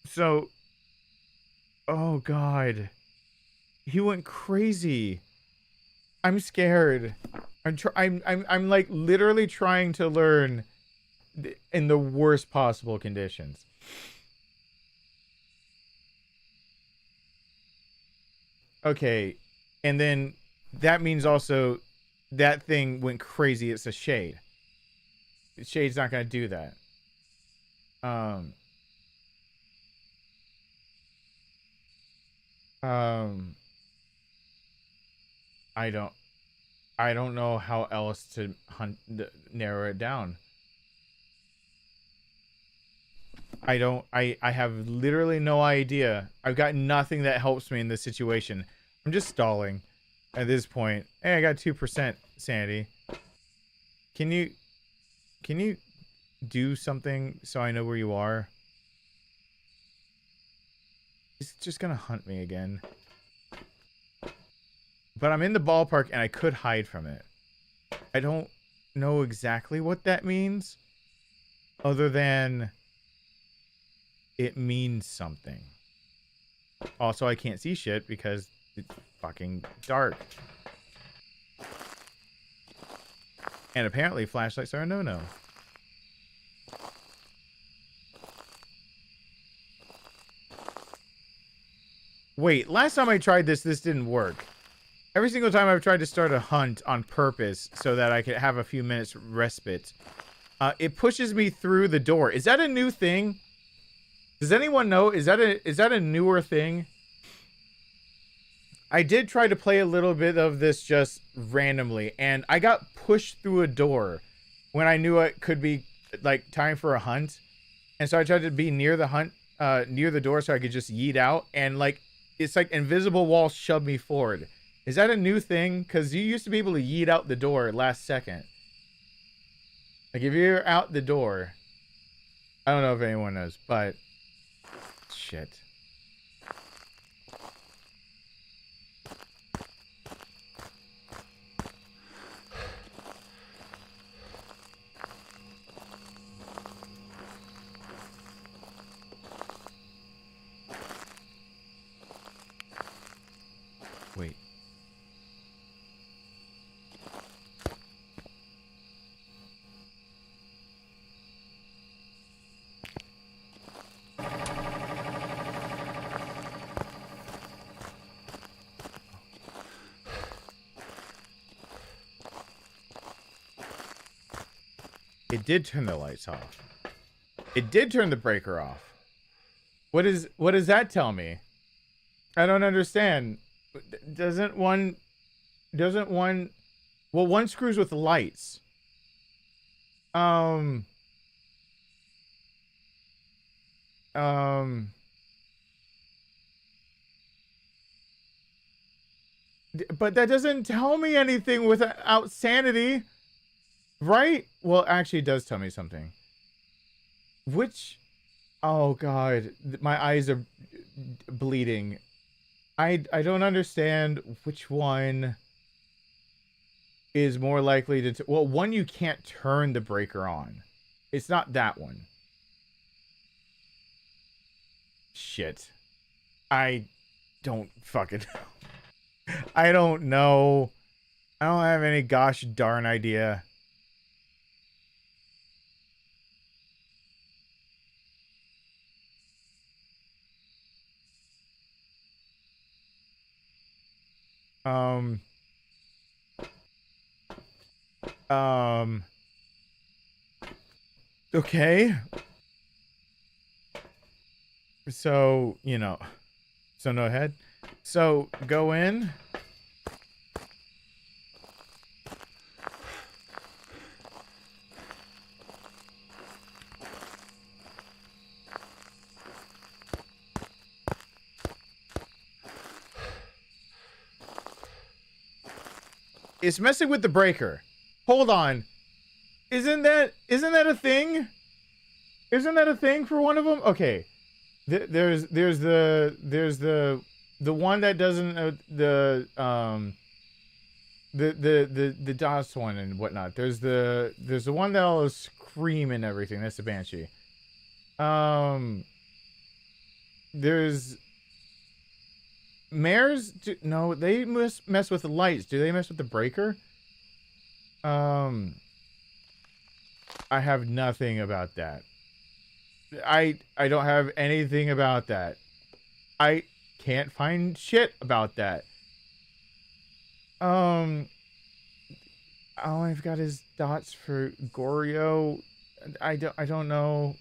So, oh God. He went crazy. I'm scared. I'm like literally trying to learn in the worst possible conditions. Okay. And then that means also that thing went crazy. It's a shade. Shade's not going to do that. I I don't know how else to narrow it down. I have literally no idea. I've got nothing that helps me in this situation. I'm just stalling at this point. Hey, I got 2% sanity. Can you do something so I know where you are? He's just gonna hunt me again. But I'm in the ballpark and I could hide from it. I don't know exactly what that means, other than it means something. Also, I can't see shit because it's fucking dark. And apparently flashlights are a no-no. Wait, last time I tried this didn't work. Every single time I've tried to start a hunt on purpose so that I could have a few minutes respite, it pushes me through the door. Is that a new thing? Does anyone know? Is that a newer thing? I did try to play a little bit of this just randomly, and I got pushed through a door when I knew it could be like time for a hunt. And so I tried to be near the hunt, near the door so I could just yeet out, and like it's like invisible walls shoved me forward. Is that a new thing? Because you used to be able to yeet out the door last second. Like, if you're out the door... I don't know if anyone knows, but... Shit. Wait. It did turn the lights off. It did turn the breaker off. What does that tell me? I don't understand. Doesn't one well, one screws with the lights. But that doesn't tell me anything without sanity. Right? Well, actually, it does tell me something. Which... Oh, God. My eyes are bleeding. I don't understand which one is more likely to... Well, one you can't turn the breaker on. It's not that one. Shit. I don't fucking know. I don't know. I don't have any gosh darn idea. Okay. So, you know, so no head. So go in. It's messing with the breaker. Hold on. Isn't that a thing? Isn't that a thing for one of them? Okay. There's the one that doesn't the DOS one and whatnot. There's the one that'll scream and everything. That's the Banshee. There's mares. No, they mess with the lights. Do they mess with the breaker? I have nothing about that. I don't have anything about that. I can't find shit about that. All I've got is dots for Goryo. I don't know.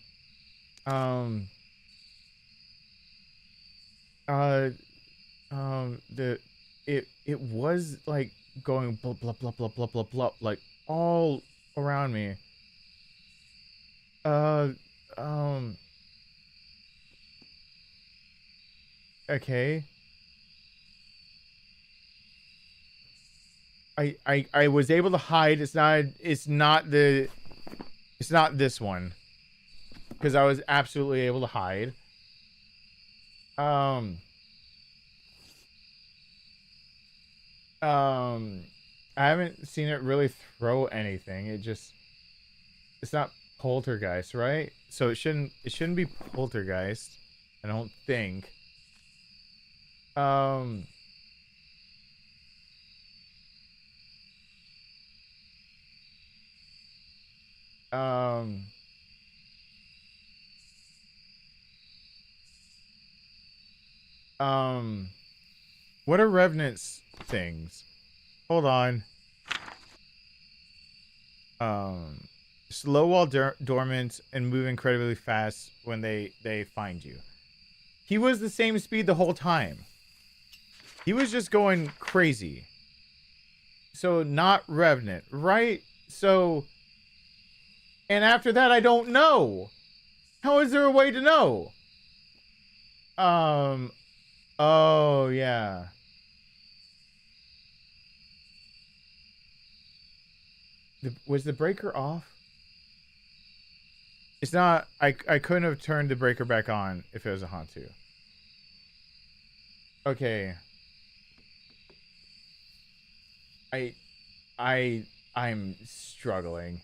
It was like going blah, blah, blah, blah, blah, blah, blah, like all around me. Okay. I was able to hide. It's not this one. Because I was absolutely able to hide. I haven't seen it really throw anything. It's not poltergeist, right? So it shouldn't be poltergeist, I don't think. What are Revenant's things? Hold on. Slow while dormant and move incredibly fast when they find you. He was the same speed the whole time. He was just going crazy. So not Revenant, right? So, and after that, I don't know. How is there a way to know? Oh yeah. Was the breaker off? It's not. I couldn't have turned the breaker back on if it was a Hantu. Okay. I'm struggling.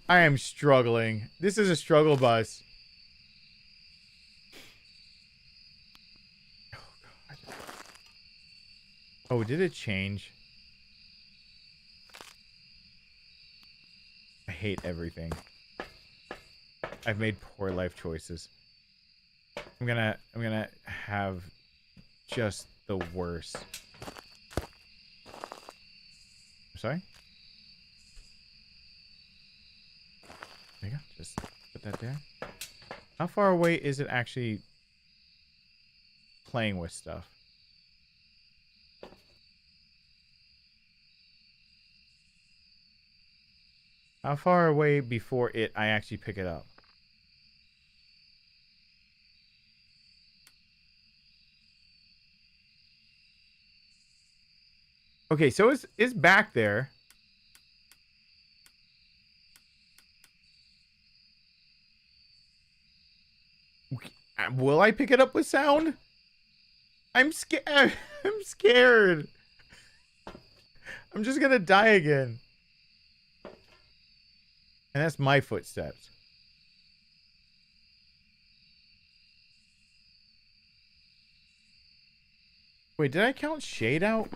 I am struggling. This is a struggle bus. Oh God. Oh, did it change? I hate everything. I've made poor life choices. I'm gonna have just the worst. I'm sorry? There you go. Just put that there. How far away is it actually playing with stuff? How far away before I actually pick it up? Okay, so it's back there. Will I pick it up with sound? I'm scared. I'm scared. I'm just gonna die again. And that's my footsteps. Wait, did I count shade out?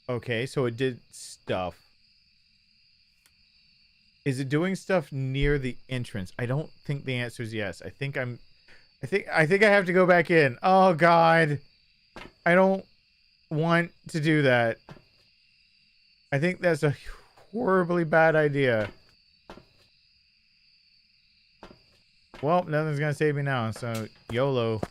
Okay, so it did stuff. Is it doing stuff near the entrance? I don't think the answer is yes. I think I have to go back in. Oh God. I don't want to do that. I think that's a horribly bad idea. Well, nothing's gonna save me now, so YOLO.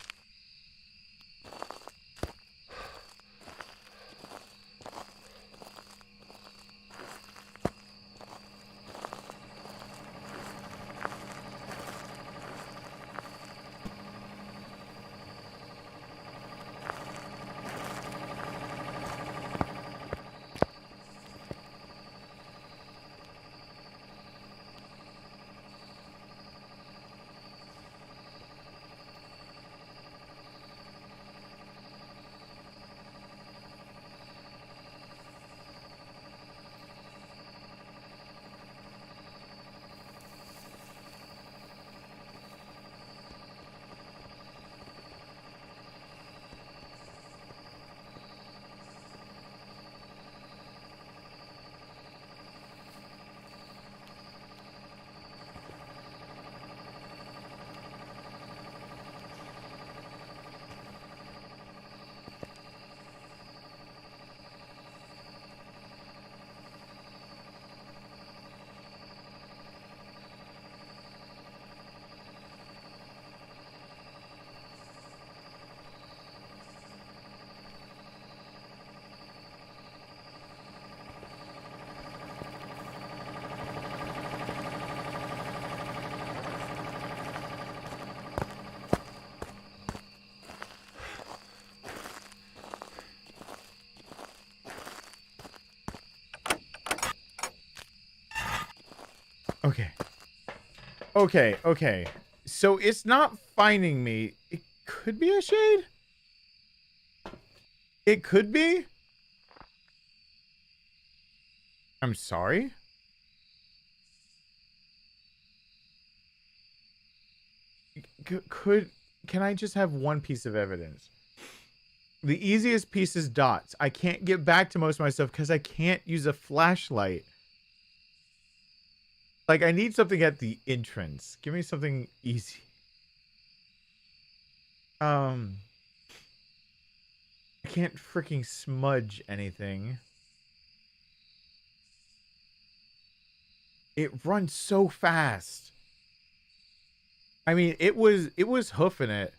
Okay. Okay, okay. So it's not finding me. It could be a shade? It could be? I'm sorry? Can I just have one piece of evidence? The easiest piece is dots. I can't get back to most of my stuff because I can't use a flashlight. Like, I need something at the entrance. Give me something easy. I can't freaking smudge anything. It runs so fast. I mean, it was hoofing it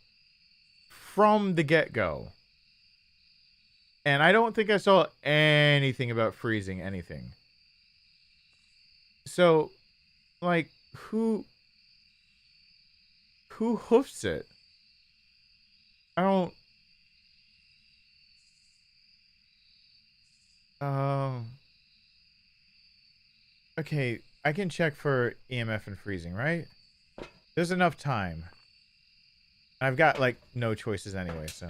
from the get-go. And I don't think I saw anything about freezing anything. So, like, who hoofs it? I don't... Okay, I can check for EMF and freezing, right? There's enough time. I've got, like, no choices anyway, so...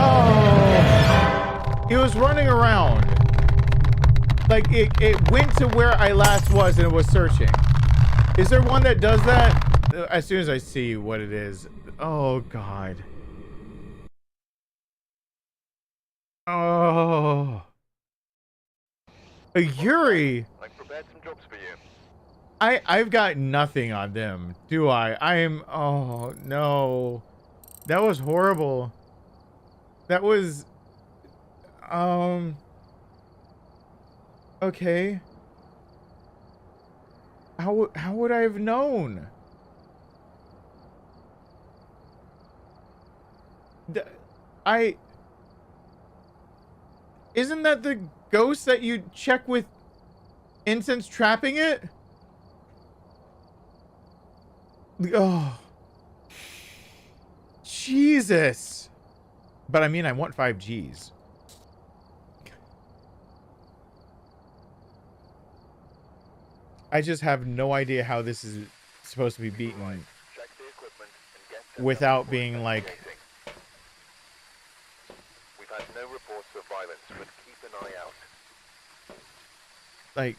Oh, he was running around. Like, it went to where I last was and it was searching. Is there one that does that? As soon as I see what it is. Oh, God. Oh. A Yuri. I've prepared some jobs for you. I've got nothing on them, do I? Oh, no. That was horrible. That was, okay. How would I have known? Isn't that the ghost that you check with incense trapping it? Oh. Jesus. But I mean, I want 5 Gs. I just have no idea how this is supposed to be beaten Check the equipment and get set without up being for like... investigating. We've had no reports of violence, but keep an eye out. Like,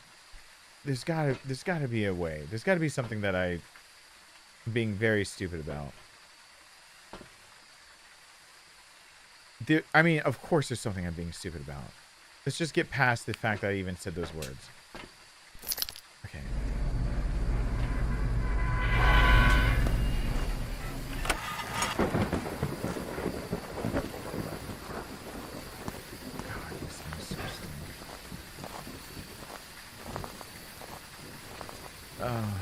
there's gotta be a way. There's gotta be something that I'm being very stupid about. I mean, of course there's something I'm being stupid about. Let's just get past the fact that I even said those words. Okay. God, this thing is so strange. Oh.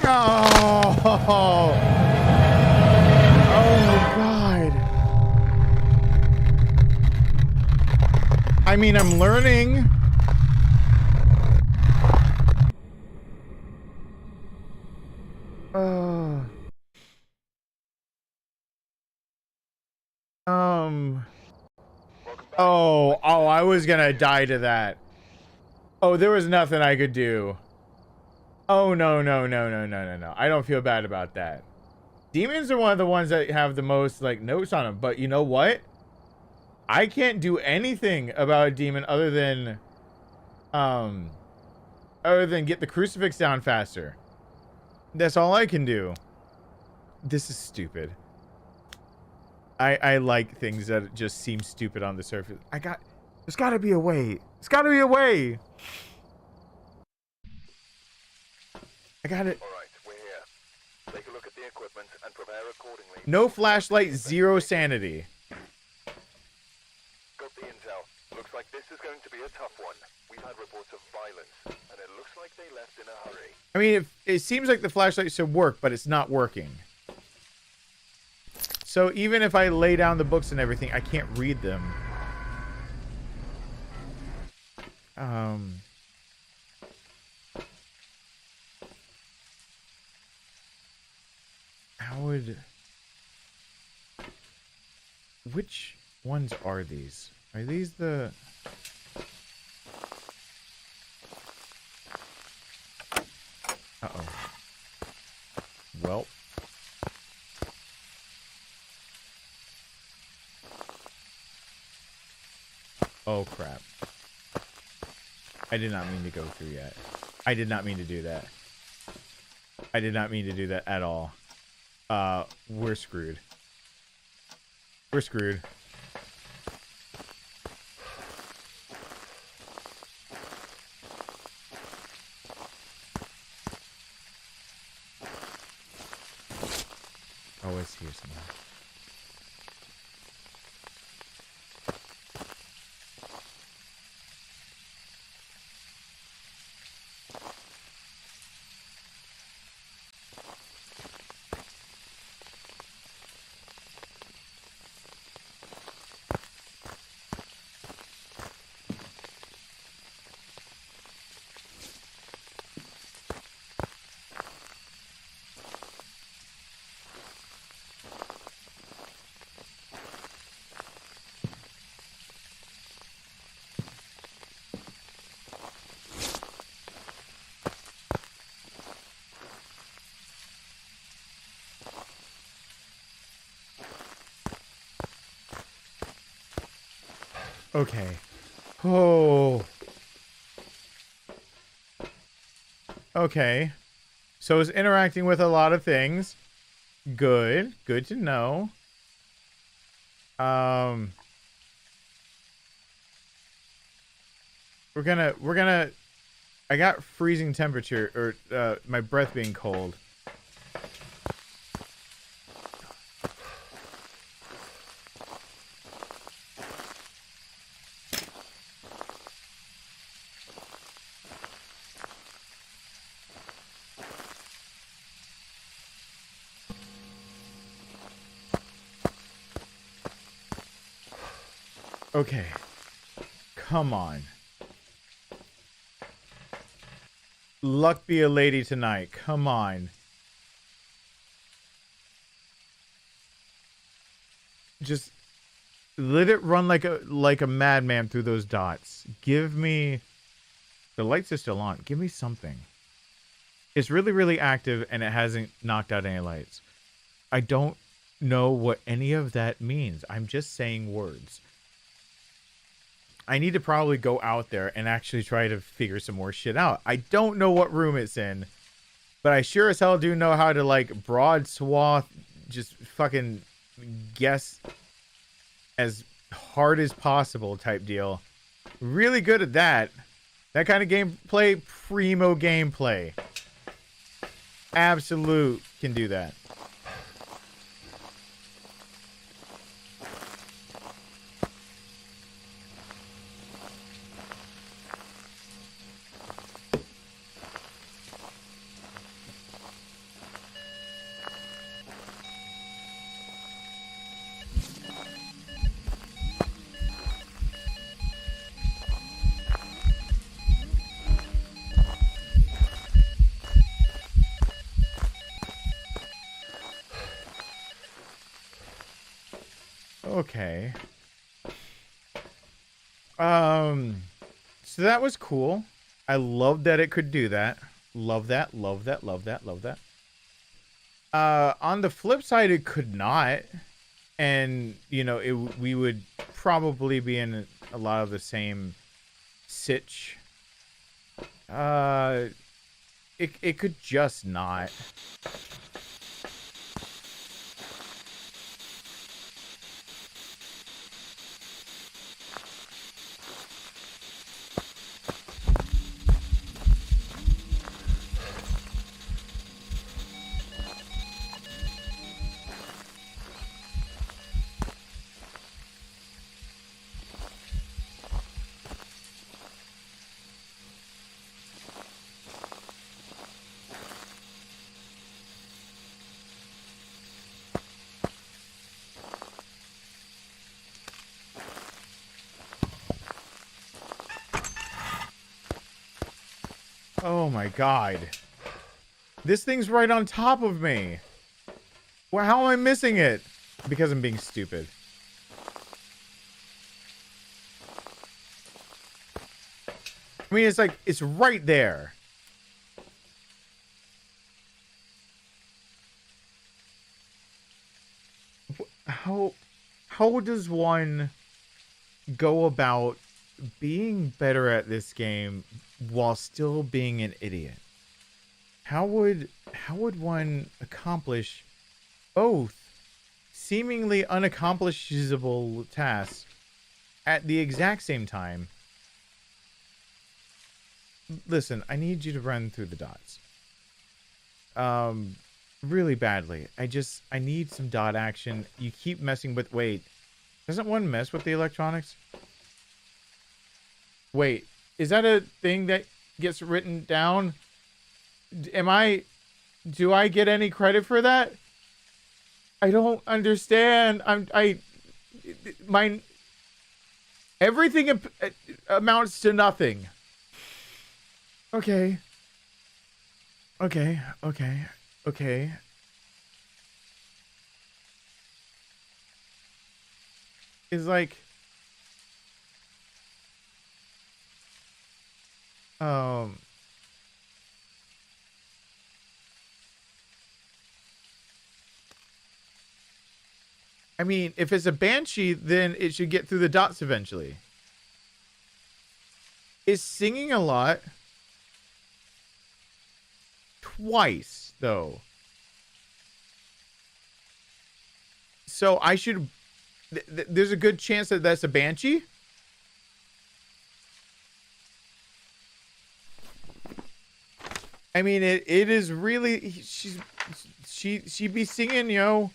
Oh, oh God. I mean, I'm learning. Oh. Oh, I was gonna die to that. Oh, there was nothing I could do. Oh, no, no, no, no, no, no, no. I don't feel bad about that. Demons are one of the ones that have the most, like, notes on them. But you know what? I can't do anything about a demon other than get the crucifix down faster. That's all I can do. This is stupid. I like things that just seem stupid on the surface. There's gotta be a way. There's gotta be a way. I got it. All right, we're here. Take a look at the equipment and prepare accordingly. No flashlight, zero sanity. Got the intel. Looks like this is going to be a tough one. We've had reports of violence, and it looks like they left in a hurry. I mean, it seems like the flashlight should work, but it's not working. So even if I lay down the books and everything, I can't read them. How would... Which ones are these? Are these the... Uh-oh. Well... Oh, crap. I did not mean to go through yet. I did not mean to do that. I did not mean to do that at all. We're screwed. We're screwed. Oh, it's here somewhere. Okay. Oh. Okay. So it's interacting with a lot of things. Good. Good to know. We're gonna I got freezing temperature, or my breath being cold. Okay. Come on. Luck be a lady tonight. Come on. Just let it run like a madman through those dots. Give me... The lights are still on. Give me something. It's really, really active and it hasn't knocked out any lights. I don't know what any of that means. I'm just saying words. I need to probably go out there and actually try to figure some more shit out. I don't know what room it's in, but I sure as hell do know how to, like, broad swath, just fucking guess as hard as possible type deal. Really good at that. That kind of gameplay, primo gameplay. Absolute can do that. Okay. So that was cool. I love that it could do that. Love that, love that, love that, love that. On the flip side, it could not. And, you know, we would probably be in a lot of the same sitch. It could just not. Oh my god. This thing's right on top of me. Well, how am I missing it? Because I'm being stupid. I mean, it's like, it's right there. How does one go about being better at this game while still being an idiot? How would one accomplish both seemingly unaccomplishable tasks at the exact same time? Listen, I need you to run through the dots. Really badly. I need some dot action. You keep messing with, wait, doesn't one mess with the electronics? Wait, is that a thing that gets written down? Do I get any credit for that? I don't understand. Everything amounts to nothing. Okay. It's like, I mean, if it's a banshee, then it should get through the dots eventually. Is singing a lot. Twice, though. So I should... there's a good chance that that's a banshee? I mean, it is really... She be singing, you know...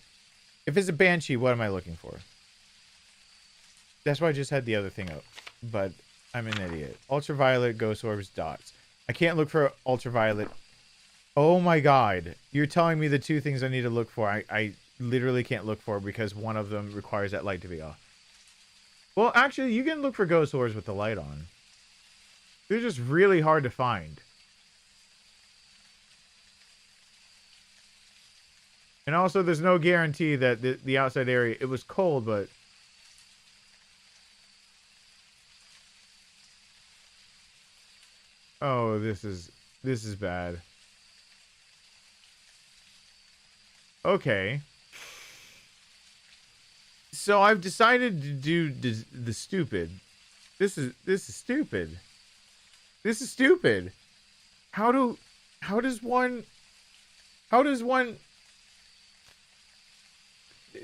If it's a banshee, what am I looking for? That's why I just had the other thing up. But I'm an idiot. Ultraviolet, ghost orbs, dots. I can't look for ultraviolet. Oh my god. You're telling me the two things I need to look for. I literally can't look for because one of them requires that light to be off. Well, actually, you can look for ghost orbs with the light on. They're just really hard to find. And also, there's no guarantee that the outside area... It was cold, but... Oh, this is bad. Okay. So I've decided to do the stupid. This is stupid. This is stupid. How does one...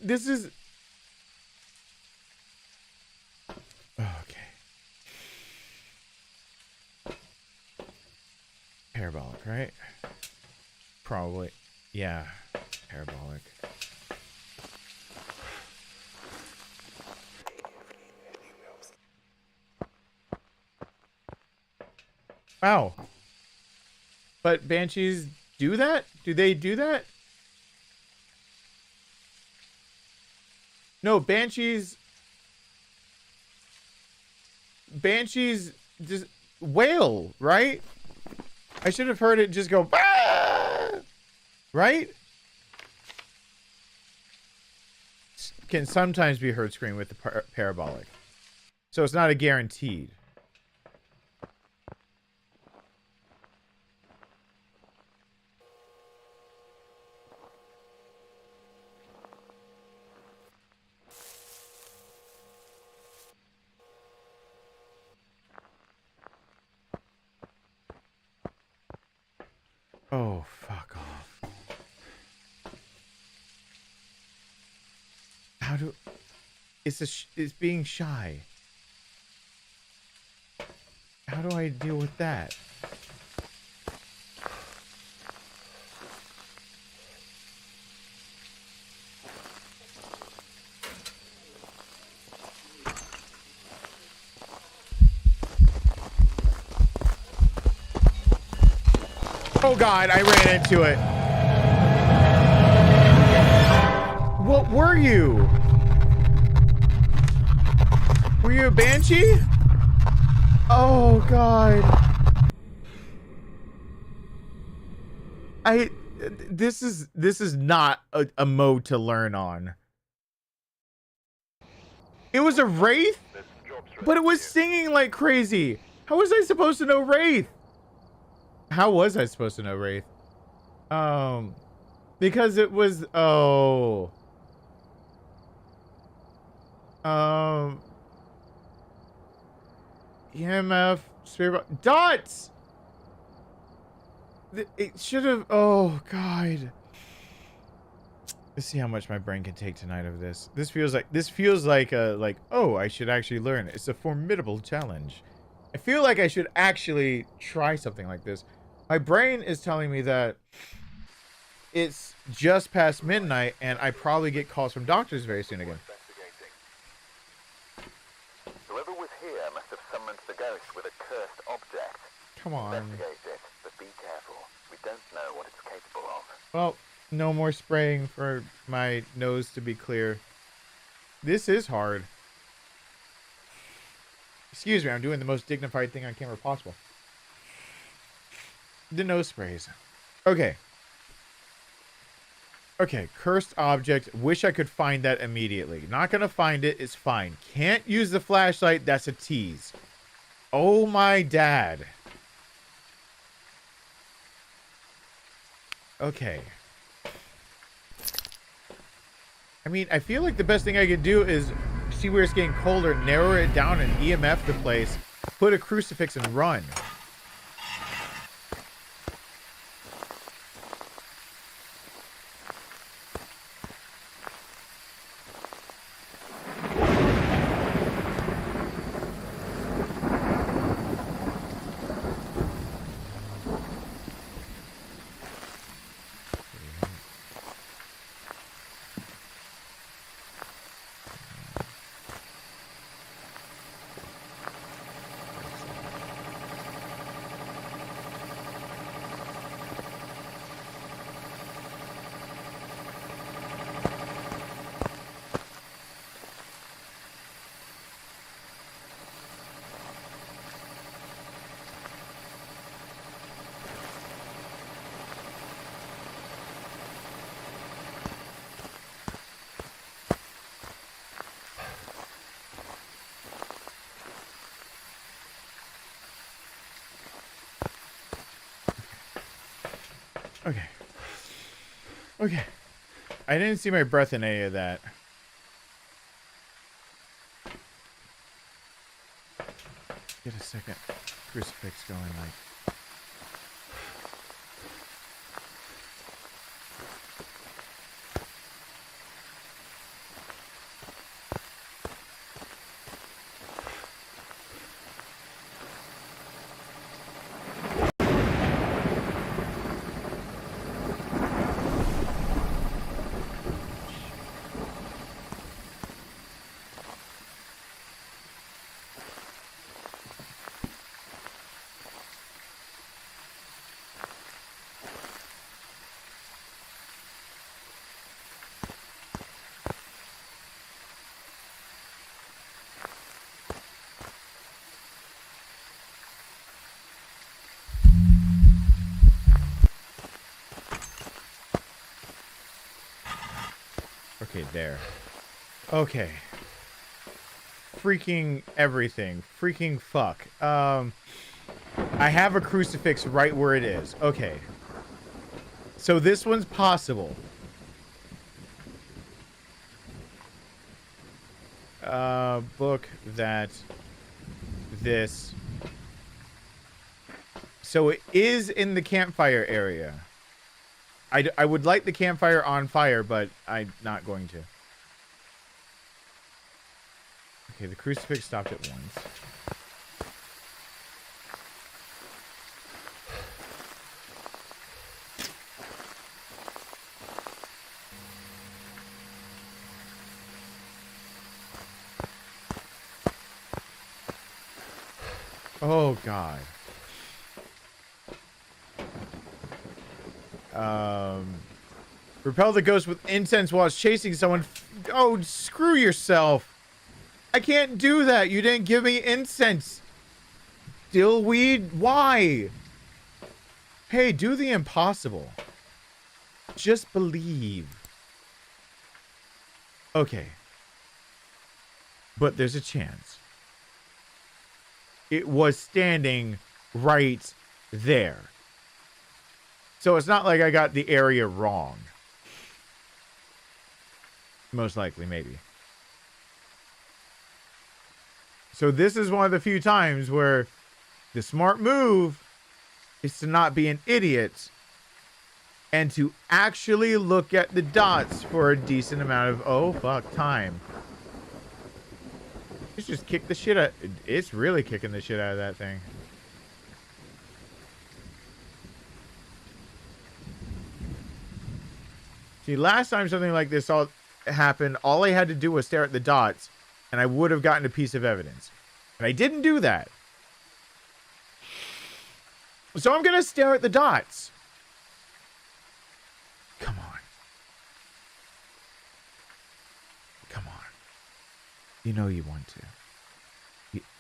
This is... Okay. Parabolic, right? Probably. Yeah. Parabolic. Wow. But banshees do that? Do they do that? No, banshees just wail, right? I should have heard it just go, "Ah!" Right? can sometimes be heard screaming with the parabolic. So it's not a guaranteed. Oh, fuck off. How do... It's being shy. How do I deal with that? Oh God, I ran into it. What were you? Were you a banshee? Oh God. This is not a mode to learn on. It was a wraith, but it was singing like crazy. How was I supposed to know wraith? How was I supposed to know wraith? Because it was EMF spirit dots. It should have. Oh God. Let's see how much my brain can take tonight of this. This feels like oh, I should actually learn. It's a formidable challenge. I feel like I should actually try something like this. My brain is telling me that it's just past midnight and I probably get calls from doctors very soon again. Whoever was here must have summoned the ghost with a cursed object. Come on. Investigate it, but be careful. We don't know what it's capable of. Well, no more spraying for my nose to be clear. This is hard. Excuse me, I'm doing the most dignified thing on camera possible. The nose sprays. Okay. Okay, cursed object. Wish I could find that immediately. Not gonna find it. It's fine. Can't use the flashlight. That's a tease. Oh my dad. Okay. I mean, I feel like the best thing I could do is see where it's getting colder, narrow it down and EMF the place, put a crucifix and run. Okay. Okay. I didn't see my breath in any of that. Get a second crucifix going, like. Okay, there. Okay. Freaking everything. Freaking fuck. I have a crucifix right where it is. Okay. So this one's possible. Book that this. So it is in the campfire area. I would light the campfire on fire, but I'm not going to. Okay, the crucifix stopped at once. Oh, God. Repel the ghost with incense while it's chasing someone. Oh, screw yourself. I can't do that. You didn't give me incense. Dillweed, why? Hey, do the impossible. Just believe. Okay. But there's a chance. It was standing right there. So it's not like I got the area wrong. Most likely, maybe. So this is one of the few times where the smart move is to not be an idiot and to actually look at the dots for a decent amount of, oh, fuck, time. It's just kick the shit out. It's really kicking the shit out of that thing. See, last time something like this all happened, all I had to do was stare at the dots, and I would have gotten a piece of evidence. But I didn't do that. So I'm going to stare at the dots. Come on. Come on. You know you want to.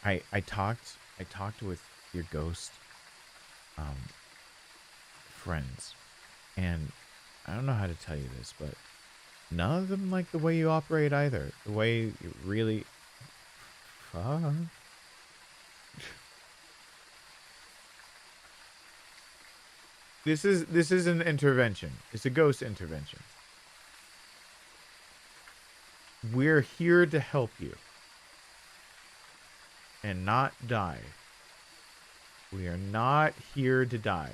I talked with your ghost friends, and I don't know how to tell you this, but none of them like the way you operate either. The way you really... Fuck. This is an intervention. It's a ghost intervention. We're here to help you. And not die. We are not here to die.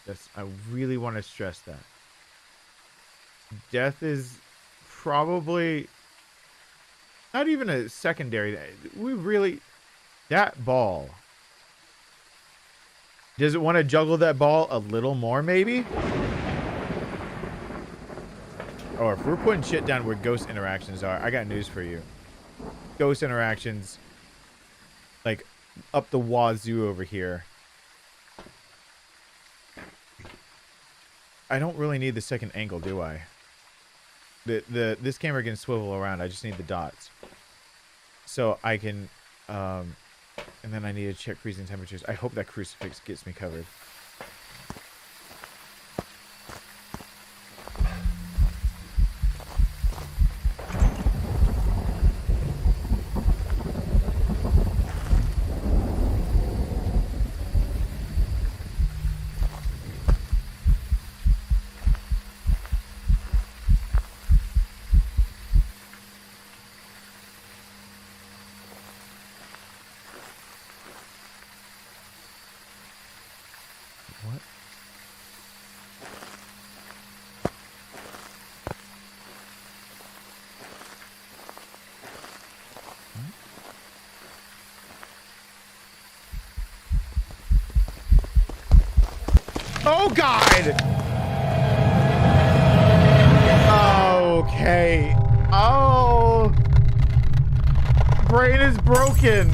That's I really want to stress that. Death is probably not even a secondary. We really... That ball. Does it want to juggle that ball a little more, maybe? Or if we're putting shit down where ghost interactions are, I got news for you. Ghost interactions, like, up the wazoo over here. I don't really need the second angle, do I? This camera can swivel around. I just need the dots. So I can... and then I need to check freezing temperatures. I hope that crucifix gets me covered. What? Oh, God! Okay. Oh. Brain is broken.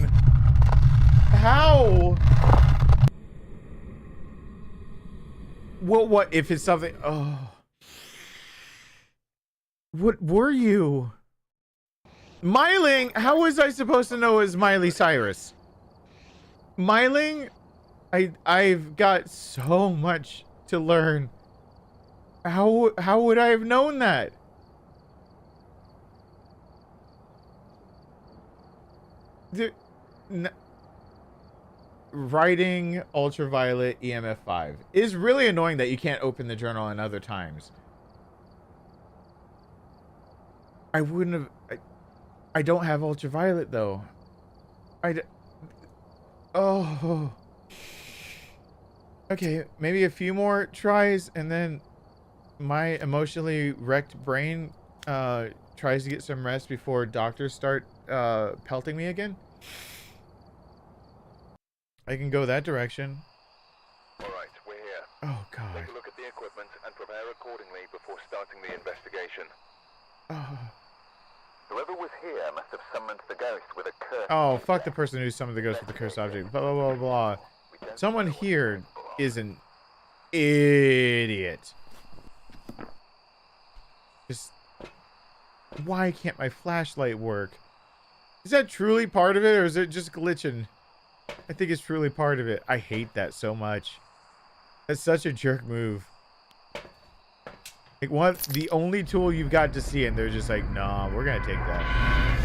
How? What if it's something? Oh. What were you? Myling? How was I supposed to know it was Miley Cyrus? Myling? I've got so much to learn. How would I have known that? There, writing ultraviolet EMF 5 is really annoying that you can't open the journal in other times. I wouldn't have... I don't have ultraviolet, though. Oh. Okay, maybe a few more tries, and then my emotionally wrecked brain tries to get some rest before doctors start pelting me again. I can go that direction. Alright, we're here. Oh, God. Take a look at the equipment and prepare accordingly before starting the investigation. Oh. Whoever was here must have summoned the ghost with a curse. Oh, fuck the person who summoned the ghost with the cursed object. Blah, blah, blah, blah. Someone here is an idiot. Just... Why can't my flashlight work? Is that truly part of it, or is it just glitching? I think it's truly part of it. I hate that so much. That's such a jerk move. Like, the only tool you've got to see, and they're just like, nah, we're gonna take that.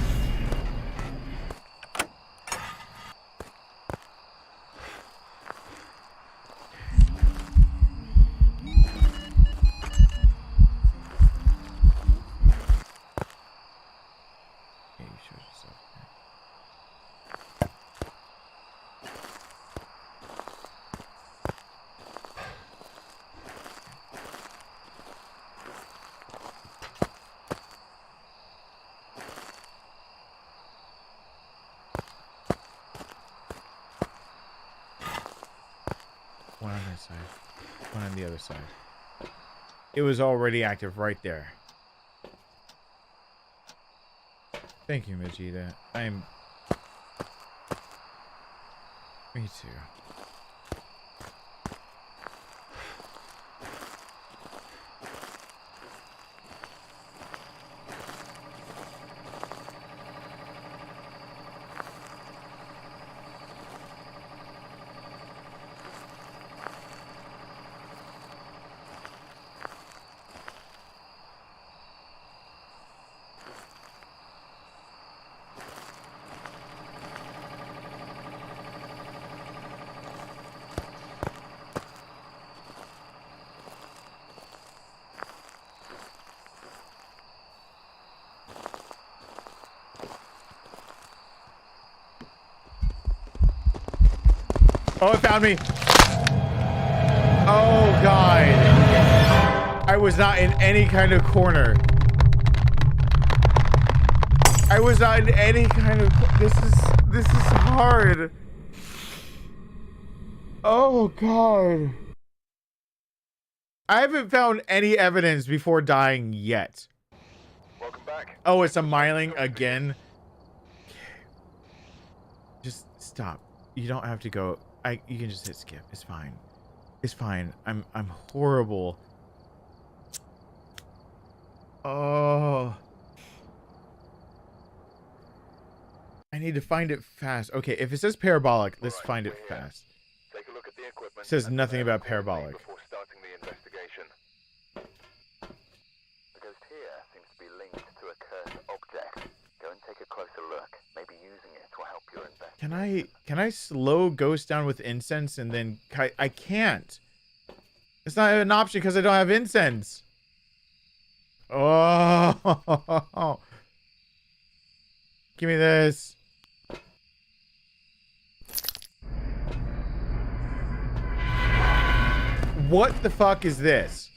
One on this side. One on the other side. It was already active right there. Thank you, Vegeta. Me too. Oh, it found me. Oh, God. I was not in any kind of corner. I was not in any kind of... This is hard. Oh, God. I haven't found any evidence before dying yet. Welcome back. Oh, it's a miling again. Just stop. You don't have to go. You can just hit skip. It's fine. It's fine. I'm horrible. Oh. I need to find it fast. Okay, if it says parabolic, let's find it fast. Take a look at the equipment. It says nothing about parabolic. Before starting the investigation. The ghost here seems to be linked to a cursed object. Go and take a closer look. Maybe using it will help your investigation. Can I slow ghosts down with incense and then I can't. It's not an option because I don't have incense. Oh. Give me this. What the fuck is this?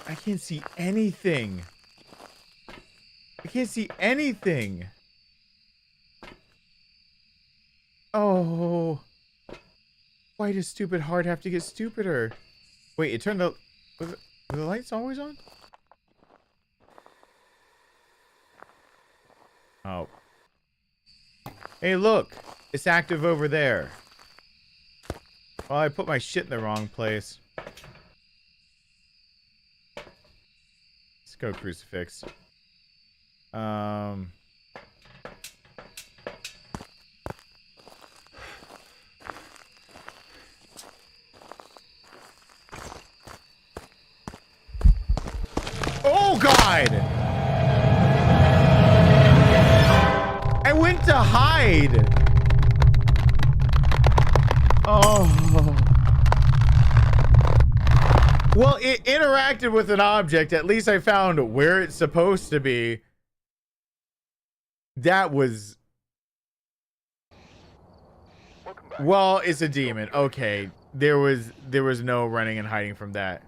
I can't see anything. I can't see anything. Oh. Why does stupid heart have to get stupider? Wait, it turned out... were the lights always on? Oh. Hey, look. It's active over there. Well, I put my shit in the wrong place. Let's go, crucifix. Oh, God! I went to hide! Oh. Well, it interacted with an object. At least I found where it's supposed to be. That was... well, it's a demon. Okay. There was no running and hiding from that.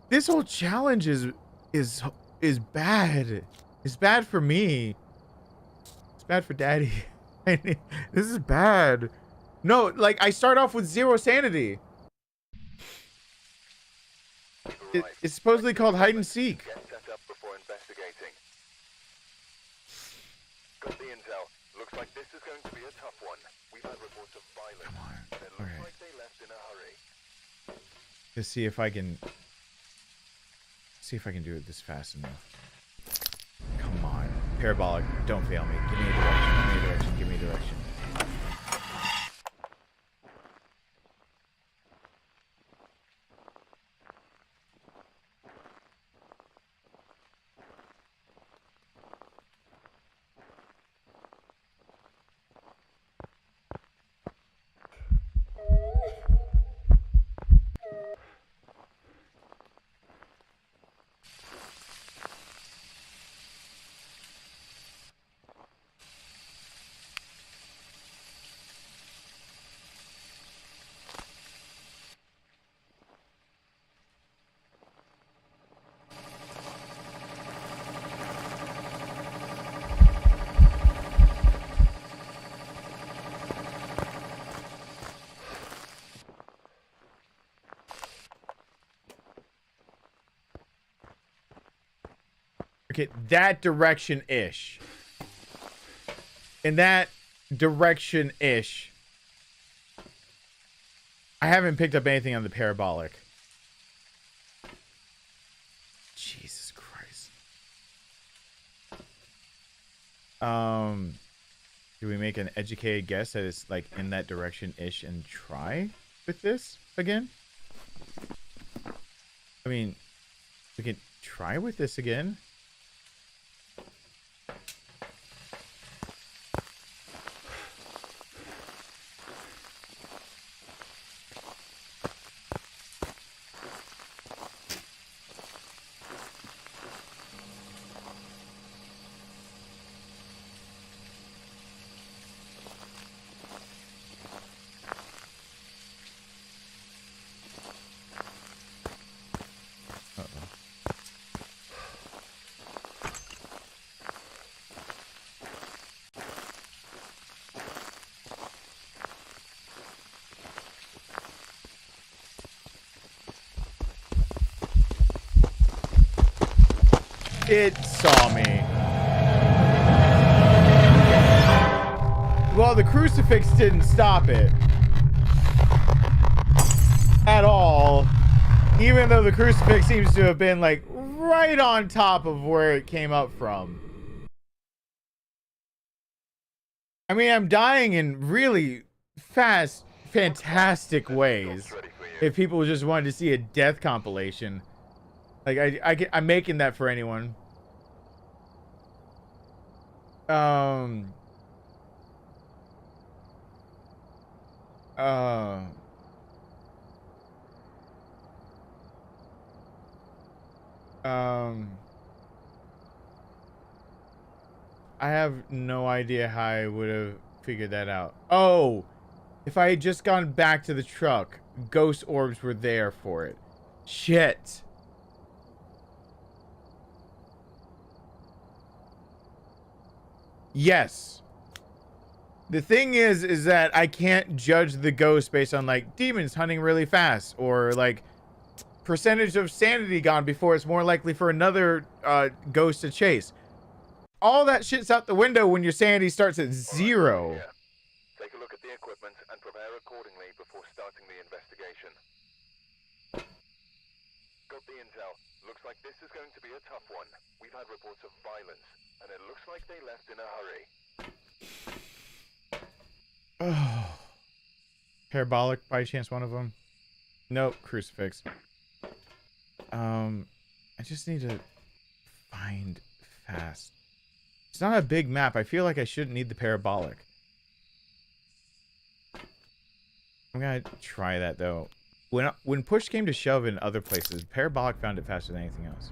This whole challenge is bad. It's bad for me. It's bad for Daddy. This is bad. No, like, I start off with 0 sanity. It's supposedly called hide and seek. Get set up before investigating. Got the intel. Looks like this is going to be a tough one. We've had reports of violence. It looks like they left in a hurry. Let's see if I can... see if I can do it this fast enough. Come on. Parabolic, don't fail me. Give me a direction. Give me a direction. Give me a direction. Okay, that direction-ish. In that direction-ish. I haven't picked up anything on the parabolic. Jesus Christ. Do we make an educated guess that it's like in that direction-ish and try with this again? I mean, we can try with this again. It saw me. Well, the crucifix didn't stop it. At all. Even though the crucifix seems to have been, like, right on top of where it came up from. I mean, I'm dying in really fast, fantastic ways. If people just wanted to see a death compilation. Like, I'm making that for anyone. I have no idea how I would have figured that out. Oh, if I had just gone back to the truck, ghost orbs were there for it. Shit. Yes. The thing is that I can't judge the ghost based on like demons hunting really fast or like percentage of sanity gone before it's more likely for another ghost to chase. All that shit's out the window when your sanity starts at 0. Yeah. Take a look at the equipment and prepare accordingly before starting the investigation. Got the intel. Looks like this is going to be a tough one. We've had reports of violence, and it looks like they left in a hurry. Oh. Parabolic, by chance, one of them? Nope, crucifix. I just need to find fast. It's not a big map. I feel like I shouldn't need the parabolic. I'm gonna try that though. When push came to shove in other places, parabolic found it faster than anything else.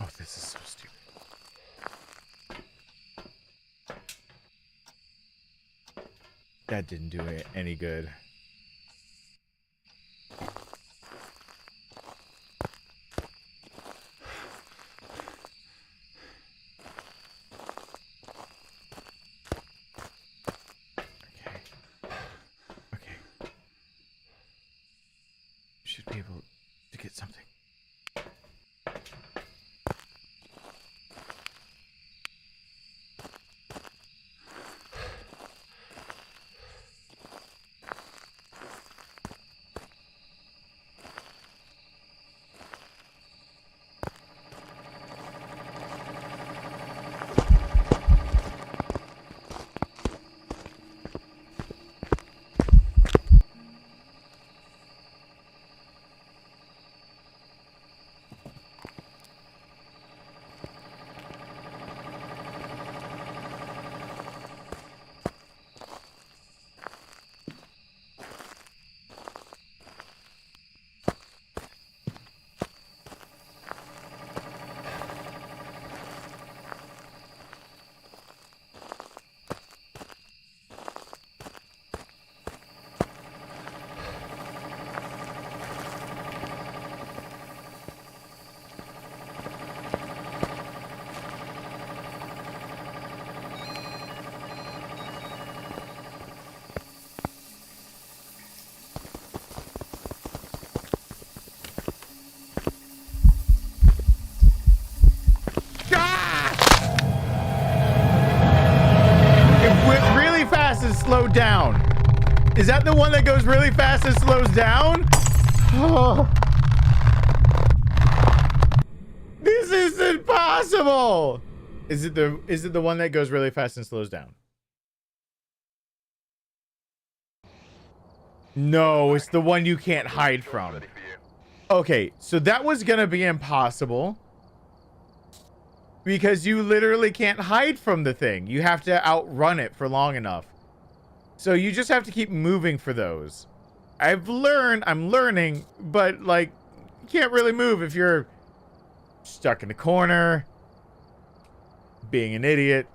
Oh, this is so stupid. That didn't do it any good. Okay. Should be able to get something. Slowed down. Is that the one that goes really fast and slows down? Oh. This is impossible. Is it the one that goes really fast and slows down? No, it's the one you can't hide from. Okay, so that was gonna be impossible. Because you literally can't hide from the thing. You have to outrun it for long enough. So you just have to keep moving for those. I'm learning, but like, you can't really move if you're stuck in a corner, being an idiot.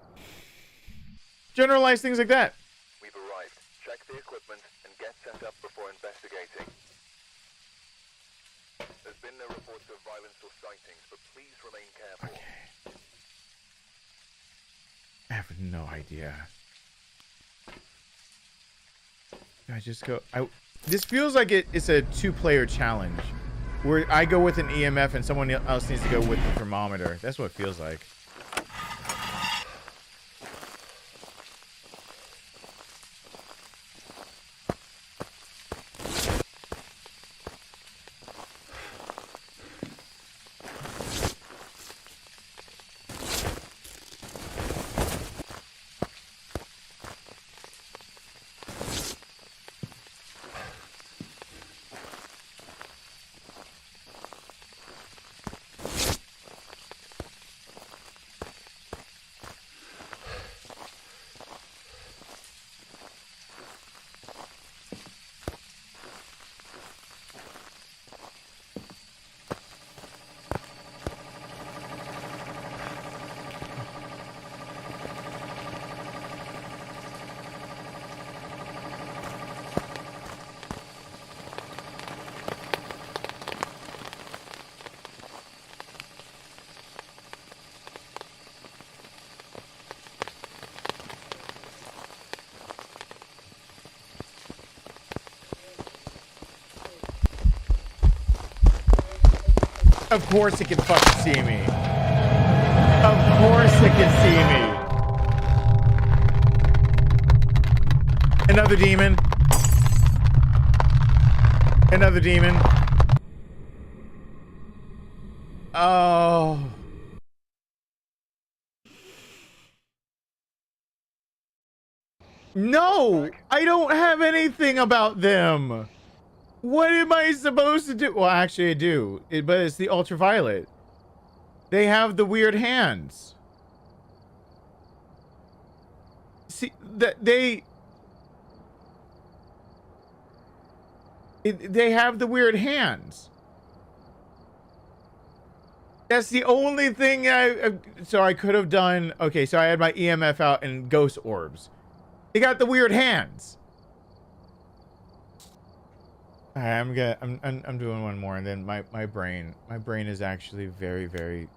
Generalize things like that. We've arrived. Check the equipment and get set up before investigating. There's been no reports of violence or sightings, but please remain careful. Okay. I have no idea. I just go. This feels like it's a 2-player challenge, where I go with an EMF and someone else needs to go with the thermometer. That's what it feels like. Of course it can fucking see me. Of course it can see me. Another demon. Another demon. Oh. No, I don't have anything about them. What am I supposed to do? Well, actually I do, but it's the ultraviolet. They have the weird hands. See, that they have the weird hands. That's the only thing so I could have done. Okay, so I had my EMF out and ghost orbs. They got the weird hands. All right, I'm doing one more, and then my brain is actually very.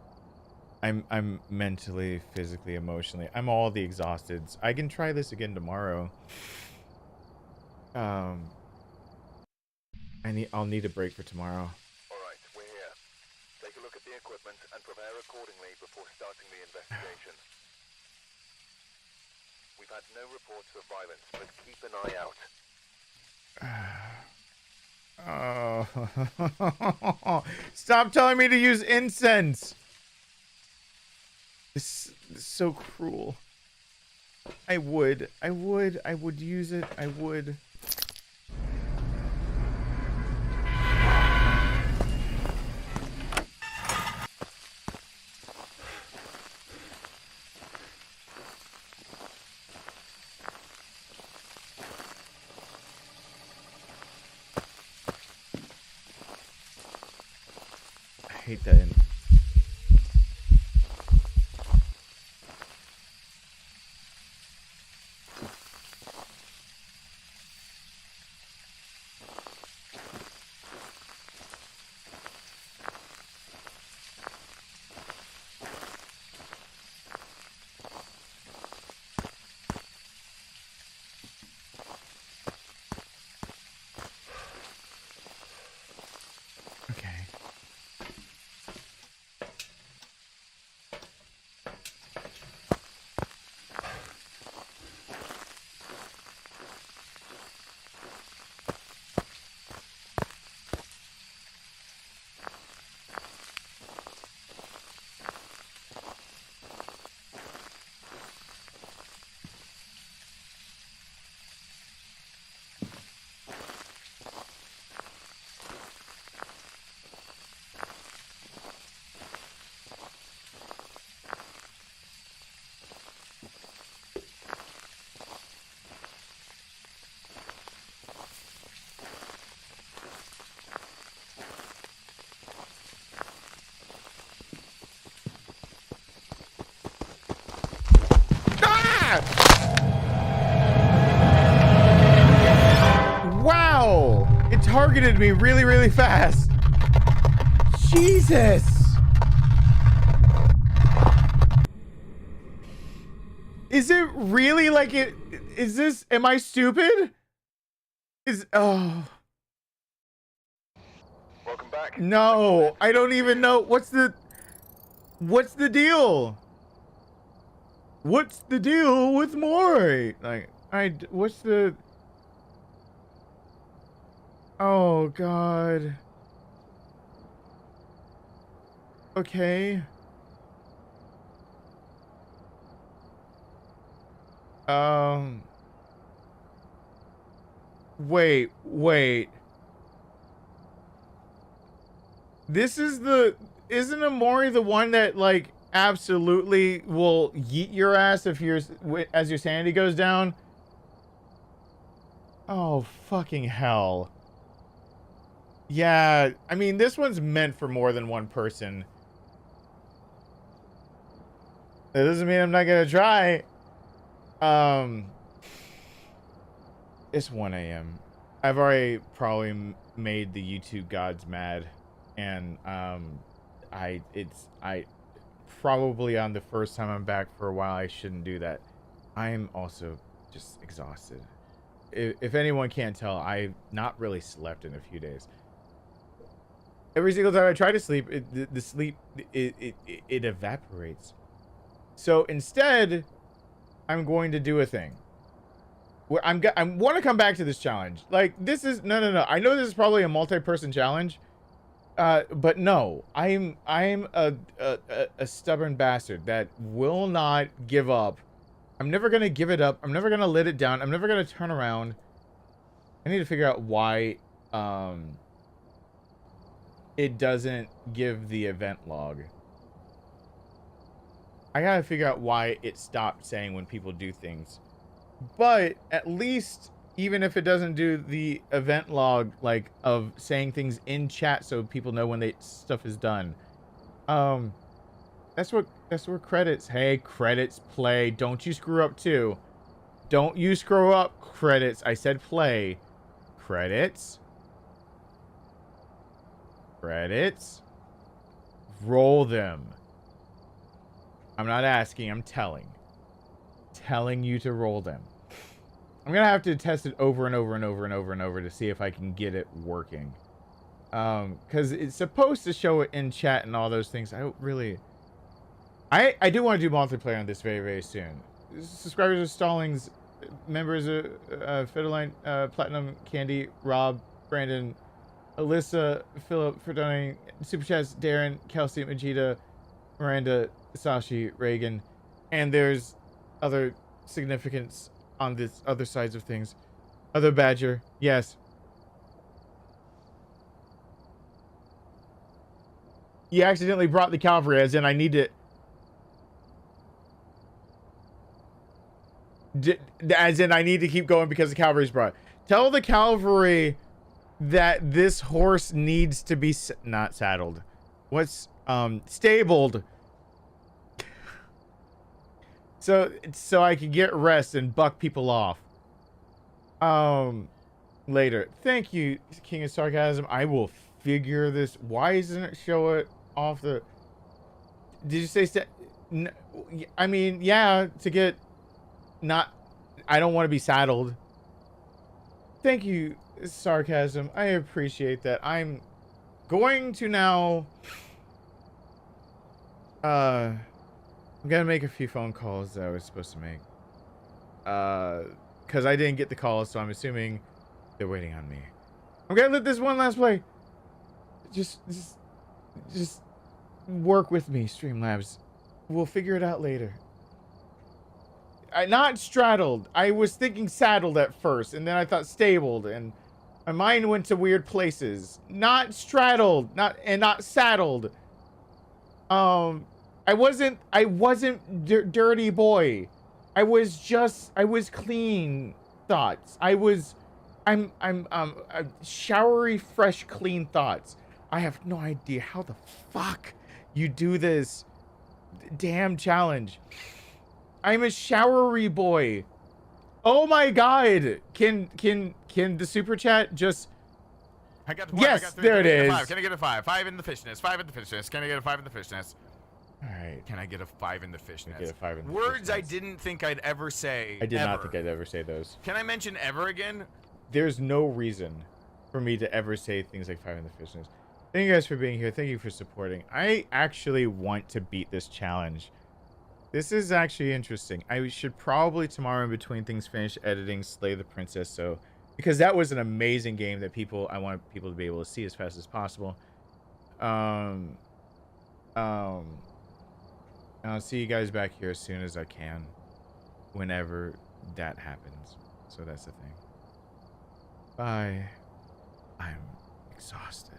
I'm mentally, physically, emotionally. I'm all the exhausted. I can try this again tomorrow. I'll need a break for tomorrow. Alright, we're here. Take a look at the equipment and prepare accordingly before starting the investigation. We've had no reports of violence, but keep an eye out. Oh. Stop telling me to use incense. This is so cruel. I would use it. I would. I hate that. Wow! It targeted me really fast. Jesus! Is it really like it? Is this? Am I stupid? Oh. Welcome back. No, I don't even know. What's the deal? What's the deal with Maury? Like, what's the... Oh, God. Okay. Wait. This is the... Isn't Amori the one that, like, absolutely will yeet your ass if as your sanity goes down? Oh, fucking hell. Yeah, I mean, this one's meant for more than one person. That doesn't mean I'm not gonna try. It's 1 a.m. I've already probably made the YouTube gods mad, and I probably on the first time I'm back for a while, I shouldn't do that. I'm also just exhausted. If anyone can't tell, I've not really slept in a few days. Every single time I try to sleep, the sleep, it evaporates. So instead, I'm going to do a thing. Where I want to come back to this challenge. Like, this is, no. I know this is probably a multi-person challenge. But no, I'm a stubborn bastard that will not give up. I'm never gonna give it up. I'm never gonna let it down. I'm never gonna turn around. I need to figure out why it doesn't give the event log. I gotta figure out why it stopped saying when people do things. But at least, even if it doesn't do the event log, like, of saying things in chat so people know when stuff is done. That's where credits. Hey, credits play. Don't you screw up too. Don't you screw up, credits. I said play. Credits. Credits. Roll them. I'm not asking, I'm telling. Telling you to roll them. I'm gonna have to test it over and over and over and over and over to see if I can get it working. Because it's supposed to show it in chat and all those things. I don't really... I do want to do multiplayer on this very, very soon. Subscribers of Stallings, members of Fiddleline, Platinum, Candy, Rob, Brandon, Alyssa, Philip, for donating Super Chats, Darren, Kelsey, Majida, Miranda, Sashi, Reagan, and there's other significance on this other sides of things. Other Badger, yes. You accidentally brought the cavalry, as in I need to... as in I need to keep going because the cavalry's brought. Tell the cavalry that this horse needs to be not saddled. What's stabled. So I can get rest and buck people off. Later. Thank you, King of Sarcasm. I will figure this. Why doesn't it show it off the... Did you say I mean, yeah, to get not... I don't want to be saddled. Thank you, Sarcasm. I appreciate that. I'm going to now... I'm gonna make a few phone calls that I was supposed to make. Because I didn't get the calls, so I'm assuming they're waiting on me. I'm gonna let this one last play. Just work with me, Streamlabs. We'll figure it out later. Not straddled. I was thinking saddled at first, and then I thought stabled, and my mind went to weird places. Not straddled, not saddled. I wasn't dirty boy. I was clean thoughts. I'm showery, fresh, clean thoughts. I have no idea how the fuck you do this damn challenge. I'm a showery boy. Oh my god. Can the super chat just... I got 1. Yes, I got 3. there it is. 5. Can I get a 5? 5 in the fishness. 5 in the fishness. Can I get a 5 in the fishness? All right. Can I get a 5 in the fishness? Get a 5 in the Words fishness. I didn't think I'd ever say. I did ever. not think I'd ever say those. Can I mention ever again? There's no reason for me to ever say things like 5 in the fishness. Thank you guys for being here. Thank you for supporting. I actually want to beat this challenge. This is actually interesting. I should probably tomorrow, in between things, finish editing Slay the Princess, so because that was an amazing game that I want people to be able to see as fast as possible. I'll see you guys back here as soon as I can, whenever that happens. So that's the thing. Bye. I'm exhausted.